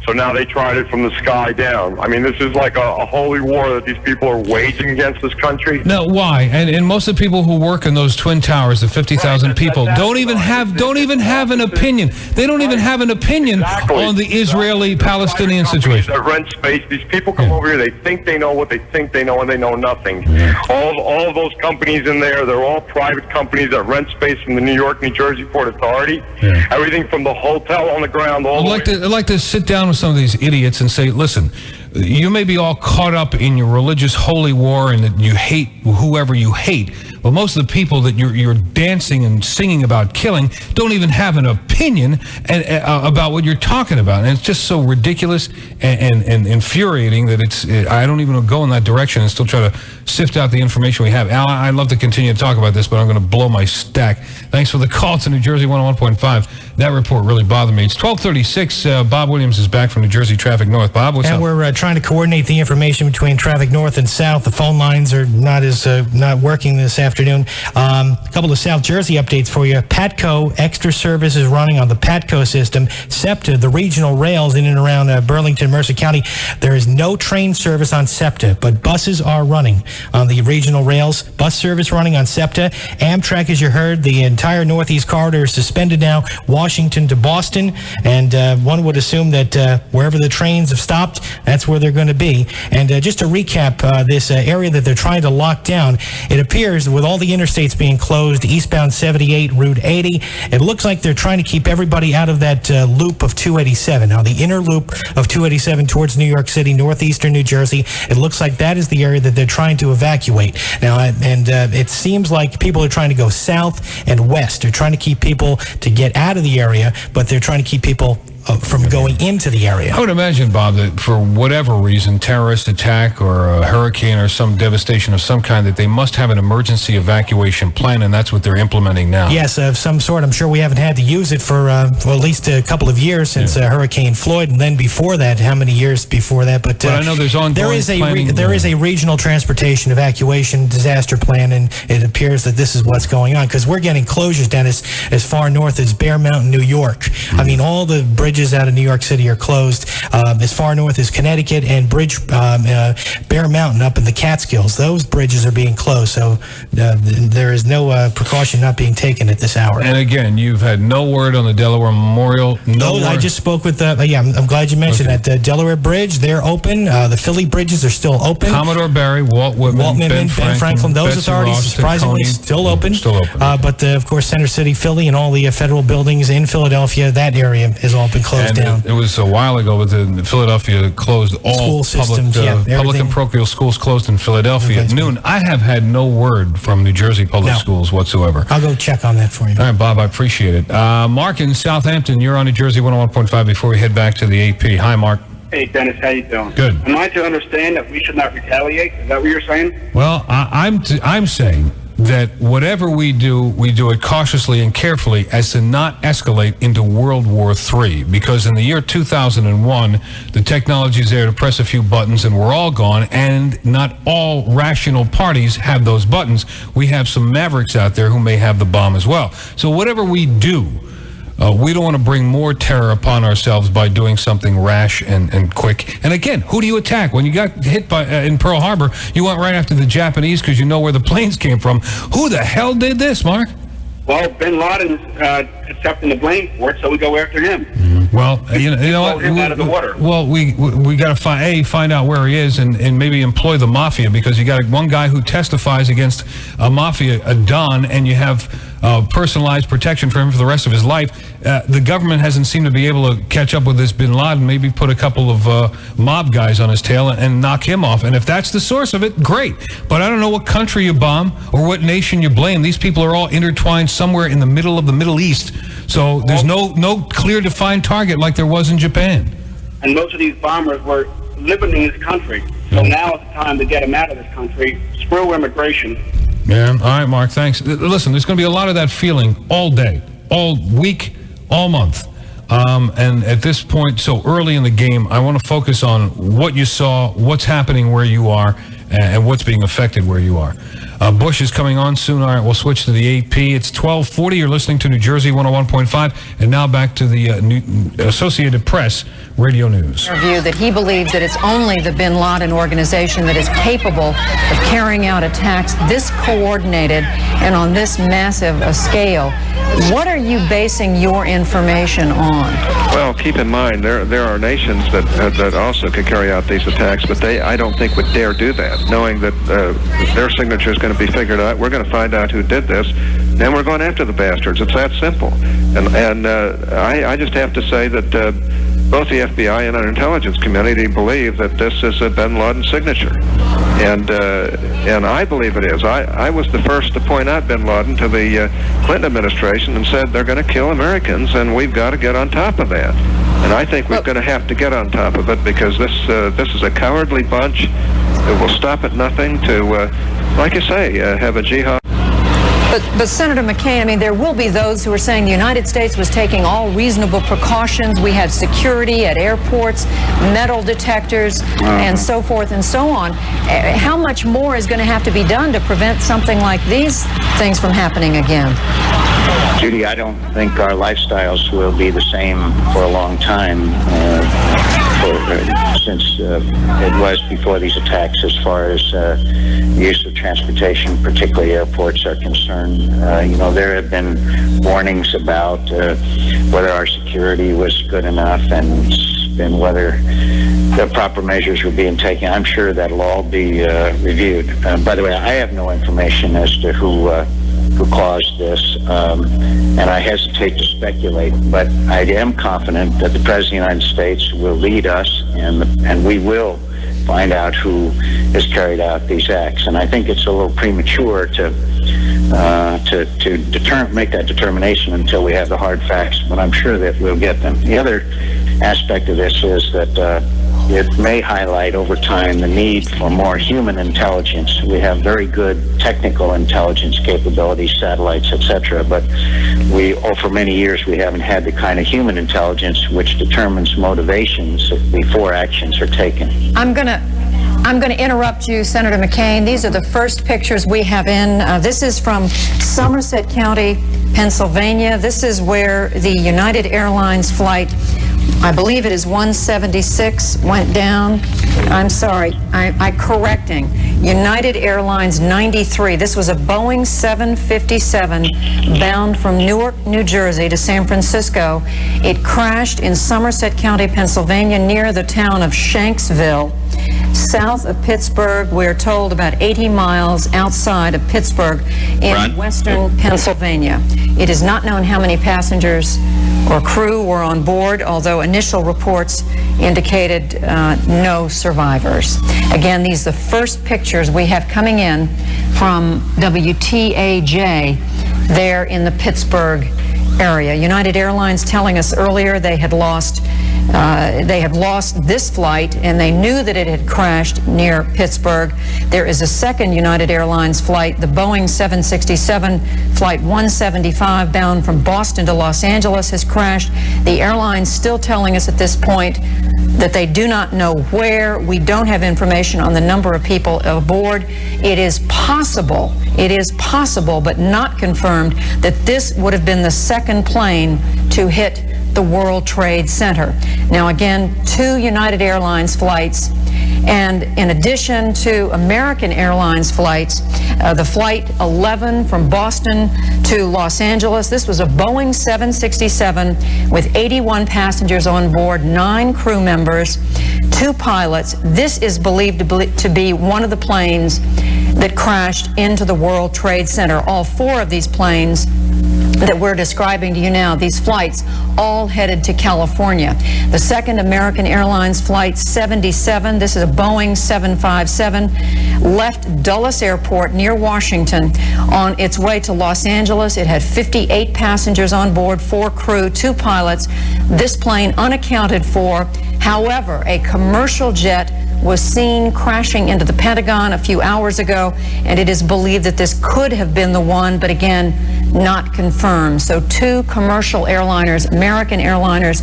So now they tried it from the sky down. This is like a holy war that these people are waging against this country. Now, why? And most of the people who work in those twin towers, the 50,000 people, don't even have an opinion. They don't even have an opinion on the Israeli-Palestinian situation. That rent space. These people come over here. They think they know what they think they know, and they know nothing. All of those companies in there, they're all private companies that rent space from the New York, New Jersey Port Authority. Everything from the hotel on the ground. I'd like to sit down with some of these idiots and say, listen, you may be all caught up in your religious holy war and that you hate whoever you hate, but most of the people that you're dancing and singing about killing don't even have an opinion about what you're talking about. And it's just so ridiculous and infuriating that I don't even go in that direction and still try to sift out the information we have. Al, I'd love to continue to talk about this, but I'm going to blow my stack. Thanks for the call to New Jersey 101.5. That report really bothered me. It's 12:36. Bob Williams is back from New Jersey Traffic North. Bob, what's up? And we're trying to coordinate the information between traffic north and south. The phone lines are not working this afternoon. A couple of South Jersey updates for you. Patco extra service is running on the Patco system. SEPTA, the regional rails in and around Burlington, Mercer County. There is no train service on SEPTA, but buses are running on the regional rails. Bus service running on SEPTA. Amtrak, as you heard, the entire Northeast corridor is suspended now, Washington to Boston, and one would assume that wherever the trains have stopped, that's where they're going to be. And just to recap this area that they're trying to lock down, it appears with all the interstates being closed, eastbound 78, Route 80, it looks like they're trying to keep everybody out of that loop of 287. Now, the inner loop of 287 towards New York City, northeastern New Jersey, it looks like that is the area that they're trying to evacuate. Now, and it seems like people are trying to go south and west. They're trying to keep people to get out of the area, but they're trying to keep people from going into the area. I would imagine, Bob, that for whatever reason, terrorist attack or a hurricane or some devastation of some kind, that they must have an emergency evacuation plan, and that's what they're implementing now. Yes, of some sort. I'm sure we haven't had to use it for at least a couple of years since Hurricane Floyd, and then before that, how many years before that? But I know there's ongoing planning. There is a regional transportation evacuation disaster plan, and it appears that this is what's going on, because we're getting closures, Dennis, as far north as Bear Mountain, New York. I mean, all the bridges out of New York City are closed. As far north as Connecticut and Bear Mountain up in the Catskills, those bridges are being closed. So there is no precaution not being taken at this hour. And again, you've had no word on the Delaware Memorial. I just spoke with I'm glad you mentioned that. The Delaware Bridge, they're open. The Philly bridges are still open. Commodore Barry, Walt Whitman, Ben Franklin, those Betsy authorities Ross, surprisingly still open. But of course, Center City, Philly, and all the federal buildings in Philadelphia, that area has all been closed down. It was a while ago, but Philadelphia closed all public and parochial schools closed in Philadelphia at noon. I have had no word from New Jersey public schools whatsoever. I'll go check on that for you. All right, Bob, I appreciate it. Mark in Southampton, you're on New Jersey 101.5 before we head back to the AP. Hi, Mark. Hey, Dennis, how you doing? Good. Am I to understand that we should not retaliate? Is that what you're saying? Well, I'm saying that whatever we do it cautiously and carefully as to not escalate into World War III. Because in the year 2001, the technology is there to press a few buttons and we're all gone, and not all rational parties have those buttons. We have some mavericks out there who may have the bomb as well. So whatever we do, we don't want to bring more terror upon ourselves by doing something rash and quick. And again, who do you attack? When you got hit by in Pearl Harbor, you went right after the Japanese because you know where the planes came from. Who the hell did this, Mark? Well, Bin Laden's accepting the blame for it, so we go after him. Well, you know what? Him out of the water. Well, we got to find out where he is and maybe employ the mafia, because you got one guy who testifies against a mafia, a don, and you have personalized protection for him for the rest of his life. The government hasn't seemed to be able to catch up with this Bin Laden. Maybe put a couple of mob guys on his tail and knock him off. And if that's the source of it, great. But I don't know what country you bomb or what nation you blame. These people are all intertwined somewhere in the middle of the Middle East. So there's no clear defined target like there was in Japan. And most of these bombers were living in this country. So now is the time to get them out of this country. Screw immigration. Yeah. All right, Mark. Thanks. Listen, there's going to be a lot of that feeling all day, all week, all month. And at this point, so early in the game, I want to focus on what you saw, what's happening where you are, and what's being affected where you are. Bush is coming on soon. All right, we'll switch to the AP. It's 12:40. You're listening to New Jersey 101.5. And now back to the Associated Press Radio News. View that he believes that it's only the Bin Laden organization that is capable of carrying out attacks this coordinated and on this massive a scale. What are you basing your information on? Well, keep in mind there are nations that also could carry out these attacks, but I don't think would dare do that, knowing that their signature is going to be figured out. We're going to find out who did this, then we're going after the bastards. It's that simple. And I just have to say that both the FBI and our intelligence community believe that this is a Bin Laden signature. And I believe it is. I was the first to point out Bin Laden to the Clinton administration and said they're going to kill Americans, and we've got to get on top of that. And I think we're going to have to get on top of it, because this is a cowardly bunch. It will stop at nothing to, like I say, have a jihad. But Senator McCain, I mean, there will be those who are saying the United States was taking all reasonable precautions. We had security at airports, metal detectors, and so forth and so on. How much more is going to have to be done to prevent something like these things from happening again? Judy, I don't think our lifestyles will be the same for a long time, since it was before these attacks, as far as use of transportation, particularly airports, are concerned. There have been warnings about whether our security was good enough and whether the proper measures were being taken. I'm sure that'll all be reviewed. By the way, I have no information as to who caused this, and I hesitate to speculate, but I am confident that the President of the United States will lead us, and we will find out who has carried out these acts. And I think it's a little premature to make that determination until we have the hard facts, but I'm sure that we'll get them. The other aspect of this is that it may highlight over time the need for more human intelligence. We have very good technical intelligence capabilities, satellites, etc., but for many years we haven't had the kind of human intelligence which determines motivations before actions are taken. I'm going to interrupt you, Senator McCain. These are the first pictures we have in. This is from Somerset County, Pennsylvania. This is where the United Airlines flight, I believe it is 176, went down. I'm sorry, I'm correcting. United Airlines 93. This was a Boeing 757 bound from Newark, New Jersey to San Francisco. It crashed in Somerset County, Pennsylvania, near the town of Shanksville, south of Pittsburgh. We're told about 80 miles outside of Pittsburgh in western Pennsylvania. It is not known how many passengers or crew were on board, although initial reports indicated no survivors. Again, these are the first pictures we have coming in from WTAJ there in the Pittsburgh area. United Airlines telling us earlier they had lost They have lost this flight, and they knew that it had crashed near Pittsburgh. There is a second United Airlines flight, the Boeing 767, Flight 175, bound from Boston to Los Angeles, has crashed. The airline's still telling us at this point that they do not know where. We don't have information on the number of people aboard. It is possible, but not confirmed, that this would have been the second plane to hit the World Trade Center. Now again, 2 United Airlines flights, and in addition to American Airlines flights, the Flight 11 from Boston to Los Angeles, this was a Boeing 767 with 81 passengers on board, 9 crew members, 2 pilots. This is believed to be one of the planes that crashed into the World Trade Center. All 4 of these planes that we're describing to you now, these flights, all headed to California. The second American Airlines Flight 77, this is a Boeing 757, left Dulles Airport near Washington on its way to Los Angeles. It had 58 passengers on board, 4 crew, 2 pilots. This plane unaccounted for. However, a commercial jet was seen crashing into the Pentagon a few hours ago, and it is believed that this could have been the one, but again, not confirmed. So 2 commercial airliners, American Airlines,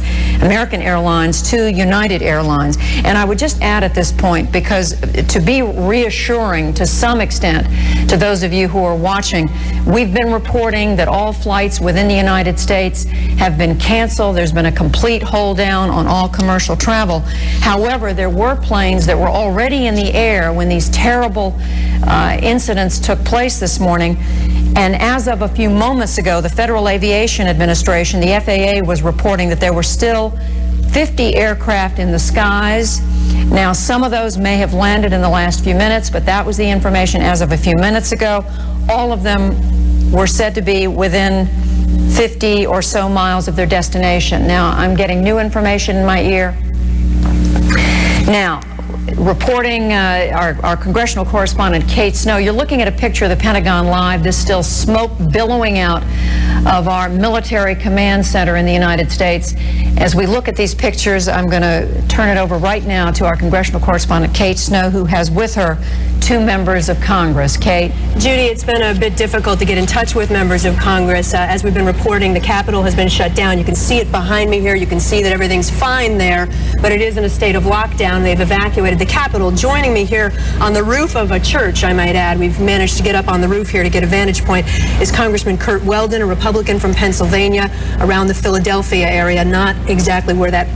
2 United Airlines. And I would just add at this point, because to be reassuring to some extent to those of you who are watching, we've been reporting that all flights within the United States have been canceled. There's been a complete hold down on all commercial travel. However, there were planes that were already in the air when these terrible incidents took place this morning. And as of a few moments ago, the Federal Aviation Administration, the FAA, was reporting that there were still 50 aircraft in the skies. Now, some of those may have landed in the last few minutes, but that was the information as of a few minutes ago. All of them were said to be within 50 or so miles of their destination. Now, I'm getting new information in my ear. Now, reporting our congressional correspondent Kate Snow, you're looking at a picture of the Pentagon Live. There's still smoke billowing out of our military command center in the United States. As we look at these pictures, I'm going to turn it over right now to our congressional correspondent Kate Snow, who has with her 2 members of Congress. Kate? Judy, it's been a bit difficult to get in touch with members of Congress. As we've been reporting, the Capitol has been shut down. You can see it behind me here. You can see that everything's fine there, but it is in a state of lockdown. They've evacuated the Capitol. Joining me here on the roof of a church, I might add, we've managed to get up on the roof here to get a vantage point, is Congressman Curt Weldon, a Republican from Pennsylvania, around the Philadelphia area, not exactly where that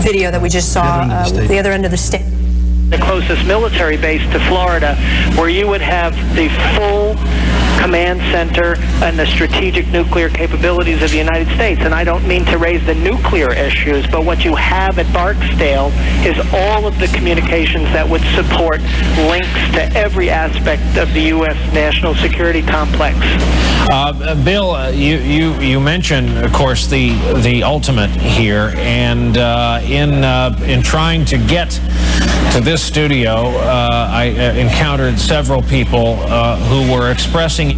video that we just saw, the other end of the state. The closest military base to Florida, where you would have the full command center and the strategic nuclear capabilities of the United States. And I don't mean to raise the nuclear issues, but what you have at Barksdale is all of the communications that would support links to every aspect of the U.S. national security complex. Bill, you mentioned, of course, the ultimate here, and in trying to get to this studio, I encountered several people who were expressing.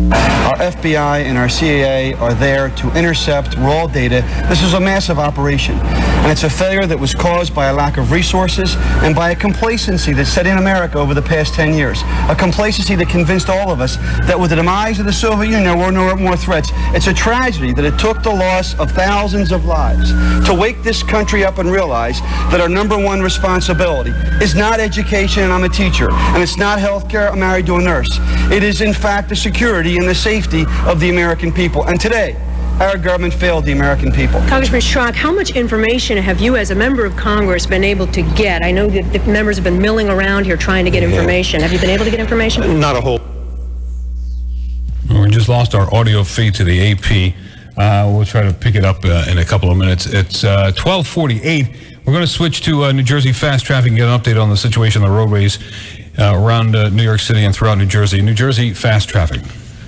Our FBI and our CAA are there to intercept raw data. This is a massive operation, and it's a failure that was caused by a lack of resources and by a complacency that set in America over the past 10 years. A complacency that convinced all of us that with the demise of the Soviet Union, there were no more threats. It's a tragedy that it took the loss of thousands of lives to wake this country up and realize that our #1 responsibility is not education, and I'm a teacher, and it's not health care, I'm married to a nurse. It is, in fact, the security and the safety of the American people. And today, our government failed the American people. Congressman Schrock, how much information have you as a member of Congress been able to get? I know that the members have been milling around here trying to get information. Have you been able to get information? Not a whole. We just lost our audio feed to the AP. We'll try to pick it up in a couple of minutes. It's 12:48. We're going to switch to New Jersey fast traffic and get an update on the situation on the roadways around New York City and throughout New Jersey. New Jersey fast traffic.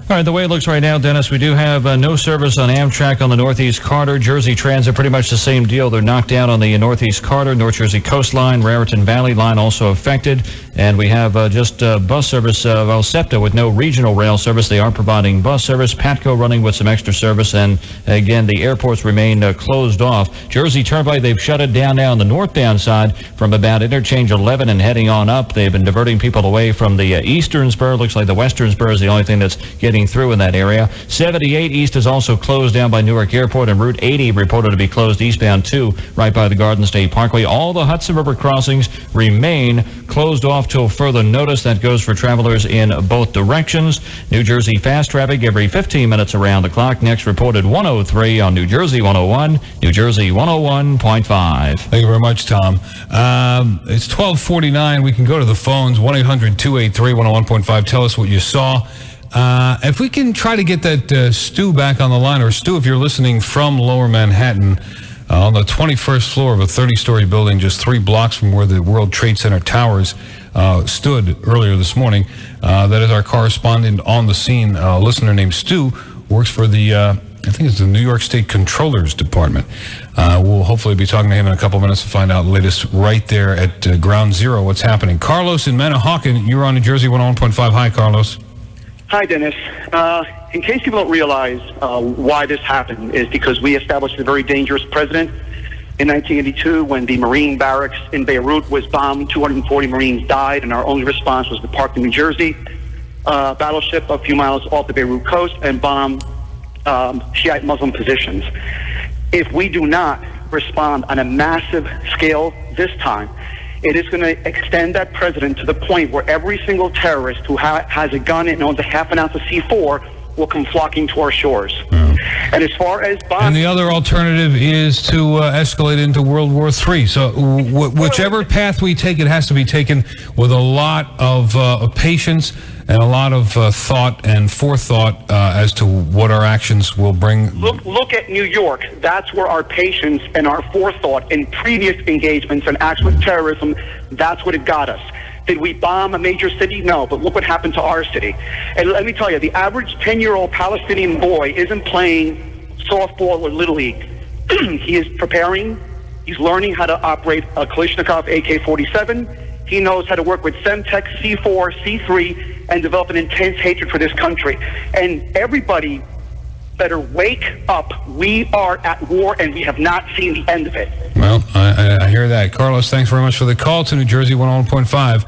All right, the way it looks right now, Dennis, we do have no service on Amtrak on the Northeast Corridor. Jersey Transit, pretty much the same deal. They're knocked out on the Northeast Corridor. North Jersey Coastline, Raritan Valley Line also affected. And we have just bus service, SEPTA with no regional rail service. They are providing bus service. Patco running with some extra service. And again, the airports remain closed off. Jersey Turnpike, they've shut it down now on the northbound side from about Interchange 11 and heading on up. They've been diverting people away from the eastern spur. Looks like the western spur is the only thing that's getting through in that area. 78 East is also closed down by Newark Airport, and Route 80 reported to be closed eastbound too, right by the Garden State Parkway. All the Hudson River crossings remain closed off till further notice. That goes for travelers in both directions. New Jersey fast traffic every 15 minutes around the clock. Next reported 103 on New Jersey 101, New Jersey 101.5. Thank you very much, Tom. It's 12:49. We can go to the phones, 1-800-283-101.5. Tell us what you saw. If we can try to get that Stu back on the line, or Stu, if you're listening from Lower Manhattan, on the 21st floor of a 30-story building just 3 blocks from where the World Trade Center towers stood earlier this morning. That is our correspondent on the scene, a listener named Stu, works for the, I think it's the New York State Controller's Department. We'll hopefully be talking to him in a couple minutes to find out the latest right there at Ground Zero, what's happening. Carlos in Manahawkin, you're on New Jersey 101.5. Hi, Carlos. Hi, Dennis. In case people don't realize why this happened, is because we established a very dangerous precedent in 1982 when the Marine barracks in Beirut was bombed. 240 Marines died, and our only response was to park the New Jersey battleship a few miles off the Beirut coast and bomb Shiite Muslim positions. If we do not respond on a massive scale this time, it is going to extend that precedent to the point where every single terrorist who has a gun and owns a half an ounce of C4 will come flocking to our shores. And as far as and the other alternative is to escalate into World War III. So whichever path we take, it has to be taken with a lot of patience and a lot of thought and forethought as to what our actions will bring. Look at New York. That's where our patience and our forethought in previous engagements and acts with terrorism, that's what it got us. Did we bomb a major city? No, but look what happened to our city. And let me tell you, the average 10-year-old Palestinian boy isn't playing softball or Little League. He is preparing. He's learning how to operate a Kalashnikov AK-47. He knows how to work with Semtex, C4, C3, and develop an intense hatred for this country. And everybody better wake up. We are at war, and we have not seen the end of it. Well, I hear that. Carlos, thanks very much for the call to New Jersey 101.5.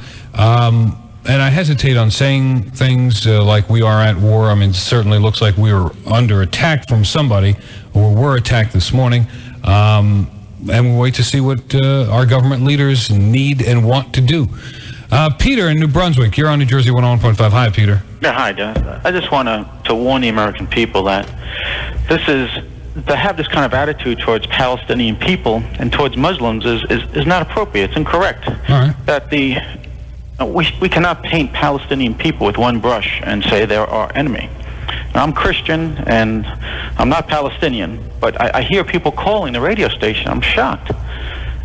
And I hesitate on saying things like we are at war. I mean, it certainly looks like we were under attack from somebody, or were attacked this morning. And we'll wait to see what our government leaders need and want to do. Peter in New Brunswick, you're on New Jersey 101.5. Hi, Peter. Yeah, hi, Dennis. I just want to warn the American people that this is, to have this kind of attitude towards Palestinian people and towards Muslims is not appropriate. It's incorrect. All right. That we cannot paint Palestinian people with one brush and say they're our enemy. Now, I'm Christian and I'm not Palestinian, but I hear people calling the radio station. I'm shocked.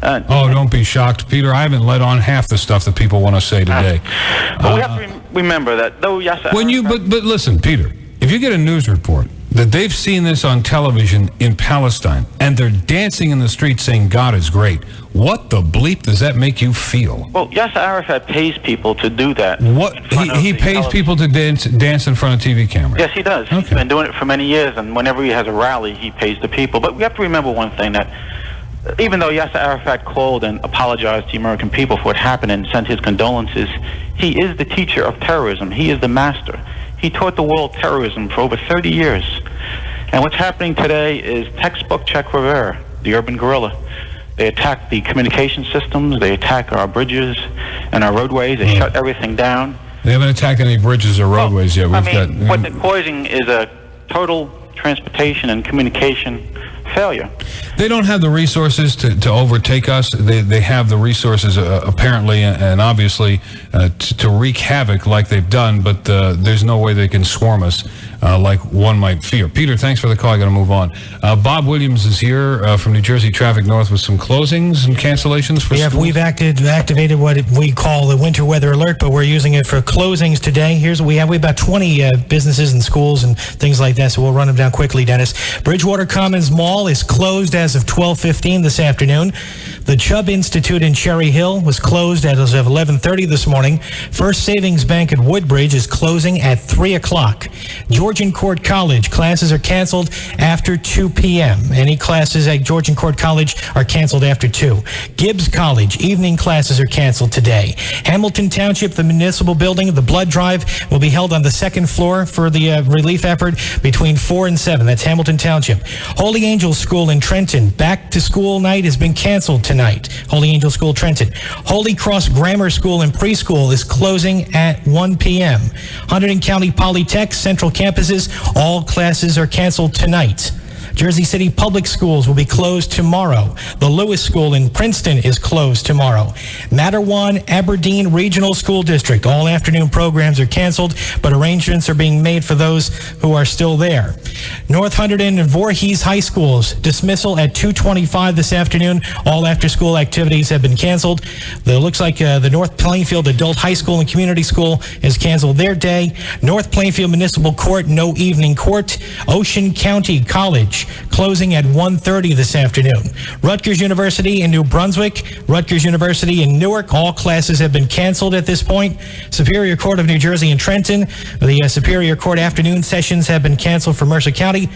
Don't be shocked, Peter. I haven't let on half the stuff that people want to say today. But we have to remember that though Yasser Arafat, but listen, Peter, if you get a news report that they've seen this on television in Palestine and they're dancing in the streets saying God is great, what the bleep does that make you feel? Well, Yasser Arafat pays people to do that. What he pays people to dance in front of TV cameras? Yes, he does. Okay. He's been doing it for many years, and whenever he has a rally, he pays the people. But we have to remember one thing, that even though Yasser Arafat called and apologized to the American people for what happened and sent his condolences, he is the teacher of terrorism. He is the master. He taught the world terrorism for over 30 years. And what's happening today is textbook Che Guevara, the urban guerrilla. They attack the communication systems, they attack our bridges and our roadways, they shut everything down. They haven't attacked any bridges or roadways yet. What they're causing is a total transportation and communication failure. They don't have the resources to overtake us. They have the resources apparently and obviously to wreak havoc like they've done, but there's no way they can swarm us. like one might fear. Peter, thanks for the call. I got to move on. Bob Williams is here from New Jersey Traffic North with some closings and cancellations for schools. We've activated what we call the winter weather alert, but we're using it for closings today. Here's what we have. We have about 20 businesses and schools and things like that, so we'll run them down quickly, Dennis. Bridgewater Commons Mall is closed as of 12:15 this afternoon. The Chubb Institute in Cherry Hill was closed as of 11:30 this morning. First Savings Bank at Woodbridge is closing at 3 o'clock. Georgian Court College, classes are canceled after 2 p.m. Any classes at Georgian Court College are canceled after 2. Gibbs College, evening classes are canceled today. Hamilton Township, the municipal building, the blood drive will be held on the second floor for the relief effort between 4 and 7. That's Hamilton Township. Holy Angel School in Trenton, back to school night has been canceled tonight. Holy Angel School, Trenton. Holy Cross Grammar School and Preschool is closing at 1 p.m. Hunterdon County Polytech, Central Campuses, all classes are canceled tonight. Jersey City Public Schools will be closed tomorrow. The Lewis School in Princeton is closed tomorrow. Matawan Aberdeen Regional School District, all afternoon programs are canceled, but arrangements are being made for those who are still there. North Hunterdon and Voorhees High Schools, dismissal at 2:25 this afternoon. All after-school activities have been canceled. It looks like the North Plainfield Adult High School and Community School has canceled their day. North Plainfield Municipal Court, no evening court. Ocean County College, closing at 1:30 this afternoon. Rutgers University in New Brunswick, Rutgers University in Newark, all classes have been canceled at this point. Superior Court of New Jersey in Trenton, the Superior Court afternoon sessions have been canceled for Mercer County.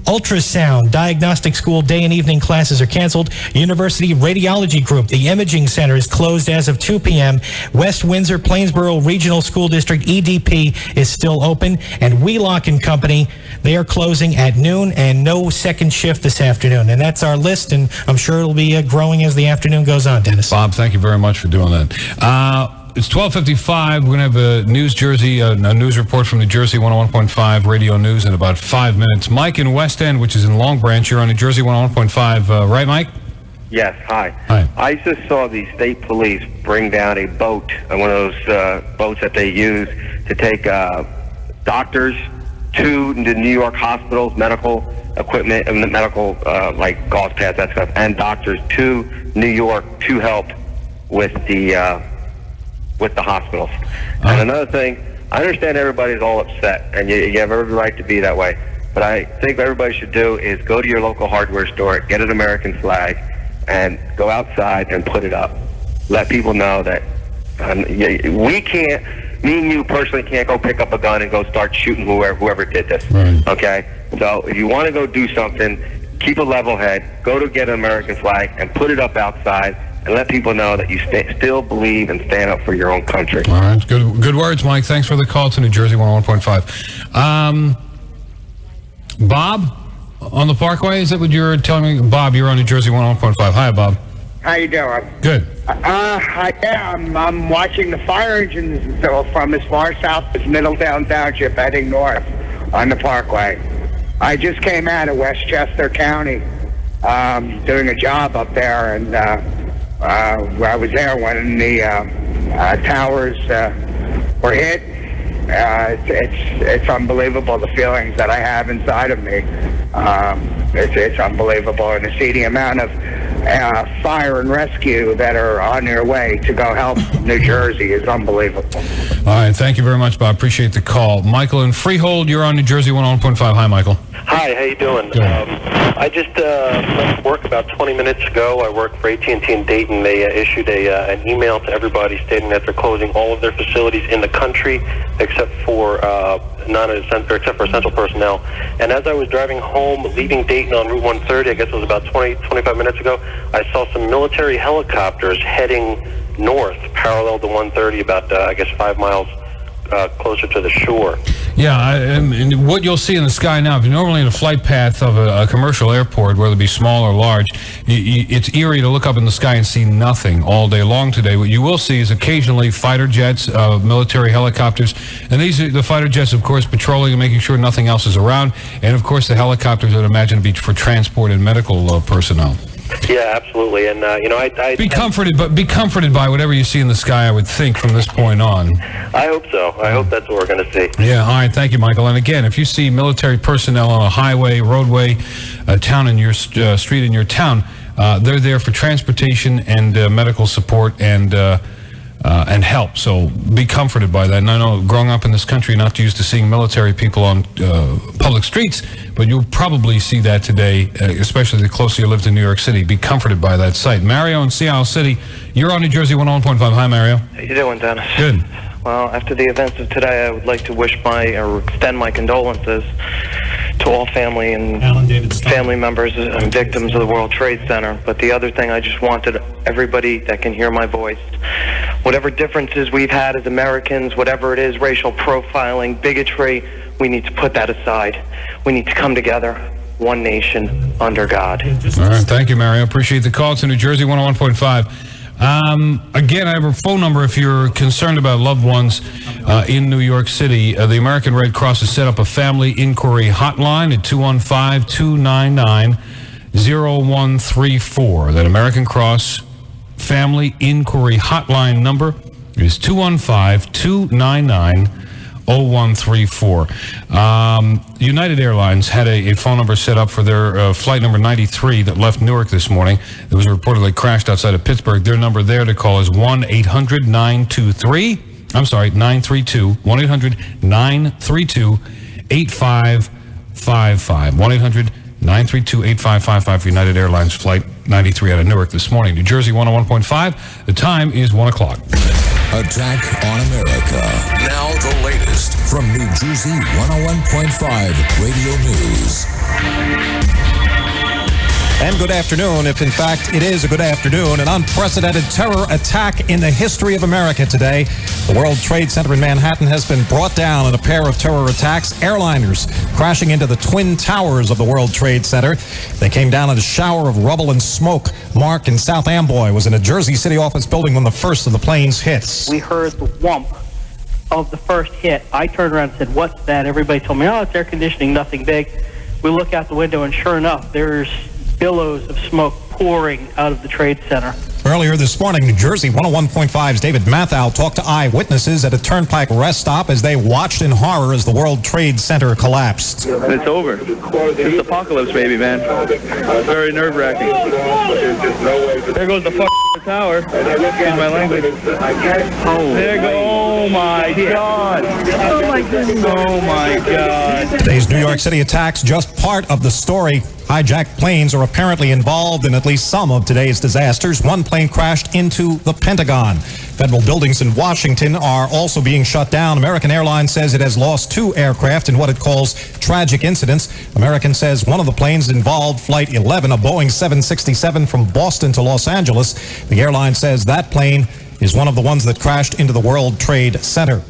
Ultrasound Diagnostic School day and evening classes are canceled. University Radiology Group, the Imaging Center, is closed as of 2 p.m. West Windsor Plainsboro Regional School District, EDP, is still open. And Wheelock and Company, they are closing at noon and no second shift this afternoon. And that's our list, and I'm sure it'll be growing as the afternoon goes on, Dennis. Bob, thank you very much for doing that. It's 12:55. We're going to have a News Jersey, a news report from New Jersey 101.5 Radio News in about 5 minutes. Mike in West End, which is in Long Branch, you're on New Jersey 101.5, right, Mike? Yes, hi. Hi. I just saw the state police bring down a boat, one of those boats that they use to take doctors to the New York hospitals, medical equipment, and medical, like gauze pads, that stuff, and doctors to New York to help with the hospitals. And another thing, I understand everybody's all upset, and you have every right to be that way. But I think what everybody should do is go to your local hardware store, get an American flag, and go outside and put it up. Let people know that we can't, me and you personally can't go pick up a gun and go start shooting whoever did this. Right. Okay? So if you want to go do something, keep a level head, go to get an American flag, and put it up outside, and let people know that you still believe and stand up for your own country. All right. Good words, Mike. Thanks for the call to New Jersey 101.5. Bob, on the Parkway, is that what you're telling me? Bob, you're on New Jersey 101.5. Hi, Bob. How you doing? Good. I'm watching the fire engines from as far south as Middletown Township heading north on the Parkway. I just came out of Westchester County doing a job up there, and I was there when the towers were hit. It's unbelievable, the feelings that I have inside of me. It's unbelievable, and to see the amount of fire and rescue that are on their way to go help New Jersey is unbelievable. All right, thank you very much, Bob. Appreciate the call. Michael in Freehold, you're on New Jersey 101.5. Hi, Michael. Hi, how you doing? I just left work about 20 minutes ago. I work for AT&T in Dayton. They issued an email to everybody stating that they're closing all of their facilities in the country except for essential personnel. And as I was driving home, leaving Dayton on Route 130, I guess it was about 25 minutes ago, I saw some military helicopters heading north, parallel to 130, about 5 miles closer to the shore. Yeah, and what you'll see in the sky now, if you're normally in a flight path of a commercial airport, whether it be small or large, it's eerie to look up in the sky and see nothing all day long today. What you will see is occasionally fighter jets, military helicopters, and these are the fighter jets, of course, patrolling and making sure nothing else is around, and of course the helicopters, I'd imagine, to be for transport and medical personnel. Yeah, absolutely. And I be comforted by whatever you see in the sky, I would think, from this point on. I hope so. I hope that's what we're going to see. Yeah, all right. Thank you, Michael. And again, if you see military personnel on a highway, roadway, a town in your street in your town, they're there for transportation and medical support and help. So be comforted by that. And I know, growing up in this country, not used to seeing military people on public streets, but you'll probably see that today, especially the closer you live to New York City. Be comforted by that sight. Mario in Sea Isle City, you're on New Jersey 101.5. Hi, Mario. How you doing, Dennis? Good. Well, after the events of today, I would like to extend my condolences to all family and family members and victims of the World Trade Center. But the other thing, I just wanted everybody that can hear my voice, whatever differences we've had as Americans, whatever it is, racial profiling, bigotry, we need to put that aside. We need to come together, one nation, under God. All right, thank you, Mario. Appreciate the call. It's New Jersey 101.5. Again, I have a phone number if you're concerned about loved ones in New York City. The American Red Cross has set up a family inquiry hotline at 215-299-0134. That American Cross Family Inquiry Hotline number is 215-299-0134. United Airlines had a phone number set up for their flight number 93 that left Newark this morning. It was reportedly crashed outside of Pittsburgh. Their number there to call is 1-800-932. 1-800-932-8555. 1-800-932-8555 for United Airlines Flight 93 out of Newark this morning. New Jersey 101.5. The time is 1 o'clock. Attack on America. Now the latest from New Jersey 101.5 Radio News. And good afternoon, if in fact it is a good afternoon. An unprecedented terror attack in the history of America today. The World Trade Center in Manhattan has been brought down in a pair of terror attacks. Airliners crashing into the Twin Towers of the World Trade Center. They came down in a shower of rubble and smoke. Mark in South Amboy was in a Jersey City office building when the first of the planes hits. We heard the whump of the first hit. I turned around and said, "What's that?" Everybody told me, "Oh, it's air conditioning, nothing big." We look out the window, and sure enough, there's billows of smoke pouring out of the Trade Center. Earlier this morning, New Jersey 101.5's David Matthau talked to eyewitnesses at a Turnpike rest stop as they watched in horror as the World Trade Center collapsed. It's over. It's apocalypse, baby, man. Very nerve-wracking. There goes the tower. Excuse my language. There go. Oh, my God. Oh, my goodness. Oh, my God. Today's New York City attacks just part of the story. Hijacked planes are apparently involved in at least some of today's disasters. One plane crashed into the Pentagon. Federal buildings in Washington are also being shut down. American Airlines says it has lost 2 aircraft in what it calls tragic incidents. American says one of the planes involved Flight 11, a Boeing 767 from Boston to Los Angeles. The airline says that plane is one of the ones that crashed into the World Trade Center.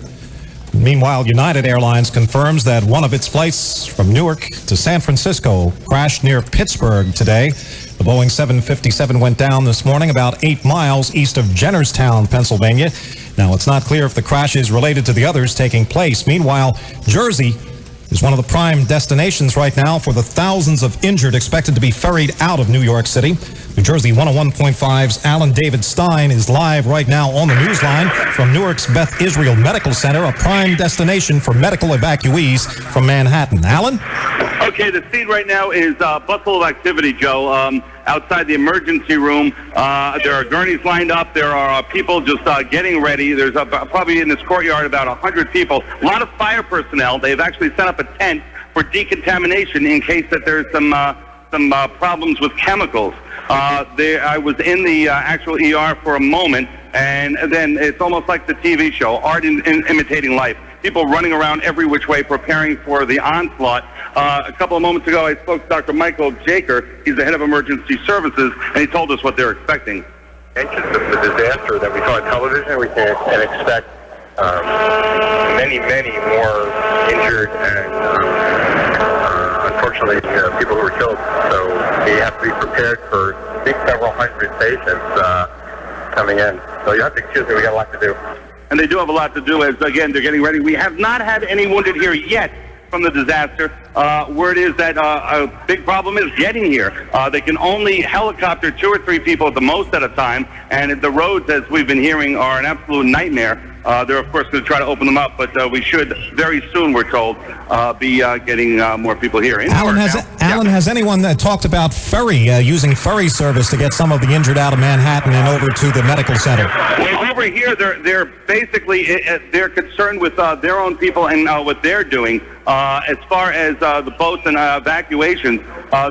Meanwhile, United Airlines confirms that one of its flights from Newark to San Francisco crashed near Pittsburgh today. The Boeing 757 went down this morning about 8 miles east of Jennerstown, Pennsylvania. Now, it's not clear if the crash is related to the others taking place. Meanwhile, Jersey is one of the prime destinations right now for the thousands of injured expected to be ferried out of New York City. New Jersey 101.5's Alan David Stein is live right now on the newsline from Newark's Beth Israel Medical Center, a prime destination for medical evacuees from Manhattan. Alan? Okay, the scene right now is bustle of activity, Joe. Outside the emergency room, there are gurneys lined up. There are people just getting ready. There's probably in this courtyard about 100 people. A lot of fire personnel. They've actually set up a tent for decontamination in case that there's some problems with chemicals. I was in the actual ER for a moment, and then it's almost like the TV show, art imitating life. People running around every which way preparing for the onslaught. A couple of moments ago, I spoke to Dr. Michael Jaker. He's the head of emergency services, and he told us what they're expecting. The disaster that we saw on television, we can expect many more injured and unfortunately people who were killed. So we have to be prepared for several hundred patients coming in. So you have to excuse me, we got a lot to do. And they do have a lot to do as, again, they're getting ready. We have not had any wounded here yet, from the disaster. Word is that a big problem is getting here. They can only helicopter 2 or 3 people at the most at a time, and the roads, as we've been hearing, are an absolute nightmare. They're, of course, going to try to open them up, but we should very soon, we're told, be getting more people here. Alan, has anyone talked about using ferry service to get some of the injured out of Manhattan and over to the medical center? Well, over here, they're basically they're concerned with their own people and what they're doing. As far as the boats and evacuations,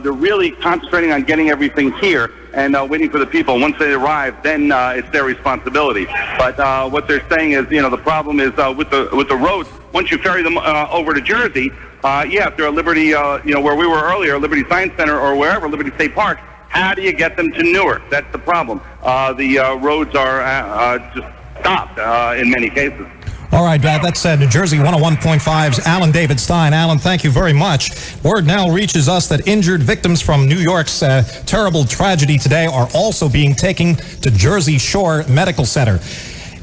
they're really concentrating on getting everything here and waiting for the people. Once they arrive, then it's their responsibility. But what they're saying is, the problem is with the roads. Once you ferry them over to Jersey, if they're at Liberty, where we were earlier, Liberty Science Center or wherever, Liberty State Park, how do you get them to Newark? That's the problem. The roads are just stopped in many cases. All right, that's New Jersey 101.5's Alan David Stein. Alan, thank you very much. Word now reaches us that injured victims from New York's terrible tragedy today are also being taken to Jersey Shore Medical Center.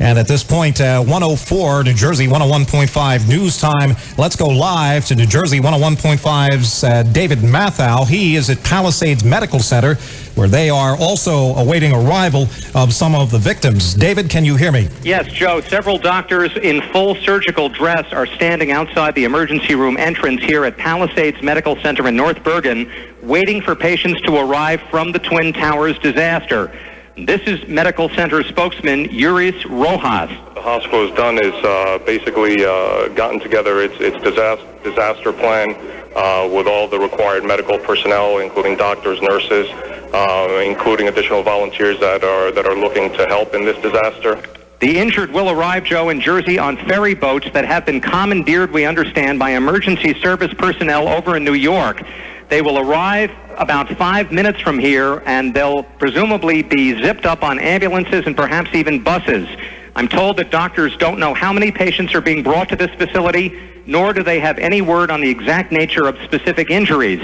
And at this point, 104, New Jersey 101.5 news time. Let's go live to New Jersey 101.5's David Matthau. He is at Palisades Medical Center, where they are also awaiting arrival of some of the victims. David, can you hear me? Yes, Joe. Several doctors in full surgical dress are standing outside the emergency room entrance here at Palisades Medical Center in North Bergen, waiting for patients to arrive from the Twin Towers disaster. This is medical center spokesman Yuris Rojas. The hospital has done is basically gotten together its disaster plan with all the required medical personnel, including doctors, nurses, including additional volunteers that are looking to help in this disaster. The injured will arrive, Joe, in Jersey on ferry boats that have been commandeered, we understand, by emergency service personnel over in New York. They will arrive about 5 minutes from here, and they'll presumably be zipped up on ambulances and perhaps even buses. I'm told that doctors don't know how many patients are being brought to this facility, nor do they have any word on the exact nature of specific injuries.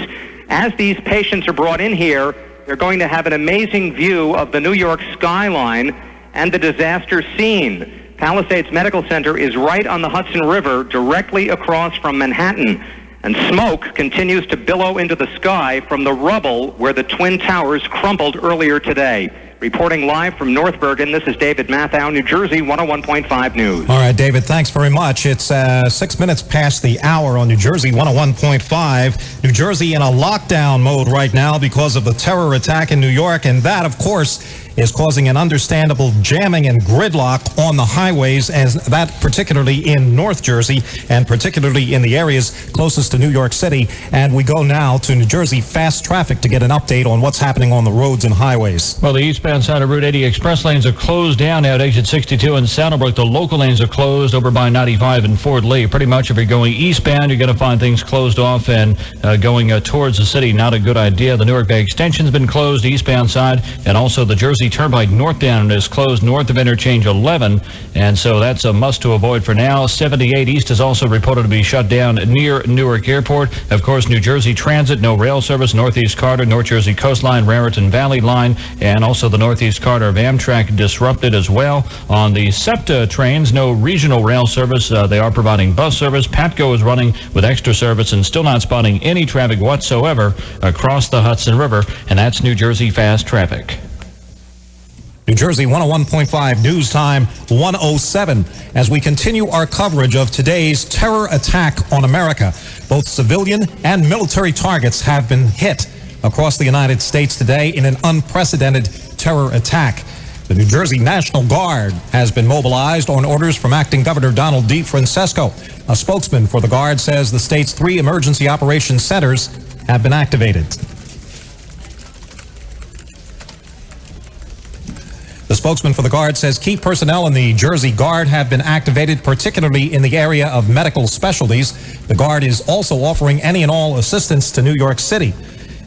As these patients are brought in here, they're going to have an amazing view of the New York skyline and the disaster scene. Palisades Medical Center is right on the Hudson River, directly across from Manhattan. And smoke continues to billow into the sky from the rubble where the Twin Towers crumbled earlier today. Reporting live from North Bergen, this is David Matthau, New Jersey 101.5 News. All right, David, thanks very much. It's 6 minutes past the hour on New Jersey 101.5. New Jersey in a lockdown mode right now because of the terror attack in New York, and that, of course, is causing an understandable jamming and gridlock on the highways, and that particularly in North Jersey and particularly in the areas closest to New York City. And we go now to New Jersey Fast Traffic to get an update on what's happening on the roads and highways. Well, the eastbound side of Route 80 express lanes are closed down now at exit 62 in Saddlebrook. The local lanes are closed over by 95 in Fort Lee. Pretty much if you're going eastbound, you're going to find things closed off, and going towards the city, not a good idea. The Newark Bay Extension's been closed eastbound side, and also the Jersey Turnpike northbound is closed north of interchange 11, and so that's a must to avoid for now. 78 East is also reported to be shut down near Newark Airport. Of course, New Jersey Transit, no rail service. Northeast Corridor, North Jersey Coastline, Raritan Valley Line, and also the Northeast Corridor of Amtrak disrupted as well. On the SEPTA trains, no regional rail service. They are providing bus service. PATCO is running with extra service and still not spotting any traffic whatsoever across the Hudson River, and that's New Jersey Fast Traffic. New Jersey 101.5 news time 107 as we continue our coverage of today's terror attack on America. Both civilian and military targets have been hit across the United States today in an unprecedented terror attack. The New Jersey National Guard has been mobilized on orders from Acting Governor Donald D. Francesco. A spokesman for the Guard says the state's 3 emergency operations centers have been activated. The spokesman for the Guard says key personnel in the Jersey Guard have been activated, particularly in the area of medical specialties. The Guard is also offering any and all assistance to New York City.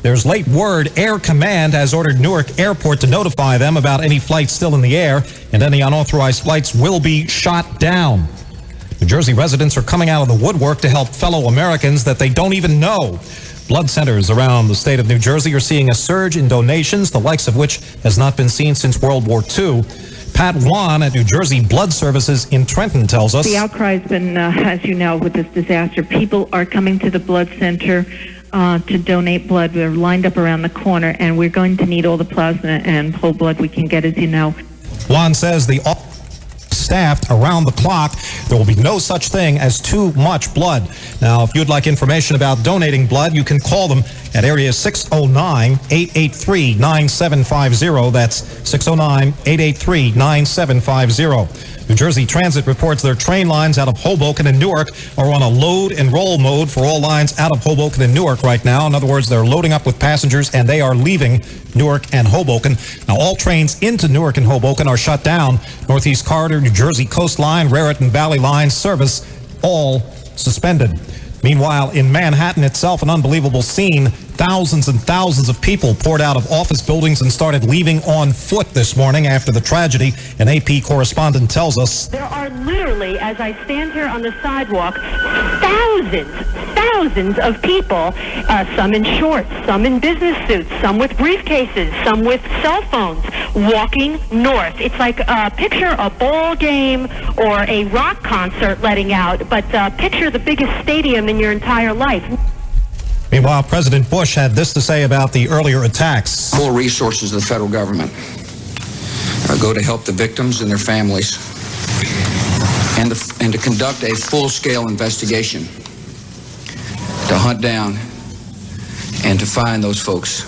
There's late word Air Command has ordered Newark Airport to notify them about any flights still in the air, and any unauthorized flights will be shot down. New Jersey residents are coming out of the woodwork to help fellow Americans that they don't even know. Blood centers around the state of New Jersey are seeing a surge in donations, the likes of which has not been seen since World War II. Pat Wan at New Jersey Blood Services in Trenton tells us. The outcry has been, as you know, with this disaster, people are coming to the blood center to donate blood. We're lined up around the corner, and we're going to need all the plasma and whole blood we can get, as you know. Wan says the staffed around the clock. There will be no such thing as too much blood. Now, if you'd like information about donating blood, you can call them at area 609-883-9750. That's 609-883-9750. New Jersey Transit reports their train lines out of Hoboken and Newark are on a load and roll mode for all lines out of Hoboken and Newark right now. In other words, they're loading up with passengers and they are leaving Newark and Hoboken. Now, all trains into Newark and Hoboken are shut down. Northeast Corridor, New Jersey Coastline, Raritan Valley Line service all suspended. Meanwhile, in Manhattan itself, an unbelievable scene. Thousands and thousands of people poured out of office buildings and started leaving on foot this morning after the tragedy. An AP correspondent tells us. There are literally, as I stand here on the sidewalk, thousands of people, some in shorts, some in business suits, some with briefcases, some with cell phones, walking north. It's like picture a ball game or a rock concert letting out, but picture the biggest stadium in your entire life. Meanwhile, President Bush had this to say about the earlier attacks. Full resources of the federal government go to help the victims and their families and to conduct a full-scale investigation to hunt down and to find those folks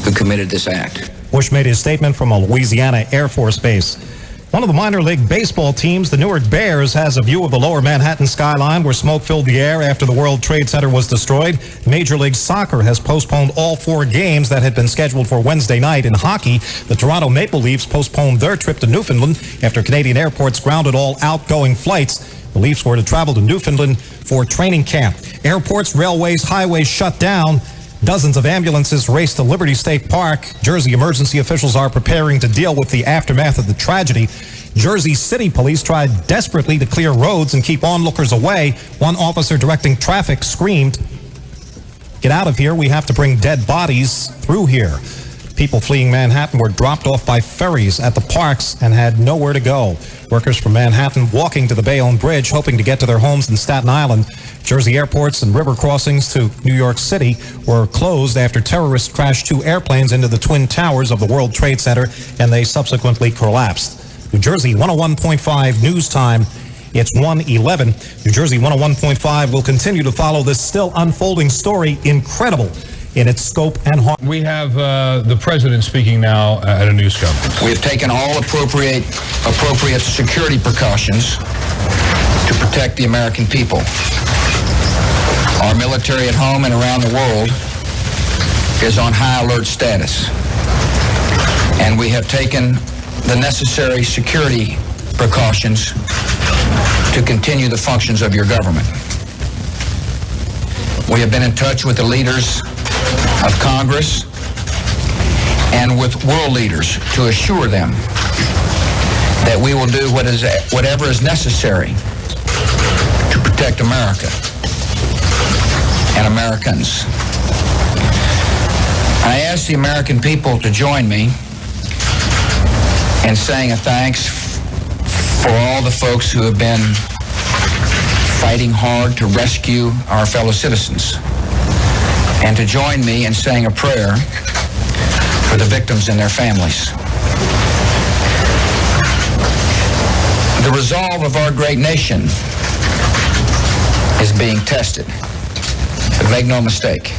who committed this act. Bush made his statement from a Louisiana Air Force base. One of the minor league baseball teams, the Newark Bears, has a view of the lower Manhattan skyline where smoke filled the air after the World Trade Center was destroyed. Major League Soccer has postponed all 4 games that had been scheduled for Wednesday night. In hockey, the Toronto Maple Leafs postponed their trip to Newfoundland after Canadian airports grounded all outgoing flights. The Leafs were to travel to Newfoundland for training camp. Airports, railways, highways shut down. Dozens of ambulances raced to Liberty State Park. Jersey emergency officials are preparing to deal with the aftermath of the tragedy. Jersey City Police tried desperately to clear roads and keep onlookers away. One officer directing traffic screamed, "Get out of here, we have to bring dead bodies through here." People fleeing Manhattan were dropped off by ferries at the parks and had nowhere to go. Workers from Manhattan walking to the Bayonne Bridge, hoping to get to their homes in Staten Island. Jersey airports and river crossings to New York City were closed after terrorists crashed 2 airplanes into the Twin Towers of the World Trade Center, and they subsequently collapsed. New Jersey 101.5 news time. It's 1:11. New Jersey 101.5 will continue to follow this still unfolding story. Incredible in its scope and harm. We have the president speaking now at a news conference. We have taken all appropriate security precautions to protect the American people. Our military at home and around the world is on high alert status, and we have taken the necessary security precautions to continue the functions of your government. We have been in touch with the leaders of Congress and with world leaders to assure them that we will do whatever is necessary to protect America and Americans. I ask the American people to join me in saying a thanks for all the folks who have been fighting hard to rescue our fellow citizens, and to join me in saying a prayer for the victims and their families. The resolve of our great nation is being tested. But make no mistake,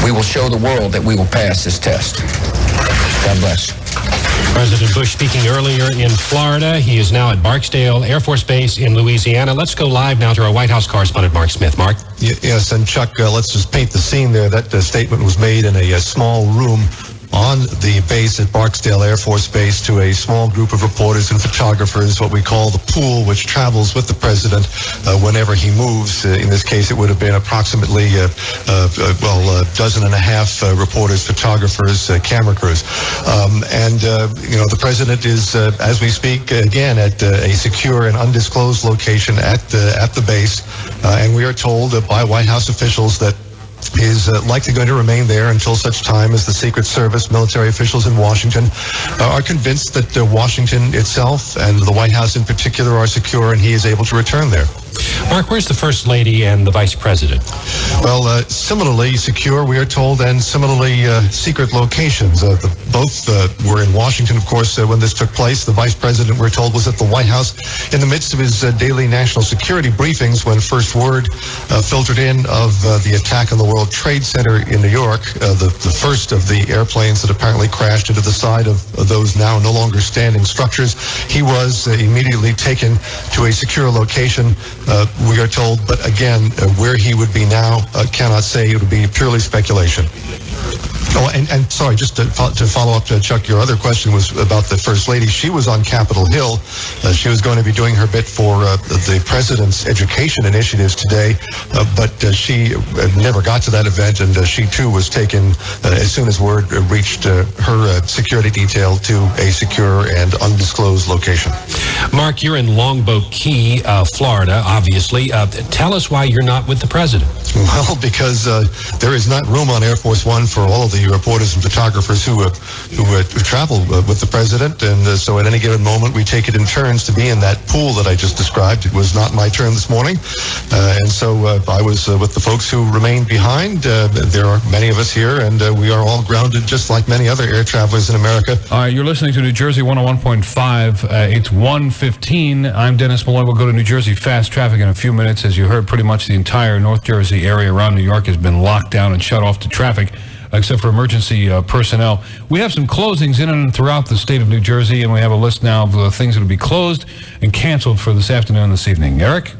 we will show the world that we will pass this test. God bless. President Bush speaking earlier in Florida. He is now at Barksdale Air Force Base in Louisiana. Let's go live now to our White House correspondent, Mark Smith. Mark? Yes, and Chuck, let's just paint the scene there. That statement was made in a small room on the base at Barksdale Air Force Base to a small group of reporters and photographers, what we call the pool, which travels with the president whenever he moves. In this case, it would have been approximately a dozen and a half reporters, photographers, camera crews. The president is, as we speak, again at a secure and undisclosed location at the base. And we are told by White House officials that is likely going to remain there until such time as the Secret Service, military officials in Washington are convinced that Washington itself and the White House in particular are secure, and he is able to return there. Mark, where's the First Lady and the Vice President? Well, similarly secure, we are told, and similarly secret locations. Both were in Washington, of course, when this took place. The Vice President, we're told, was at the White House in the midst of his daily national security briefings when first word filtered in of the attack on the World Trade Center in New York, the first of the airplanes that apparently crashed into the side of those now no longer standing structures. He was immediately taken to a secure location, we are told, but again, where he would be now, cannot say. It would be purely speculation. Oh, and sorry, just to follow up, Chuck, your other question was about the First Lady. She was on Capitol Hill. She was going to be doing her bit for the President's education initiatives today, but she never got to that event, and she too was taken as soon as word reached her security detail to a secure and undisclosed location. Mark, you're in Longboat Key, Florida, obviously. Tell us why you're not with the President. Well, because there is not room on Air Force One for all of the reporters and photographers who travel with the President, and so at any given moment we take it in turns to be in that pool that I just described. It was not my turn this morning, and so I was with the folks who remained behind. There are many of us here, and we are all grounded just like many other air travelers in America. All right, you're listening to New Jersey 101.5. It's 1:15. I'm Dennis Malloy. We'll go to New Jersey fast traffic in a few minutes. As you heard, pretty much the entire North Jersey area around New York has been locked down and shut off to traffic, except for emergency personnel. We have some closings in and throughout the state of New Jersey, and we have a list now of the things that will be closed and canceled for this afternoon and this evening. Eric?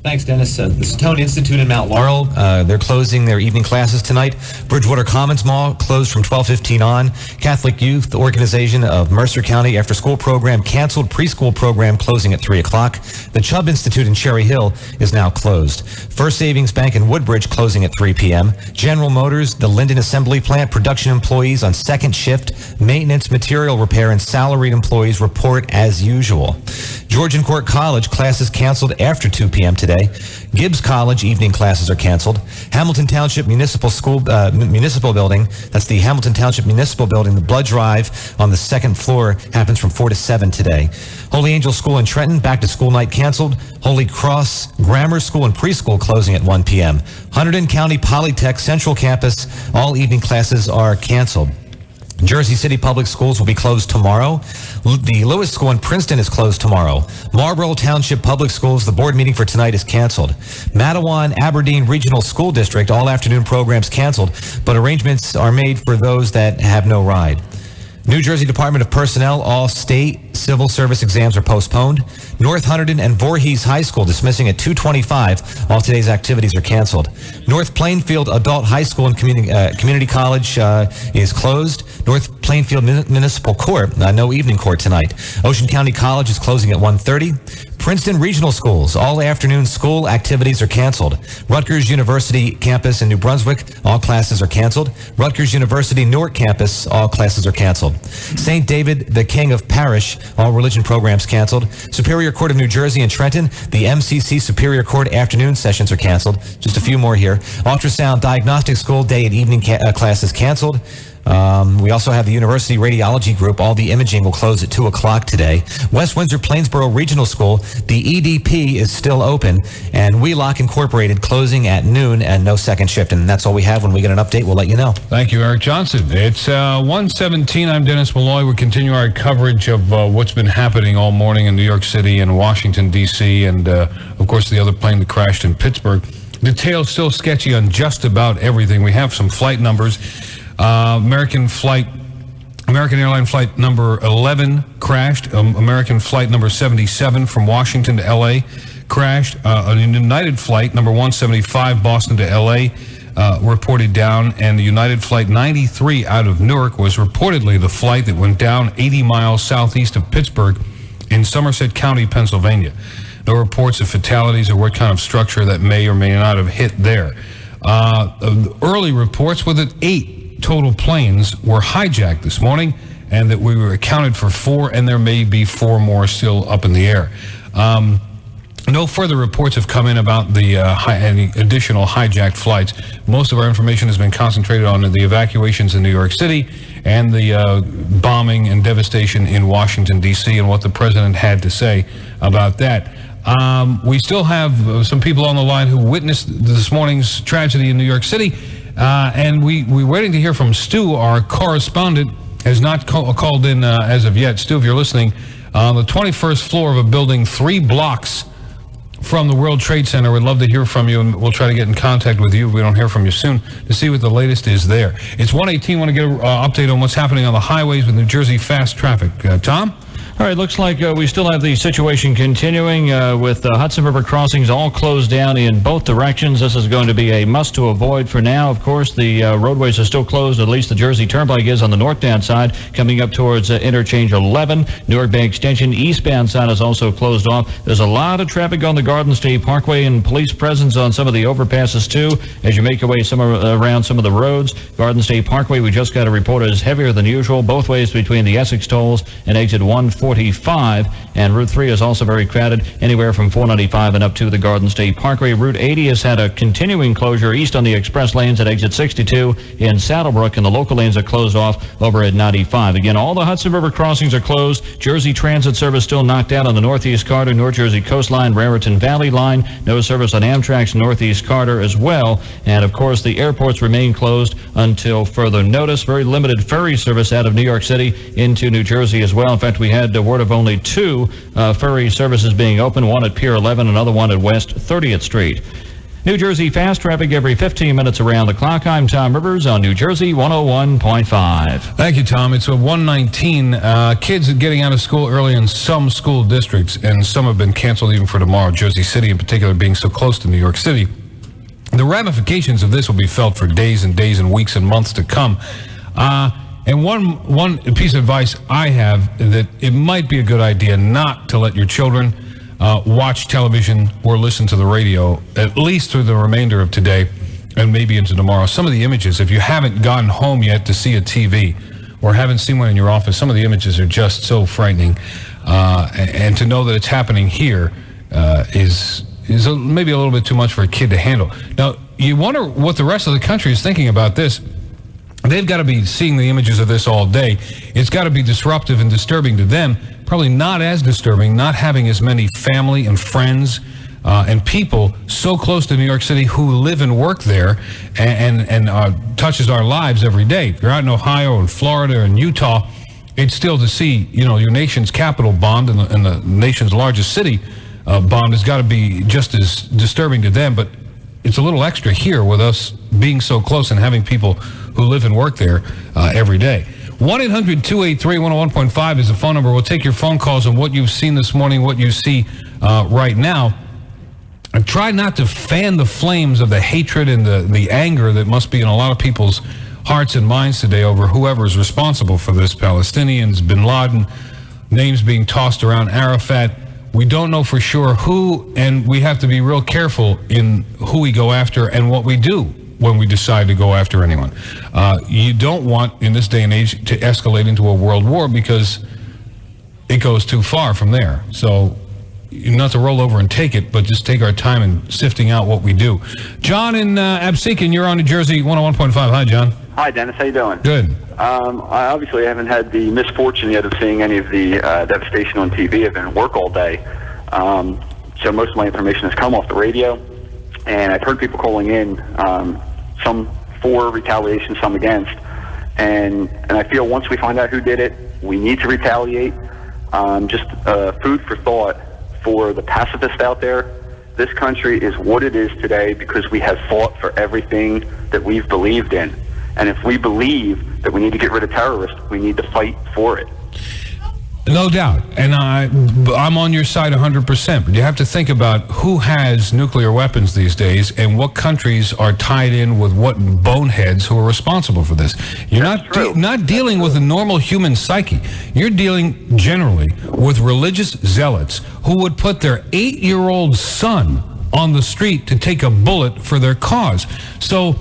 Thanks, Dennis. The Satone Institute in Mount Laurel, they're closing their evening classes tonight. Bridgewater Commons Mall closed from 12:15 on. Catholic Youth Organization of Mercer County After School Program canceled. Preschool program closing at 3 o'clock. The Chubb Institute in Cherry Hill is now closed. First Savings Bank in Woodbridge closing at 3 p.m. General Motors, the Linden Assembly Plant, production employees on second shift. Maintenance, material repair, and salaried employees report as usual. Georgian Court College classes canceled after 2 p.m. today. Gibbs College evening classes are canceled. Hamilton Township Municipal Building, that's the Hamilton Township Municipal Building, the blood drive on the second floor happens from 4 to 7 today. Holy Angel School in Trenton, back to school night canceled. Holy Cross Grammar School and Preschool closing at 1 p.m. Hunterdon County Polytech Central Campus, all evening classes are canceled. Jersey City Public Schools will be closed tomorrow. The Lewis School in Princeton is closed tomorrow. Marlborough Township Public Schools, the board meeting for tonight is canceled. Matawan Aberdeen Regional School District, all afternoon programs canceled, but arrangements are made for those that have no ride. New Jersey Department of Personnel, all state civil service exams are postponed. North Hunterdon and Voorhees High School dismissing at 2:25. All today's activities are canceled. North Plainfield Adult High School and Community College is closed. North Plainfield Municipal Court, no evening court tonight. Ocean County College is closing at 1:30. Princeton Regional Schools, all afternoon school activities are canceled. Rutgers University campus in New Brunswick, all classes are canceled. Rutgers University Newark campus, all classes are canceled. St. David the King of Parish, all religion programs canceled. Superior Court of New Jersey in Trenton, the MCC Superior Court afternoon sessions are canceled. Just a few more here. Ultrasound Diagnostic School day and evening classes canceled. We also have the University Radiology Group. All the imaging will close at 2 o'clock today. West Windsor Plainsboro Regional School, the EDP is still open, and Wheelock Incorporated closing at noon and no second shift. And that's all we have. When we get an update, we'll let you know. Thank you, Eric Johnson. It's 1:17. I'm Dennis Malloy. We continue our coverage of what's been happening all morning in New York City and Washington, D.C., and, of course, the other plane that crashed in Pittsburgh. Details still sketchy on just about everything. We have some flight numbers. American airline flight number 11 crashed. American flight number 77 from Washington to L.A. crashed. A United flight number 175 Boston to L.A. Reported down, and the United flight 93 out of Newark was reportedly the flight that went down 80 miles southeast of Pittsburgh in Somerset County, Pennsylvania. No reports of fatalities or what kind of structure that may or may not have hit there. Early reports were that 8 total planes were hijacked this morning, and that we were accounted for 4, and there may be 4 more still up in the air. No further reports have come in about the any additional hijacked flights. Most of our information has been concentrated on the evacuations in New York City and the bombing and devastation in Washington, D.C., and what the president had to say about that. We still have some people on the line who witnessed this morning's tragedy in New York City, and we're waiting to hear from Stu. Our correspondent has not called in as of yet. Stu, if you're listening, on the 21st floor of a building 3 blocks from the World Trade Center. We'd love to hear from you, and we'll try to get in contact with you if we don't hear from you soon to see what the latest is there. It's 1:18. Want to get an update on what's happening on the highways with New Jersey fast traffic. Tom? All right, looks like we still have the situation continuing with the Hudson River crossings all closed down in both directions. This is going to be a must to avoid for now. Of course, the roadways are still closed, at least the Jersey Turnpike is on the northbound side, coming up towards Interchange 11. Newark Bay Extension eastbound side is also closed off. There's a lot of traffic on the Garden State Parkway and police presence on some of the overpasses, too, as you make your way around some of the roads. Garden State Parkway, we just got a report, is heavier than usual, both ways between the Essex tolls and exit 145, and Route 3 is also very crowded, anywhere from 495 and up to the Garden State Parkway. Route 80 has had a continuing closure east on the express lanes at exit 62 in Saddlebrook, and the local lanes are closed off over at 95. Again, all the Hudson River crossings are closed. Jersey Transit service still knocked out on the Northeast Corridor, North Jersey Coastline, Raritan Valley Line. No service on Amtrak's Northeast Corridor as well. And, of course, the airports remain closed until further notice. Very limited ferry service out of New York City into New Jersey as well. In fact, we had word of only 2 ferry services being open, one at Pier 11, another one at West 30th Street. New Jersey fast traffic every 15 minutes around the clock. I'm Tom Rivers on New Jersey 101.5. Thank you, Tom. It's 1:19. Kids are getting out of school early in some school districts, and some have been canceled even for tomorrow. Jersey City, in particular, being so close to New York City. The ramifications of this will be felt for days and days and weeks and months to come. And one piece of advice I have, that it might be a good idea not to let your children watch television or listen to the radio, at least through the remainder of today and maybe into tomorrow. Some of the images, if you haven't gotten home yet to see a TV or haven't seen one in your office, some of the images are just so frightening. And to know that it's happening here is maybe a little bit too much for a kid to handle. Now, you wonder what the rest of the country is thinking about this. They've got to be seeing the images of this all day. It's got to be disruptive and disturbing to them. Probably not as disturbing, not having as many family and friends and people so close to New York City who live and work there and touches our lives every day. If you're out in Ohio and Florida and Utah, it's still to see, your nation's capital bombed and the nation's largest city bombed has got to be just as disturbing to them. But it's a little extra here with us being so close and having people who live and work there every day. 1-800-283-101.5 is the phone number. We'll take your phone calls on what you've seen this morning, what you see right now. And try not to fan the flames of the hatred and the anger that must be in a lot of people's hearts and minds today over whoever is responsible for this. Palestinians, bin Laden, names being tossed around, Arafat. We don't know for sure who, and we have to be real careful in who we go after and what we do when we decide to go after anyone. You don't want, in this day and age, to escalate into a world war because it goes too far from there. So, not to roll over and take it, but just take our time in sifting out what we do. John in Absecon, you're on New Jersey 101.5. Hi, John. Hi, Dennis. How you doing? Good. I obviously haven't had the misfortune yet of seeing any of the devastation on TV. I've been at work all day. So most of my information has come off the radio. And I've heard people calling in, some for retaliation, some against. And I feel once we find out who did it, we need to retaliate. Just food for thought for the pacifists out there. This country is what it is today because we have fought for everything that we've believed in. And if we believe that we need to get rid of terrorists, we need to fight for it. No doubt. And I'm on your side 100%. But you have to think about who has nuclear weapons these days and what countries are tied in with what boneheads who are responsible for this. You're not dealing with a normal human psyche. You're dealing generally with religious zealots who would put their 8-year-old son on the street to take a bullet for their cause. So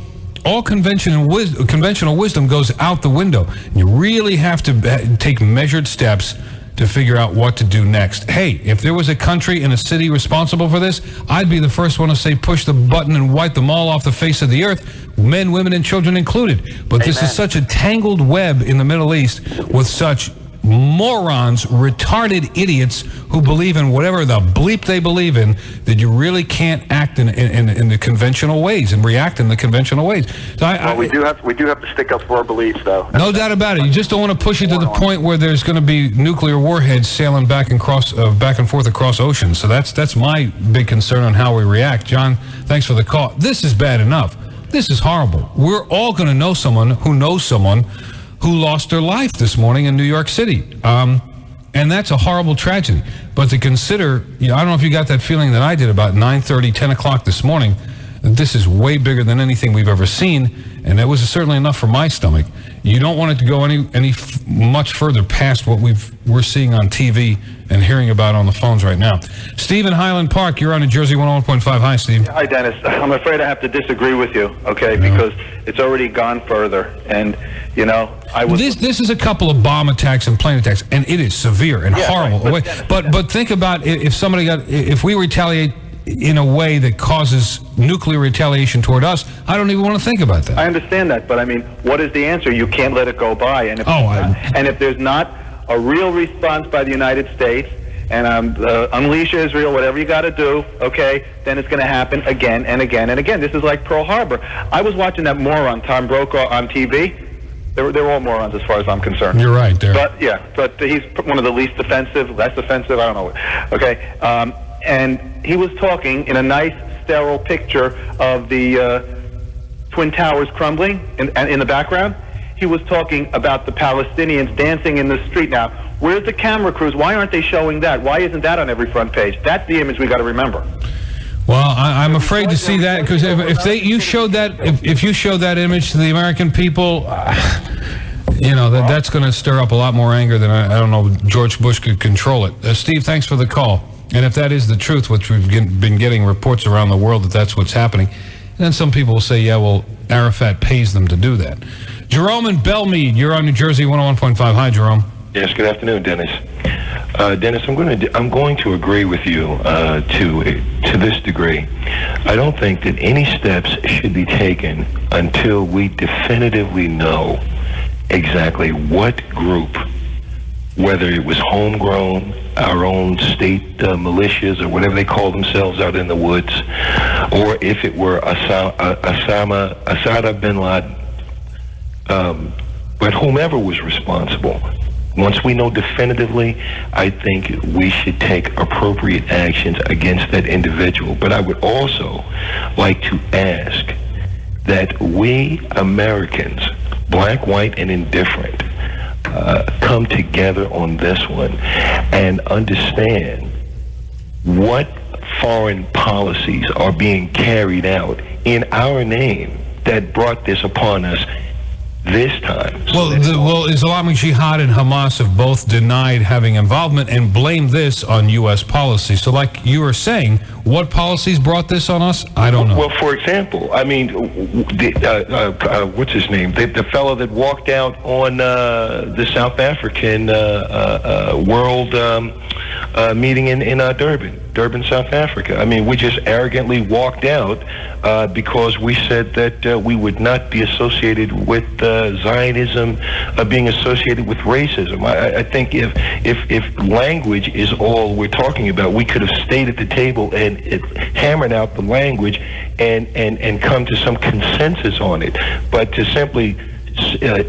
all conventional wisdom goes out the window. You really have to take measured steps to figure out what to do next. Hey, if there was a country and a city responsible for this, I'd be the first one to say push the button and wipe them all off the face of the earth, men, women, and children included. But this is such a tangled web in the Middle East with such morons, retarded idiots who believe in whatever the bleep they believe in, that you really can't act in the conventional ways and react in the conventional ways. So we do have to stick up for our beliefs, though. No doubt about it. You just don't want to push it to the point where there's going to be nuclear warheads sailing back and forth across oceans. So that's my big concern on how we react. John, thanks for the call. This is bad enough. This is horrible. We're all going to know someone who lost their life this morning in New York City. And that's a horrible tragedy. But to consider, I don't know if you got that feeling that I did about 9:30, 10 o'clock this morning, that this is way bigger than anything we've ever seen, and that was certainly enough for my stomach. You don't want it to go any much further past what we're seeing on TV and hearing about on the phones right now. Steve in Highland Park, you're on New Jersey 101.5. Hi, Steve. Hi, Dennis. I'm afraid I have to disagree with you, okay, because it's already gone further. And, This is a couple of bomb attacks and plane attacks, and it is severe and horrible. Right. But think about if we retaliate in a way that causes nuclear retaliation toward us, I don't even want to think about that. I understand that, but I mean, what is the answer? You can't let it go by. And if there's not a real response by the United States, and unleash Israel, whatever you got to do, okay, then it's going to happen again and again and again. This is like Pearl Harbor. I was watching that moron, Tom Brokaw, on TV. They're all morons as far as I'm concerned. You're right there. But he's one of the least offensive, less offensive, I don't know. Okay, and he was talking in a nice, sterile picture of the Twin Towers crumbling in the background. He was talking about the Palestinians dancing in the street. Now, where's the camera crews? Why aren't they showing that? Why isn't that on every front page? That's the image we got to remember. Well, I'm afraid to see that, because if you showed that image to the American people, that's going to stir up a lot more anger than I don't know George Bush could control it. Steve, thanks for the call. And if that is the truth, which we've been getting reports around the world that that's what's happening, then some people will say, yeah, well, Arafat pays them to do that. Jerome in Belmead, you're on New Jersey 101.5. Hi, Jerome. Yes, good afternoon, Dennis. Dennis, I'm going to agree with you to this degree. I don't think that any steps should be taken until we definitively know exactly what group, whether it was homegrown, our own state militias or whatever they call themselves out in the woods, or if it were Osama bin Laden, but whomever was responsible. Once we know definitively, I think we should take appropriate actions against that individual. But I would also like to ask that we Americans, black, white, and indifferent, come together on this one and understand what foreign policies are being carried out in our name that brought this upon us this time. Well, Islamic Jihad and Hamas have both denied having involvement and blamed this on U.S. policy. So like you were saying, what policies brought this on us? I don't know. Well, for example, I mean, what's his name? The fellow that walked out on the South African world meeting in Durban, South Africa. I mean, we just arrogantly walked out because we said that we would not be associated with Zionism, being associated with racism. I think if language is all we're talking about, we could have stayed at the table and hammered out the language and come to some consensus on it. But to simply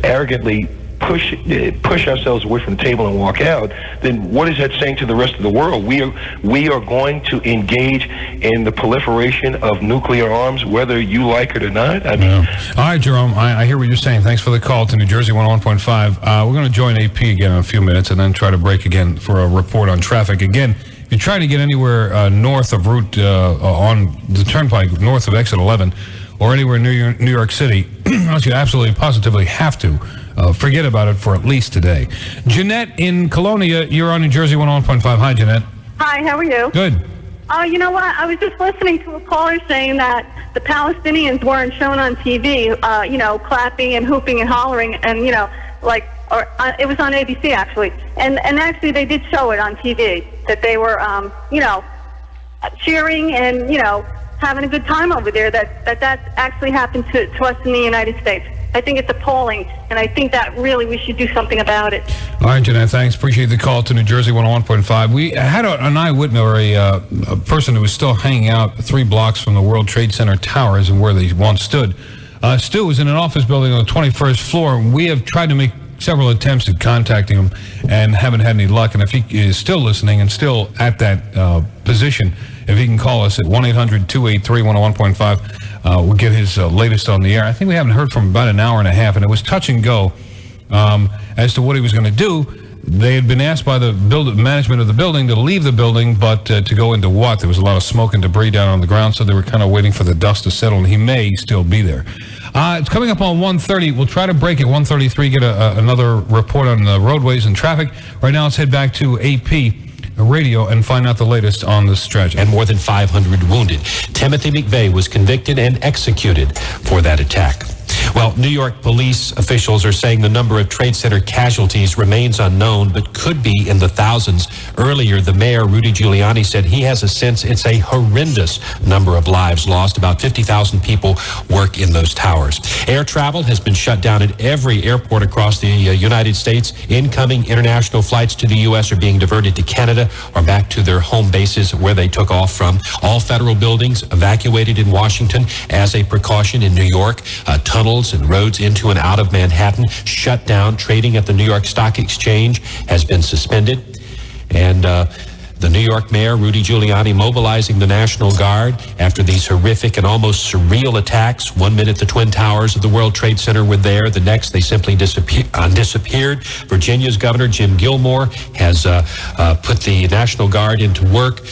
arrogantly push ourselves away from the table and walk out, then what is that saying to the rest of the world? We are going to engage in the proliferation of nuclear arms, whether you like it or not. I mean, all right, Jerome, I hear what you're saying. Thanks for the call to New Jersey 101.5. We're going to join AP again in a few minutes and then try to break again for a report on traffic. Again, if you're trying to get anywhere north of Route on the Turnpike, north of Exit 11, or anywhere near New York City, you absolutely positively have to. Forget about it for at least today. Jeanette in Colonia, you're on New Jersey 101.5. Hi, Jeanette. Hi, how are you? Good. You know what? I was just listening to a caller saying that the Palestinians weren't shown on TV, clapping and hooping and hollering and, like or it was on ABC actually, and actually they did show it on TV that they were, cheering and having a good time over there. That actually happened to us in the United States. I think it's appalling, and I think that really we should do something about it. All right, Jeanette, thanks. Appreciate the call to New Jersey 101.5. We had an eyewitness, or a person who was still hanging out 3 blocks from the World Trade Center towers and where they once stood. Stu was in an office building on the 21st floor. We have tried to make several attempts at contacting him and haven't had any luck. And if he is still listening and still at that position, if he can call us at 1-800-283-101.5, we'll get his latest on the air. I think we haven't heard from him about an hour and a half, and it was touch and go as to what he was going to do. They had been asked by the management of the building to leave the building, but to go into what? There was a lot of smoke and debris down on the ground, so they were kind of waiting for the dust to settle, and he may still be there. It's coming up on 1:30. We'll try to break at 1:33, get another report on the roadways and traffic. Right now, let's head back to AP Radio and find out the latest on this tragedy. And more than 500 wounded. Timothy McVeigh was convicted and executed for that attack. Well, New York police officials are saying the number of Trade Center casualties remains unknown, but could be in the thousands. Earlier, the mayor, Rudy Giuliani, said he has a sense it's a horrendous number of lives lost. About 50,000 people work in those towers. Air travel has been shut down at every airport across the United States. Incoming international flights to the U.S. are being diverted to Canada or back to their home bases where they took off from. All federal buildings evacuated in Washington as a precaution. In New York, tunnels and roads into and out of Manhattan shut down. Trading at the New York Stock Exchange has been suspended. And the New York mayor, Rudy Giuliani, mobilizing the National Guard after these horrific and almost surreal attacks. 1 minute, the Twin Towers of the World Trade Center were there. The next, they simply disappeared. Virginia's Governor Jim Gilmore has put the National Guard into work,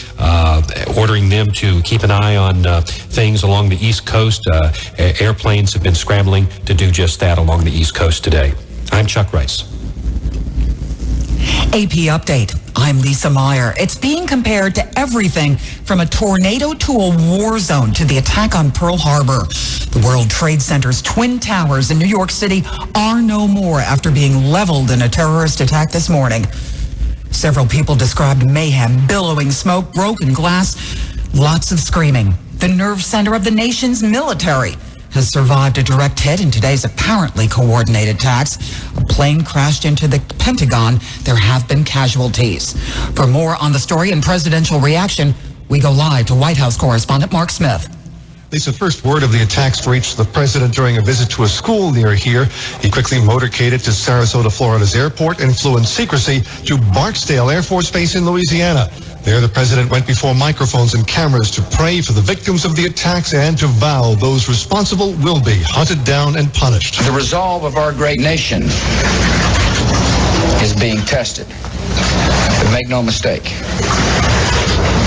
ordering them to keep an eye on things along the East Coast. Airplanes have been scrambling to do just that along the East Coast today. I'm Chuck Rice. AP Update. I'm Lisa Meyer. It's being compared to everything from a tornado to a war zone to the attack on Pearl Harbor. The World Trade Center's Twin Towers in New York City are no more after being leveled in a terrorist attack this morning. Several people described mayhem, billowing smoke, broken glass, lots of screaming. The nerve center of the nation's military has survived a direct hit in today's apparently coordinated attacks. A plane crashed into the Pentagon. There have been casualties. For more on the story and presidential reaction, we go live to White House correspondent Mark Smith. Lisa, first word of the attacks reached the president during a visit to a school near here. He quickly motorcaded to Sarasota, Florida's airport and flew in secrecy to Barksdale Air Force Base in Louisiana. There, the president went before microphones and cameras to pray for the victims of the attacks and to vow those responsible will be hunted down and punished. The resolve of our great nation is being tested. But make no mistake,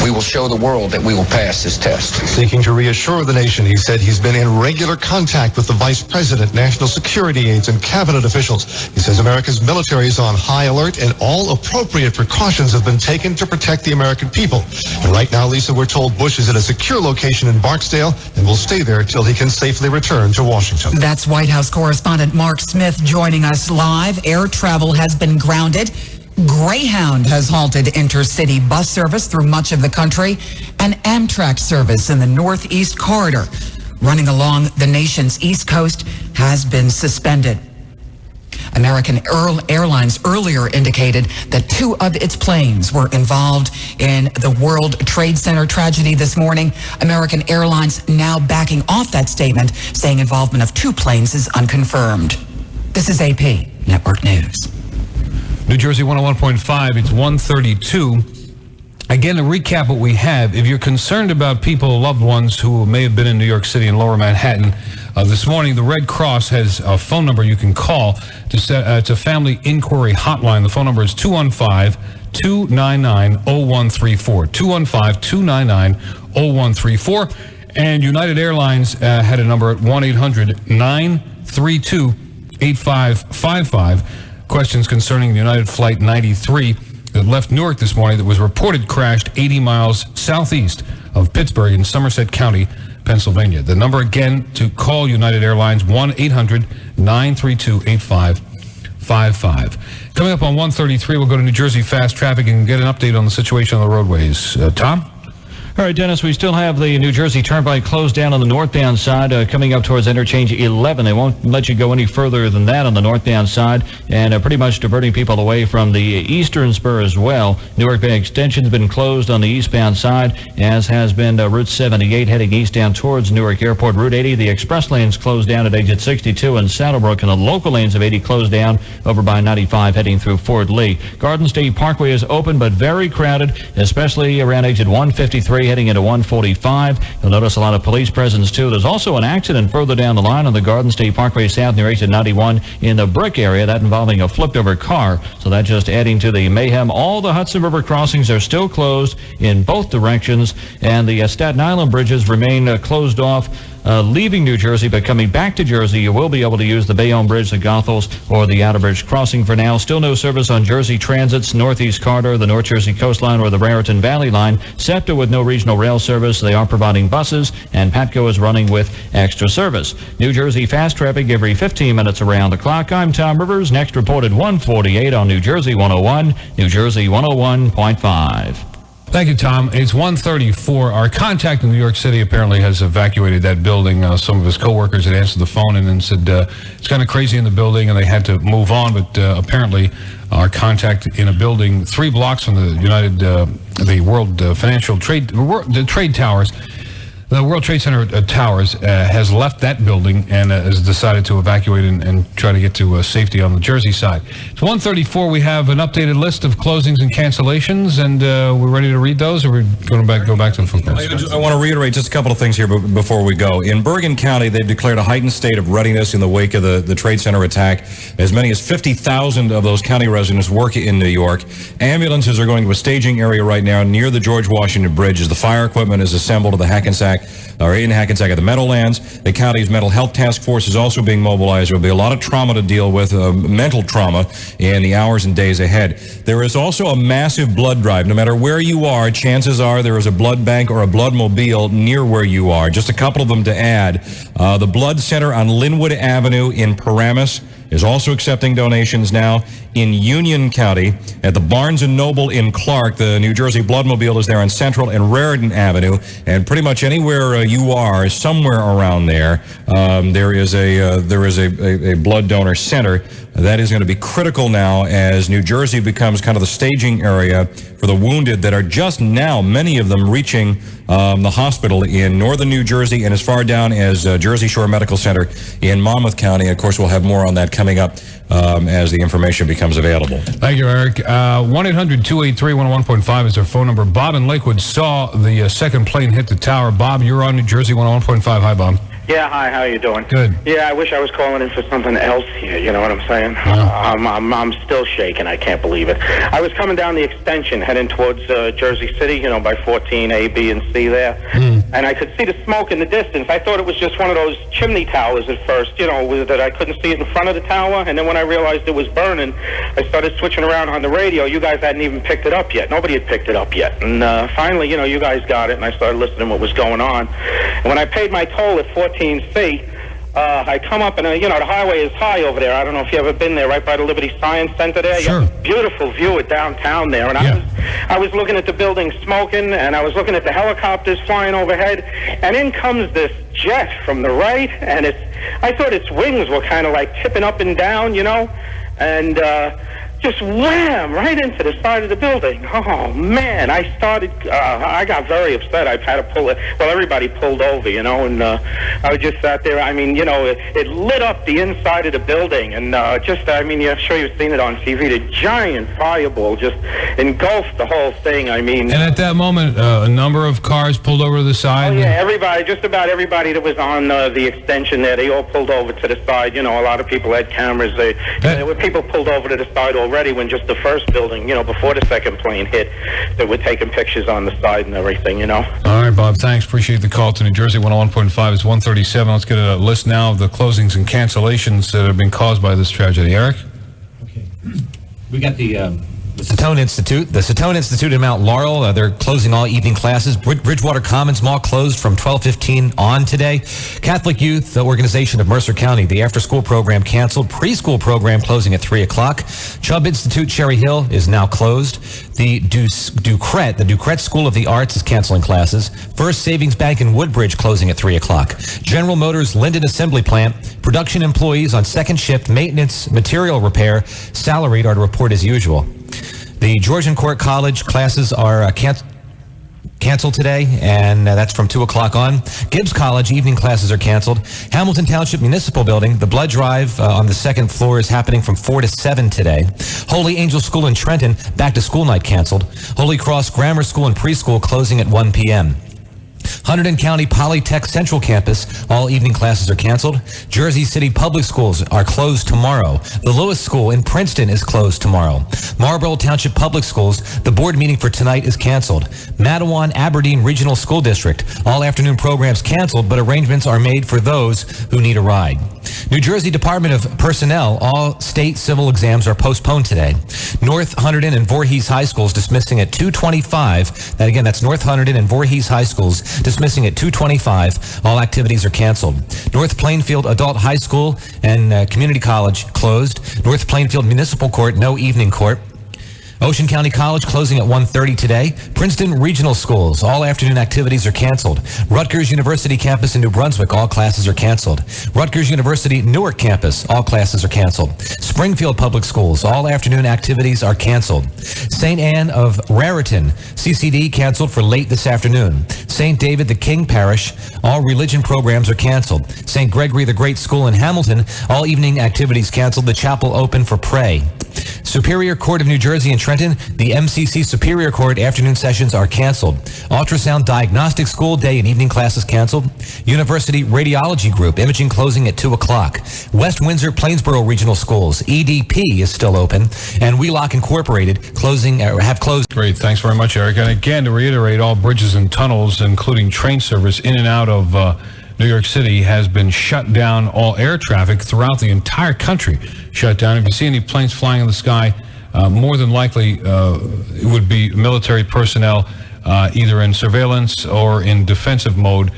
we will show the world that we will pass this test. Seeking to reassure the nation, he said he's been in regular contact with the vice president, national security aides, and cabinet officials. He says America's military is on high alert and all appropriate precautions have been taken to protect the American people. And right now, Lisa, we're told Bush is at a secure location in Barksdale and will stay there until he can safely return to Washington. That's White House correspondent Mark Smith joining us live. Air travel has been grounded. Greyhound has halted intercity bus service through much of the country, and Amtrak service in the Northeast Corridor running along the nation's East Coast has been suspended. American Airlines earlier indicated that 2 of its planes were involved in the World Trade Center tragedy this morning. American Airlines now backing off that statement, saying involvement of 2 planes is unconfirmed. This is AP Network News. New Jersey 101.5, it's 1:32. Again, to recap what we have, if you're concerned about people, loved ones who may have been in New York City and Lower Manhattan, this morning the Red Cross has a phone number you can call to it's a family inquiry hotline. The phone number is 215-299-0134. 215-299-0134. And United Airlines had a number at 1-800-932-8555. Questions concerning the United Flight 93 that left Newark this morning that was reported crashed 80 miles southeast of Pittsburgh in Somerset County, Pennsylvania. The number again to call United Airlines, 1-800-932-8555. 888-938-5555. Coming up on 133, we'll go to New Jersey Fast Traffic and get an update on the situation on the roadways. Tom? All right, Dennis, we still have the New Jersey Turnpike closed down on the northbound side, coming up towards interchange 11. They won't let you go any further than that on the northbound side, and pretty much diverting people away from the eastern spur as well. Newark Bay Extension's been closed on the eastbound side, as has been Route 78 heading east down towards Newark Airport. Route 80, the express lanes closed down at exit 62 in Saddlebrook, and the local lanes of 80 closed down over by 95 heading through Fort Lee. Garden State Parkway is open but very crowded, especially around exit 153 heading into 145. You'll notice a lot of police presence too. There's also an accident further down the line on the Garden State Parkway South near exit 91 in the Brick area, that involving a flipped over car. So that's just adding to the mayhem. All the Hudson River crossings are still closed in both directions, and the Staten Island bridges remain closed off. Leaving New Jersey, but coming back to Jersey, you will be able to use the Bayonne Bridge, the Goethals, or the Outer Bridge crossing for now. Still no service on Jersey Transit's Northeast Corridor, the North Jersey Coastline, or the Raritan Valley Line. SEPTA with no regional rail service. They are providing buses, and PATCO is running with extra service. New Jersey Fast Traffic every 15 minutes around the clock. I'm Tom Rivers. Next reported 148 on New Jersey 101, New Jersey 101.5. Thank you, Tom. It's 1:34. Our contact in New York City apparently has evacuated that building. Some of his coworkers had answered the phone and then said it's kind of crazy in the building and they had to move on. But apparently our contact in a building 3 blocks from the World Financial Trade, the Trade Towers, the World Trade Center Towers has left that building and has decided to evacuate and try to get to safety on the Jersey side. It's 1:34. We have an updated list of closings and cancellations, and we're ready to read those, or we're going to go back to the phone calls? I want to reiterate just a couple of things here before we go. In Bergen County, they've declared a heightened state of readiness in the wake of the Trade Center attack. As many as 50,000 of those county residents work in New York. Ambulances are going to a staging area right now near the George Washington Bridge as the fire equipment is assembled at the Hackensack at the Meadowlands. The county's mental health task force is also being mobilized. There will be a lot of trauma to deal with, mental trauma, in the hours and days ahead. There is also a massive blood drive. No matter where you are, chances are there is a blood bank or a blood mobile near where you are. Just a couple of them to add. The Blood Center on Linwood Avenue in Paramus is also accepting donations now. In Union County, at the Barnes & Noble in Clark, the New Jersey Bloodmobile is there on Central and Raritan Avenue, and pretty much anywhere you are, somewhere around there, there is a blood donor center. That is going to be critical now as New Jersey becomes kind of the staging area for the wounded that are just now, many of them, reaching the hospital in northern New Jersey and as far down as Jersey Shore Medical Center in Monmouth County. Of course, we'll have more on that coming up as the information becomes available. Thank you, Eric. 1-800-283-101.5 is our phone number. Bob in Lakewood saw the second plane hit the tower. Bob, you're on New Jersey 101.5. Hi, Bob. Yeah, hi, how you doing? Good. Yeah, I wish I was calling in for something else here, you know what I'm saying? I'm still shaking, I can't believe it. I was coming down the extension, heading towards Jersey City, by 14, A, B, and C there, and I could see the smoke in the distance. I thought it was just one of those chimney towers at first, that I couldn't see it in front of the tower, and then when I realized it was burning, I started switching around on the radio. You guys hadn't even picked it up yet. Nobody had picked it up yet, and finally, you guys got it, and I started listening to what was going on. And when I paid my toll at 14C, I come up and, the highway is high over there. I don't know if you've ever been there, right by the Liberty Science Center there. Sure. You have a beautiful view of downtown there. And I was looking at the building smoking, and I was looking at the helicopters flying overhead, and in comes this jet from the right, and I thought its wings were kind of like tipping up and down, and just wham, right into the side of the building. Oh, man, I got very upset. I had to pull it. Well, everybody pulled over, and I just sat there. It lit up the inside of the building, and I'm sure you've seen it on TV. The giant fireball just engulfed the whole thing. And at that moment, a number of cars pulled over to the side? Oh, yeah, just about everybody that was on the extension there, they all pulled over to the side. A lot of people had cameras. There were people pulled over to the side already when just the first building, before the second plane hit, that were taking pictures on the side and everything, All right, Bob, thanks. Appreciate the call to New Jersey 101.5. It's 1:37. Let's get a list now of the closings and cancellations that have been caused by this tragedy. Eric? Okay. We got the Satone Institute in Mount Laurel, they're closing all evening classes. Bridgewater Commons Mall closed from 12:15 on today. Catholic Youth Organization of Mercer County, the after-school program canceled. Preschool program closing at 3 o'clock. Chubb Institute, Cherry Hill, is now closed. The Ducret School of the Arts is canceling classes. First Savings Bank in Woodbridge closing at 3 o'clock. General Motors Linden Assembly Plant, production employees on second shift, maintenance, material repair, salaried are to report as usual. The Georgian Court College classes are canceled today, and that's from 2 o'clock on. Gibbs College evening classes are canceled. Hamilton Township Municipal Building, the blood drive on the second floor is happening from 4 to 7 today. Holy Angel School in Trenton, back to school night canceled. Holy Cross Grammar School and Preschool closing at 1 p.m. Hunterdon County Polytech Central Campus, all evening classes are canceled. Jersey City Public Schools are closed tomorrow. The Lewis School in Princeton is closed tomorrow. Marlborough Township Public Schools, the board meeting for tonight is canceled. Matawan Aberdeen Regional School District, all afternoon programs canceled, but arrangements are made for those who need a ride. New Jersey Department of Personnel, all state civil exams are postponed today. North Hunterdon and Voorhees High Schools dismissing at 2:25. That's North Hunterdon and Voorhees High Schools dismissing at 2:25. All activities are canceled. North Plainfield Adult High School and Community College closed. North Plainfield Municipal Court, no evening court. Ocean County College closing at 1:30 today. Princeton Regional Schools, all afternoon activities are canceled. Rutgers University Campus in New Brunswick, all classes are canceled. Rutgers University Newark Campus, all classes are canceled. Springfield Public Schools, all afternoon activities are canceled. St. Anne of Raritan, CCD canceled for late this afternoon. St. David the King Parish, all religion programs are canceled. St. Gregory the Great School in Hamilton, all evening activities canceled. The chapel open for pray. Superior Court of New Jersey and Trenton, the MCC Superior Court afternoon sessions are canceled. Ultrasound Diagnostic School day and evening classes canceled. University Radiology Group, imaging closing at 2 o'clock. West Windsor Plainsboro Regional Schools, EDP is still open. And Wheelock Incorporated have closed. Great, thanks very much, Eric. And again, to reiterate, all bridges and tunnels, including train service in and out of New York City, has been shut down. All air traffic throughout the entire country shut down. If you see any planes flying in the sky, more than likely it would be military personnel either in surveillance or in defensive mode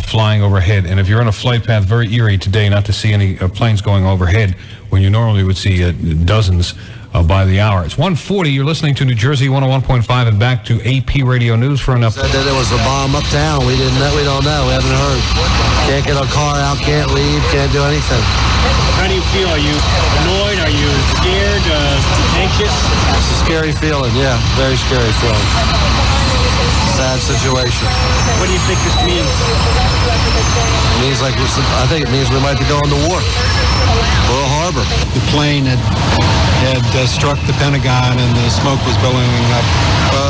flying overhead. And if you're on a flight path, very eerie today not to see any planes going overhead when you normally would see dozens by the hour. It's 1:40. You're listening to New Jersey 101.5 and back to AP Radio News for an update. Said that there was a bomb uptown. We don't know. We haven't heard. Can't get our car out. Can't leave. Can't do anything. How do you feel? Are you annoyed? Are you scared? Anxious? It's a scary feeling. Yeah, very scary feeling. Sad situation. What do you think this means? It means I think it means we might be going to war. Pearl Harbor. The plane had struck the Pentagon and the smoke was billowing up.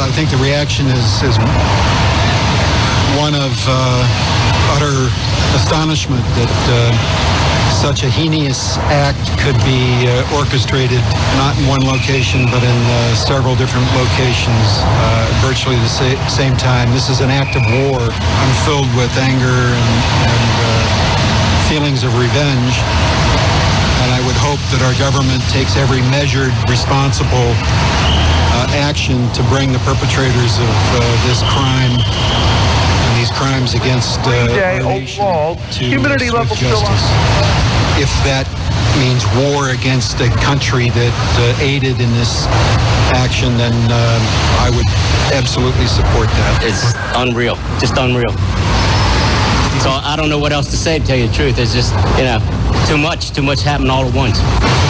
I think the reaction is one of utter astonishment that such a heinous act could be orchestrated not in one location but in several different locations virtually the same time. This is an act of war. I'm filled with anger and feelings of revenge. And I would hope that our government takes every measured, responsible action to bring the perpetrators of this crime and these crimes against our nation to humidity level still justice. If that means war against a country that aided in this action, then I would absolutely support that. It's unreal. Just unreal. So I don't know what else to say, to tell you the truth. It's just, too much happened all at once.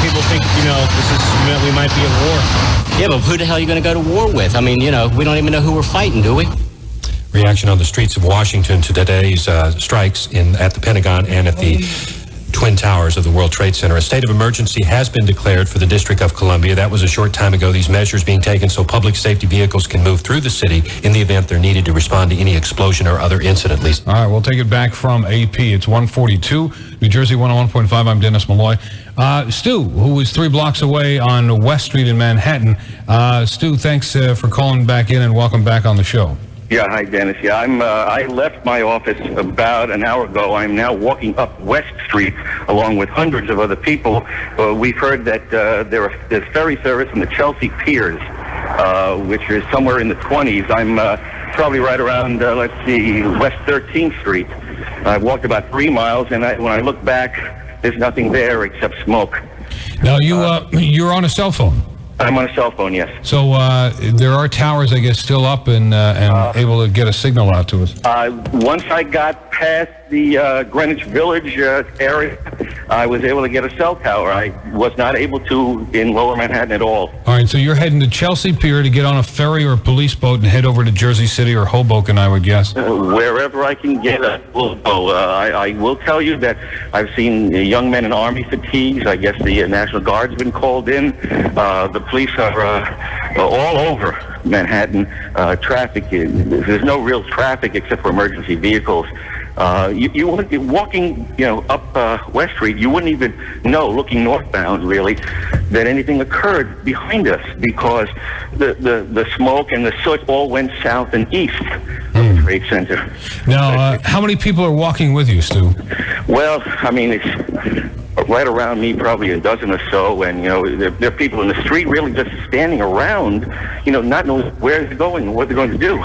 People think, we might be at war. Yeah, but who the hell are you going to go to war with? I mean, we don't even know who we're fighting, do we? Reaction on the streets of Washington to today's strikes at the Pentagon and at the Twin Towers of the World Trade Center. A state of emergency has been declared for the District of Columbia. That was a short time ago. These measures being taken so public safety vehicles can move through the city in the event they're needed to respond to any explosion or other incident. All right, we'll take it back from AP. It's 1:42. New Jersey 101.5. I'm Dennis Malloy. Stu, who is 3 blocks away on West Street in Manhattan. Stu, thanks for calling back in and welcome back on the show. Yeah, hi, Dennis. Yeah, I left my office about an hour ago. I'm now walking up West Street along with hundreds of other people. We've heard that there's ferry service from the Chelsea Piers which is somewhere in the 20s. I'm probably right around, let's see, West 13th Street. I've walked about 3 miles, and when I look back, there's nothing there except smoke. Now, you're on a cell phone. I'm on a cell phone, yes. So there are towers, I guess, still up and able to get a signal out to us. Once I got past the Greenwich Village area, I was able to get a cell tower. I was not able to in Lower Manhattan at all. All right, so you're heading to Chelsea Pier to get on a ferry or a police boat and head over to Jersey City or Hoboken, I would guess. Wherever I can get, I will go. I will tell you that I've seen young men in Army fatigues. I guess the National Guard's been called in. The police are all over Manhattan. Traffic, there's no real traffic except for emergency vehicles. You wouldn't be walking, up West Street. You wouldn't even know, looking northbound, really, that anything occurred behind us because the smoke and the soot all went south and east of the Trade Center. Now, how many people are walking with you, Stu? Well, I mean, it's right around me, probably a dozen or so, and there are people in the street really just standing around, not knowing where they're going and what they're going to do.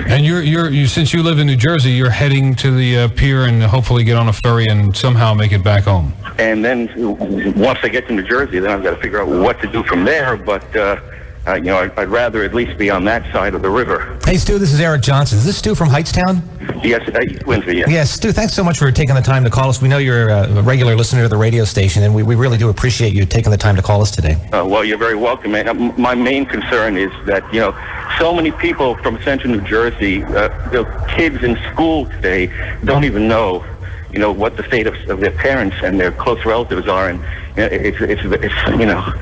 And you since you live in New Jersey, you're heading to the pier and hopefully get on a ferry and somehow make it back home. And then once I get to New Jersey, then I've got to figure out what to do from there. But I'd rather at least be on that side of the river. Hey, Stu, this is Eric Johnson. Is this Stu from Hightstown? Yes, Windsor, yes. Yes, Stu, thanks so much for taking the time to call us. We know you're a regular listener to the radio station, and we really do appreciate you taking the time to call us today. Well, you're very welcome, man. My main concern is that, so many people from central New Jersey, kids in school today don't even know, what the fate of their parents and their close relatives are, and it's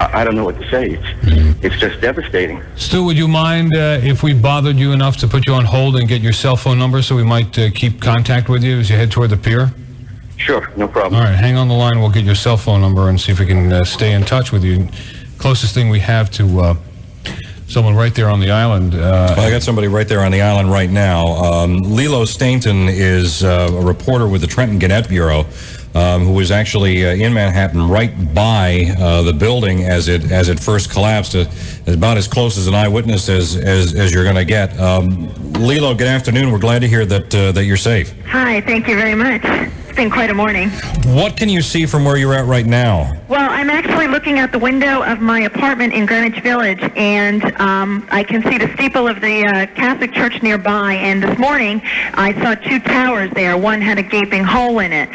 I don't know what to say. It's just devastating. Stu, would you mind if we bothered you enough to put you on hold and get your cell phone number so we might keep contact with you as you head toward the pier? Sure, no problem. All right, hang on the line. We'll get your cell phone number and see if we can stay in touch with you. Closest thing we have to someone right there on the island. Well, I got somebody right there on the island right now. Lilo Stainton is a reporter with the Trenton Gannett Bureau, who was actually in Manhattan right by the building as it first collapsed. About as close as an eyewitness as you're going to get. Lilo, good afternoon. We're glad to hear that you're safe. Hi, thank you very much. It's been quite a morning. What can you see from where you're at right now? Well, I'm actually looking out the window of my apartment in Greenwich Village, and I can see the steeple of the Catholic Church nearby. And this morning, I saw 2 towers there. One had a gaping hole in it.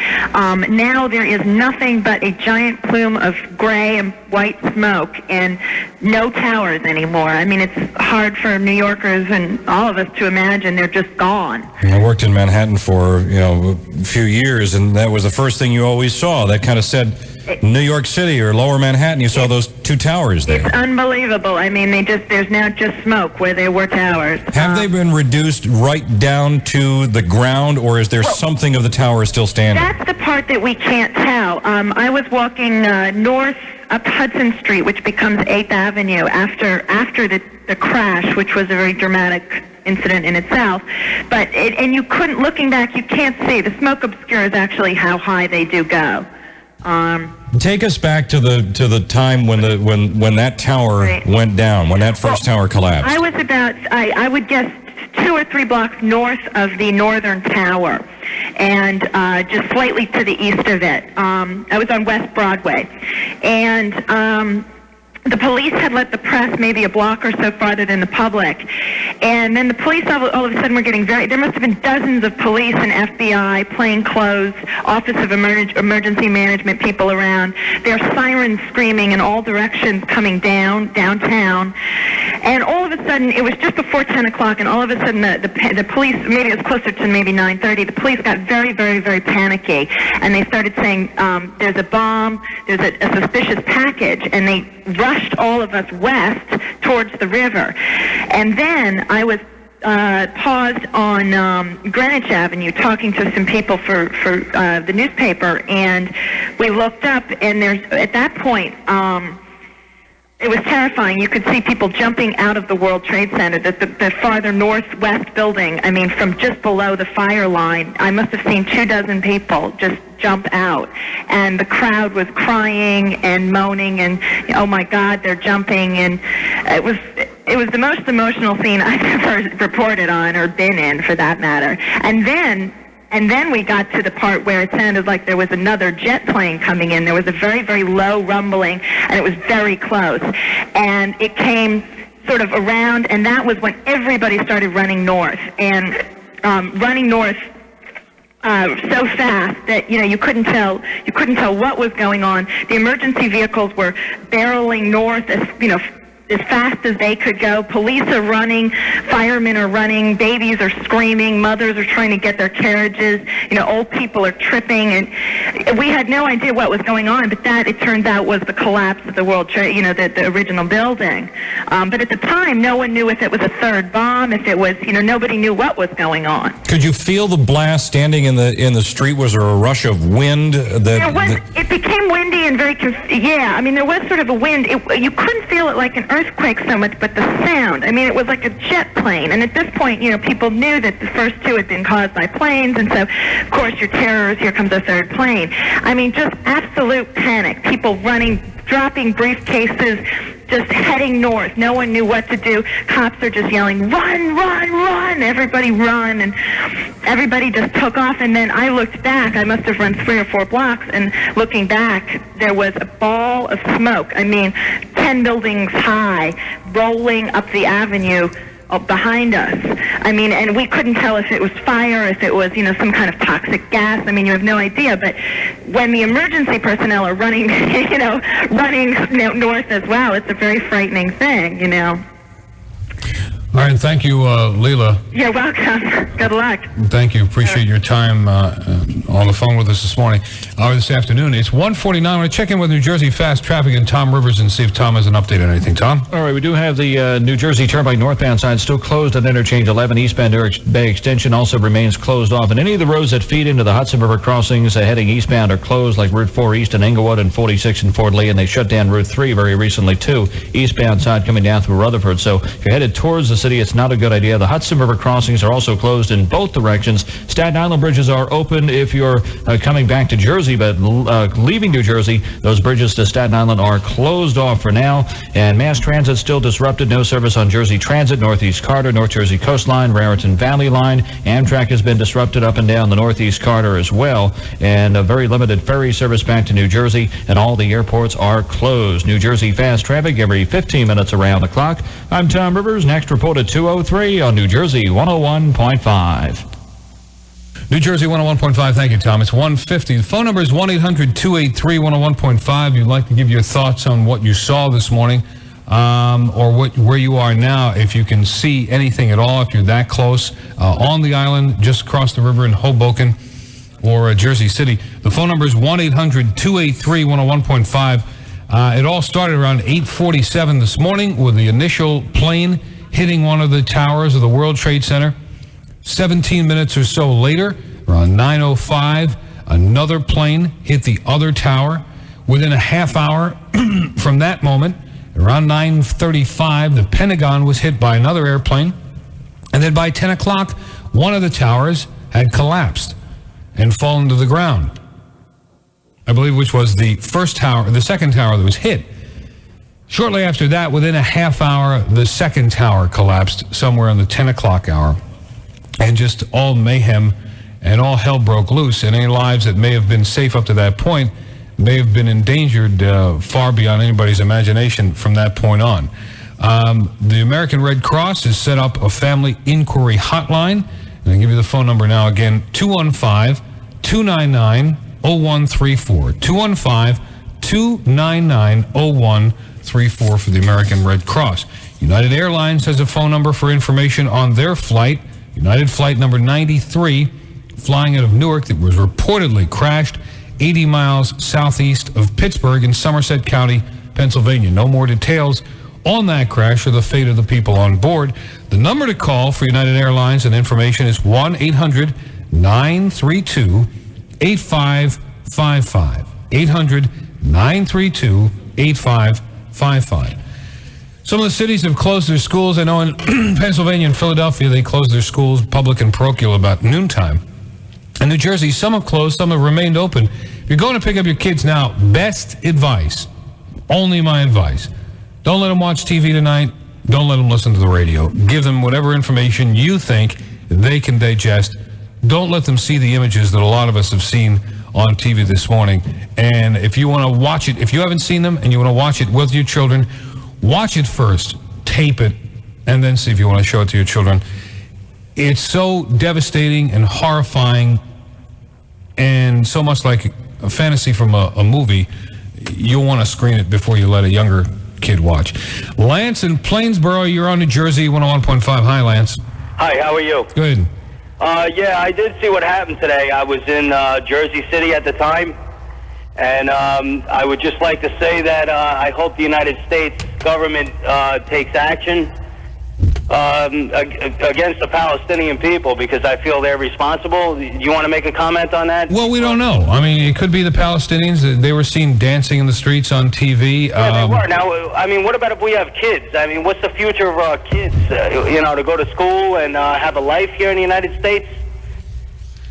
Now there is nothing but a giant plume of gray and white smoke, and no towers anymore. I mean, it's hard for New Yorkers and all of us to imagine they're just gone. I worked in Manhattan for a few years, and that was the first thing you always saw. That kind of said New York City or Lower Manhattan. You saw those 2 towers there. It's unbelievable. I mean, there's now just smoke where there were towers. Have they been reduced right down to the ground, or is there something of the tower still standing? That's the part that we can't tell. I was walking north up Hudson Street, which becomes 8th Avenue after the crash, which was a very dramatic incident in itself. But and you couldn't, looking back, you can't see. The smoke obscures actually how high they do go. Take us back to the time when that tower went down, when that first tower collapsed. I was about, I would guess, 2 or 3 blocks north of the northern tower, and just slightly to the east of it. I was on West Broadway, and the police had let the press maybe a block or so farther than the public. And then the police all of a sudden were getting there must have been dozens of police and FBI, plainclothes, Office of Emergency Management people around. Their sirens screaming in all directions coming downtown. And all of a sudden, it was just before 10 o'clock, and all of a sudden the police, maybe it was closer to maybe 9:30, the police got very, very, very panicky. And they started saying, there's a bomb, there's a suspicious package, and they rushed all of us west towards the river. And then I was paused on Greenwich Avenue talking to some people for the newspaper, and we looked up, and at that point, it was terrifying. You could see people jumping out of the World Trade Center, the farther northwest building. I mean, from just below the fire line, I must have seen 24 people just jump out. And the crowd was crying and moaning and, oh my God, they're jumping. And it was It was the most emotional scene I've ever reported on or been in, for that matter. And then we got to the part where it sounded like there was another jet plane coming in. There was a very, very low rumbling, and it was very close. And it came sort of around, and that was when everybody started running north. And running north so fast that you couldn't tell what was going on. The emergency vehicles were barreling north as fast as they could go. Police are running, firemen are running, babies are screaming, mothers are trying to get their carriages, old people are tripping, and we had no idea what was going on, but that, it turns out, was the collapse of the World Trade, the original building. But at the time, no one knew if it was a third bomb, if it was, nobody knew what was going on. Could you feel the blast standing in the street? Was there a rush of wind? It became windy and very, there was sort of a wind. You couldn't feel it like an earthquake so much, but the sound. It was like a jet plane. And at this point, people knew that the first two had been caused by planes, and so, of course, your terrors, here comes a third plane. Just absolute panic. People running, dropping briefcases, just heading north. No one knew what to do. Cops are just yelling, run, run, run, everybody run, and everybody just took off. And then I looked back. I must have run 3 or 4 blocks, and looking back, there was a ball of smoke. 10 buildings high, rolling up the avenue behind us. And we couldn't tell if it was fire, if it was, some kind of toxic gas. You have no idea. But when the emergency personnel are running, running north as well, it's a very frightening thing, All right, thank you, Leila. You're welcome. Good luck. Thank you. Appreciate your time on the phone with us this morning, or this afternoon. It's 1:49. I want to check in with New Jersey Fast Traffic and Tom Rivers and see if Tom has an update on anything. Tom? All right, we do have the New Jersey Turnpike northbound side still closed at interchange 11. Eastbound Bay Extension also remains closed off. And any of the roads that feed into the Hudson River crossings heading eastbound are closed, like Route 4 East in Englewood and 46 in Fort Lee. And they shut down Route 3 very recently, too, eastbound side coming down through Rutherford. So if you're headed towards the city, it's not a good idea. The Hudson River crossings are also closed in both directions. Staten Island bridges are open if you're coming back to Jersey, but leaving New Jersey, those bridges to Staten Island are closed off for now. And mass transit still disrupted. No service on Jersey Transit, Northeast Corridor, North Jersey Coastline, Raritan Valley Line. Amtrak has been disrupted up and down the Northeast Corridor as well. And a very limited ferry service back to New Jersey, and all the airports are closed. New Jersey Fast Traffic every 15 minutes around the clock. I'm Tom Rivers. Next report at 2:03 on New Jersey 101.5. New Jersey 101.5. Thank you, Tom. It's 150. The phone number is 1-800-283-101.5. You'd like to give your thoughts on what you saw this morning, or where you are now, if you can see anything at all, if you're that close, on the island, just across the river in Hoboken or Jersey City. The phone number is 1-800-283-101.5. It all started around 8:47 this morning with the initial plane hitting one of the towers of the World Trade Center. 17 minutes or so later, around 9:05, another plane hit the other tower. Within a half hour from that moment, around 9:35, the Pentagon was hit by another airplane. And then by 10 o'clock, one of the towers had collapsed and fallen to the ground, I believe, which was the second tower that was hit. Shortly after that, within a half hour, the second tower collapsed somewhere in the 10 o'clock hour. And just all mayhem and all hell broke loose. And any lives that may have been safe up to that point may have been endangered far beyond anybody's imagination from that point on. The American Red Cross has set up a family inquiry hotline. And I'll give you the phone number now again, 215-299-0134. 215-299-0134 for the American Red Cross. United Airlines has a phone number for information on their flight. United Flight number 93, flying out of Newark, that was reportedly crashed 80 miles southeast of Pittsburgh in Somerset County, Pennsylvania. No more details on that crash or the fate of the people on board. The number to call for United Airlines and information is 1-800-932-8555. 800-932-8555. Some of the cities have closed their schools. I know in Pennsylvania and Philadelphia, they closed their schools, public and parochial, about noontime. In New Jersey, some have closed, some have remained open. If you're going to pick up your kids now, best advice, only my advice, don't let them watch TV tonight. don't let them listen to the radio. Give them whatever information you think they can digest. Don't let them see the images that a lot of us have seen on TV this morning. And if you want to watch it, if you haven't seen them and you want to watch it with your children, watch it first, tape it, and then see if you want to show it to your children. It's so devastating and horrifying and so much like a fantasy from a movie, you'll want to screen it before you let a younger kid watch. Lance in Plainsboro, you're on New Jersey, 101.5. Hi, Lance. Hi, how are you? Good. Yeah, I did see what happened today. I was in Jersey City at the time, and I would just like to say that I hope the United States government takes action against the Palestinian people, because I feel they're responsible. You want to make a comment on that? Well, we don't know. I mean, it could be the Palestinians. They were seen dancing in the streets on TV. Yeah, they were. Now, I mean, what about if we have kids? I mean, what's the future of our kids, to go to school and have a life here in the United States?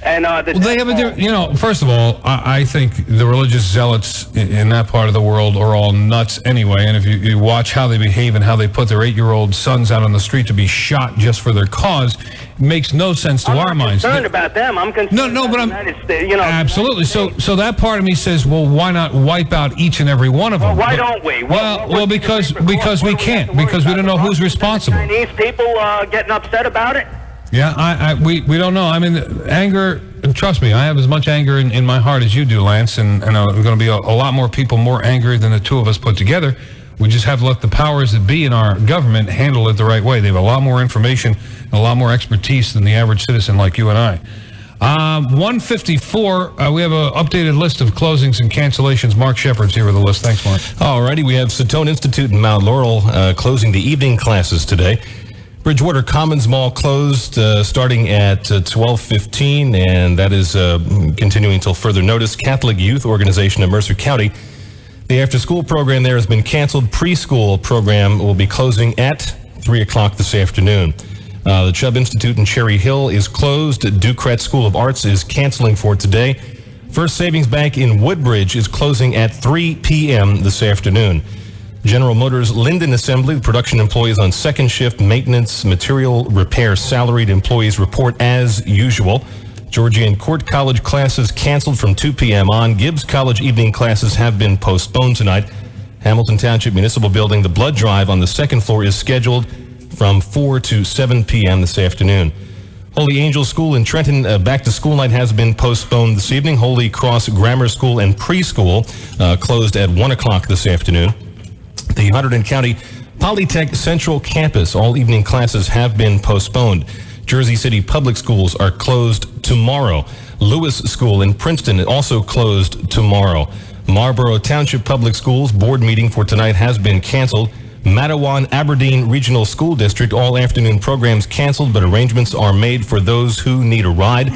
And they have a different, first of all, I think the religious zealots in that part of the world are all nuts anyway. And if you watch how they behave and how they put their 8-year-old sons out on the street to be shot just for their cause, it makes no sense to our minds. I'm concerned about them. I'm concerned but about the United States, Absolutely. So that part of me says, well, why not wipe out each and every one of them? Well, why don't we? Well, because we can't, because we don't know who's responsible. Chinese people getting upset about it? Yeah, we don't know. I mean, anger, and trust me, I have as much anger in my heart as you do, Lance, and there are going to be a lot more people more angry than the two of us put together. We just have to let the powers that be in our government handle it the right way. They have a lot more information and a lot more expertise than the average citizen like you and I. 154, we have an updated list of closings and cancellations. Mark Shepard's here with the list. Thanks, Mark. All righty, we have Satone Institute in Mount Laurel closing the evening classes today. Bridgewater Commons Mall closed starting at 12:15, and that is continuing until further notice. Catholic Youth Organization of Mercer County, the after-school program there has been canceled. Preschool program will be closing at 3 o'clock this afternoon. The Chubb Institute in Cherry Hill is closed. Ducret School of Arts is canceling for today. First Savings Bank in Woodbridge is closing at 3 p.m. this afternoon. General Motors Linden Assembly, the production employees on second shift, maintenance, material repair, salaried employees report as usual. Georgian Court College classes canceled from 2 p.m. on. Gibbs College evening classes have been postponed tonight. Hamilton Township Municipal Building, the blood drive on the second floor is scheduled from 4 to 7 p.m. this afternoon. Holy Angel School in Trenton, back to school night has been postponed this evening. Holy Cross Grammar School and Preschool closed at 1 o'clock this afternoon. The Hunterdon County Polytech Central Campus, all evening classes have been postponed. Jersey City Public Schools are closed tomorrow. Lewis School in Princeton also closed tomorrow. Marlboro Township Public Schools board meeting for tonight has been canceled. Matawan Aberdeen Regional School District, all afternoon programs canceled, but arrangements are made for those who need a ride.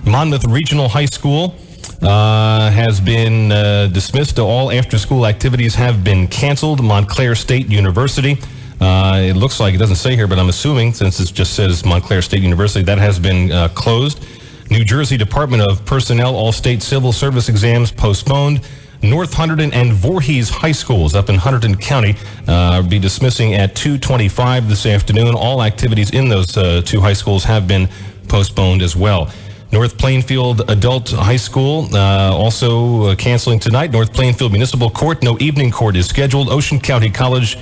Monmouth Regional High School has been dismissed. All after-school activities have been canceled. Montclair State University, it looks like, it doesn't say here, but I'm assuming, since it just says Montclair State University, that has been closed. New Jersey Department of Personnel, all state civil service exams postponed. North Hunterdon and Voorhees High Schools up in Hunterdon County will be dismissing at 2:25 this afternoon. All activities in those two high schools have been postponed as well. North Plainfield Adult High School also canceling tonight. North Plainfield Municipal Court, no evening court is scheduled. Ocean County College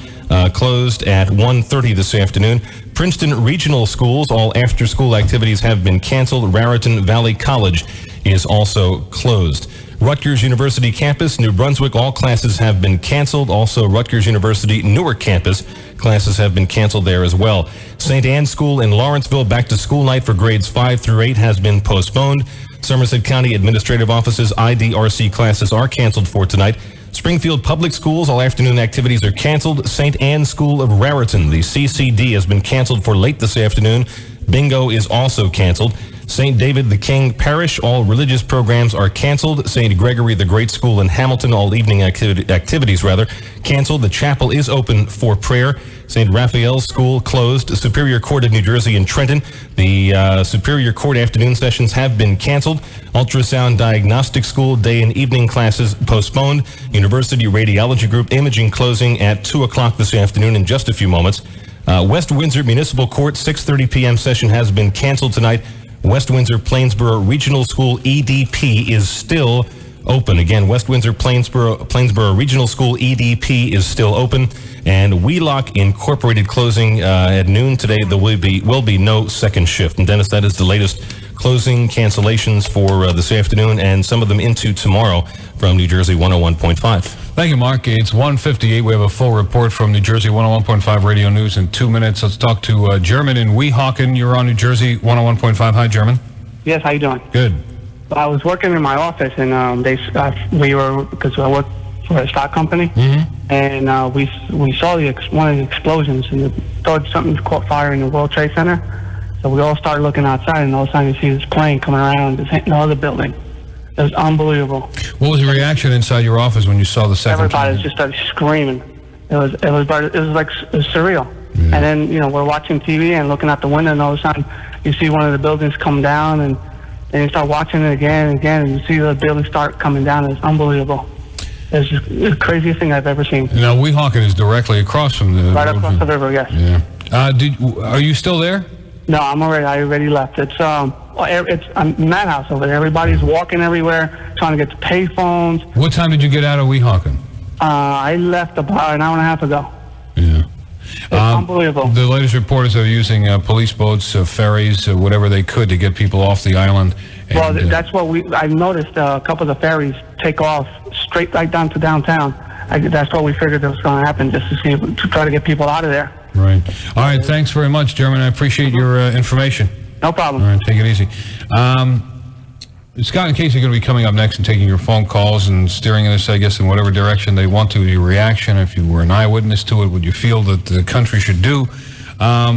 closed at 1:30 this afternoon. Princeton Regional Schools, all after-school activities have been canceled. Raritan Valley College is also closed. Rutgers University Campus, New Brunswick, all classes have been canceled. Also, Rutgers University Newark Campus, classes have been canceled there as well. St. Anne's School in Lawrenceville, back to school night for grades 5 through 8 has been postponed. Somerset County Administrative Office's IDRC classes are canceled for tonight. Springfield Public Schools, all afternoon activities are canceled. St. Anne's School of Raritan, the CCD, has been canceled for late this afternoon. Bingo is also canceled. St. David the King Parish, all religious programs are canceled. St. Gregory the Great School in Hamilton, all evening activities canceled. The chapel is open for prayer. St. Raphael's School closed. Superior Court of New Jersey in Trenton, the Superior Court afternoon sessions have been canceled. Ultrasound Diagnostic School day and evening classes postponed. University Radiology Group imaging closing at 2 o'clock this afternoon in just a few moments. West Windsor Municipal Court 6:30 p.m. session has been canceled tonight. West Windsor Plainsboro Regional School EDP is still open. Again, West Windsor Plainsboro Regional School EDP is still open. And Wheelock Incorporated closing at noon today. There will be no second shift. And Dennis, that is the latest closing cancellations for this afternoon, and some of them into tomorrow from New Jersey 101.5. Thank you, Mark. It's 1:58. We have a full report from New Jersey 101.5 Radio News in 2 minutes. Let's talk to German in Weehawken. You're on New Jersey 101.5. Hi, German. Yes, how you doing? Good. I was working in my office, and because I work for a stock company, and we saw one of the explosions, and we thought something caught fire in the World Trade Center. So we all started looking outside, and all of a sudden you see this plane coming around, just hitting the other building. It was unbelievable. What was the reaction inside your office when you saw the second? Everybody just started screaming. It was surreal. And then we're watching TV and looking out the window, and all of a sudden you see one of the buildings come down, and then you start watching it again and again, and you see the building start coming down. It's unbelievable. It's just the craziest thing I've ever seen. Now, Weehawken is directly across from the... Right across the river, yes. Yeah. Are you still there? No, I already left. It's a madhouse over there. Everybody's walking everywhere, trying to get to pay phones. What time did you get out of Weehawken? I left about an hour and a half ago. Yeah. It's unbelievable. The latest report is they're using police boats, ferries, whatever they could to get people off the island. And, that's what I noticed. A couple of the ferries take off straight right down to downtown. That's what we figured was going to happen, just to try to get people out of there. Right. All right. Thanks very much, German. I appreciate your information. No problem. All right. Take it easy. Scott and Casey are going to be coming up next and taking your phone calls and steering this, I guess, in whatever direction they want to. Your reaction, if you were an eyewitness to it, what you feel that the country should do.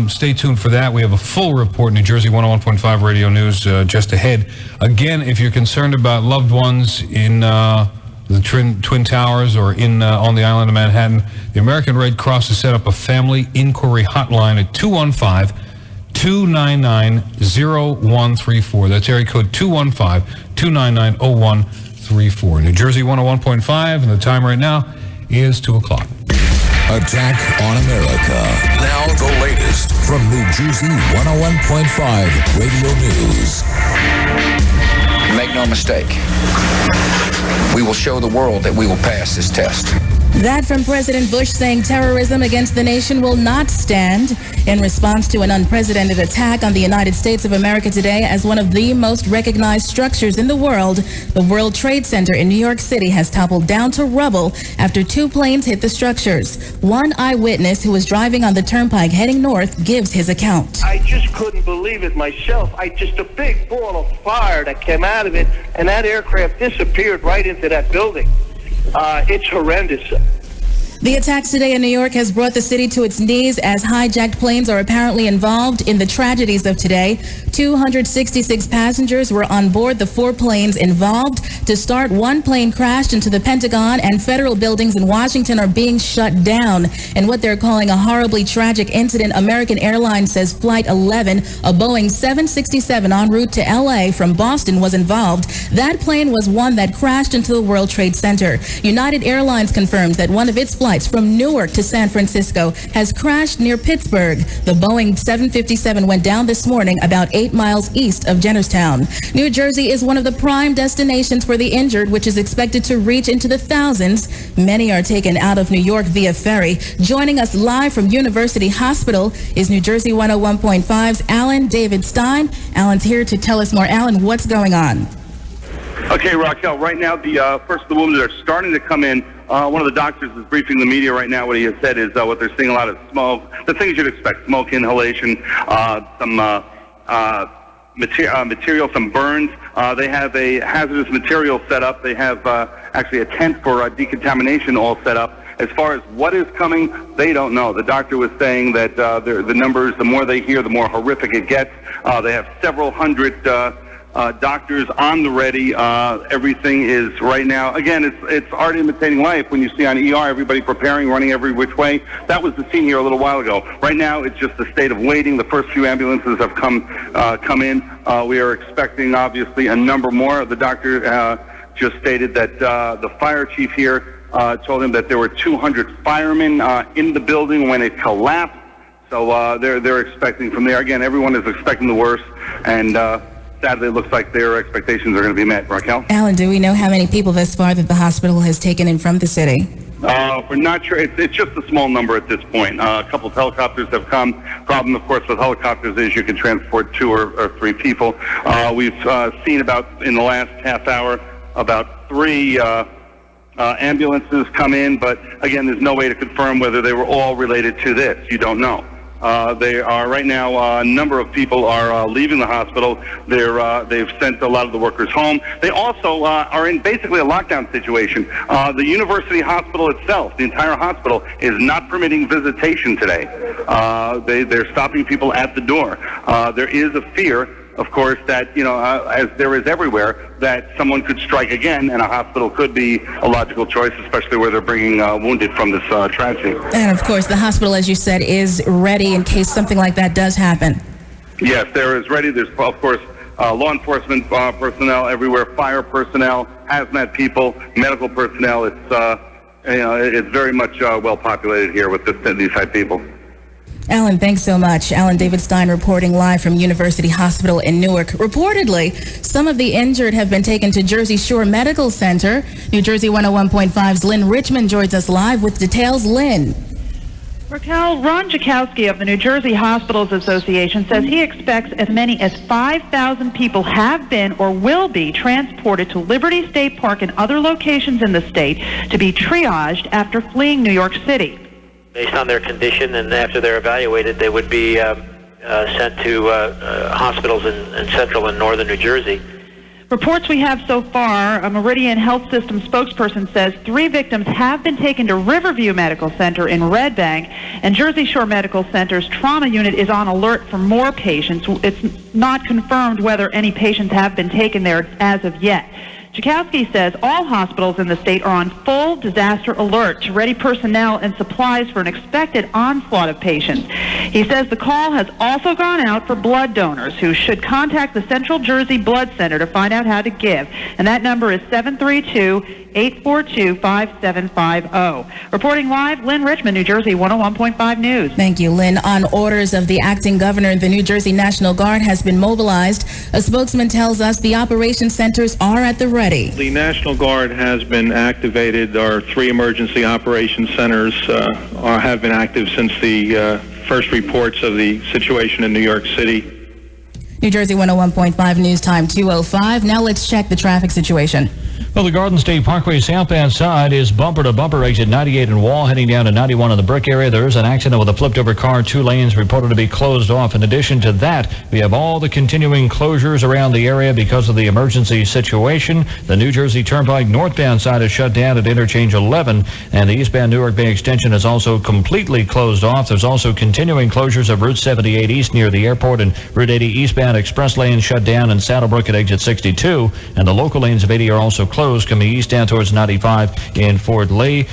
Stay tuned for that. We have a full report, New Jersey 101.5 Radio News, just ahead. Again, if you're concerned about loved ones in the Twin Towers or on the island of Manhattan, the American Red Cross has set up a family inquiry hotline at 215-299-0134. That's area code 215-299-0134. New Jersey 101.5, and the time right now is 2 o'clock. Attack on America. Now the latest from New Jersey 101.5 Radio News. Make no mistake, we will show the world that we will pass this test. That from President Bush saying terrorism against the nation will not stand in response to an unprecedented attack on the United States of America today as one of the most recognized structures in the world. The World Trade Center in New York City has toppled down to rubble after 2 planes hit the structures. One eyewitness who was driving on the turnpike heading north gives his account. I just couldn't believe it myself. A big ball of fire that came out of it, and that aircraft disappeared right into that building. It's horrendous. The attacks today in New York has brought the city to its knees as hijacked planes are apparently involved in the tragedies of today. 266 passengers were on board the 4 planes involved. To start, 1 plane crashed into the Pentagon, and federal buildings in Washington are being shut down. In what they're calling a horribly tragic incident, American Airlines says Flight 11, a Boeing 767 en route to L.A. from Boston, was involved. That plane was one that crashed into the World Trade Center. United Airlines confirms that one of its flights from Newark to San Francisco has crashed near Pittsburgh. The Boeing 757 went down this morning about 8 miles east of Jennerstown. New Jersey is one of the prime destinations for the injured, which is expected to reach into the thousands. Many are taken out of New York via ferry. Joining us live from University Hospital is New Jersey 101.5's Alan David Stein. Alan's here to tell us more. Alan, what's going on? Okay, Raquel, right now the first of the wounded are starting to come in. One of the doctors is briefing the media right now. What he has said is what they're seeing a lot of smoke, the things you'd expect, smoke inhalation, some material, some burns. They have a hazardous material set up. They have actually a tent for decontamination all set up. As far as what is coming, they don't know. The doctor was saying that the numbers, the more they hear, the more horrific it gets. They have several hundred doctors on the ready. Everything is right now. Again, it's art imitating life. When you see on ER, everybody preparing, running every which way. That was the scene here a little while ago. Right now, it's just a state of waiting. The first few ambulances have come in. We are expecting, obviously, a number more. The doctor just stated that the fire chief here told him that there were 200 firemen in the building when it collapsed. So they're expecting from there. Again, everyone is expecting the worst, and sadly, it looks like their expectations are going to be met. Raquel? Alan, do we know how many people thus far that the hospital has taken in from the city? We're not sure. It's just a small number at this point. A couple of helicopters have come. Problem, of course, with helicopters is you can transport 2 or 3 people. We've seen about, in the last half hour, about 3 ambulances come in, but again, there's no way to confirm whether they were all related to this. You don't know. They are right now. A number of people are leaving the hospital. They've sent a lot of the workers home. They also are in basically a lockdown situation. The university hospital itself, the entire hospital, is not permitting visitation today. They're stopping people at the door. There is a fear, of course, that, as there is everywhere, that someone could strike again, and a hospital could be a logical choice, especially where they're bringing wounded from this tragedy. And of course, the hospital, as you said, is ready in case something like that does happen. Yes, there is ready. There's, of course, law enforcement personnel everywhere, fire personnel, hazmat people, medical personnel. It's very much well populated here with these type of people. Alan, thanks so much. Alan David Stein reporting live from University Hospital in Newark. Reportedly, some of the injured have been taken to Jersey Shore Medical Center. New Jersey 101.5's Lynn Richmond joins us live with details. Lynn. Raquel, Ron Jakowski of the New Jersey Hospitals Association says he expects as many as 5,000 people have been or will be transported to Liberty State Park and other locations in the state to be triaged after fleeing New York City. Based on their condition and after they're evaluated, they would be sent to hospitals in central and northern New Jersey. Reports we have so far, a Meridian Health System spokesperson says 3 victims have been taken to Riverview Medical Center in Red Bank, and Jersey Shore Medical Center's trauma unit is on alert for more patients. It's not confirmed whether any patients have been taken there as of yet. Jakowski says all hospitals in the state are on full disaster alert to ready personnel and supplies for an expected onslaught of patients. He says the call has also gone out for blood donors who should contact the Central Jersey Blood Center to find out how to give. And that number is 732-842-5750. Reporting live, Lynn Richmond, New Jersey 101.5 News. Thank you, Lynn. On orders of the acting governor, the New Jersey National Guard has been mobilized. A spokesman tells us the operation centers are at the ready. The National Guard has been activated. Our 3 emergency operations centers have been active since the first reports of the situation in New York City. New Jersey 101.5 News Time 2:05. Now let's check the traffic situation. Well, the Garden State Parkway southbound side is bumper-to-bumper exit 98 and Wall heading down to 91 in the Brick area. There is an accident with a flipped-over car. 2 lanes reported to be closed off. In addition to that, we have all the continuing closures around the area because of the emergency situation. The New Jersey Turnpike northbound side is shut down at interchange 11, and the eastbound Newark Bay extension is also completely closed off. There's also continuing closures of Route 78 east near the airport and Route 80 eastbound express lanes shut down in Saddlebrook at exit 62, and the local lanes of 80 are also closed coming east down towards 95 in Fort Lee.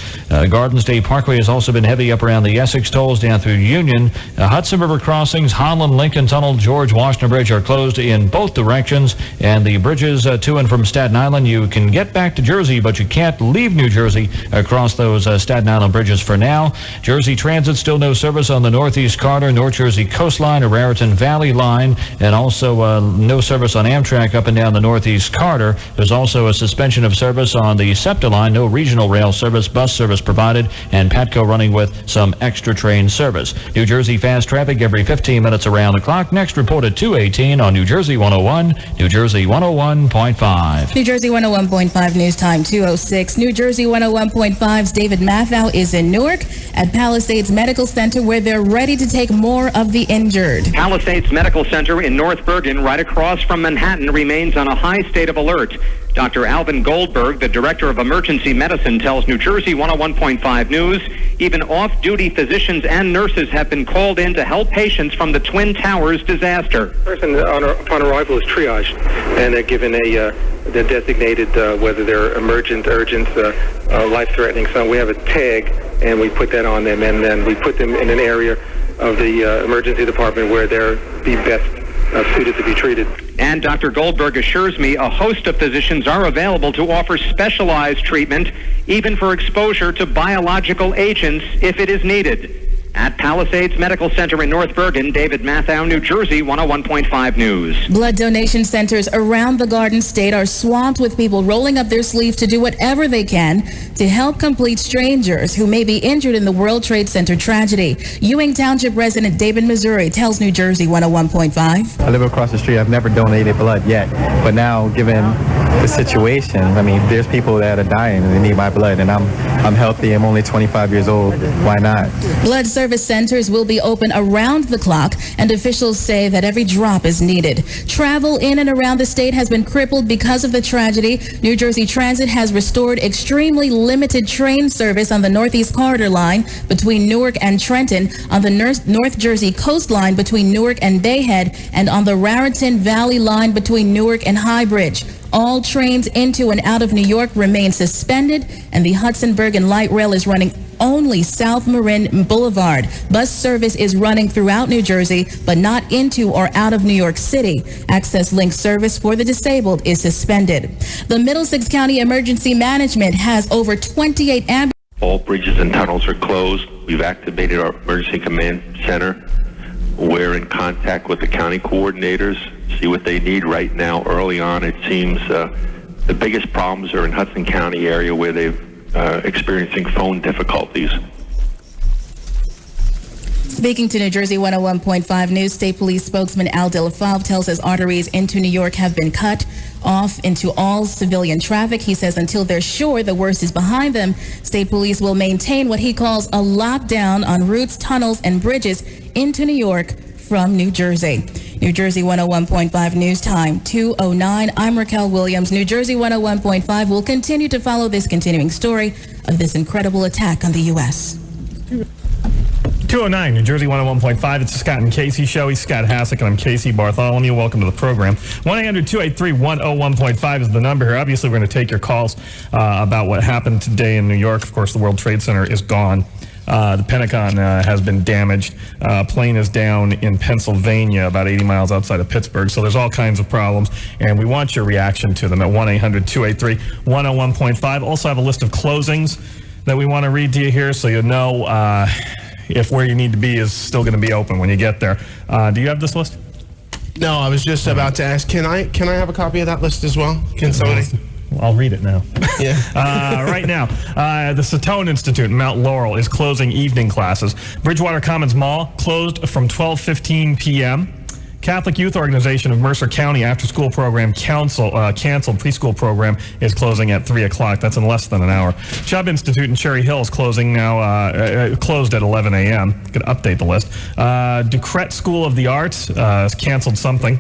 Garden State Parkway has also been heavy up around the Essex tolls down through Union. Hudson River crossings, Holland, Lincoln Tunnel, George Washington Bridge are closed in both directions, and the bridges to and from Staten Island, you can get back to Jersey, but you can't leave New Jersey across those Staten Island bridges for now. Jersey Transit, still no service on the Northeast Corridor, North Jersey Coastline, or Raritan Valley Line, and also no service on Amtrak up and down the Northeast Corridor. There's also a suspension of service on the SEPTA line, no regional rail service, bus service provided, and PATCO running with some extra train service. New Jersey fast traffic every 15 minutes around the clock. Next report at 2:18 on New Jersey 101, New Jersey 101.5. New Jersey 101.5 News Time 2:06. New Jersey 101.5's David Matthau is in Newark at Palisades Medical Center, where they're ready to take more of the injured. Palisades Medical Center in North Bergen, right across from Manhattan, remains on a high state of alert. Dr. Alvin Goldberg, the director of emergency medicine, tells New Jersey 101.5 News even off-duty physicians and nurses have been called in to help patients from the Twin Towers disaster. Person upon arrival is triaged, and they're given they're designated whether they're emergent, urgent, life-threatening. So we have a tag, and we put that on them, and then we put them in an area of the emergency department where they're the best suited to be treated. And Dr. Goldberg assures me a host of physicians are available to offer specialized treatment, even for exposure to biological agents if it is needed. At Palisades Medical Center in North Bergen, David Matthau, New Jersey, 101.5 News. Blood donation centers around the Garden State are swamped with people rolling up their sleeves to do whatever they can to help complete strangers who may be injured in the World Trade Center tragedy. Ewing Township resident David Missouri tells New Jersey 101.5. I live across the street. I've never donated blood yet, but now given the situation, I mean, there's people that are dying and they need my blood, and I'm healthy. I'm only 25 years old. Why not? Blood service centers will be open around the clock, and officials say that every drop is needed. Travel in and around the state has been crippled because of the tragedy. New Jersey Transit has restored extremely limited train service on the Northeast Corridor line between Newark and Trenton, on the North Jersey coastline between Newark and Bayhead, and on the Raritan Valley line between Newark and High Bridge. All trains into and out of New York remain suspended, and the Hudson Bergen Light Rail is running only South Marin Boulevard. Bus service is running throughout New Jersey, but not into or out of New York City. Access Link service for the disabled is suspended. The Middlesex County Emergency Management has over 28 ambulances. All bridges and tunnels are closed. We've activated our emergency command center. We're in contact with the county coordinators, see what they need right now. Early on, it seems the biggest problems are in Hudson County area where they're experiencing phone difficulties. Speaking to New Jersey 101.5 News, State Police spokesman Al DeLaFave tells us arteries into New York have been cut off into all civilian traffic. He says until they're sure the worst is behind them, State Police will maintain what he calls a lockdown on routes, tunnels, and bridges into New York from New Jersey. New Jersey 101.5 News Time, 2:09. I'm Raquel Williams. New Jersey 101.5 will continue to follow this continuing story of this incredible attack on the U.S. 209, New Jersey 101.5. It's the Scott and Casey Show. He's Scott Hassick, and I'm Casey Bartholomew. Welcome to the program. 1-800-283-101.5 is the number here. Obviously, we're going to take your calls about what happened today in New York. Of course, the World Trade Center is gone. The Pentagon has been damaged. Plane is down in Pennsylvania, about 80 miles outside of Pittsburgh. So there's all kinds of problems, and we want your reaction to them at 1-800-283-101.5. Also have a list of closings that we want to read to you here, so you know if where you need to be is still going to be open when you get there. Do you have this list? No, I was just about to ask, can I have a copy of that list as well? Can somebody? I'll read it now. Yeah. Right now, the Satone Institute in Mount Laurel is closing evening classes. Bridgewater Commons Mall closed from 12:15 p.m. Catholic Youth Organization of Mercer County after-school program canceled. Preschool program is closing at 3 o'clock. That's in less than an hour. Chubb Institute in Cherry Hill is closing now, closed at 11 a.m. Could update the list. Ducret School of the Arts has canceled something.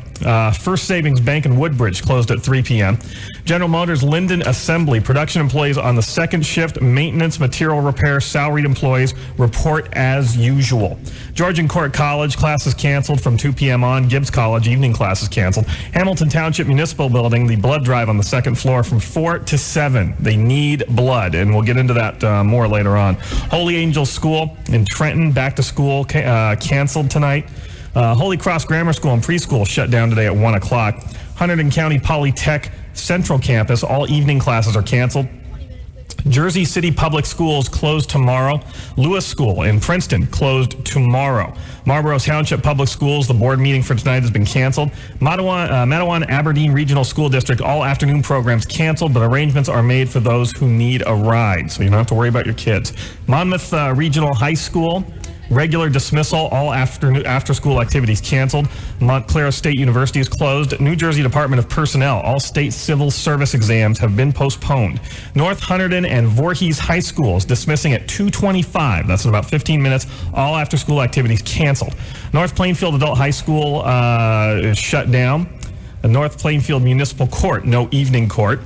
First Savings Bank in Woodbridge closed at 3 p.m. General Motors Linden Assembly, production employees on the second shift, maintenance, material repair, salaried employees report as usual. Georgian Court College, classes canceled from 2 p.m. on. Gibbs College, evening classes canceled. Hamilton Township Municipal Building, the blood drive on the second floor from 4 to 7. They need blood, and we'll get into that more later on. Holy Angel School in Trenton, back to school, canceled tonight. Holy Cross Grammar School and preschool shut down today at 1 o'clock. Hunterdon County Polytech Central Campus, all evening classes are canceled. Jersey City Public Schools closed tomorrow. Lewis School in Princeton closed tomorrow. Marlborough Township Public Schools, the board meeting for tonight has been canceled. Matawan Aberdeen Regional School District, all afternoon programs canceled, but arrangements are made for those who need a ride, so you don't have to worry about your kids. Monmouth Regional High School, regular dismissal, all after-school activities canceled. Montclair State University is closed. New Jersey Department of Personnel, all state civil service exams have been postponed. North Hunterdon and Voorhees High Schools dismissing at 2:25. That's in about 15 minutes. All after-school activities canceled. North Plainfield Adult High School is shut down. The North Plainfield Municipal Court, no evening court.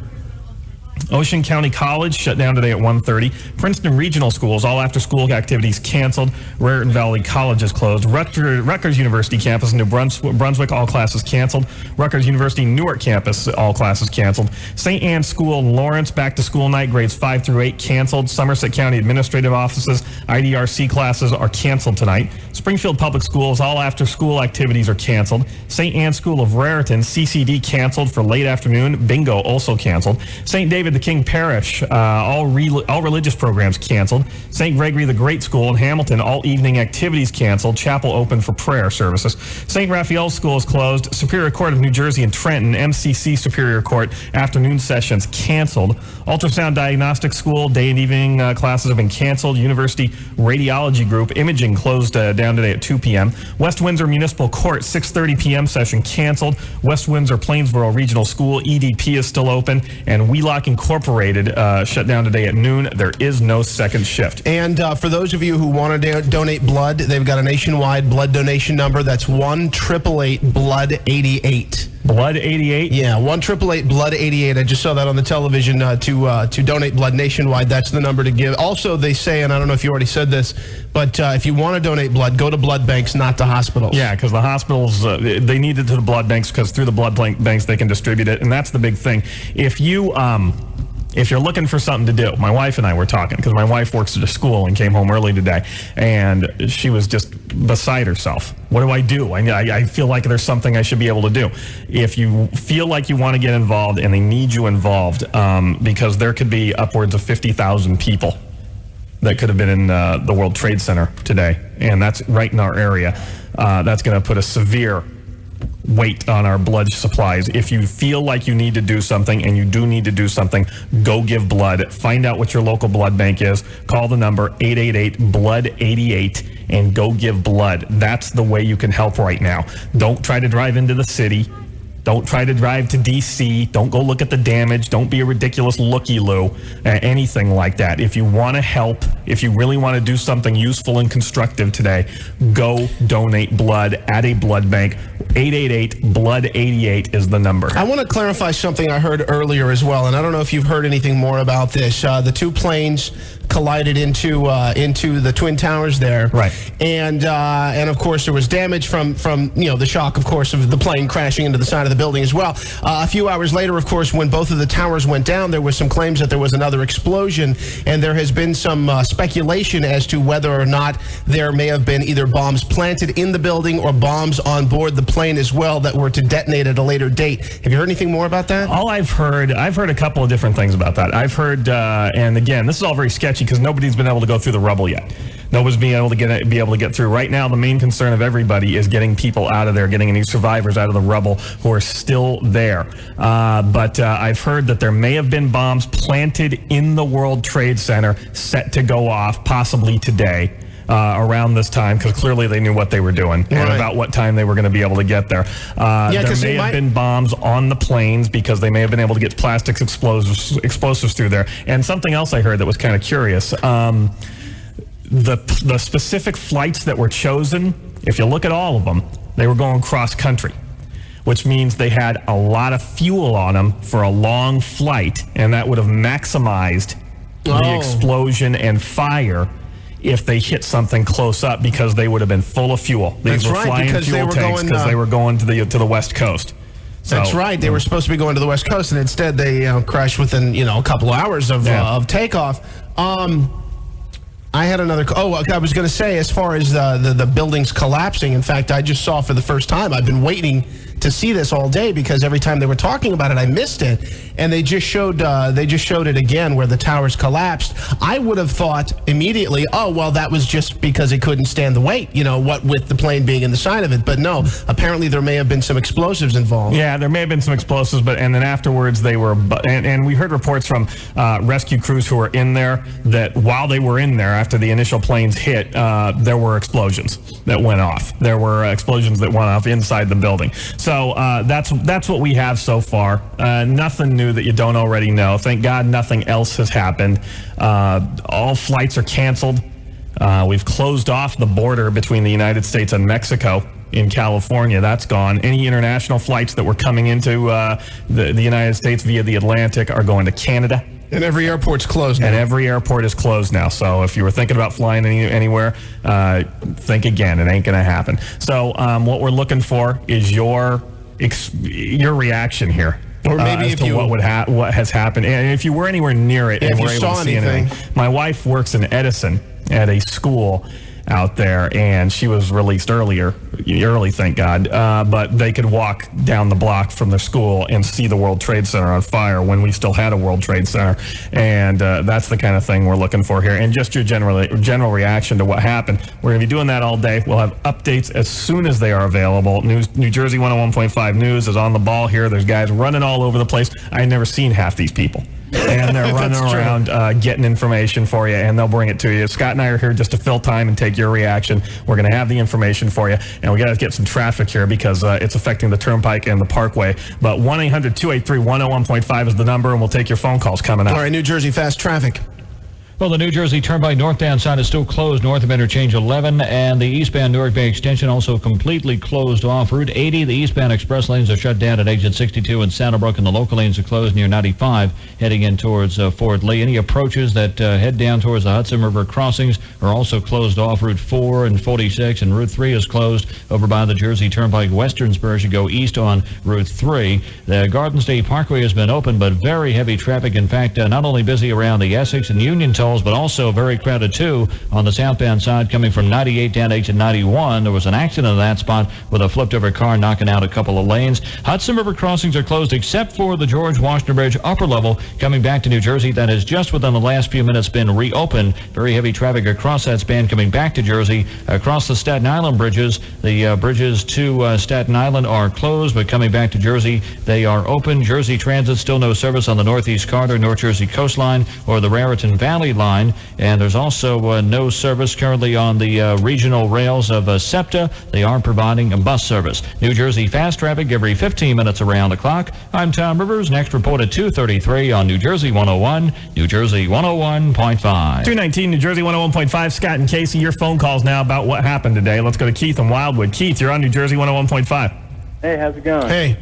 Ocean County College shut down today at 1:30. Princeton Regional Schools, all after-school activities canceled. Raritan Valley College is closed. Rutgers University Campus in New Brunswick, all classes canceled. Rutgers University Newark Campus, all classes canceled. St. Anne's School in Lawrence, back-to-school night, grades 5 through 8 canceled. Somerset County Administrative Offices, IDRC classes are canceled tonight. Springfield Public Schools, all after-school activities are canceled. St. Anne's School of Raritan, CCD canceled for late afternoon. Bingo also canceled. St. David David the King Parish, all religious programs canceled. St. Gregory the Great School in Hamilton, all evening activities canceled. Chapel open for prayer services. St. Raphael's School is closed. Superior Court of New Jersey and Trenton, MCC Superior Court, afternoon sessions canceled. Ultrasound Diagnostic School, day and evening classes have been canceled. University Radiology Group, imaging closed down today at 2 p.m. West Windsor Municipal Court, 6:30 p.m. session canceled. West Windsor Plainsboro Regional School, EDP, is still open. And Wheelock Incorporated shut down today at noon. There is no second shift. And for those of you who want to donate blood, they've got a nationwide blood donation number. That's 1-888-BLOOD-88. Blood 88? Yeah, 1-888-BLOOD-88. I just saw that on the television to donate blood nationwide. That's the number to give. Also, they say, and I don't know if you already said this, but if you want to donate blood, go to blood banks, not to hospitals. Yeah, because the hospitals, they need it to the blood banks because through the blood banks they can distribute it, and that's the big thing. If you're looking for something to do, my wife and I were talking because my wife works at a school and came home early today, and she was just beside herself. What do? I feel like there's something I should be able to do. If you feel like you want to get involved and they need you involved, because there could be upwards of 50,000 people that could have been in the World Trade Center today, and that's right in our area. That's going to put a severe weight on our blood supplies. If you feel like you need to do something, and you do need to do something, go give blood. Find out what your local blood bank is. Call the number 888-BLOOD-88 and go give blood. That's the way you can help right now. Don't try to drive into the city. Don't try to drive to D.C. Don't go look at the damage. Don't be a ridiculous looky-loo, anything like that. If you want to help, if you really want to do something useful and constructive today, go donate blood at a blood bank. 888-BLOOD-88 is the number. I want to clarify something I heard earlier as well, and I don't know if you've heard anything more about this. The two planes collided into the Twin Towers there, right? And of course there was damage from the shock, of course, of the plane crashing into the side of the building as well. A few hours later, of course, when both of the towers went down, there was some claims that there was another explosion, and there has been some speculation as to whether or not there may have been either bombs planted in the building or bombs on board the plane as well that were to detonate at a later date. Have you heard anything more about that? All I've heard a couple of different things about that. I've heard, and again, this is all very sketchy because nobody's been able to go through the rubble yet. Nobody's be able to get through. Right now, the main concern of everybody is getting people out of there, getting any survivors out of the rubble who are still there. But I've heard that there may have been bombs planted in the World Trade Center set to go off possibly today. Around this time, because clearly they knew what they were doing and about what time they were going to be able to get there. There may have been bombs on the planes because they may have been able to get plastics explosives through there. And something else I heard that was kind of curious. The specific flights that were chosen, if you look at all of them, they were going cross country, which means they had a lot of fuel on them for a long flight, and that would have maximized the explosion and fire if they hit something close up because they would have been full of fuel. These were flying fuel tanks because they were going to the West Coast. That's right. They were supposed to be going to the West Coast, and instead they crashed within a couple of hours of takeoff. I had another. I was going to say, as far as the buildings collapsing. In fact, I just saw for the first time. I've been waiting to see this all day because every time they were talking about it, I missed it. And they just showed it again where the towers collapsed. I would have thought immediately, oh well, that was just because it couldn't stand the weight. What with the plane being in the side of it. But no, apparently there may have been some explosives involved. Yeah, there may have been some explosives, and then afterwards they were. And we heard reports from rescue crews who were in there that while they were in there, after the initial planes hit, there were explosions that went off. There were explosions that went off inside the building. So that's what we have so far. Nothing new that you don't already know. Thank God nothing else has happened. All flights are canceled. We've closed off the border between the United States and Mexico in California. That's gone. Any international flights that were coming into the United States via the Atlantic are going to Canada. And every airport's closed now. And every airport is closed now. So if you were thinking about flying anywhere, think again. It ain't going to happen. So what we're looking for is your reaction here. Or maybe if what has happened. And if you were anywhere near it and were able to see anything. My wife works in Edison at a school out there, and she was released earlier early, thank God, but they could walk down the block from their school and see the World Trade Center on fire when we still had a World Trade Center. And that's the kind of thing we're looking for here. And just your general reaction to what happened. We're going to be doing that all day. We'll have updates as soon as they are available. New Jersey 101.5 News is on the ball here. There's guys running all over the place. I've never seen half these people. And they're running around getting information for you, and they'll bring it to you. Scott and I are here just to fill time and take your reaction. We're going to have the information for you, and we got to get some traffic here because it's affecting the Turnpike and the Parkway. But 1-800-283-101.5 is the number, and we'll take your phone calls coming up. All right, New Jersey fast traffic. Well, the New Jersey Turnpike northbound side is still closed north of Interchange 11, and the eastbound Newark Bay extension also completely closed off. Route 80, the eastbound express lanes are shut down at exit 62 in Saddlebrook, and the local lanes are closed near 95 heading in towards Fort Lee. Any approaches that head down towards the Hudson River crossings are also closed off. Route 4 and 46, and Route 3 is closed over by the Jersey Turnpike western spur as you go east on Route 3. The Garden State Parkway has been open, but very heavy traffic. In fact, not only busy around the Essex and Union tolls, but also very crowded too on the southbound side coming from 98 down to exit 91. There was an accident in that spot with a flipped over car knocking out a couple of lanes. Hudson River crossings are closed except for the George Washington Bridge upper level coming back to New Jersey. That has just within the last few minutes been reopened. Very heavy traffic across that span coming back to Jersey. Across the Staten Island bridges, the bridges to Staten Island are closed, but coming back to Jersey, they are open. Jersey Transit, still no service on the Northeast Corridor, North Jersey Coastline, or the Raritan Valley Line. And there's also no service currently on the regional rails of SEPTA. They are providing a bus service. New Jersey fast traffic every 15 minutes around the clock. I'm Tom Rivers. Next report at 2:33 on New Jersey 101, New Jersey 101.5. 219 New Jersey 101.5. Scott and Casey, your phone calls now about what happened today. Let's go to Keith in Wildwood. Keith, you're on New Jersey 101.5. Hey, how's it going? Hey.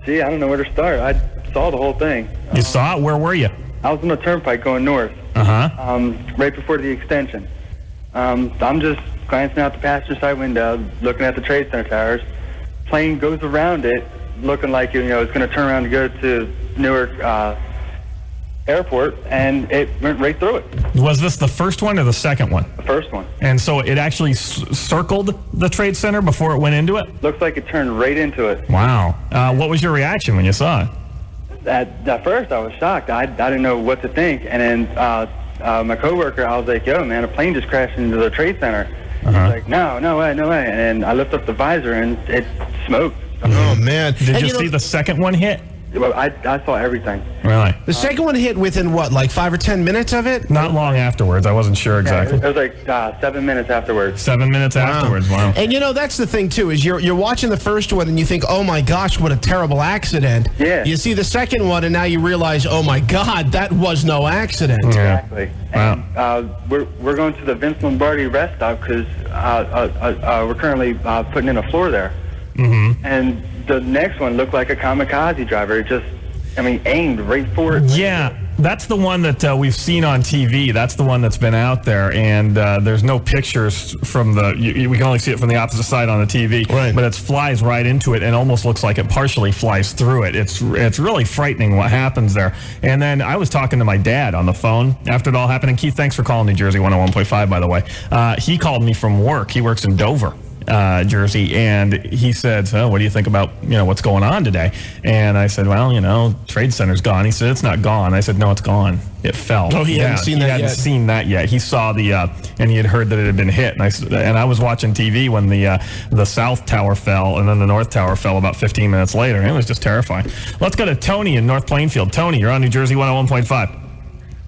Gee, I don't know where to start. I saw the whole thing. You saw it? Where were you? I was on the Turnpike going north. Right before the extension. I'm just glancing out the passenger side window, looking at the Trade Center towers. Plane goes around it, looking like it's going to turn around to go to Newark Airport, and it went right through it. Was this the first one or the second one? The first one. And so it actually circled the Trade Center before it went into it? Looks like it turned right into it. Wow. What was your reaction when you saw it? At first, I was shocked. I didn't know what to think. And then my coworker, I was like, yo, man, a plane just crashed into the Trade Center. He's like, no way. And then I lift up the visor, and it smoked. Oh, man. Did you see the second one hit? Well, I saw everything. Really? The second one hit within what, like 5 or 10 minutes of it? Not long afterwards. I wasn't sure exactly. It was like 7 minutes afterwards. 7 minutes afterwards. Wow. And that's the thing too, is you're watching the first one and you think, oh my gosh, what a terrible accident. Yeah. You see the second one and now you realize, oh my God, that was no accident. Yeah. Exactly. And we're going to the Vince Lombardi rest stop because we're currently putting in a floor there. Mm-hmm. And the next one looked like a kamikaze driver. It just, aimed right for it. Yeah, that's the one that we've seen on TV. That's the one that's been out there, and there's no pictures from we can only see it from the opposite side on the TV. Right. But it flies right into it and almost looks like it partially flies through it. It's really frightening what happens there. And then I was talking to my dad on the phone after it all happened. And Keith, thanks for calling New Jersey 101.5, by the way. He called me from work. He works in Dover, Jersey, and he said, so what do you think about what's going on today? And I said, well, Trade Center's gone. He said, it's not gone. I said, no, it's gone. It fell. Oh, he hadn't seen that yet. He hadn't seen that yet. He saw and he had heard that it had been hit. And I was watching TV when the South Tower fell and then the North Tower fell about 15 minutes later. And it was just terrifying. Let's go to Tony in North Plainfield. Tony, you're on New Jersey 101.5.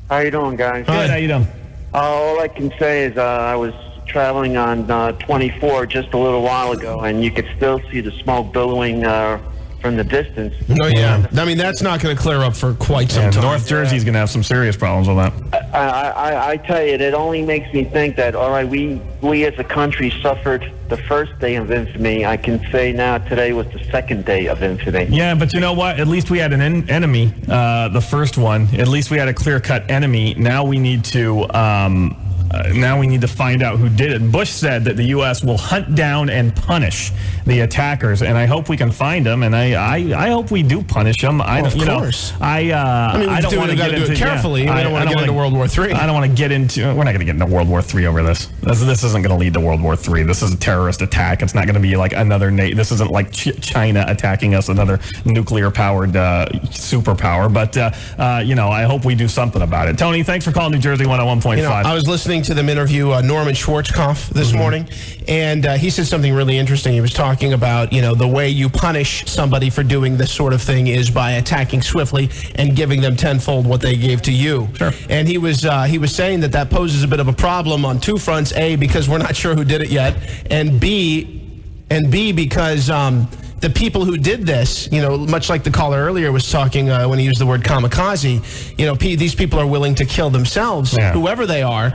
How you doing, guys? Good. How you doing? All I can say is I was traveling on 24 just a little while ago, and you could still see the smoke billowing from the distance. Oh, yeah. That's not going to clear up for quite some time. North Jersey's going to have some serious problems with that. I tell you, it only makes me think that, all right, we as a country suffered the first day of infamy. I can say now today was the second day of infamy. Yeah, but you know what? At least we had an enemy, the first one. At least we had a clear-cut enemy. Now we need to now we need to find out who did it. Bush said that the U.S. will hunt down and punish the attackers, and I hope we can find them, and I hope we do punish them. Of course. I don't want to get into it carefully. Yeah, we don't want to get into World War III. I don't want to get into. We're not going to get into World War III over this. This isn't going to lead to World War III. This is a terrorist attack. It's not going to be like another. This isn't like China attacking us, another nuclear-powered superpower. But I hope we do something about it. Tony, thanks for calling New Jersey 101.5. I was listening to them interview Norman Schwarzkopf this morning, and he said something really interesting. He was talking about, the way you punish somebody for doing this sort of thing is by attacking swiftly and giving them tenfold what they gave to you. Sure. And he was saying that poses a bit of a problem on two fronts. A, because we're not sure who did it yet, and B, because the people who did this, much like the caller earlier was talking when he used the word kamikaze, these people are willing to kill themselves, whoever they are,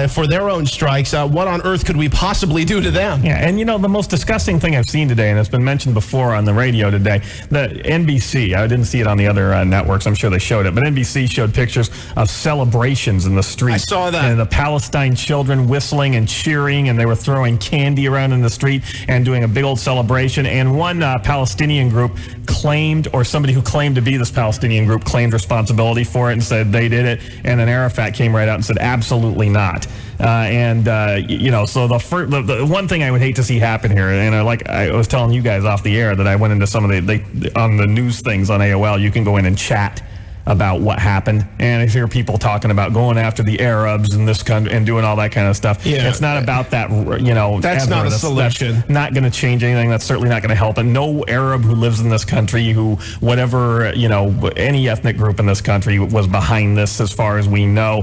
for their own strikes. What on earth could we possibly do to them? Yeah, and the most disgusting thing I've seen today, and it's been mentioned before on the radio today, the NBC, I didn't see it on the other networks, I'm sure they showed it, but NBC showed pictures of celebrations in the street. I saw that. And the Palestine children whistling and cheering, and they were throwing candy around in the street and doing a big old celebration. And one Palestinian group claimed, or somebody who claimed to be this Palestinian group claimed responsibility for it and said they did it. And then Arafat came right out and said, absolutely not. So the one thing I would hate to see happen here, and I was telling you guys off the air that I went into some of on the news things on AOL, you can go in and chat about what happened, and I hear people talking about going after the Arabs in this country and doing all that kind of stuff. Yeah, it's not about that. That's not a solution. That's not going to change anything. That's certainly not going to help. And no Arab who lives in this country, any ethnic group in this country was behind this. As far as we know,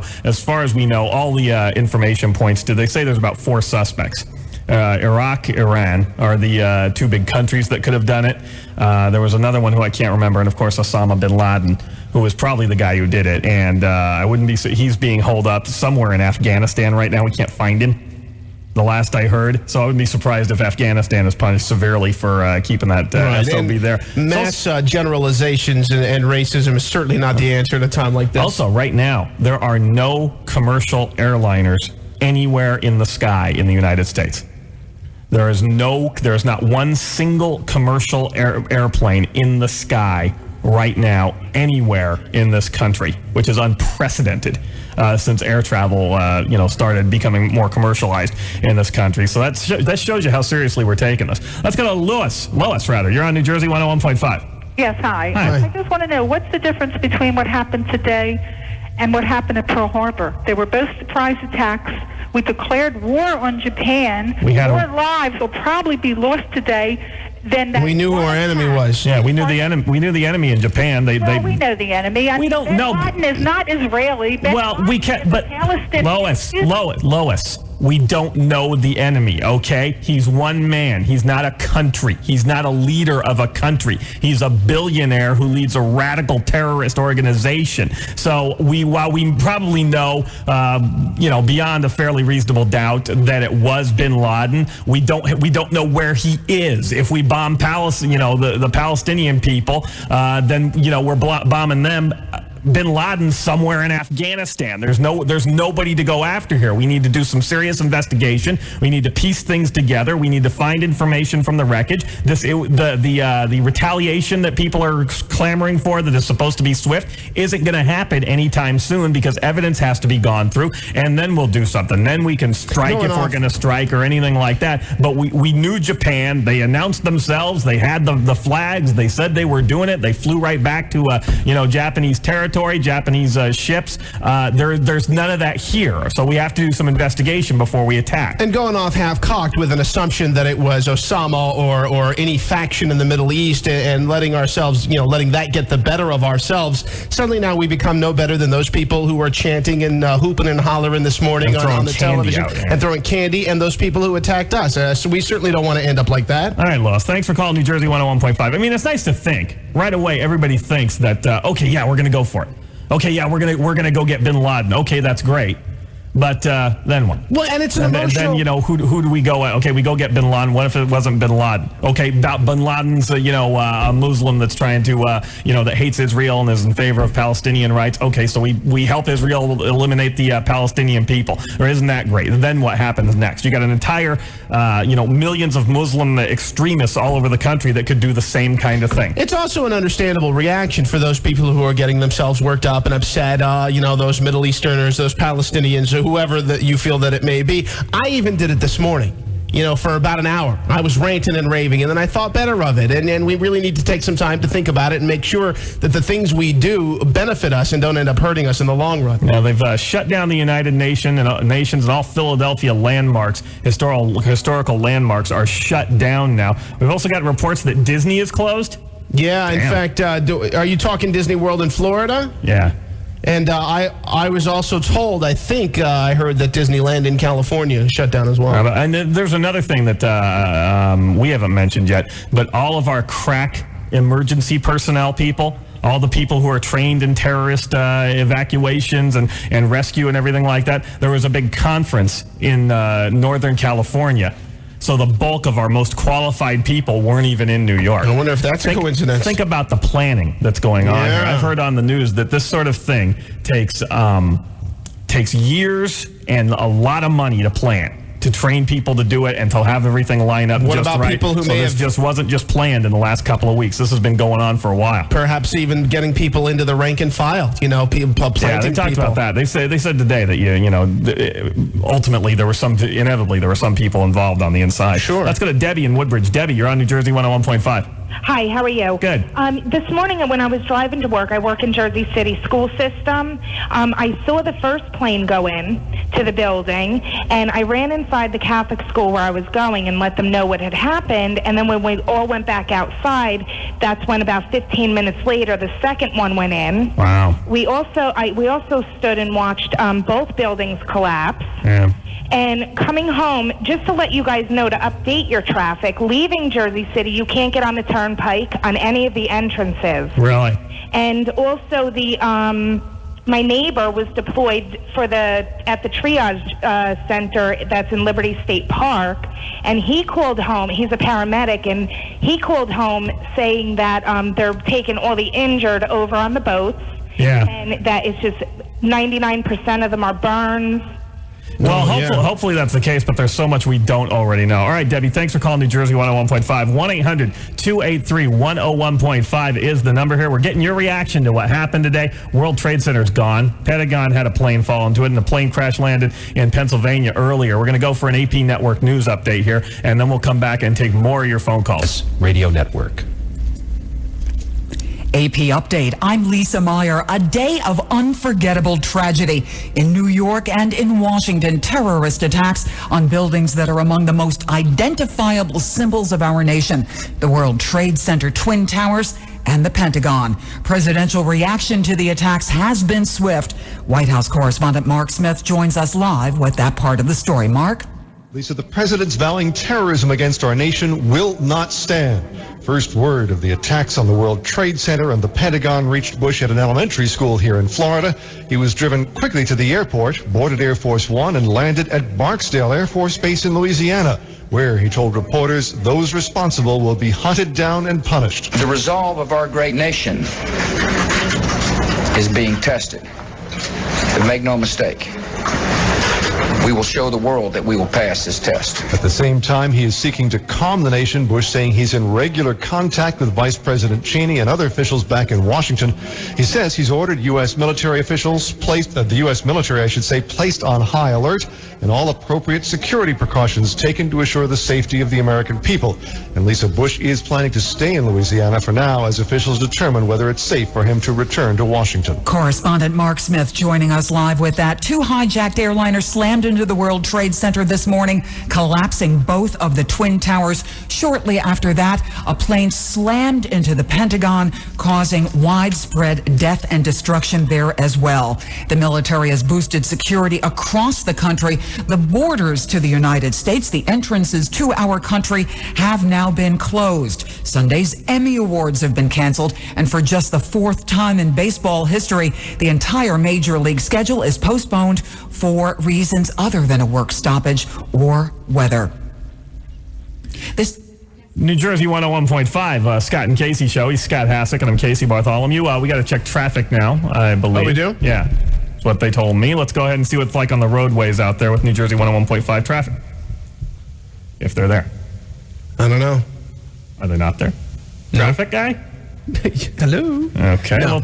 all the information points to. They say there's about 4 suspects. Iraq, Iran are the 2 big countries that could have done it. There was another one who I can't remember, and of course Osama bin Laden, who was probably the guy who did it. And he's being holed up somewhere in Afghanistan right now. We can't find him, the last I heard. So I wouldn't be surprised if Afghanistan is punished severely for keeping that SOB there. Mass generalizations and racism is certainly not the answer at a time like this. Also, right now, there are no commercial airliners anywhere in the sky in the United States. There is not one single commercial airplane in the sky right now anywhere in this country, which is unprecedented since air travel started becoming more commercialized in this country. So that shows you how seriously we're taking this. Let's go to Lois, you're on New Jersey 101.5. Yes, hi. I just want to know, what's the difference between what happened today and what happened at Pearl Harbor? They were both surprise attacks. We declared war on Japan. More lives will probably be lost today than that. We knew who our enemy was. Yeah, we knew the enemy. We knew the enemy in Japan. We know the enemy. We don't know. Bin Laden is not Israeli. We can't. But Lois. We don't know the enemy, okay? He's one man. He's not a country. He's not a leader of a country. He's a billionaire who leads a radical terrorist organization. So while we probably know, beyond a fairly reasonable doubt that it was bin Laden, we don't know where he is. If we bomb the Palestinian people, then we're bombing them. Bin Laden somewhere in Afghanistan. There's nobody to go after here. We need to do some serious investigation. We need to piece things together. We need to find information from the wreckage. The retaliation that people are clamoring for that is supposed to be swift isn't going to happen anytime soon because evidence has to be gone through, and then we'll do something. Then we can strike if we're going to strike or anything like that. But we knew Japan. They announced themselves. They had the flags. They said they were doing it. They flew right back to Japanese territory. Japanese ships. There's none of that here. So we have to do some investigation before we attack. And going off half-cocked with an assumption that it was Osama or any faction in the Middle East and letting that get the better of ourselves, suddenly now we become no better than those people who were chanting and hooping and hollering this morning on the television and throwing candy, and those people who attacked us. So we certainly don't want to end up like that. All right, Lois. Thanks for calling New Jersey 101.5. I mean, it's nice to think. Right away, everybody thinks that, we're going to go for it. Okay, yeah, we're gonna go get bin Laden. Okay, that's great. But then what? Well, and it's an and emotional... then, you know, who do we go at? Okay, we go get Bin Laden. What if it wasn't Bin Laden? Okay, Bin Laden's, a Muslim that's trying to, that hates Israel and is in favor of Palestinian rights. Okay, so we help Israel eliminate the Palestinian people. Or isn't that great? And then what happens next? You got an entire, millions of Muslim extremists all over the country that could do the same kind of thing. It's also an understandable reaction for those people who are getting themselves worked up and upset, those Middle Easterners, those Palestinians, or whoever that you feel that it may be. I even did it this morning, for about an hour. I was ranting and raving, and then I thought better of it. And we really need to take some time to think about it and make sure that the things we do benefit us and don't end up hurting us in the long run. Now, they've shut down the United Nations and all Philadelphia landmarks, historical landmarks are shut down now. We've also got reports that Disney is closed. Yeah, in fact, are you talking Disney World in Florida? Yeah. And I was also told, I think I heard that Disneyland in California shut down as well. And there's another thing that we haven't mentioned yet, but all of our crack emergency personnel people, all the people who are trained in terrorist evacuations and rescue and everything like that, there was a big conference in Northern California. So the bulk of our most qualified people weren't even in New York. I wonder if that's a coincidence. Think about the planning that's going on here. I've heard on the news that this sort of thing takes years and a lot of money to plan, to train people to do it and to have everything line up what just about right. People who so may this have just wasn't just planned in the last couple of weeks. This has been going on for a while. Perhaps even getting people into the rank and file. People planting. Yeah, they talked about that. They said today that ultimately inevitably there were some people involved on the inside. Sure. Let's go to Debbie in Woodbridge. Debbie, you're on New Jersey 101.5. Hi, how are you? Good. This morning when I was driving to work, I work in Jersey City school system. I saw the first plane go in to the building, and I ran inside the Catholic school where I was going and let them know what had happened. And then when we all went back outside, that's when about 15 minutes later, the second one went in. Wow. We also stood and watched both buildings collapse. Yeah. And coming home, just to let you guys know, to update your traffic, leaving Jersey City, you can't get on the turnpike on any of the entrances. Really? And also my neighbor was deployed at the triage center that's in Liberty State Park, and he called home. He's a paramedic, and he called home saying that they're taking all the injured over on the boats. Yeah. And that it's just 99% of them are burns. Well, hopefully that's the case, but there's so much we don't already know. All right, Debbie, thanks for calling New Jersey 101.5. 1-800-283-101.5 is the number here. We're getting your reaction to what happened today. World Trade Center's gone. Pentagon had a plane fall into it, and the plane crash landed in Pennsylvania earlier. We're going to go for an AP Network news update here, and then we'll come back and take more of your phone calls. Radio Network. AP Update. I'm Lisa Meyer. A day of unforgettable tragedy in New York and in Washington. Terrorist attacks on buildings that are among the most identifiable symbols of our nation. The World Trade Center, Twin Towers, and the Pentagon. Presidential reaction to the attacks has been swift. White House correspondent Mark Smith joins us live with that part of the story. Mark? Lisa, the president's vowing terrorism against our nation will not stand. First word of the attacks on the World Trade Center and the Pentagon reached Bush at an elementary school here in Florida. He was driven quickly to the airport, boarded Air Force One, and landed at Barksdale Air Force Base in Louisiana, where he told reporters those responsible will be hunted down and punished. The resolve of our great nation is being tested. But make no mistake, we will show the world that we will pass this test. At the same time, he is seeking to calm the nation, Bush saying he's in regular contact with Vice President Cheney and other officials back in Washington. He says he's ordered U.S. military officials placed on high alert and all appropriate security precautions taken to assure the safety of the American people. And Lisa, Bush is planning to stay in Louisiana for now as officials determine whether it's safe for him to return to Washington. Correspondent Mark Smith joining us live with that. Two hijacked airliners slammed into into the World Trade Center this morning, collapsing both of the Twin Towers. Shortly after that, a plane slammed into the Pentagon, causing widespread death and destruction there as well. The military has boosted security across the country. The borders to the United States, the entrances to our country, have now been closed. Sunday's Emmy Awards have been canceled, and for just the fourth time in baseball history, the entire Major League schedule is postponed for reasons other than a work stoppage or weather. This New Jersey 101.5, Scott and Casey show. He's Scott Hassick, and I'm Casey Bartholomew. We got to check traffic now, I believe. Oh, we do? Yeah, that's what they told me. Let's go ahead and see what it's like on the roadways out there with New Jersey 101.5 traffic. If they're there. I don't know. Are they not there? Traffic guy? Hello? Okay, No,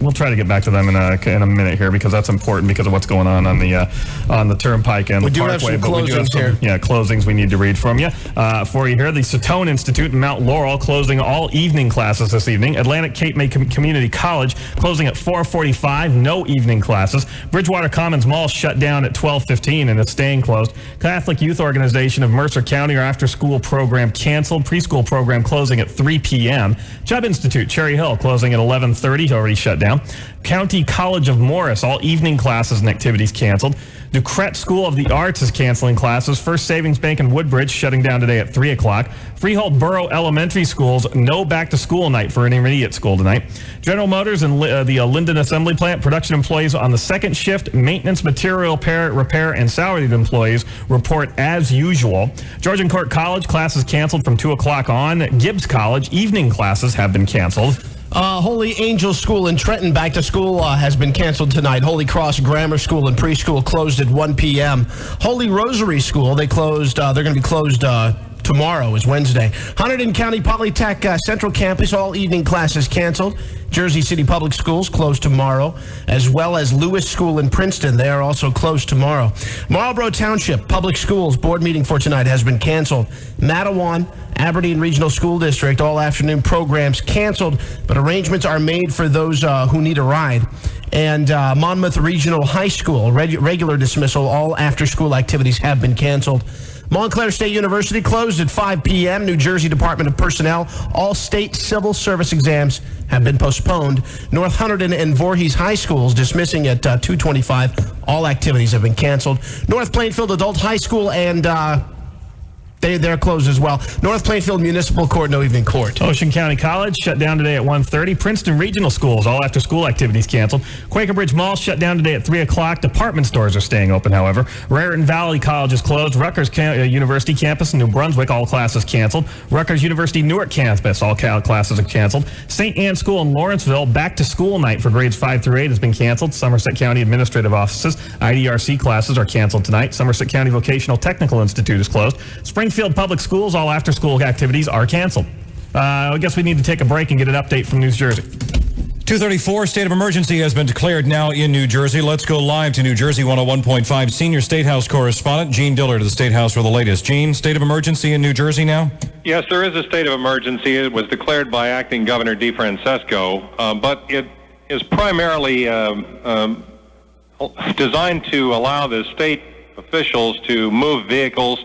we'll try to get back to them in a minute here, because that's important because of what's going on the Turnpike and we the do Parkway. have some but we do have closings here. Yeah, closings we need to read from you. For you here, the Satone Institute in Mount Laurel closing all evening classes this evening. Atlantic Cape May Community College closing at 4:45, no evening classes. Bridgewater Commons Mall shut down at 12:15 and is staying closed. Catholic Youth Organization of Mercer County, our after-school program canceled. Preschool program closing at 3 p.m. Chubb Institute, Cherry Hill, closing at 11:30, already shut down. County College of Morris, all evening classes and activities canceled. Ducret School of the Arts is canceling classes. First Savings Bank in Woodbridge shutting down today at 3 o'clock. Freehold Borough Elementary Schools, no back-to-school night for intermediate school tonight. General Motors and the Linden Assembly Plant, production employees on the second shift. Maintenance, material repair, and salaried employees report as usual. Georgian Court College, classes canceled from 2 o'clock on. Gibbs College, evening classes have been canceled. Holy Angel School in Trenton, back to school, has been canceled tonight. Holy Cross Grammar School and preschool closed at 1 p.m. Holy Rosary School, they're going to be closed tomorrow is Wednesday. Hunterdon County Polytech Central Campus, all evening classes canceled. Jersey City Public Schools closed tomorrow, as well as Lewis School in Princeton. They are also closed tomorrow. Marlborough Township Public Schools board meeting for tonight has been canceled. Matawan, Aberdeen Regional School District, all afternoon programs canceled, but arrangements are made for those who need a ride. And Monmouth Regional High School, regular dismissal, all after-school activities have been canceled. Montclair State University closed at 5 p.m. New Jersey Department of Personnel, all state civil service exams have been postponed. North Hunterdon and Voorhees High Schools dismissing at 2:25. All activities have been canceled. North Plainfield Adult High School and they're closed as well. North Plainfield Municipal Court, no evening court. Ocean County College shut down today at 1:30. Princeton Regional Schools, all after-school activities canceled. Quaker Bridge Mall shut down today at 3 o'clock. Department stores are staying open, however. Raritan Valley College is closed. Rutgers University Campus in New Brunswick, all classes canceled. Rutgers University Newark Campus, all classes are canceled. St. Anne School in Lawrenceville, back-to-school night for grades 5 through 8 has been canceled. Somerset County Administrative Offices, IDRC classes are canceled tonight. Somerset County Vocational Technical Institute is closed. Springfield Public Schools, all after-school activities are canceled. I guess we need to take a break and get an update from New Jersey. 2:34, state of emergency has been declared now in New Jersey. Let's go live to New Jersey 101.5 senior State House correspondent Gene Dillard to the State House for the latest. Gene, state of emergency in New Jersey now? Yes, there is a state of emergency. It was declared by Acting Governor DeFrancesco, but it is primarily designed to allow the state officials to move vehicles.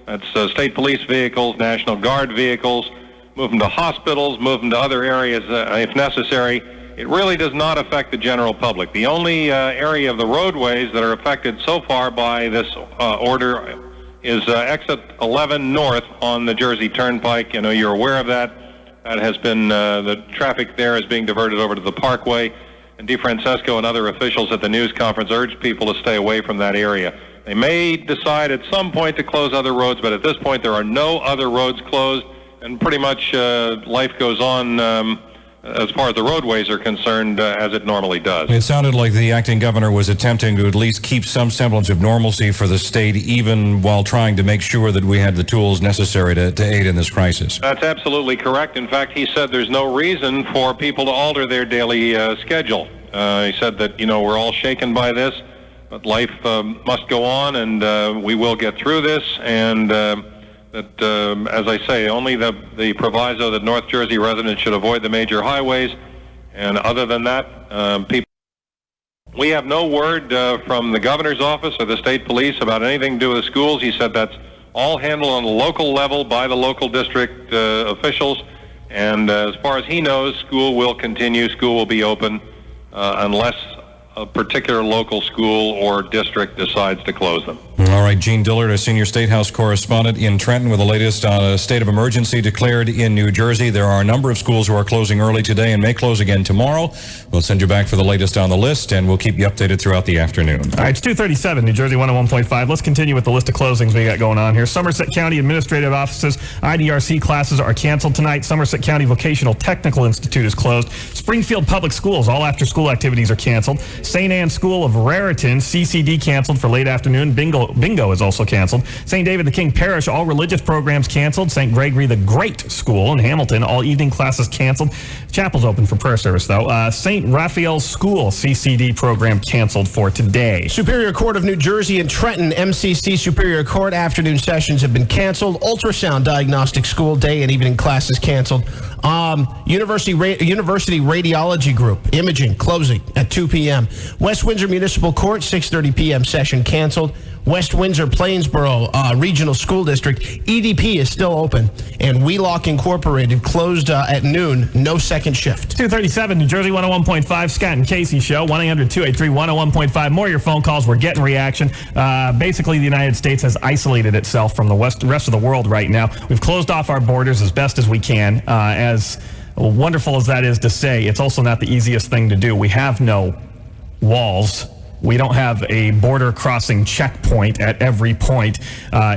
That's state police vehicles, National Guard vehicles, move them to hospitals, move them to other areas if necessary. It really does not affect the general public. The only area of the roadways that are affected so far by this order is exit 11 north on the Jersey Turnpike. I know you're aware of that. That has been, the traffic there is being diverted over to the Parkway. And DeFrancesco and other officials at the news conference urged people to stay away from that area. They may decide at some point to close other roads, but at this point there are no other roads closed, and pretty much life goes on as far as the roadways are concerned as it normally does. It sounded like the acting governor was attempting to at least keep some semblance of normalcy for the state, even while trying to make sure that we had the tools necessary to aid in this crisis. That's absolutely correct. In fact, he said there's no reason for people to alter their daily schedule. He said that, we're all shaken by this, but life must go on, and we will get through this, and that, as I say, only the proviso that North Jersey residents should avoid the major highways, and other than that, people... We have no word from the governor's office or the state police about anything to do with schools. He said that's all handled on the local level by the local district officials. And as far as he knows, school will continue. School will be open unless a particular local school or district decides to close them. All right, Gene Dillard, a senior State House correspondent in Trenton with the latest on a state of emergency declared in New Jersey. There are a number of schools who are closing early today and may close again tomorrow. We'll send you back for the latest on the list, and we'll keep you updated throughout the afternoon. All right, it's 2:37, New Jersey 101.5. Let's continue with the list of closings we got going on here. Somerset County Administrative Offices, IDRC classes are canceled tonight. Somerset County Vocational Technical Institute is closed. Springfield Public Schools, all after-school activities are canceled. St. Anne's School of Raritan, CCD canceled for late afternoon. Bingo is also canceled. St. David the King Parish, all religious programs canceled. St. Gregory the Great School in Hamilton, all evening classes canceled. Chapel's open for prayer service, though. St. Raphael's School, CCD program canceled for today. Superior Court of New Jersey and Trenton, MCC Superior Court, afternoon sessions have been canceled. Ultrasound Diagnostic School, day and evening classes canceled. University Radiology Group, imaging, closing at 2 p.m. West Windsor Municipal Court, 6:30 p.m. session canceled. West Windsor Plainsboro Regional School District, EDP is still open. And Wheelock Incorporated closed at noon, no second shift. 2:37, New Jersey 101.5, Scott and Casey Show, 1-800-283-101.5. More of your phone calls. We're getting reaction. Basically, the United States has isolated itself from the rest of the world right now. We've closed off our borders as best as we can. As wonderful as that is to say, it's also not the easiest thing to do. We have no walls. We don't have a border crossing checkpoint at every point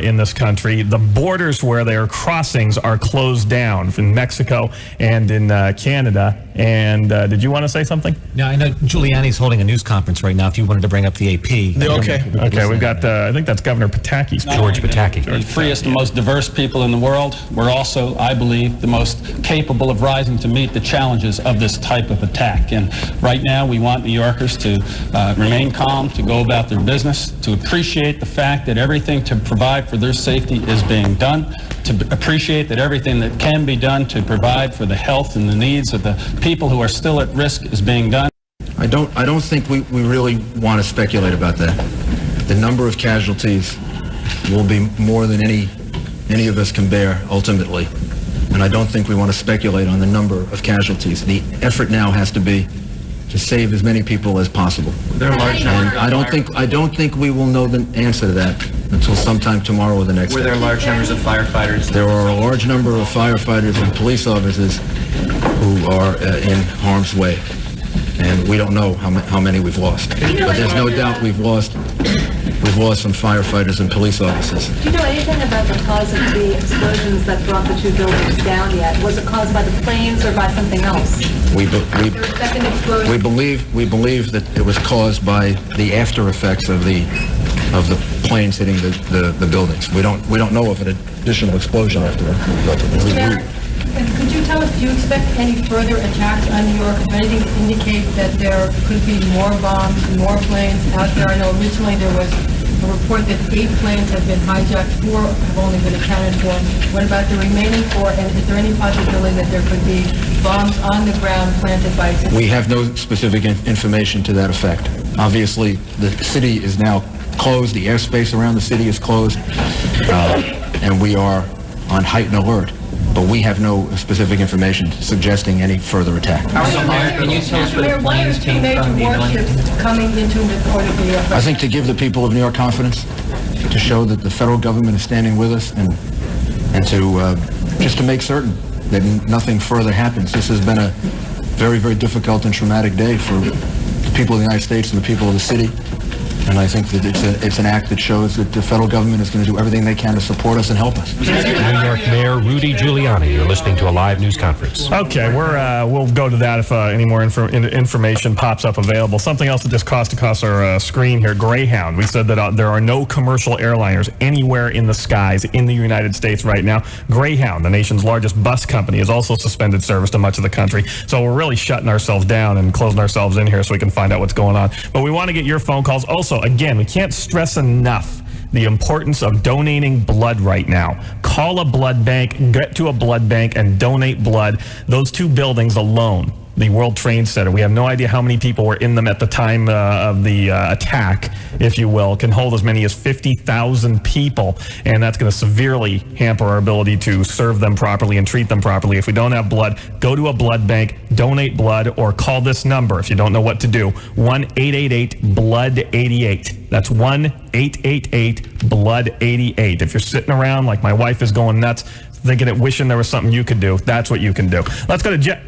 in this country. The borders where there are crossings are closed down in Mexico and in Canada. And did you want to say something? No, I know Giuliani's holding a news conference right now. If you wanted to bring up the AP. Okay, we've got, I think that's Governor Pataki's. George Pataki. We're the freest and most diverse people in the world. We're also, I believe, the most capable of rising to meet the challenges of this type of attack. And right now, we want New Yorkers to remain calm, to go about their business, to appreciate the fact that everything to provide for their safety is being done, to appreciate that everything that can be done to provide for the health and the needs of the people who are still at risk is being done. I don't think we really want to speculate about that. The number of casualties will be more than any of us can bear ultimately. And I don't think we want to speculate on the number of casualties. The effort now has to be to save as many people as possible. And I don't think we will know the answer to that until sometime tomorrow or the next day. Were there large numbers of firefighters? There are a large number of firefighters and police officers who are in harm's way. And we don't know how many we've lost. But there's no doubt we've lost some firefighters and police officers. Do you know anything about the cause of the explosions that brought the two buildings down yet? Was it caused by the planes or by something else? We believe that it was caused by the after effects of the planes hitting the buildings. We don't know of an additional explosion after that. And could you tell us, do you expect any further attacks on New York? If anything to indicate that there could be more bombs, more planes out there? I know originally there was a report that 8 planes have been hijacked, 4 have only been accounted for. What about the remaining 4? And is there any possibility that there could be bombs on the ground planted by... We have no specific information to that effect. Obviously, the city is now closed. The airspace around the city is closed. And we are on heightened alert. But we have no specific information suggesting any further attack. Can you tell us where the planes came from? Coming into the Port of New York? I think to give the people of New York confidence, to show that the federal government is standing with us, and to just to make certain that nothing further happens. This has been a very, very difficult and traumatic day for the people of the United States and the people of the city. And I think that it's an act that shows that the federal government is going to do everything they can to support us and help us. New York Mayor Rudy Giuliani, you're listening to a live news conference. Okay, we'll go to that if any more information pops up available. Something else that just crossed across our screen here, Greyhound. We said that there are no commercial airliners anywhere in the skies in the United States right now. Greyhound, the nation's largest bus company, has also suspended service to much of the country. So we're really shutting ourselves down and closing ourselves in here so we can find out what's going on. But we want to get your phone calls. Also, again, we can't stress enough the importance of donating blood right now. Call a blood bank, get to a blood bank, and donate blood. Those 2 buildings alone the World Trade Center. We have no idea how many people were in them at the time of the attack, if you will. Can hold as many as 50,000 people, and that's going to severely hamper our ability to serve them properly and treat them properly. If we don't have blood, go to a blood bank, donate blood, or call this number if you don't know what to do, 1-888-BLOOD-88. That's 1-888-BLOOD-88. If you're sitting around like my wife is going nuts, thinking it, wishing there was something you could do, that's what you can do. Let's go to Jeff.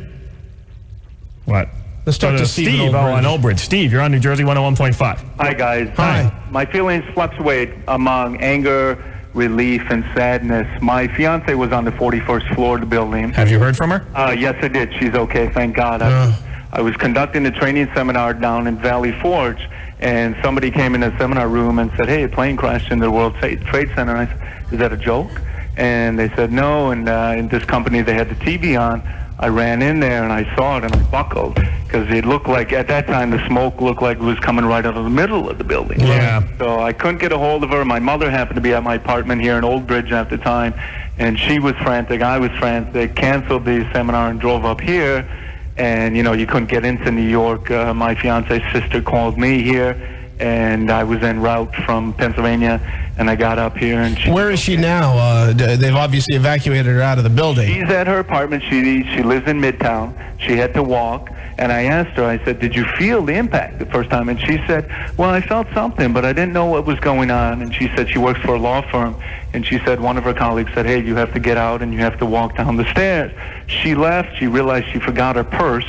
What? Let's talk to Steve on Old Bridge. Steve, you're on New Jersey 101.5. Hi, guys. Hi. My feelings fluctuate among anger, relief, and sadness. My fiance was on the 41st floor of the building. Have you heard from her? Yes, I did. She's okay, thank God. I was conducting a training seminar down in Valley Forge, and somebody came in the seminar room and said, hey, a plane crashed in the World Trade Center. And I said, is that a joke? And they said no, and in this company they had the TV on. I ran in there and I saw it and I buckled because it looked like, at that time, the smoke looked like it was coming right out of the middle of the building. Yeah. So I couldn't get a hold of her. My mother happened to be at my apartment here in Old Bridge at the time, and she was frantic. I was frantic. Canceled the seminar and drove up here, and, you couldn't get into New York. My fiance's sister called me here, and I was en route from Pennsylvania, and I got up here. And where is she now? They've obviously evacuated her out of the building. She's at her apartment. She lives in Midtown. She had to walk, and I asked her, I said, did you feel the impact the first time? And she said, well, I felt something, but I didn't know what was going on. And she said she works for a law firm, and she said one of her colleagues said, hey, you have to get out and you have to walk down the stairs. She left. She realized she forgot her purse,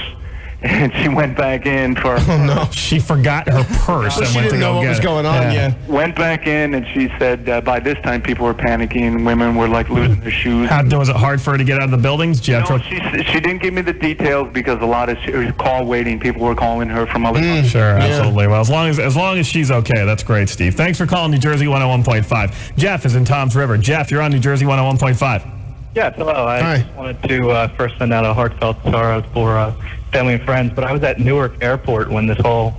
and she went back in for her. Oh, no. She forgot her purse and she went didn't to know go what get was it. going on yet. Went back in, and she said by this time people were panicking. Women were like losing their shoes. Was it hard for her to get out of the buildings? She didn't give me the details because a lot of call waiting. People were calling her from other countries. Sure, absolutely. Well, as long as she's okay, that's great, Steve. Thanks for calling New Jersey 101.5. Jeff is in Tom's River. Jeff, you're on New Jersey 101.5. Yes, hello. I just wanted to first send out a heartfelt sorrow for family and friends, but I was at Newark Airport when this whole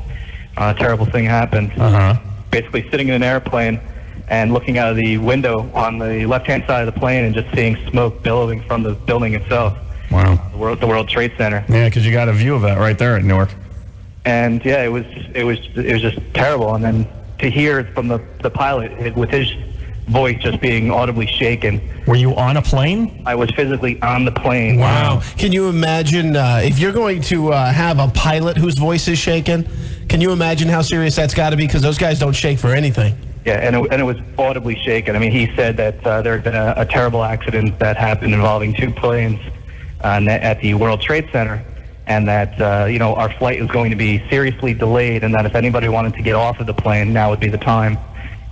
terrible thing happened. Basically sitting in an airplane and looking out of the window on the left-hand side of the plane and just seeing smoke billowing from the building itself. Wow. The World Trade Center. Yeah, because you got a view of that right there at Newark. And yeah, it was just terrible. And then to hear from the pilot with his voice just being audibly shaken. Were you on a plane? I was physically on the plane. Wow. Can you imagine if you're going to have a pilot whose voice is shaken? Can you imagine how serious that's got to be? Because those guys don't shake for anything. Yeah, and it was audibly shaken. I mean, he said that there had been a terrible accident that happened involving two planes at the World Trade Center, and that our flight was going to be seriously delayed, and that if anybody wanted to get off of the plane, now would be the time.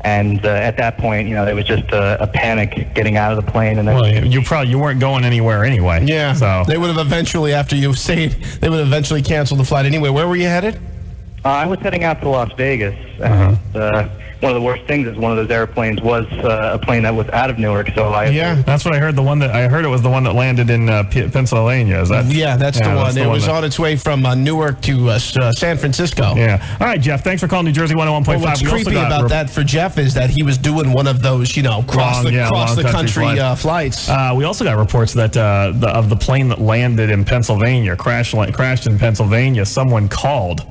And at that point, there was just a panic getting out of the plane. And then you weren't going anywhere anyway. Yeah. So they would have eventually, after you stayed, they would have eventually canceled the flight anyway. Where were you headed? I was heading out to Las Vegas. One of the worst things is one of those airplanes was a plane that was out of Newark. So that's what I heard. I heard it was the one that landed in Pennsylvania. Is that? Yeah, that's the one. It was on its way from Newark to San Francisco. Yeah. All right, Jeff. Thanks for calling New Jersey 101.5. Well, what's creepy about that for Jeff is that he was doing one of those, cross the country flights. We also got reports that of the plane that landed in Pennsylvania, crashed in Pennsylvania. Someone called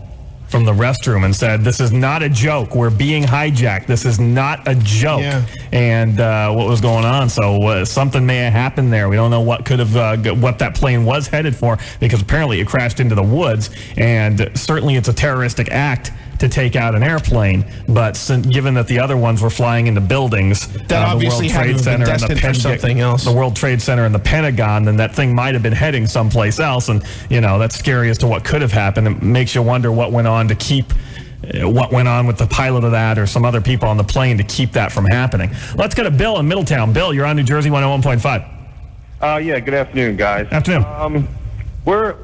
from the restroom and said, this is not a joke. We're being hijacked. This is not a joke. Yeah. And what was going on. So something may have happened there. We don't know what could have, what that plane was headed for, because apparently it crashed into the woods. And certainly it's a terroristic act to take out an airplane, but given that the other ones were flying into buildings, that obviously had to have been destined for something else. The World Trade Center and the Pentagon, then that thing might have been heading someplace else, and that's scary as to what could have happened. It makes you wonder what went on with the pilot of that or some other people on the plane to keep that from happening. Let's go to Bill in Middletown. Bill, you're on New Jersey 101.5. Yeah, good afternoon, guys. Afternoon. We're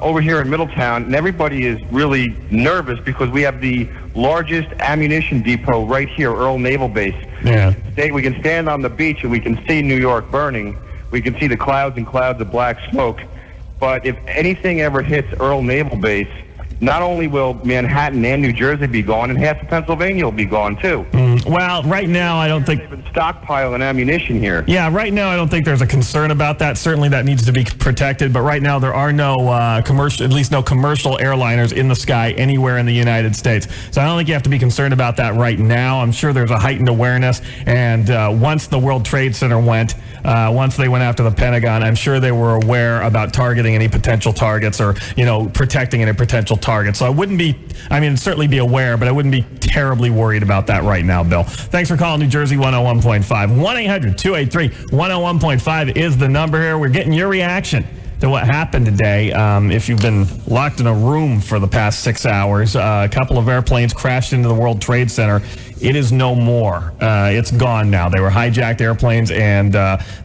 over here in Middletown, and everybody is really nervous because we have the largest ammunition depot right here, Earl Naval Base. Yeah. We can stand on the beach and we can see New York burning. We can see the clouds and clouds of black smoke. But if anything ever hits Earl Naval Base, not only will Manhattan and New Jersey be gone, and half of Pennsylvania will be gone too. Well, right now, I don't think... They've been stockpiling ammunition here. Yeah, right now, I don't think there's a concern about that. Certainly, that needs to be protected. But right now, there are no commercial, at least no commercial airliners in the sky anywhere in the United States. So I don't think you have to be concerned about that right now. I'm sure there's a heightened awareness. And once the World Trade Center once they went after the Pentagon, I'm sure they were aware about targeting any potential targets or, protecting any potential targets. So I wouldn't be, certainly be aware, but I wouldn't be terribly worried about that right now, Bill. Thanks for calling New Jersey 101.5. 1-800-283-101.5 is the number here. We're getting your reaction to what happened today. If you've been locked in a room for the past 6 hours, a couple of airplanes crashed into the World Trade Center. It is no more. It's gone now. They were hijacked airplanes, and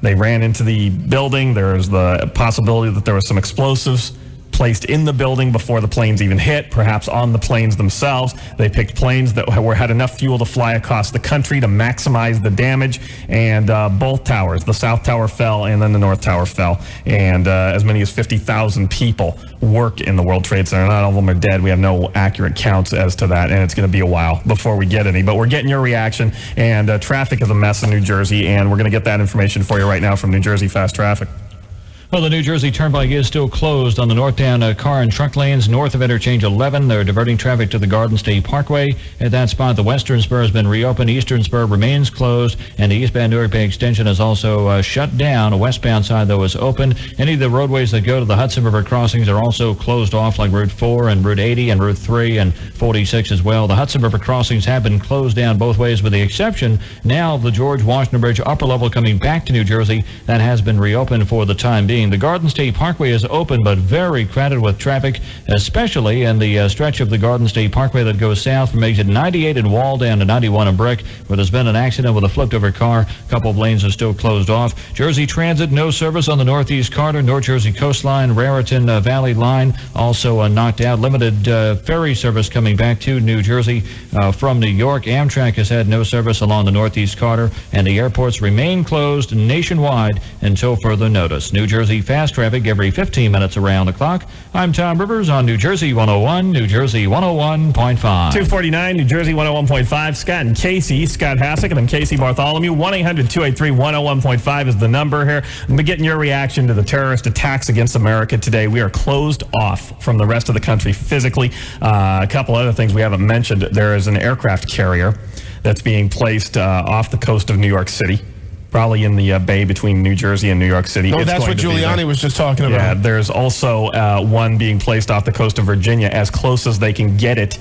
they ran into the building. There's the possibility that there was some explosives placed in the building before the planes even hit, perhaps on the planes themselves. They picked planes that had enough fuel to fly across the country to maximize the damage, and both towers, the South Tower fell and then the North Tower fell, and as many as 50,000 people work in the World Trade Center. Not all of them are dead. We have no accurate counts as to that, and it's going to be a while before we get any, but we're getting your reaction, and traffic is a mess in New Jersey, and we're going to get that information for you right now from New Jersey Fast Traffic. Well, the New Jersey Turnpike is still closed on the northbound car and truck lanes north of Interchange 11. They're diverting traffic to the Garden State Parkway. At that spot, the western spur has been reopened. Eastern spur remains closed, and the eastbound Newark Bay extension is also shut down. A westbound side, though, is open. Any of the roadways that go to the Hudson River crossings are also closed off, like Route 4 and Route 80 and Route 3 and 46 as well. The Hudson River crossings have been closed down both ways, with the exception now of the George Washington Bridge upper level coming back to New Jersey. That has been reopened for the time being. The Garden State Parkway is open, but very crowded with traffic, especially in the stretch of the Garden State Parkway that goes south from exit 98 in Wall down to 91 in Brick, where there's been an accident with a flipped-over car. A couple of lanes are still closed off. Jersey Transit, no service on the Northeast Corridor, North Jersey Coastline, Raritan Valley Line, also knocked out. Limited ferry service coming back to New Jersey from New York. Amtrak has had no service along the Northeast Corridor, and the airports remain closed nationwide until further notice. New Jersey Fast Traffic every 15 minutes around the clock. I'm Tom Rivers on New Jersey 101, New Jersey 101.5. 249, New Jersey 101.5. Scott and Casey, Scott Hassick, and I'm Casey Bartholomew. 1-800-283-101.5 is the number here. I'm getting your reaction to the terrorist attacks against America today. We are closed off from the rest of the country physically. A couple other things we haven't mentioned. There is an aircraft carrier that's being placed off the coast of New York City, probably in the bay between New Jersey and New York City. Oh, that's what Giuliani was just talking about. Yeah, there's also one being placed off the coast of Virginia, as close as they can get it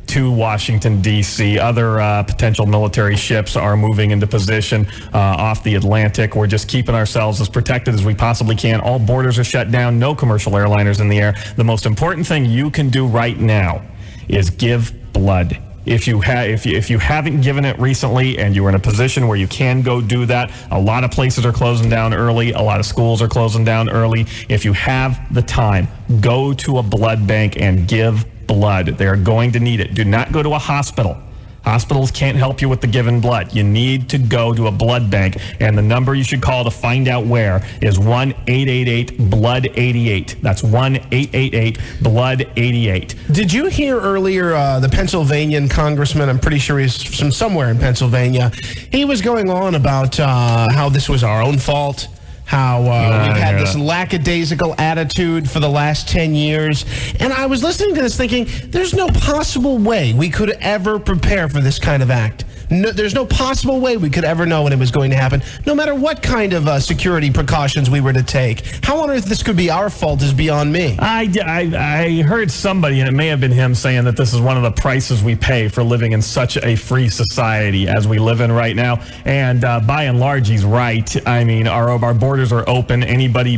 to Washington, D.C. Other potential military ships are moving into position off the Atlantic. We're just keeping ourselves as protected as we possibly can. All borders are shut down. No commercial airliners in the air. The most important thing you can do right now is give blood. If you haven't given it recently and you're in a position where you can go do that, a lot of places are closing down early. A lot of schools are closing down early. If you have the time, go to a blood bank and give blood. They are going to need it. Do not go to a hospital. Hospitals can't help you with the given blood. You need to go to a blood bank, and the number you should call to find out where is 1-888-BLOOD-88. That's 1-888-BLOOD-88. Did you hear earlier the Pennsylvanian congressman, I'm pretty sure he's from somewhere in Pennsylvania, he was going on about how this was our own fault, how we've had this lackadaisical attitude for the last 10 years. And I was listening to this thinking, there's no possible way we could ever prepare for this kind of act. No, there's no possible way we could ever know when it was going to happen, no matter what kind of security precautions we were to take. How on earth this could be our fault is beyond me. I heard somebody, and it may have been him, saying that this is one of the prices we pay for living in such a free society as we live in right now. And by and large, he's right. I mean, our borders are open.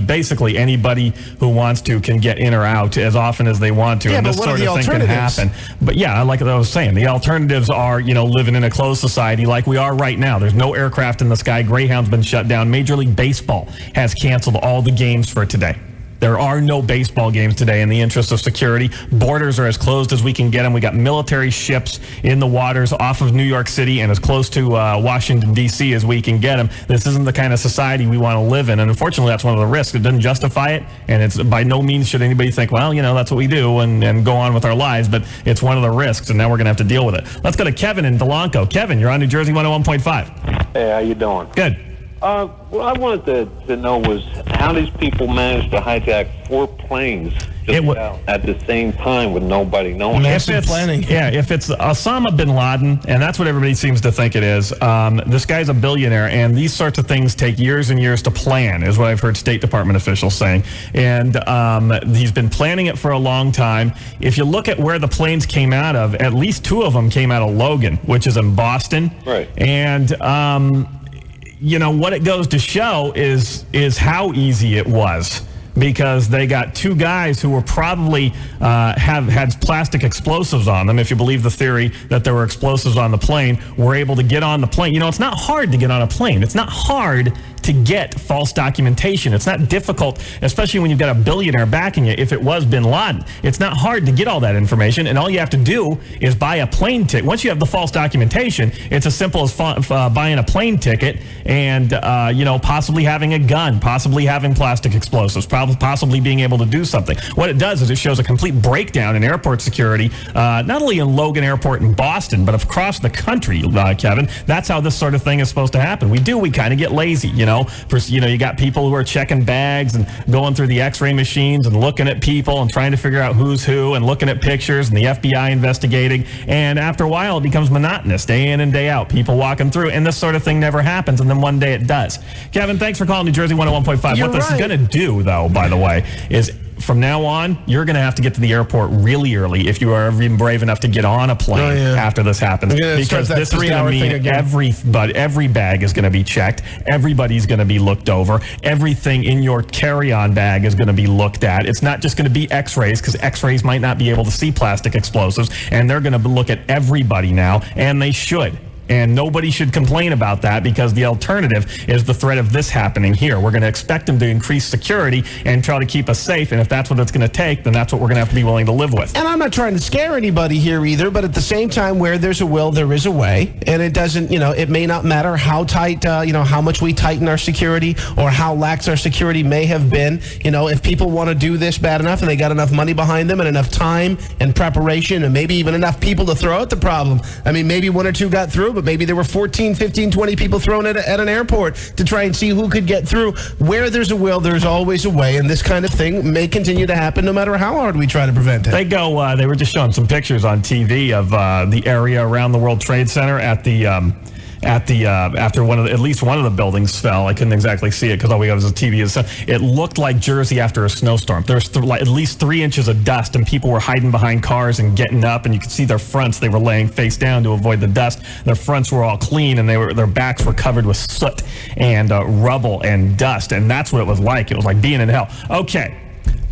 Basically anybody who wants to can get in or out as often as they want to. Yeah, and but this what sort are the of thing can happen. But yeah, like I was saying, the alternatives are, living in a closed society like we are right now. There's no aircraft in the sky. Greyhound's been shut down. Major League Baseball has canceled all the games for today. There are no baseball games today in the interest of security. Borders are as closed as we can get them. We got military ships in the waters off of New York City and as close to Washington, D.C. as we can get them. This isn't the kind of society we want to live in, and unfortunately that's one of the risks. It doesn't justify it, and it's by no means should anybody think, well, that's what we do and go on with our lives, but it's one of the risks, and now we're going to have to deal with it. Let's go to Kevin in Delanco. Kevin, you're on New Jersey 101.5. Hey, how you doing? Good. What I wanted to know was how these people managed to hijack 4 planes at the same time with nobody knowing. Massive planning. Yeah, if it's Osama bin Laden, and that's what everybody seems to think it is, this guy's a billionaire, and these sorts of things take years and years to plan, is what I've heard State Department officials saying. And he's been planning it for a long time. If you look at where the planes came out of, at least 2 of them came out of Logan, which is in Boston. Right. And what it goes to show is how easy it was, because they got 2 guys who were probably had plastic explosives on them, if you believe the theory that there were explosives on the plane, were able to get on the plane. It's not hard to get on a plane. It's not hard to get false documentation. It's not difficult, especially when you've got a billionaire backing it. If it was bin Laden, it's not hard to get all that information, and all you have to do is buy a plane ticket. Once you have the false documentation, it's as simple as buying a plane ticket and possibly having a gun, possibly having plastic explosives, possibly being able to do something. What it does is it shows a complete breakdown in airport security, not only in Logan Airport in Boston, but across the country, Kevin. That's how this sort of thing is supposed to happen. We kind of get lazy, you got people who are checking bags and going through the x-ray machines and looking at people and trying to figure out who's who and looking at pictures and the FBI investigating. And after a while, it becomes monotonous, day in and day out, people walking through, and this sort of thing never happens, and then one day it does. Kevin, thanks for calling New Jersey 101.5. What this is going to do, though, by the way, is from now on, you're going to have to get to the airport really early if you are even brave enough to get on a plane after this happens. Because this is going to mean every bag is going to be checked. Everybody's going to be looked over. Everything in your carry-on bag is going to be looked at. It's not just going to be x-rays, because x-rays might not be able to see plastic explosives, and they're going to look at everybody now, and they should. And nobody should complain about that, because the alternative is the threat of this happening here. We're going to expect them to increase security and try to keep us safe. And if that's what it's going to take, then that's what we're going to have to be willing to live with. And I'm not trying to scare anybody here either, but at the same time, where there's a will, there is a way. And it doesn't, it may not matter how tight, how much we tighten our security or how lax our security may have been. If people want to do this bad enough and they got enough money behind them and enough time and preparation and maybe even enough people to throw at the problem. I mean, maybe 1 or 2 got through, but maybe there were 14, 15, 20 people thrown at an airport to try and see who could get through. Where there's a will, there's always a way, and this kind of thing may continue to happen no matter how hard we try to prevent it. They were just showing some pictures on TV of the area around the World Trade Center after at least one of the buildings fell. I couldn't exactly see it because all we got was a TV. It looked like Jersey after a snowstorm. There's at least 3 inches of dust, and people were hiding behind cars and getting up, and you could see their fronts. They were laying face down to avoid the dust. Their fronts were all clean, and their backs were covered with soot and rubble and dust, and that's what it was like. It was like being in hell. Okay.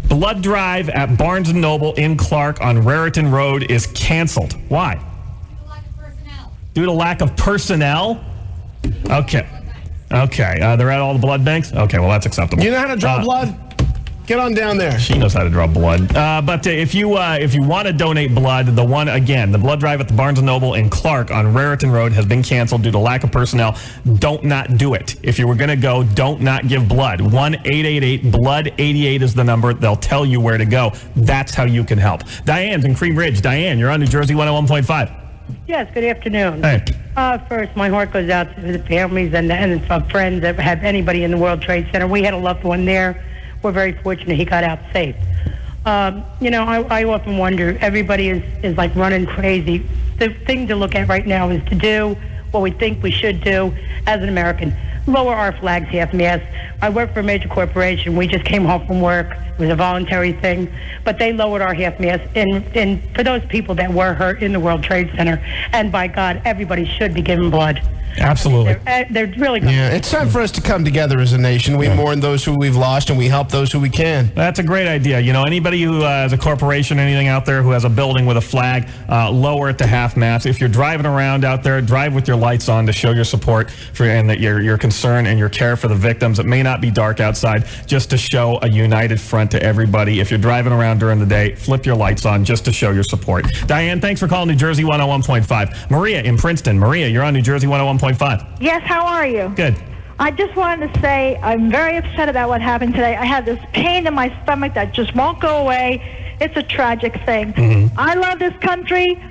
Blood drive at Barnes & Noble in Clark on Raritan Road is canceled. Why? Due to lack of personnel? Okay. They're at all the blood banks? Okay, well, that's acceptable. You know how to draw blood? Get on down there. She knows how to draw blood. But if you want to donate blood, the blood drive at the Barnes & Noble in Clark on Raritan Road has been canceled due to lack of personnel. Don't not do it. If you were going to go, don't not give blood. 1-888-BLOOD-88 is the number. They'll tell you where to go. That's how you can help. Diane's in Cream Ridge. Diane, you're on New Jersey 101.5. Yes, good afternoon. Hey. First, my heart goes out to the families and friends that have anybody in the World Trade Center. We had a loved one there. We're very fortunate he got out safe. I often wonder, everybody is like running crazy. The thing to look at right now is to do what we think we should do as an American. Lower our flags half-mast. I work for a major corporation. We just came home from work. It was a voluntary thing. But they lowered our half-mast. And for those people that were hurt in the World Trade Center, and by God, everybody should be given blood. Absolutely. They're really good. Yeah, it's time for us to come together as a nation. We mourn those who we've lost, and we help those who we can. That's a great idea. You know, anybody who has a corporation, anything out there who has a building with a flag, lower it to half-mast. If you're driving around out there, drive with your lights on to show your support and that your concern and your care for the victims. It may not be dark outside, just to show a united front to everybody. If you're driving around during the day, flip your lights on just to show your support. Diane, thanks for calling New Jersey 101.5. Maria in Princeton. Maria, you're on New Jersey 101.5. Yes, how are you? Good. I just wanted to say I'm very upset about what happened today. I have this pain in my stomach that just won't go away. It's a tragic thing. Mm-hmm. I love this country.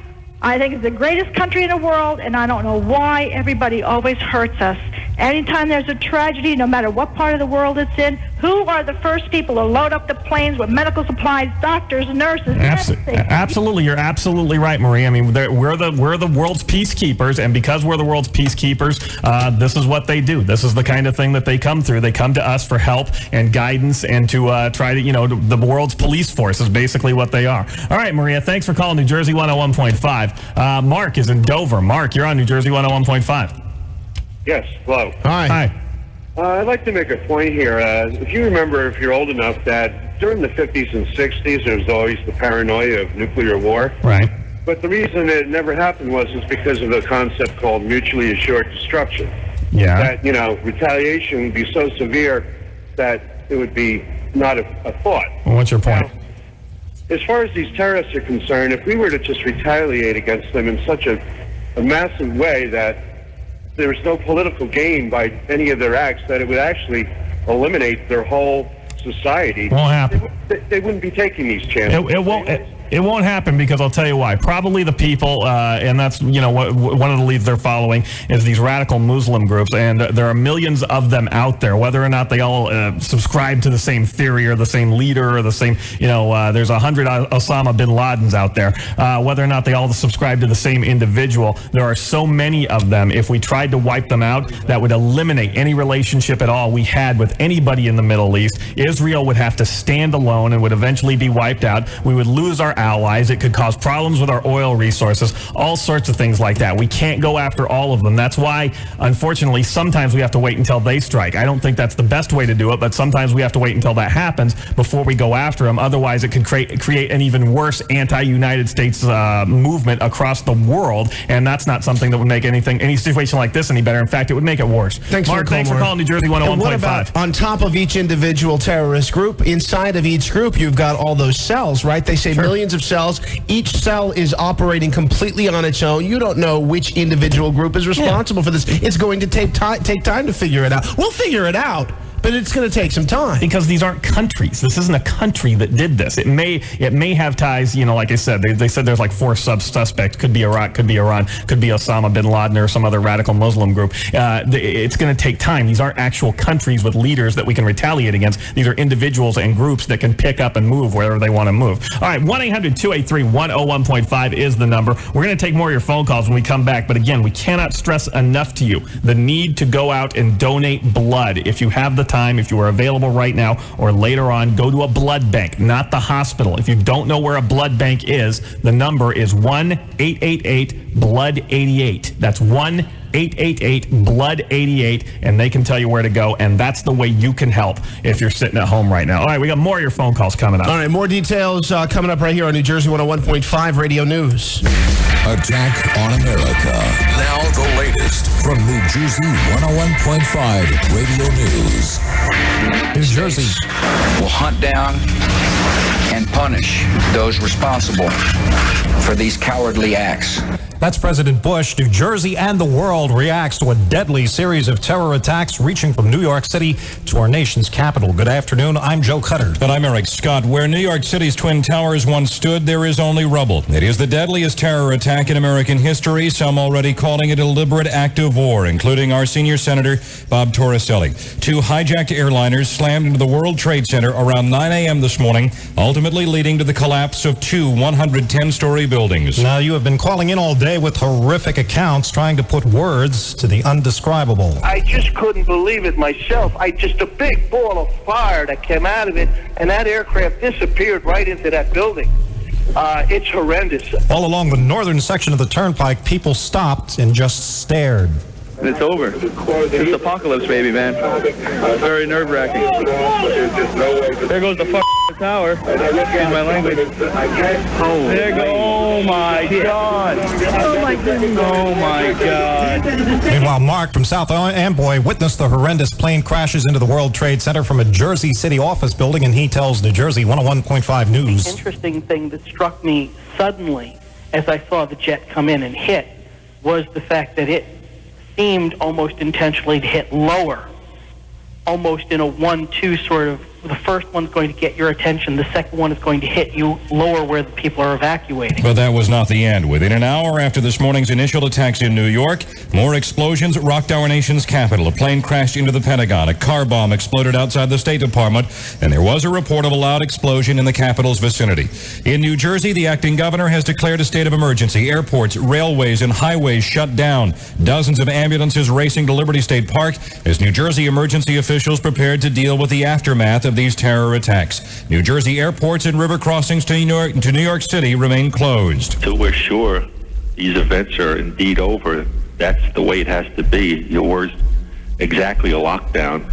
I think it's the greatest country in the world, and I don't know why everybody always hurts us. Anytime there's a tragedy, no matter what part of the world it's in, who are the first people to load up the planes with medical supplies, doctors, nurses, Absolutely. You're absolutely right, Marie. I mean, we're the world's peacekeepers, and because we're the world's peacekeepers, this is what they do. This is the kind of thing that they come through. They come to us for help and guidance and to try to, the world's police force is basically what they are. All right, Maria, thanks for calling New Jersey 101.5. Mark is in Dover. Mark, you're on New Jersey 101.5. Yes, hello. Hi. I'd like to make a point here. If you remember, if you're old enough, that during the 50s and 60s, there was always the paranoia of nuclear war. Right. But the reason it never happened was because of a concept called mutually assured destruction. Yeah. That, retaliation would be so severe that it would be not a thought. Well, what's your point? Now, as far as these terrorists are concerned, if we were to just retaliate against them in such a massive way that there was no political gain by any of their acts, that it would actually eliminate their whole society. Won't happen. They wouldn't be taking these chances. It won't happen because I'll tell you why. Probably the people, and that's one of the leads they're following is these radical Muslim groups, and there are millions of them out there. Whether or not they all subscribe to the same theory or the same leader or the same, there's 100 Osama bin Ladens out there. Whether or not they all subscribe to the same individual, there are so many of them. If we tried to wipe them out, that would eliminate any relationship at all we had with anybody in the Middle East. Israel would have to stand alone and would eventually be wiped out. We would lose our allies. It could cause problems with our oil resources, all sorts of things like that. We can't go after all of them. That's why, unfortunately, sometimes we have to wait until they strike. I don't think that's the best way to do it, but sometimes we have to wait until that happens before we go after them. Otherwise, it could create an even worse anti-United States movement across the world, and that's not something that would make any situation like this any better. In fact, it would make it worse. Thanks Mark, thanks for calling New Jersey 101.5. And what about on top of each individual terrorist group, inside of each group, you've got all those cells, right? They say millions of cells. Each cell is operating completely on its own. You don't know which individual group is responsible for this. It's going to take time to figure it out. We'll figure it out, but it's going to take some time. Because these aren't countries. This isn't a country that did this. It may have ties, like I said, they said there's like 4 suspects. Could be Iraq, could be Iran, could be Osama bin Laden or some other radical Muslim group. It's going to take time. These aren't actual countries with leaders that we can retaliate against. These are individuals and groups that can pick up and move wherever they want to move. All right, 1-800-283-101.5 is the number. We're going to take more of your phone calls when we come back. But again, we cannot stress enough to you the need to go out and donate blood. If you have the time, if you are available right now or later on, go to a blood bank, not the hospital. If you don't know where a blood bank is, the number is 1-888-BLOOD-88. That's 1-888-BLOOD-88, and they can tell you where to go, and that's the way you can help if you're sitting at home right now. All right, we got more of your phone calls coming up. All right, more details coming up right here on New Jersey 101.5 Radio News. Attack on America. Now the latest from New Jersey 101.5 Radio News. New Jersey will hunt down and punish those responsible for these cowardly acts. That's President Bush. New Jersey and the world reacts to a deadly series of terror attacks reaching from New York City to our nation's capital. Good afternoon. I'm Joe Cutter. And I'm Eric Scott. Where New York City's Twin Towers once stood, there is only rubble. It is the deadliest terror attack in American history, some already calling it a deliberate act of war, including our senior senator, Bob Torricelli. 2 hijacked airliners slammed into the World Trade Center around 9 a.m. this morning, ultimately leading to the collapse of 2 110-story buildings. Now, you have been calling in all day with horrific accounts trying to put words to the undescribable. I just couldn't believe it myself. A big ball of fire that came out of it, and that aircraft disappeared right into that building. It's horrendous. All along the northern section of the turnpike, people stopped and just stared. and it's over. It's apocalypse, baby, man. It's very nerve-wracking. There goes the tower. Excuse my language. Oh, there go. Oh my God. Oh my goodness. Oh my God. Meanwhile, Mark from South Amboy witnessed the horrendous plane crashes into the World Trade Center from a Jersey City office building, and he tells New Jersey 101.5 News. The interesting thing that struck me suddenly as I saw the jet come in and hit was the fact that it seemed almost intentionally to hit lower, almost in a 1-2 sort of. The first one's going to get your attention. The second one is going to hit you lower where the people are evacuating. But that was not the end. Within an hour after this morning's initial attacks in New York, more explosions rocked our nation's capital. A plane crashed into the Pentagon. A car bomb exploded outside the State Department, and there was a report of a loud explosion in the capital's vicinity. In New Jersey, the acting governor has declared a state of emergency. Airports, railways, and highways shut down. Dozens of ambulances racing to Liberty State Park as New Jersey emergency officials prepared to deal with the aftermath of these terror attacks. New Jersey airports and river crossings to New York City remain closed. Until we're sure these events are indeed over, that's the way it has to be. Your words, exactly a lockdown.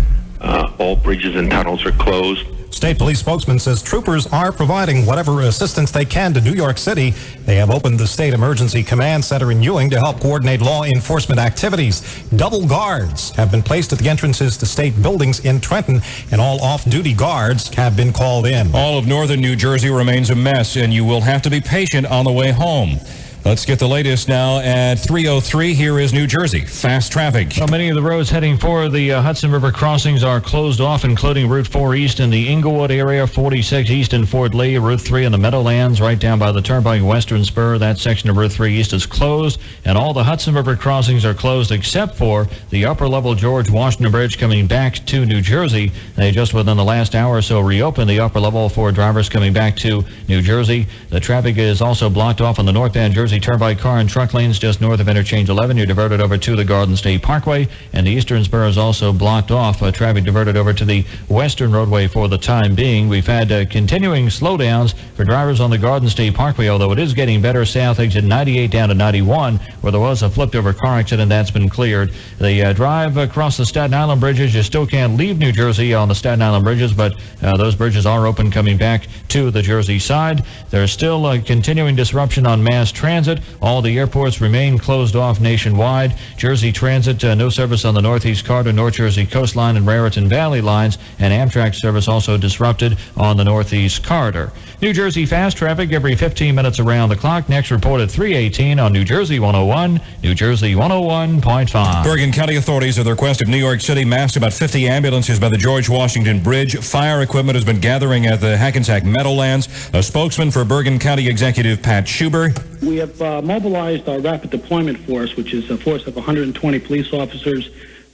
All bridges and tunnels are closed. State police spokesman says troopers are providing whatever assistance they can to New York City. They have opened the State Emergency Command Center in Ewing to help coordinate law enforcement activities. Double guards have been placed at the entrances to state buildings in Trenton, and all off-duty guards have been called in. All of northern New Jersey remains a mess, and you will have to be patient on the way home. Let's get the latest now at 3:03. Here is New Jersey fast traffic. Well, many of the roads heading for the Hudson River crossings are closed off, including Route 4 East in the Inglewood area, 46 East in Fort Lee, Route 3 in the Meadowlands, right down by the Turnpike Western Spur. That section of Route 3 East is closed, and all the Hudson River crossings are closed except for the upper-level George Washington Bridge coming back to New Jersey. They just within the last hour or so reopened the upper level for drivers coming back to New Jersey. The traffic is also blocked off on the northbound Jersey Turnpike car and truck lanes just north of Interchange 11. You're diverted over to the Garden State Parkway, and the Eastern Spur is also blocked off. Traffic diverted over to the Western Roadway for the time being. We've had continuing slowdowns for drivers on the Garden State Parkway, although it is getting better south exit 98 down to 91, where there was a flipped-over car accident. That's been cleared. The drive across the Staten Island bridges, you still can't leave New Jersey on the Staten Island bridges, but those bridges are open coming back to the Jersey side. There's still a continuing disruption on mass transit. All the airports remain closed off nationwide. Jersey Transit, no service on the Northeast Corridor, North Jersey Coastline, and Raritan Valley lines, and Amtrak service also disrupted on the Northeast Corridor. New Jersey fast traffic every 15 minutes around the clock. Next report at 3:18 on New Jersey 101, New Jersey 101.5. Bergen County authorities, at the request of New York City, massed about 50 ambulances by the George Washington Bridge. Fire equipment has been gathering at the Hackensack Meadowlands. A spokesman for Bergen County Executive Pat Schuber. We have mobilized our rapid deployment force, which is a force of 120 police officers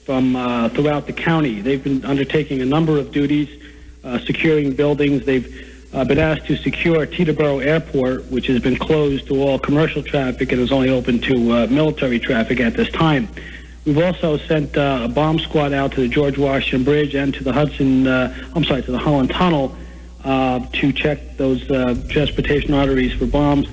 from throughout the county. They've been undertaking a number of duties, securing buildings. They've been asked to secure Teterboro Airport, which has been closed to all commercial traffic and is only open to military traffic at this time. We've also sent a bomb squad out to the George Washington Bridge and to the to the Holland Tunnel to check those transportation arteries for bombs.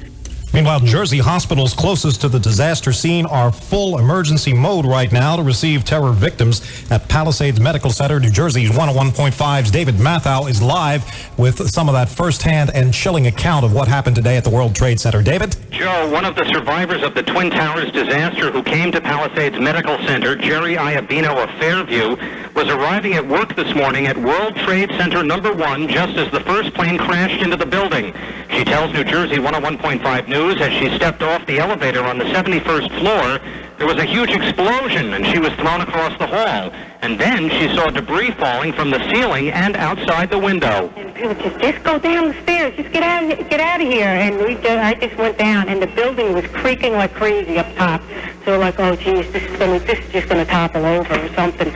Meanwhile, Jersey hospitals closest to the disaster scene are full emergency mode right now to receive terror victims. At Palisades Medical Center, New Jersey's 101.5's David Matthau is live with some of that firsthand and chilling account of what happened today at the World Trade Center. David? Joe, one of the survivors of the Twin Towers disaster who came to Palisades Medical Center, Jerry Iabino of Fairview, was arriving at work this morning at World Trade Center number 1 just as the first plane crashed into the building. She tells New Jersey 101.5 News as she stepped off the elevator on the 71st floor, there was a huge explosion and she was thrown across the hall. And then she saw debris falling from the ceiling and outside the window. And people just go down the stairs, just get out of here. And I just went down, and the building was creaking like crazy up top. So like, oh geez, this is just going to topple over or something.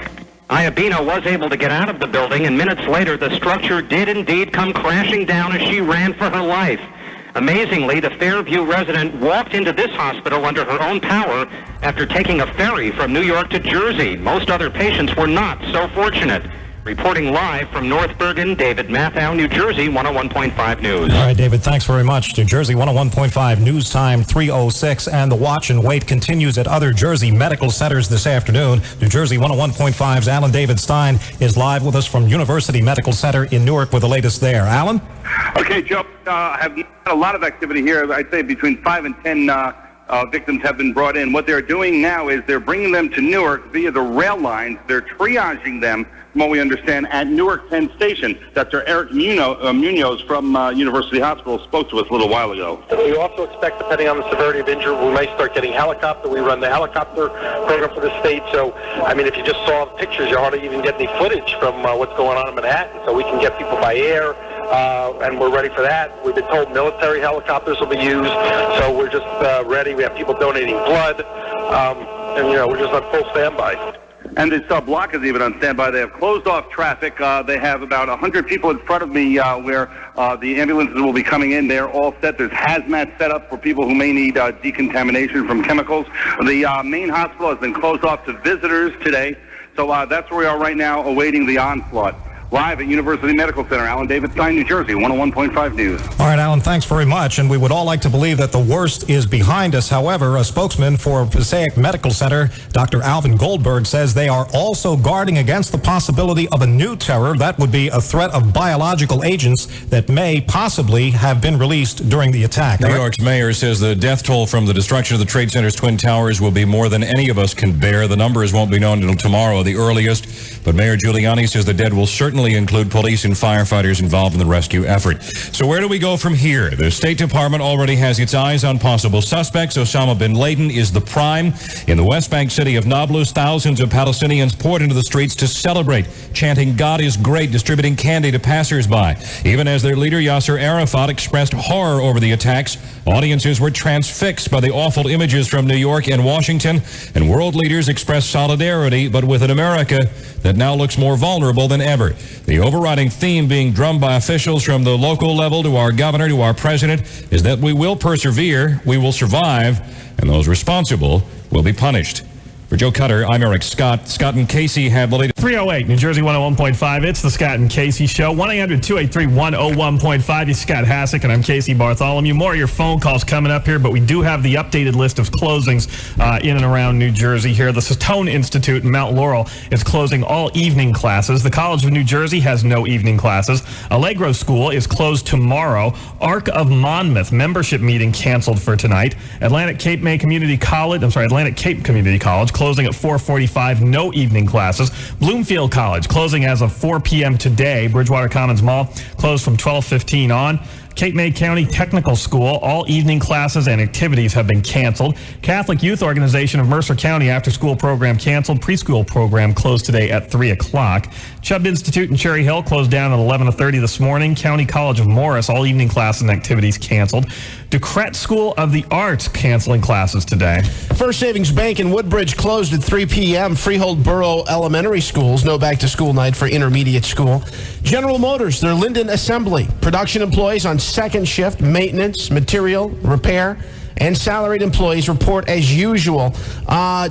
Iabino was able to get out of the building, and minutes later the structure did indeed come crashing down as she ran for her life. Amazingly, the Fairview resident walked into this hospital under her own power after taking a ferry from New York to Jersey. Most other patients were not so fortunate. Reporting live from North Bergen, David Matthau, New Jersey, 101.5 News. All right, David, thanks very much. New Jersey 101.5 news time 3:06, and the watch and wait continues at other Jersey medical centers this afternoon. New Jersey 101.5's Alan David Stein is live with us from University Medical Center in Newark with the latest there. Alan? Okay, Joe, I have had a lot of activity here. I'd say between 5 and 10 victims have been brought in. What they're doing now is they're bringing them to Newark via the rail lines. They're triaging them, from what we understand, at Newark Penn Station. Dr. Eric Munoz from University Hospital spoke to us a little while ago. We also expect, depending on the severity of injury, we may start getting helicopter. We run the helicopter program for the state. So, I mean, if you just saw the pictures, you hardly even get any footage from what's going on in Manhattan. So we can get people by air, and we're ready for that. We've been told military helicopters will be used. So we're just ready. We have people donating blood. And, you know, we're just on full standby. And this block is even on standby. They have closed off traffic. They have about 100 people in front of me where the ambulances will be coming in. They're all set. There's hazmat set up for people who may need decontamination from chemicals. The main hospital has been closed off to visitors today. So that's where we are right now, awaiting the onslaught. Live at University Medical Center, Alan David Stein, New Jersey, 101.5 News. All right, Alan, thanks very much. And we would all like to believe that the worst is behind us. However, a spokesman for Passaic Medical Center, Dr. Alvin Goldberg, says they are also guarding against the possibility of a new terror. That would be a threat of biological agents that may possibly have been released during the attack. New York's mayor says the death toll from the destruction of the Trade Center's Twin Towers will be more than any of us can bear. The numbers won't be known until tomorrow, the earliest. But Mayor Giuliani says the dead will certainly include police and firefighters involved in the rescue effort. So where do we go from here? The State Department already has its eyes on possible suspects. Osama bin Laden is the prime. In the West Bank city of Nablus, thousands of Palestinians poured into the streets to celebrate, chanting "God is great," distributing candy to passersby. Even as their leader Yasser Arafat expressed horror over the attacks, audiences were transfixed by the awful images from New York and Washington, and world leaders expressed solidarity, but with an America that now looks more vulnerable than ever. The overriding theme being drummed by officials from the local level to our governor to our president is that we will persevere, we will survive, and those responsible will be punished. For Joe Cutter, I'm Eric Scott. Scott and Casey have the latest. 308, New Jersey 101.5. It's the Scott and Casey Show. 1-800-283-101.5. He's Scott Hassick, and I'm Casey Bartholomew. More of your phone calls coming up here, but we do have the updated list of closings in and around New Jersey here. The Satone Institute in Mount Laurel is closing all evening classes. The College of New Jersey has no evening classes. Allegro School is closed tomorrow. Arc of Monmouth membership meeting canceled for tonight. Atlantic Cape Community College closing at 4:45, no evening classes. Bloomfield College closing as of 4 p.m. today. Bridgewater Commons Mall closed from 12:15 on. Cape May County Technical School, all evening classes and activities have been canceled. Catholic Youth Organization of Mercer County after-school program canceled. Preschool program closed today at 3 o'clock. Chubb Institute in Cherry Hill closed down at 11:30 this morning. County College of Morris, all evening classes and activities canceled. Ducret School of the Arts canceling classes today. First Savings Bank in Woodbridge closed at 3 p.m. Freehold Borough Elementary Schools, no back-to-school night for intermediate school. General Motors, their Linden Assembly. Production employees on second shift, maintenance, material, repair, and salaried employees report as usual.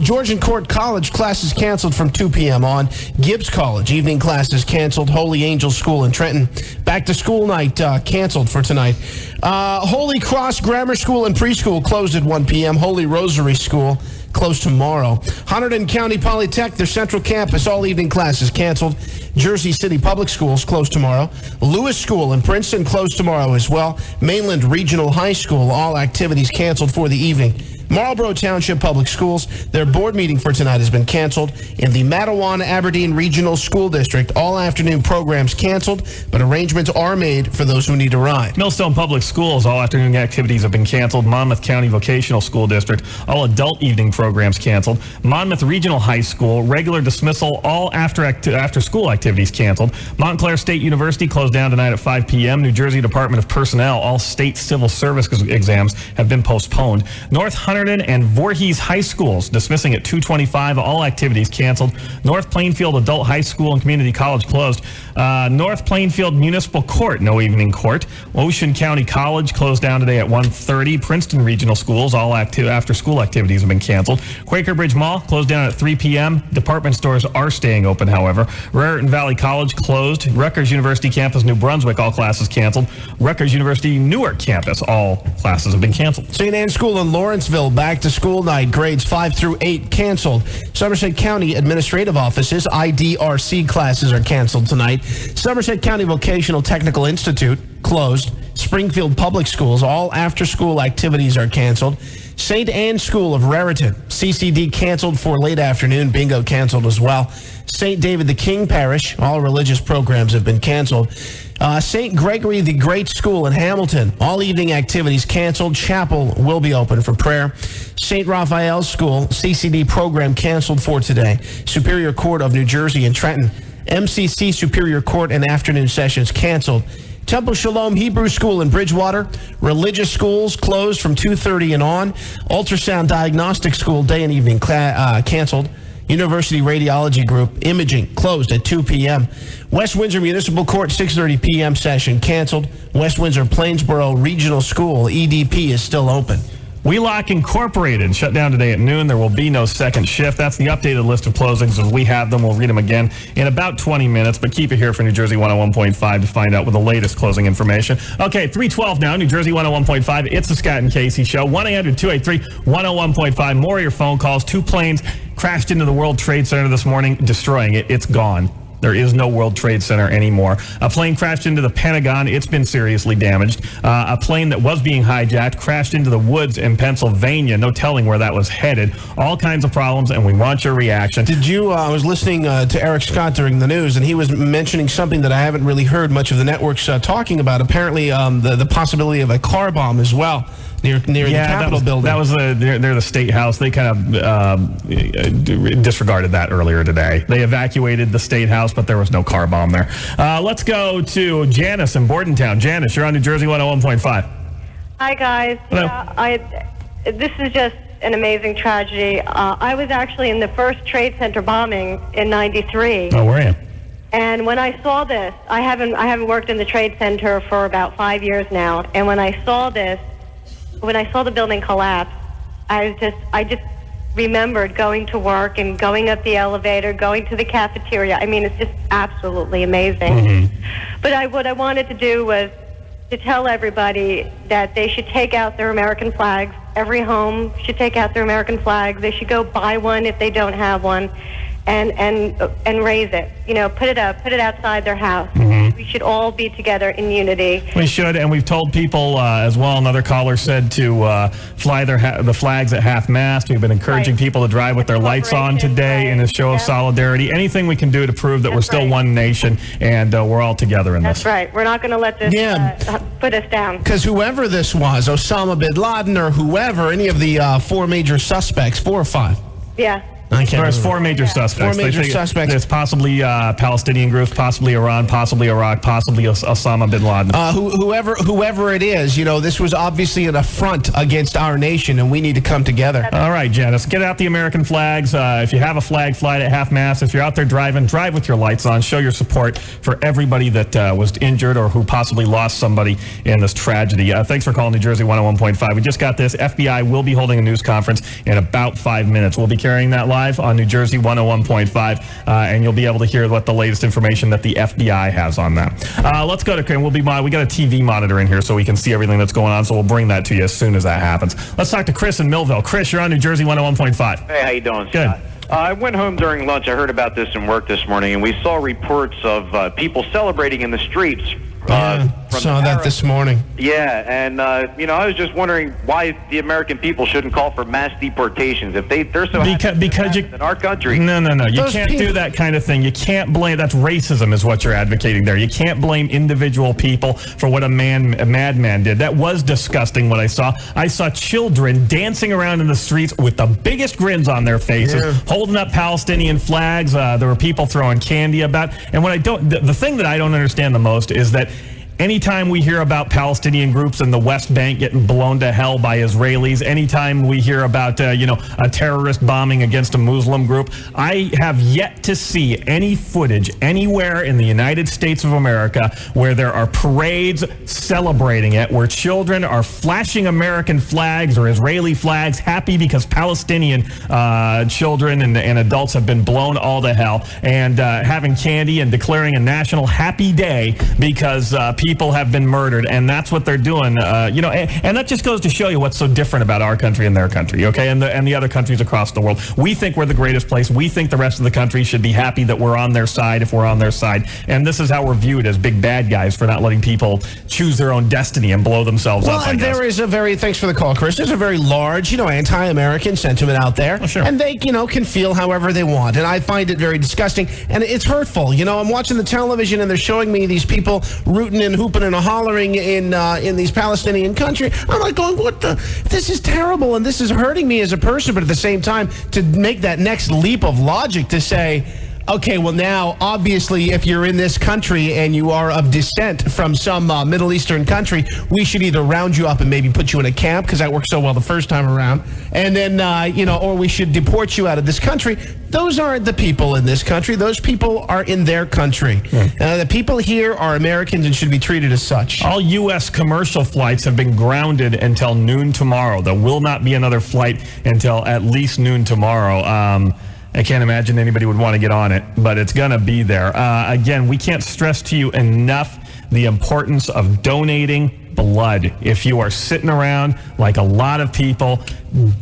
Georgian Court College classes canceled from 2 p.m. on. Gibbs College evening classes canceled. Holy Angel School in Trenton back to school night canceled for tonight. Holy Cross Grammar School and Preschool closed at 1 p.m. Holy Rosary School closed tomorrow. Hunterdon County Polytech, their central campus, all evening classes canceled. Jersey City Public Schools closed tomorrow. Lewis School in Princeton closed tomorrow as well. Mainland Regional High School, all activities canceled for the evening. Marlborough Township Public Schools, their board meeting for tonight has been canceled. In the Matawan-Aberdeen Regional School District, all afternoon programs canceled, but arrangements are made for those who need a ride. Millstone Public Schools, all afternoon activities have been canceled. Monmouth County Vocational School District, all adult evening programs canceled. Monmouth Regional High School, regular dismissal, all after-school activities canceled. Montclair State University closed down tonight at 5 p.m. New Jersey Department of Personnel, all state civil service exams have been postponed. North Hunterdon Hunterdon and Voorhees High Schools dismissing at 2:25. All activities canceled. North Plainfield Adult High School and Community College closed. North Plainfield Municipal Court, no evening court. Ocean County College closed down today at 1:30. Princeton Regional Schools, all after-school activities have been canceled. Quaker Bridge Mall closed down at 3 p.m. Department stores are staying open, however. Raritan Valley College closed. Rutgers University Campus, New Brunswick, all classes canceled. Rutgers University Newark Campus, all classes have been canceled. St. Anne's School in Lawrenceville, back to school night, grades 5 through 8 canceled. Somerset County Administrative Offices, IDRC classes are canceled tonight. Somerset County Vocational Technical Institute closed. Springfield Public Schools, all after-school activities are canceled. St. Anne's School of Raritan, CCD canceled for late afternoon. Bingo canceled as well. St. David the King Parish, all religious programs have been canceled. St. Gregory the Great School in Hamilton, all evening activities canceled. Chapel will be open for prayer. St. Raphael's School, CCD program canceled for today. Superior Court of New Jersey in Trenton, MCC Superior Court and afternoon sessions canceled. Temple Shalom Hebrew School in Bridgewater, religious schools closed from 2:30 and on. Ultrasound Diagnostic School day and evening canceled. University Radiology Group imaging closed at 2 p.m. West Windsor Municipal Court 6:30 p.m. session canceled. West Windsor Plainsboro Regional School EDP is still open. Wheelock Incorporated shut down today at noon. There will be no second shift. That's the updated list of closings as we have them. We'll read them again in about 20 minutes, but keep it here for New Jersey 101.5 to find out with the latest closing information. Okay, 3:12 now, New Jersey 101.5. It's the Scott and Casey Show. 1-800-283-101.5. More of your phone calls. 2 planes crashed into the World Trade Center this morning, destroying it. It's gone. There is no World Trade Center anymore. A plane crashed into the Pentagon. It's been seriously damaged. A plane that was being hijacked crashed into the woods in Pennsylvania. No telling where that was headed. All kinds of problems, and we want your reaction. Did you, I was listening to Eric Scott during the news, and he was mentioning something that I haven't really heard much of the networks talking about. Apparently, the possibility of a car bomb as well. Near the Capitol building. That was near the State House. They kind of disregarded that earlier today. They evacuated the State House, but there was no car bomb there. Let's go to Janice in Bordentown. Janice, you're on New Jersey 101.5. Hi, guys. Hello. This is just an amazing tragedy. I was actually in the first Trade Center bombing in '93. Oh, were you? And when I saw this, I haven't worked in the Trade Center for about 5 years now. And when I saw this, when I saw the building collapse, I just remembered going to work and going up the elevator, going to the cafeteria. I mean, it's just absolutely amazing. Mm-hmm. But what I wanted to do was to tell everybody that they should take out their American flags. Every home should take out their American flags. They should go buy one if they don't have one, and raise it. You know, put it outside their house. Mm-hmm. We should all be together in unity. We should, and we've told people as well. Another caller said to fly the flags at half-mast. We've been encouraging people to drive with their lights on today in a show of solidarity. Anything we can do to prove that we're still one nation and we're all together in this. That's right. We're not going to let this put us down. Because whoever this was, Osama bin Laden or whoever, any of the 4 major suspects, 4 or 5? Yeah. There's 4 major suspects. 4 major suspects. There's possibly Palestinian groups, possibly Iran, possibly Iraq, possibly Osama bin Laden. Whoever it is, you know, this was obviously an affront against our nation, and we need to come together. All right, Janice, get out the American flags. If you have a flag, fly it at half-mast. If you're out there driving, drive with your lights on. Show your support for everybody that was injured or who possibly lost somebody in this tragedy. Thanks for calling New Jersey 101.5. We just got this. FBI will be holding a news conference in about 5 minutes. We'll be carrying that live on New Jersey 101.5, and you'll be able to hear what the latest information that the FBI has on that. Let's go to Chris. We got a TV monitor in here so we can see everything that's going on, so we'll bring that to you as soon as that happens. Let's talk to Chris in Millville. Chris, you're on New Jersey 101.5. Hey, how you doing, Good. Scott? I went home during lunch. I heard about this in work this morning, and we saw reports of people celebrating in the streets. Saw that this morning. Yeah, and I was just wondering why the American people shouldn't call for mass deportations if they're so because in our country. No, you can't do that kind of thing. You can't blame. That's racism, is what you're advocating there. You can't blame individual people for what a madman did. That was disgusting. What I saw children dancing around in the streets with the biggest grins on their faces, holding up Palestinian flags. There were people throwing candy about. And the thing that I don't understand the most is that Anytime we hear about Palestinian groups in the West Bank getting blown to hell by Israelis, anytime we hear about, a terrorist bombing against a Muslim group, I have yet to see any footage anywhere in the United States of America where there are parades celebrating it, where children are flashing American flags or Israeli flags, happy because Palestinian children and adults have been blown all to hell, and having candy and declaring a national happy day because people have been murdered. And that's what they're doing, and that just goes to show you what's so different about our country and their country, okay, and the other countries across the world. We think we're the greatest place. We think the rest of the country should be happy that we're on their side if we're on their side. And this is how we're viewed as big bad guys for not letting people choose their own destiny and blow themselves up. Well, and there is a very, thanks for the call, Chris, there's a very large, anti-American sentiment out there. Oh, sure. And they, can feel however they want. And I find it very disgusting. And it's hurtful. I'm watching the television and they're showing me these people rooting and hooping and hollering in these Palestinian country. I'm like going, this is terrible and this is hurting me as a person. But at the same time, to make that next leap of logic to say, okay, well now, obviously, if you're in this country and you are of descent from some Middle Eastern country, we should either round you up and maybe put you in a camp, because that worked so well the first time around, and then, or we should deport you out of this country. Those aren't the people in this country. Those people are in their country. The people here are Americans and should be treated as such. All U.S. commercial flights have been grounded until noon tomorrow. There will not be another flight until at least noon tomorrow. I can't imagine anybody would want to get on it, but it's going to be there. Again, we can't stress to you enough the importance of donating blood. If you are sitting around like a lot of people,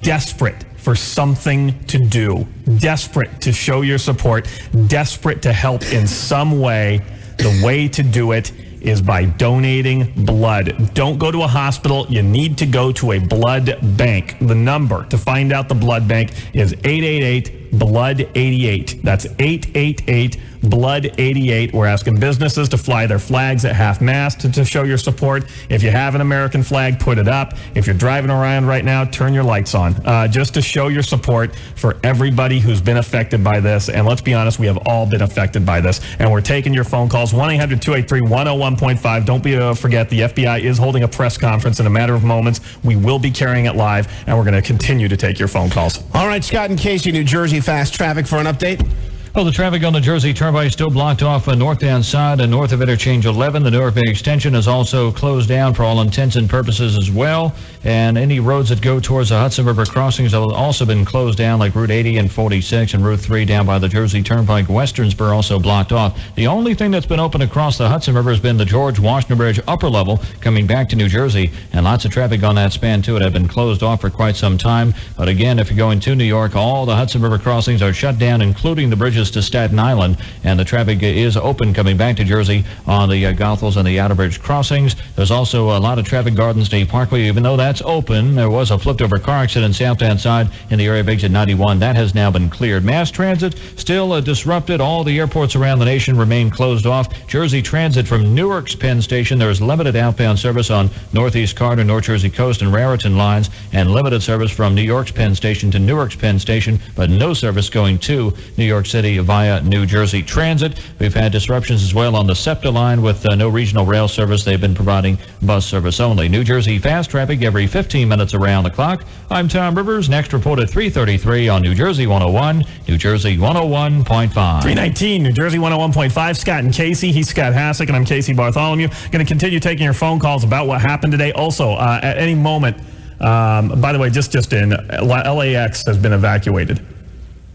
desperate for something to do, desperate to show your support, desperate to help in some way, the way to do it is by donating blood. Don't go to a hospital. You need to go to a blood bank. The number to find out the blood bank is 888-BLOOD-88. That's 888-BLOOD-88. We're asking businesses to fly their flags at half-mast to show your support. If you have an American flag, put it up. If you're driving around right now, turn your lights on, just to show your support for everybody who's been affected by this. And let's be honest, we have all been affected by this. And we're taking your phone calls, 1-800-283-101.5. Don't forget, the FBI is holding a press conference in a matter of moments. We will be carrying it live, and we're going to continue to take your phone calls. All right, Scott and Casey, New Jersey fast traffic for an update. Well, the traffic on the Jersey Turnpike is still blocked off northbound side and north of Interchange 11. The Newark Bay extension is also closed down for all intents and purposes as well. And any roads that go towards the Hudson River crossings have also been closed down, like Route 80 and 46 and Route 3 down by the Jersey Turnpike. Western Spur also blocked off. The only thing that's been open across the Hudson River has been the George Washington Bridge upper level coming back to New Jersey. And lots of traffic on that span, too. It had been closed off for quite some time. But again, if you're going to New York, all the Hudson River crossings are shut down, including the bridges to Staten Island. And the traffic is open coming back to Jersey on the Goethals and the Outer Bridge crossings. There's also a lot of traffic Garden State Parkway, even though that's open. There was a flipped over car accident southbound side in the area of exit 91. That has now been cleared. Mass transit still disrupted. All the airports around the nation remain closed off. Jersey Transit from Newark's Penn Station. There is limited outbound service on Northeast Carter, North Jersey Coast, and Raritan lines, and limited service from New York's Penn Station to Newark's Penn Station, but no service going to New York City via New Jersey Transit. We've had disruptions as well on the SEPTA line with no regional rail service. They've been providing bus service only. New Jersey fast traffic every 15 minutes around the clock. I'm Tom Rivers. Next report at 3:33 on New Jersey 101, New Jersey 101.5. 319, New Jersey 101.5. Scott and Casey. He's Scott Hassick, and I'm Casey Bartholomew. Going to continue taking your phone calls about what happened today. Also, at any moment, by the way, just in, LAX has been evacuated.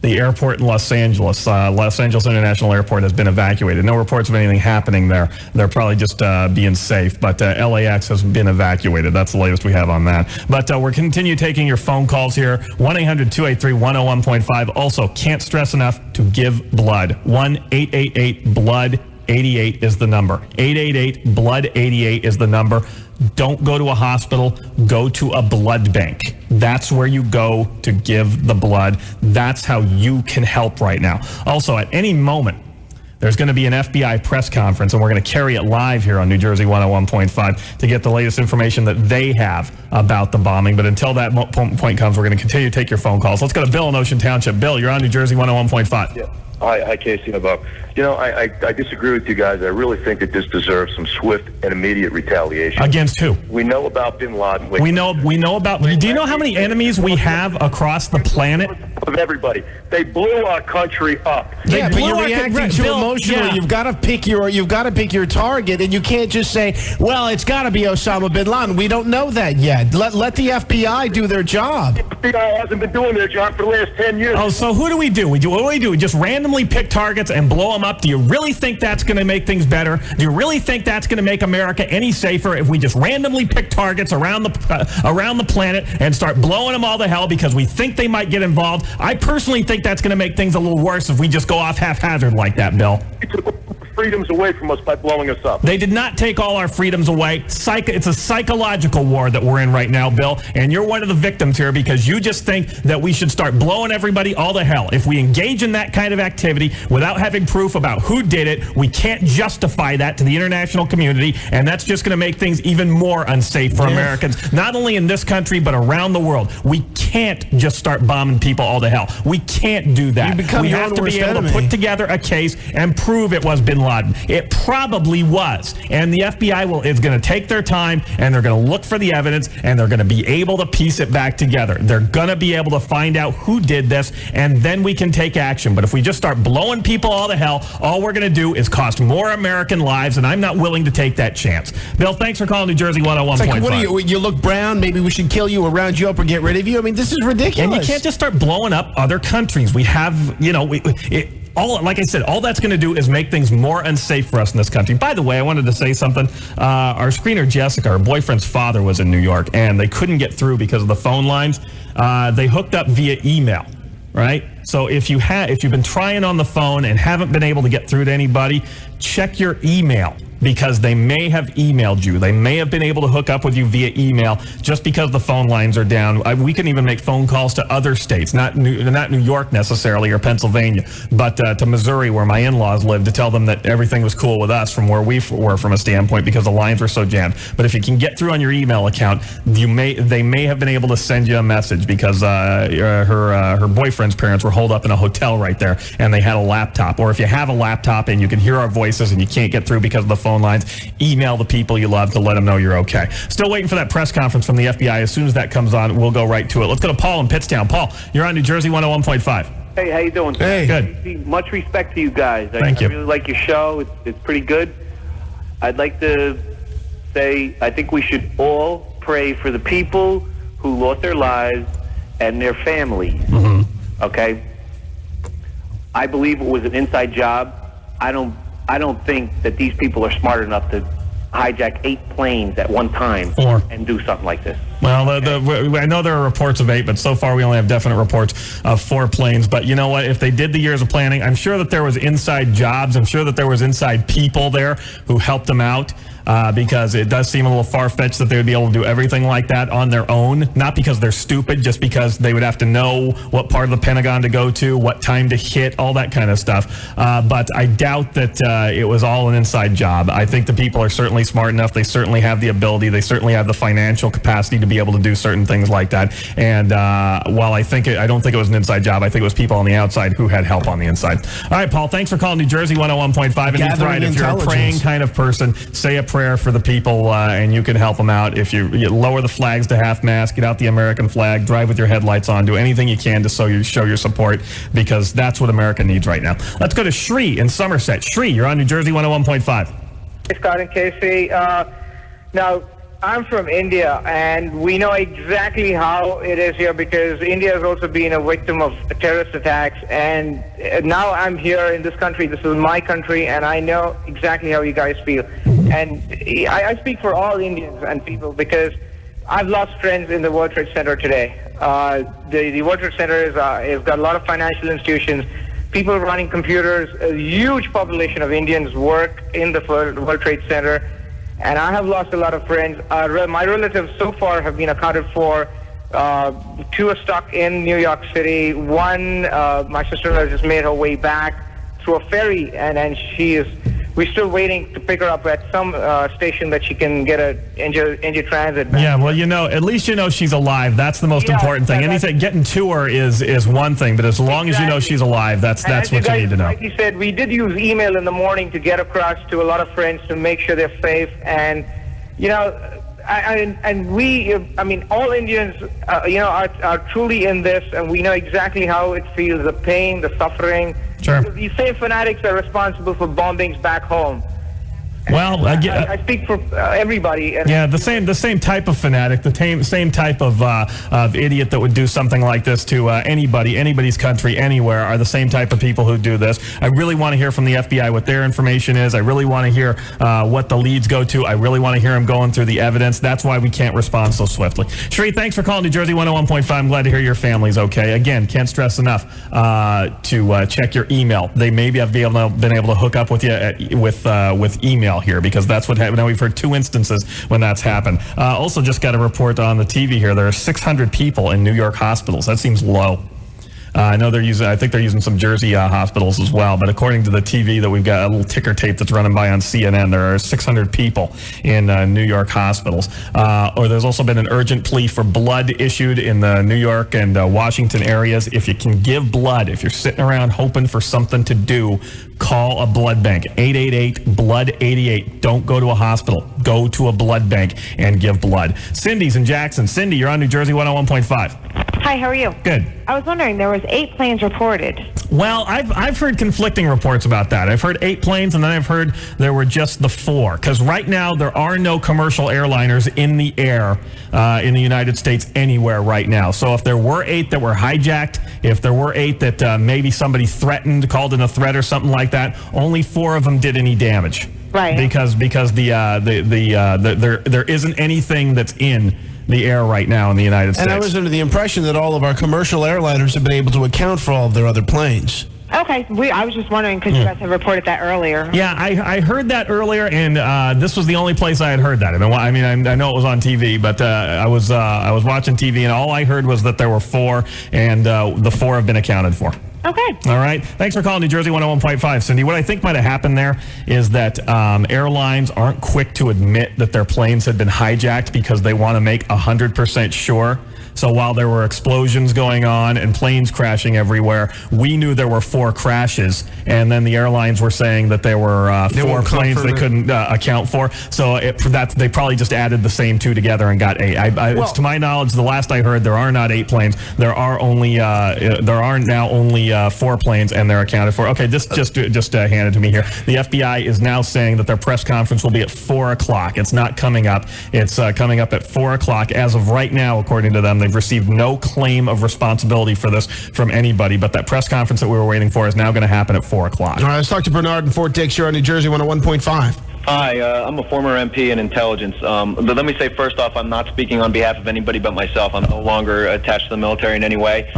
The airport in Los Angeles International Airport has been evacuated. No reports of anything happening there. They're probably just being safe, but LAX has been evacuated. That's the latest we have on that. But we're continue taking your phone calls here, 1-800-283-101.5. Also, can't stress enough to give blood. 1-888-BLOOD-88 is the number. 888-BLOOD-88 is the number. Don't go to a hospital. Go to a blood bank. That's where you go to give the blood. That's how you can help right now. Also, at any moment, There's going to be an FBI press conference, and we're going to carry it live here on New Jersey 101.5 to get the latest information that they have about the bombing. But until that point comes, we're going to continue to take your phone calls. Let's go to Bill in Ocean Township. Bill, you're on New Jersey 101.5. Yeah. Hi, Casey and Bob. You know, I disagree with you guys. I really think that this deserves some swift and immediate retaliation. Against who? We know about bin Laden. We know about. Do you know how many enemies we have across the planet? Of everybody, they blew our country up. Yeah, but you're reacting too emotionally. Yeah. You've got to pick your target, and you can't just say, "Well, it's got to be Osama bin Laden." We don't know that yet. Let the FBI do their job. The FBI hasn't been doing their job for the last 10 years. Oh, so who do? What do we do? We just randomly pick targets and blow them up. Do you really think that's going to make things better? Do you really think that's going to make America any safer if we just randomly pick targets around the planet and start blowing them all to hell because we think they might get involved? I personally think that's going to make things a little worse if we just go off haphazard like that, Bill. They took freedoms away from us by blowing us up. They did not take all our freedoms away. It's a psychological war that we're in right now, Bill, and you're one of the victims here because you just think that we should start blowing everybody all to hell. If we engage in that kind of activity without having proof about who did it, we can't justify that to the international community, and that's just going to make things even more unsafe for Americans, not only in this country, but around the world. We can't just start bombing people all to hell. We can't do that. We have to be able to put together a case and prove it was bin Laden. It probably was. And the FBI is going to take their time, and they're going to look for the evidence, and they're going to be able to piece it back together. They're going to be able to find out who did this, and then we can take action. But if we just start blowing people all to hell, all we're going to do is cost more American lives, and I'm not willing to take that chance. Bill, thanks for calling New Jersey 101.5. It's like, what are you look brown, maybe we should kill you or round you up or get rid of you? I mean, this is ridiculous. And you can't just start blowing up other countries. We have, like I said, all that's going to do is make things more unsafe for us in this country. By the way, I wanted to say something. Our screener, Jessica, her boyfriend's father was in New York, and they couldn't get through because of the phone lines. They hooked up via email, right? So if you've been trying on the phone and haven't been able to get through to anybody, check your email, because they may have emailed you. They may have been able to hook up with you via email just because the phone lines are down. We can even make phone calls to other states, not New York necessarily or Pennsylvania, but to Missouri, where my in-laws live, to tell them that everything was cool with us from where we were from a standpoint because the lines were so jammed. But if you can get through on your email account, they may have been able to send you a message because her boyfriend's parents were holed up in a hotel right there, and they had a laptop. Or if you have a laptop and you can hear our voices and you can't get through because of the phone lines, email the people you love to let them know you're okay. Still waiting for that press conference from the FBI. As soon as that comes on, we'll go right to it. Let's go to Paul in Pittstown. Paul, you're on New Jersey 101.5. Hey, how you doing? Hey. Good. Much respect to you guys. Thank you. I really like your show. It's pretty good. I'd like to say I think we should all pray for the people who lost their lives and their families. Mm-hmm. Okay? I believe it was an inside job. I don't think that these people are smart enough to hijack 8 planes at one time and do something like this. Well, I know there are reports of 8, but so far we only have definite reports of 4 planes. But you know what? If they did the years of planning, I'm sure that there was inside jobs. I'm sure that there was inside people there who helped them out. Because it does seem a little far-fetched that they would be able to do everything like that on their own. Not because they're stupid, just because they would have to know what part of the Pentagon to go to, what time to hit, all that kind of stuff. But I doubt that it was all an inside job. I think the people are certainly smart enough. They certainly have the ability. They certainly have the financial capacity to be able to do certain things like that. And while I don't think it was an inside job, I think it was people on the outside who had help on the inside. All right, Paul, thanks for calling New Jersey 101.5. And he's right. If you're a praying kind of person, say a prayer for the people and you can help them out. If you lower the flags to half-mast, get out the American flag, drive with your headlights on, do anything you can to show your support, because that's what America needs right now. Let's go to Shri in Somerset. Shri, you're on New Jersey 101.5. Hey, Scott and Casey. Now, I'm from India, and we know exactly how it is here because India has also been a victim of terrorist attacks. And now I'm here in this country. This is my country, and I know exactly how you guys feel. And I speak for all Indians and people because I've lost friends in the World Trade Center today. The World Trade Center has got a lot of financial institutions, people running computers. A huge population of Indians work in the World Trade Center. And I have lost a lot of friends. My relatives so far have been accounted for. 2 are stuck in New York City. 1, my sister-in-law just made her way back through a ferry, and we're still waiting to pick her up at some station that she can get a NJ Transit back. Yeah, well, at least she's alive. That's the most important thing. Anything getting to her is one thing, but as long as you know she's alive, that's what you need to know. Like you said, we did use email in the morning to get across to a lot of friends to make sure they're safe, and all Indians, are truly in this, and we know exactly how it feels, the pain, the suffering. Sure. These same fanatics are responsible for bombings back home. Well, I speak for everybody. Yeah, the same type of fanatic, the same type of idiot that would do something like this to anybody's country, anywhere, are the same type of people who do this. I really want to hear from the FBI what their information is. I really want to hear what the leads go to. I really want to hear them going through the evidence. That's why we can't respond so swiftly. Sheree, thanks for calling New Jersey 101.5. I'm glad to hear your family's okay. Again, can't stress enough to check your email. They maybe have been able to hook up with you with email here, because that's what happened. Now, we've heard 2 instances when that's happened. Also just got a report on the TV here. There are 600 people in New York hospitals. That seems low. I know I think they're using some Jersey hospitals as well, but according to the TV that we've got, a little ticker tape that's running by on CNN, there are 600 people in New York hospitals. Or there's also been an urgent plea for blood issued in the New York and Washington areas. If you can give blood, if you're sitting around hoping for something to do, call a blood bank. 888-BLOOD-88. Don't go to a hospital. Go to a blood bank and give blood. Cindy's in Jackson. Cindy, you're on New Jersey 101.5. Hi, how are you? Good. I was wondering, there was 8 planes reported. Well, I've heard conflicting reports about that. I've heard 8 planes, and then I've heard there were just the 4. Because right now, there are no commercial airliners in the air in the United States anywhere right now. So if there were 8 that were hijacked, if there were 8 that maybe somebody called in a threat or something like that, only 4 of them did any damage. Right. Because there isn't anything that's in the air right now in the United States. And I was under the impression that all of our commercial airliners have been able to account for all of their other planes. Okay, I was just wondering because you guys had reported that earlier. Yeah, I heard that earlier, and this was the only place I had heard that. I know it was on TV, but I was watching TV, and all I heard was that there were 4, and the 4 have been accounted for. Okay. All right. Thanks for calling New Jersey 101.5, Cindy. What I think might have happened there is that airlines aren't quick to admit that their planes had been hijacked because they want to make 100% sure. So while there were explosions going on and planes crashing everywhere, we knew there were 4 crashes, and then the airlines were saying that there were 4 planes they couldn't account for. So they probably just added the same 2 together and got 8. It's to my knowledge, the last I heard, there are not 8 planes. There are now only 4 planes, and they're accounted for. Okay, just hand it to me here. The FBI is now saying that their press conference will be at 4 o'clock. It's not coming up. It's coming up at 4 o'clock. As of right now, according to them, they've received no claim of responsibility for this from anybody, but that press conference that we were waiting for is now going to happen at 4 o'clock. All right, let's talk to Bernard in Fort Dix. You're on New Jersey 101.5. Hi, I'm a former MP in intelligence. But let me say first off, I'm not speaking on behalf of anybody but myself. I'm no longer attached to the military in any way.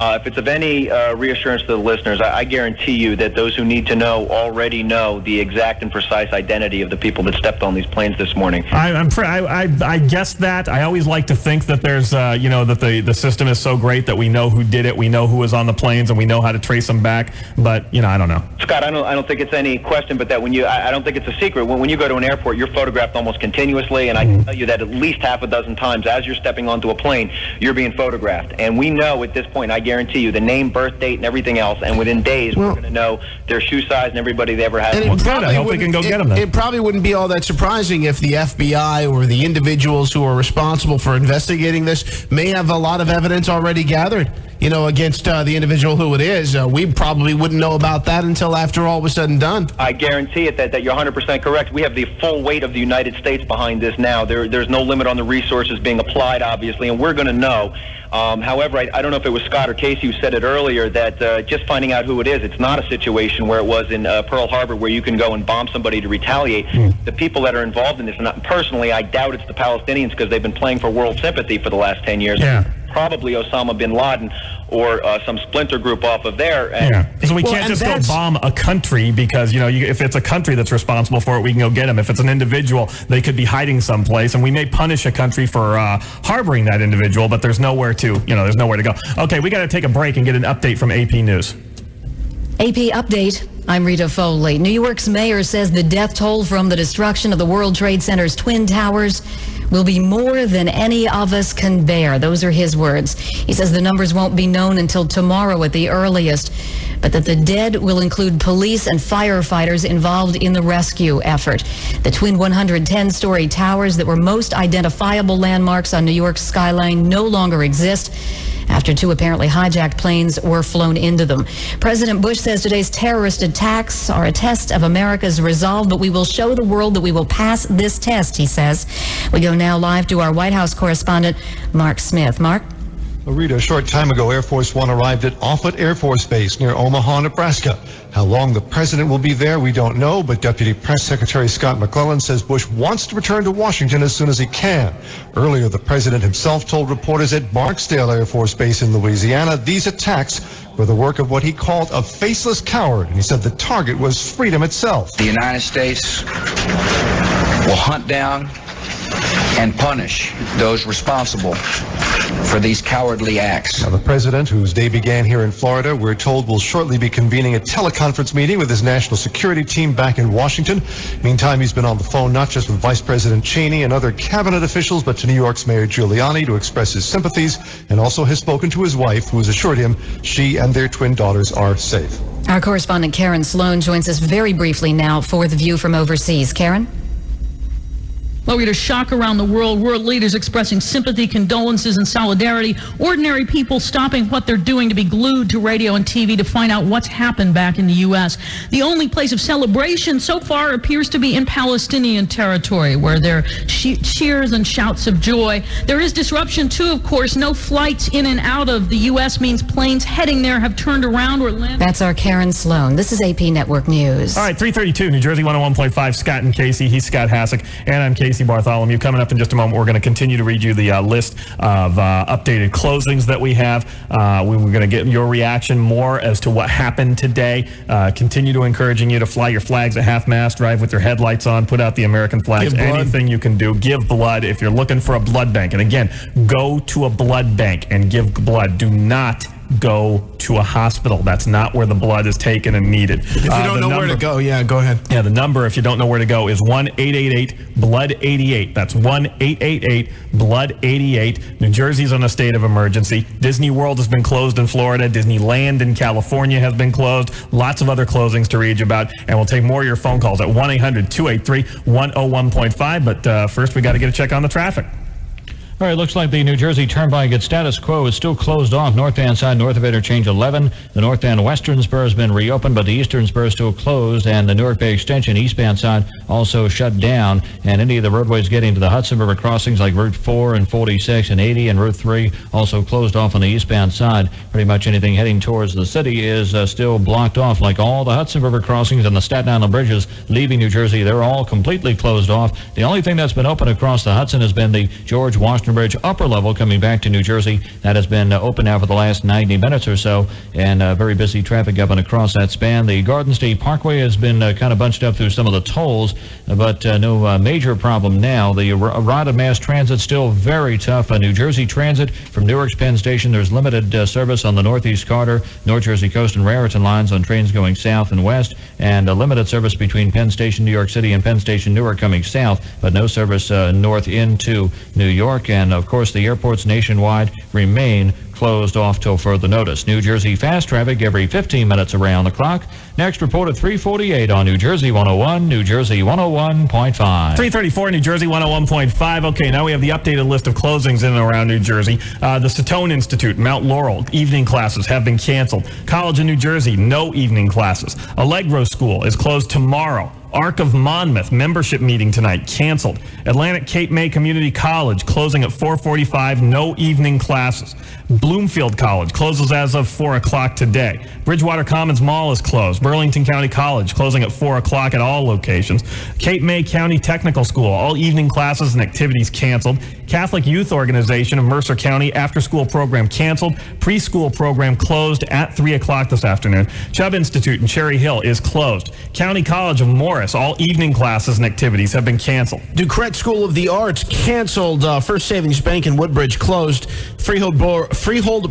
If it's of any reassurance to the listeners, I guarantee you that those who need to know already know the exact and precise identity of the people that stepped on these planes this morning. I guess that. I always like to think that there's, that the system is so great that we know who did it, we know who was on the planes, and we know how to trace them back. But I don't know. Scott, I don't think it's any question, but that I don't think it's a secret. When you go to an airport, you're photographed almost continuously, and I can tell you that at least half a dozen times as you're stepping onto a plane, you're being photographed. And we know at this point, I guarantee you, the name, birth date, and everything else, and within days, we're going to know their shoe size and everybody they ever had. I hope we can go get them then. It probably wouldn't be all that surprising if the FBI or the individuals who are responsible for investigating this may have a lot of evidence already gathered, against the individual who it is. We probably wouldn't know about that until after all was said and done. I guarantee it that you're 100% correct. We have the full weight of the United States behind this now. There's no limit on the resources being applied, obviously, and we're going to know. However, I don't know if it was Scott or Casey who said it earlier that just finding out who it is, it's not a situation where it was in Pearl Harbor where you can go and bomb somebody to retaliate. The people that are involved in this, and personally, I doubt it's the Palestinians because they've been playing for world sympathy for the last 10 years. Yeah. Probably Osama bin Laden or some splinter group off of there. So we can't just go bomb a country because, if it's a country that's responsible for it, we can go get them. If it's an individual, they could be hiding someplace, and we may punish a country for harboring that individual, but there's nowhere to go. Okay, we got to take a break and get an update from AP News. AP update. I'm Rita Foley. New York's mayor says the death toll from the destruction of the World Trade Center's Twin Towers will be more than any of us can bear. Those are his words. He says the numbers won't be known until tomorrow at the earliest, but that the dead will include police and firefighters involved in the rescue effort. The twin 110-story towers that were most identifiable landmarks on New York's skyline no longer exist after two apparently hijacked planes were flown into them. President Bush says today's terrorist attacks are a test of America's resolve, but we will show the world that we will pass this test, he says. We go now live to our White House correspondent, Mark Smith. Mark? Rita, a short time ago, Air Force One arrived at Offutt Air Force Base near Omaha, Nebraska. How long the president will be there, we don't know, but Deputy Press Secretary Scott McClellan says Bush wants to return to Washington as soon as he can. Earlier, the president himself told reporters at Barksdale Air Force Base in Louisiana these attacks were the work of what he called a faceless coward, and he said the target was freedom itself. The United States will hunt down and punish those responsible for these cowardly acts. Now, the president, whose day began here in Florida, we're told will shortly be convening a teleconference meeting with his national security team back in Washington. Meantime, he's been on the phone not just with Vice President Cheney and other cabinet officials, but to New York's Mayor Giuliani to express his sympathies, and also has spoken to his wife, who has assured him she and their twin daughters are safe. Our correspondent Karen Sloan joins us very briefly now for The View from overseas. Karen? Well, Rita, shock around the world. World leaders expressing sympathy, condolences, and solidarity. Ordinary people stopping what they're doing to be glued to radio and TV to find out what's happened back in the U.S. The only place of celebration so far appears to be in Palestinian territory, where there are cheers and shouts of joy. There is disruption, too, of course. No flights in and out of the U.S. means planes heading there have turned around or landed. That's our Karen Sloan. This is AP Network News. All right, 332, New Jersey 101.5, Scott and Casey. He's Scott Hassick, and I'm Casey Bartholomew. Coming up in just a moment, we're going to continue to read you the list of updated closings that we have. We're going to get your reaction more as to what happened today. Continue to encouraging you to fly your flags at half-mast, drive with your headlights on, put out the American flags. Anything you can do. Give blood if you're looking for a blood bank. And again, go to a blood bank and give blood. Do not go to a hospital. That's not where the blood is taken and needed. If you don't know where to go, go ahead. Yeah, the number, if you don't know where to go, is 1-888-BLOOD-88. That's 1-888-BLOOD-88. New Jersey's on a state of emergency. Disney World has been closed in Florida. Disneyland in California has been closed. Lots of other closings to read you about. And we'll take more of your phone calls at 1-800-283-101.5. But first, we got to get a check on the traffic. All right, looks like the New Jersey Turnpike at status quo is still closed off. North-hand side, north of interchange 11. The north and western spur has been reopened, but the eastern spur is still closed. And the Newark Bay Extension eastbound side also shut down. And any of the roadways getting to the Hudson River crossings like Route 4 and 46 and 80 and Route 3 also closed off on the eastbound side. Pretty much anything heading towards the city is still blocked off, like all the Hudson River crossings and the Staten Island bridges leaving New Jersey. They're all completely closed off. The only thing that's been open across the Hudson has been the George Washington Bridge upper level coming back to New Jersey. That has been open now for the last 90 minutes or so, and very busy traffic up and across that span. The Garden State Parkway has been kind of bunched up through some of the tolls, but no major problem now. The ride of mass transit still very tough. New Jersey Transit from Newark's Penn Station, there's limited service on the Northeast Corridor, North Jersey Coast and Raritan lines on trains going south and west, and a limited service between Penn Station, New York City and Penn Station, Newark coming south, but no service north into New York. And of course, the airports nationwide remain closed off till further notice. New Jersey fast traffic every 15 minutes around the clock. Next report at 3:48 on New Jersey 101, New Jersey 101.5. 334, New Jersey 101.5. Okay, now we have the updated list of closings in and around New Jersey. The Satone Institute, Mount Laurel, evening classes have been canceled. College of New Jersey, no evening classes. Allegro School is closed tomorrow. Arc of Monmouth membership meeting tonight canceled. Atlantic Cape May Community College closing at 4:45, no evening classes. Bloomfield College closes as of 4 o'clock today. Bridgewater Commons Mall is closed. Burlington County College closing at 4 o'clock at all locations. Cape May County Technical School, all evening classes and activities canceled. Catholic Youth Organization of Mercer County after-school program canceled. Preschool program closed at 3 o'clock this afternoon. Chubb Institute in Cherry Hill is closed. County College of Morris, all evening classes and activities have been canceled. Ducret School of the Arts canceled. First Savings Bank in Woodbridge closed. Freehold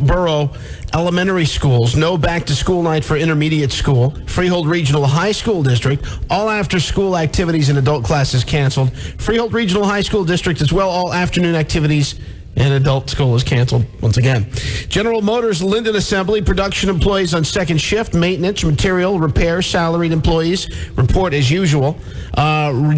Borough elementary schools. No back-to-school night for intermediate school. Freehold Regional High School District. All after-school activities and adult classes canceled. Freehold Regional High School District as well. All afternoon activities and adult school is canceled once again. General Motors Linden Assembly, production employees on second shift, maintenance, material, repair, salaried employees report as usual.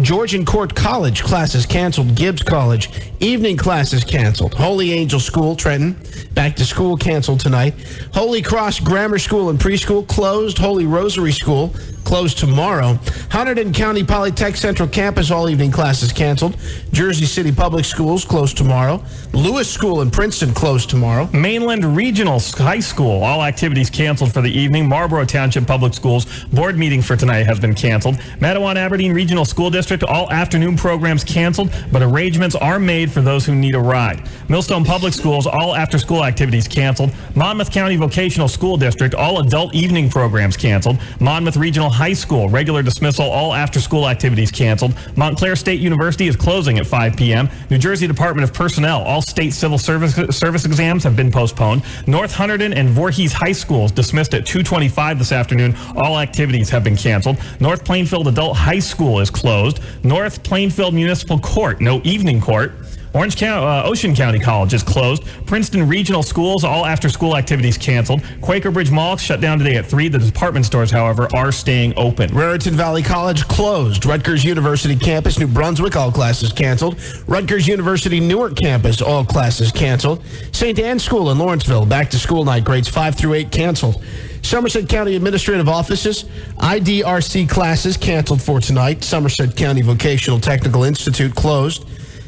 Georgian Court College classes canceled. Gibbs College evening classes canceled. Holy Angel School, Trenton, back to school canceled tonight. Holy Cross Grammar School and Preschool closed. Holy Rosary School closed tomorrow. Hunterdon County Polytech Central Campus all evening classes canceled. Jersey City Public Schools closed tomorrow. Lewis School in Princeton closed tomorrow. Mainland Regional High School, all activities canceled for the evening. Marlborough Township Public Schools board meeting for tonight has been canceled. Matawan Aberdeen Regional School District, all afternoon programs canceled, but arrangements are made for those who need a ride. Millstone Public Schools, all after-school activities canceled. Monmouth County Vocational School District, all adult evening programs canceled. Monmouth Regional High School, regular dismissal, all after-school activities canceled. Montclair State University is closing at 5 p.m. New Jersey Department of Personnel, all state civil service exams have been postponed. North Hunterdon and Voorhees High Schools dismissed at 2:25 this afternoon. All activities have been canceled. North Plainfield Adult High School is closed. North Plainfield Municipal Court, no evening court. Ocean County College is closed. Princeton Regional Schools, all after-school activities canceled. Quaker Bridge Mall shut down today at 3. The department stores, however, are staying open. Raritan Valley College closed. Rutgers University Campus, New Brunswick, all classes canceled. Rutgers University Newark Campus, all classes canceled. St. Anne's School in Lawrenceville, back-to-school night, grades 5 through 8 canceled. Somerset County Administrative Offices, IDRC classes canceled for tonight. Somerset County Vocational Technical Institute closed.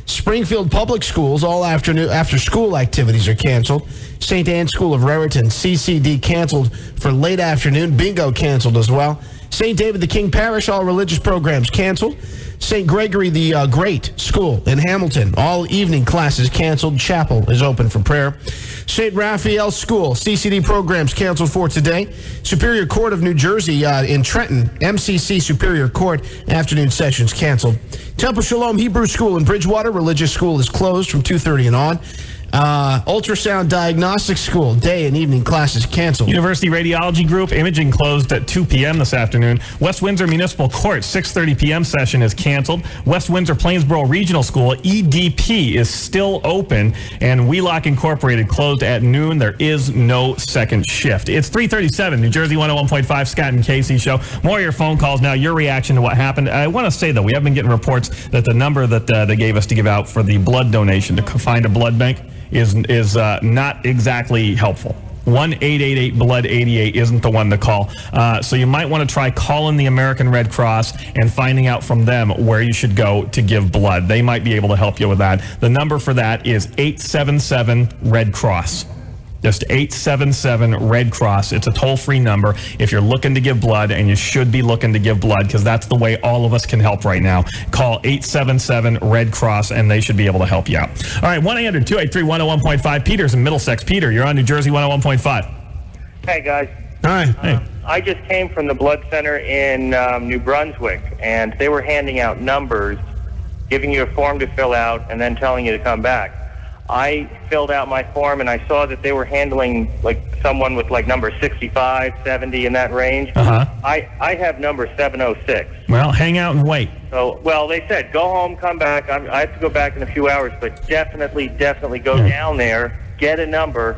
Springfield Public Schools, all after-school activities are canceled. St. Anne's School of Raritan, CCD canceled for late afternoon. Bingo canceled as well. St. David the King Parish, all religious programs canceled. St. Gregory the Great School in Hamilton, all evening classes canceled. Chapel is open for prayer. St. Raphael School, CCD programs canceled for today. Superior Court of New Jersey in Trenton, MCC Superior Court, afternoon sessions canceled. Temple Shalom Hebrew School in Bridgewater, religious school is closed from 2:30 and on. Ultrasound Diagnostic School, day and evening classes canceled. University Radiology Group, imaging closed at 2 p.m. this afternoon. West Windsor Municipal Court, 6:30 p.m. session is canceled. West Windsor Plainsboro Regional School, EDP, is still open. And Wheelock Incorporated closed at noon. There is no second shift. It's 3:37, New Jersey 101.5, Scott and Casey show. More of your phone calls now, your reaction to what happened. I want to say, though, we have been getting reports that the number that they gave us to give out for the blood donation to find a blood bank is not exactly helpful. 1-888-BLOOD-88 isn't the one to call. So you might want to try calling the American Red Cross and finding out from them where you should go to give blood. They might be able to help you with that. The number for that is 877-RED-CROSS. Just 877-RED-CROSS. It's a toll-free number if you're looking to give blood, and you should be looking to give blood because that's the way all of us can help right now. Call 877-RED-CROSS, and they should be able to help you out. All right, 1-800-283-101.5. Peter's in Middlesex. Peter, you're on New Jersey 101.5. Hey, guys. Hi. Hey. I just came from the blood center in New Brunswick, and they were handing out numbers, giving you a form to fill out, and then telling you to come back. I filled out my form, and I saw that they were handling like someone with like number 65, 70 in that range. I have number 706. Well, hang out and wait. So, well, they said go home, come back. I have to go back in a few hours, but definitely go down there, get a number,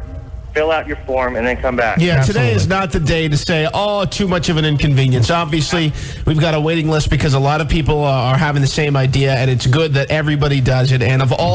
fill out your form, and then come back. Yeah, today is not the day to say, oh, too much of an inconvenience. Obviously, we've got a waiting list because a lot of people are having the same idea, and it's good that everybody does it. And of all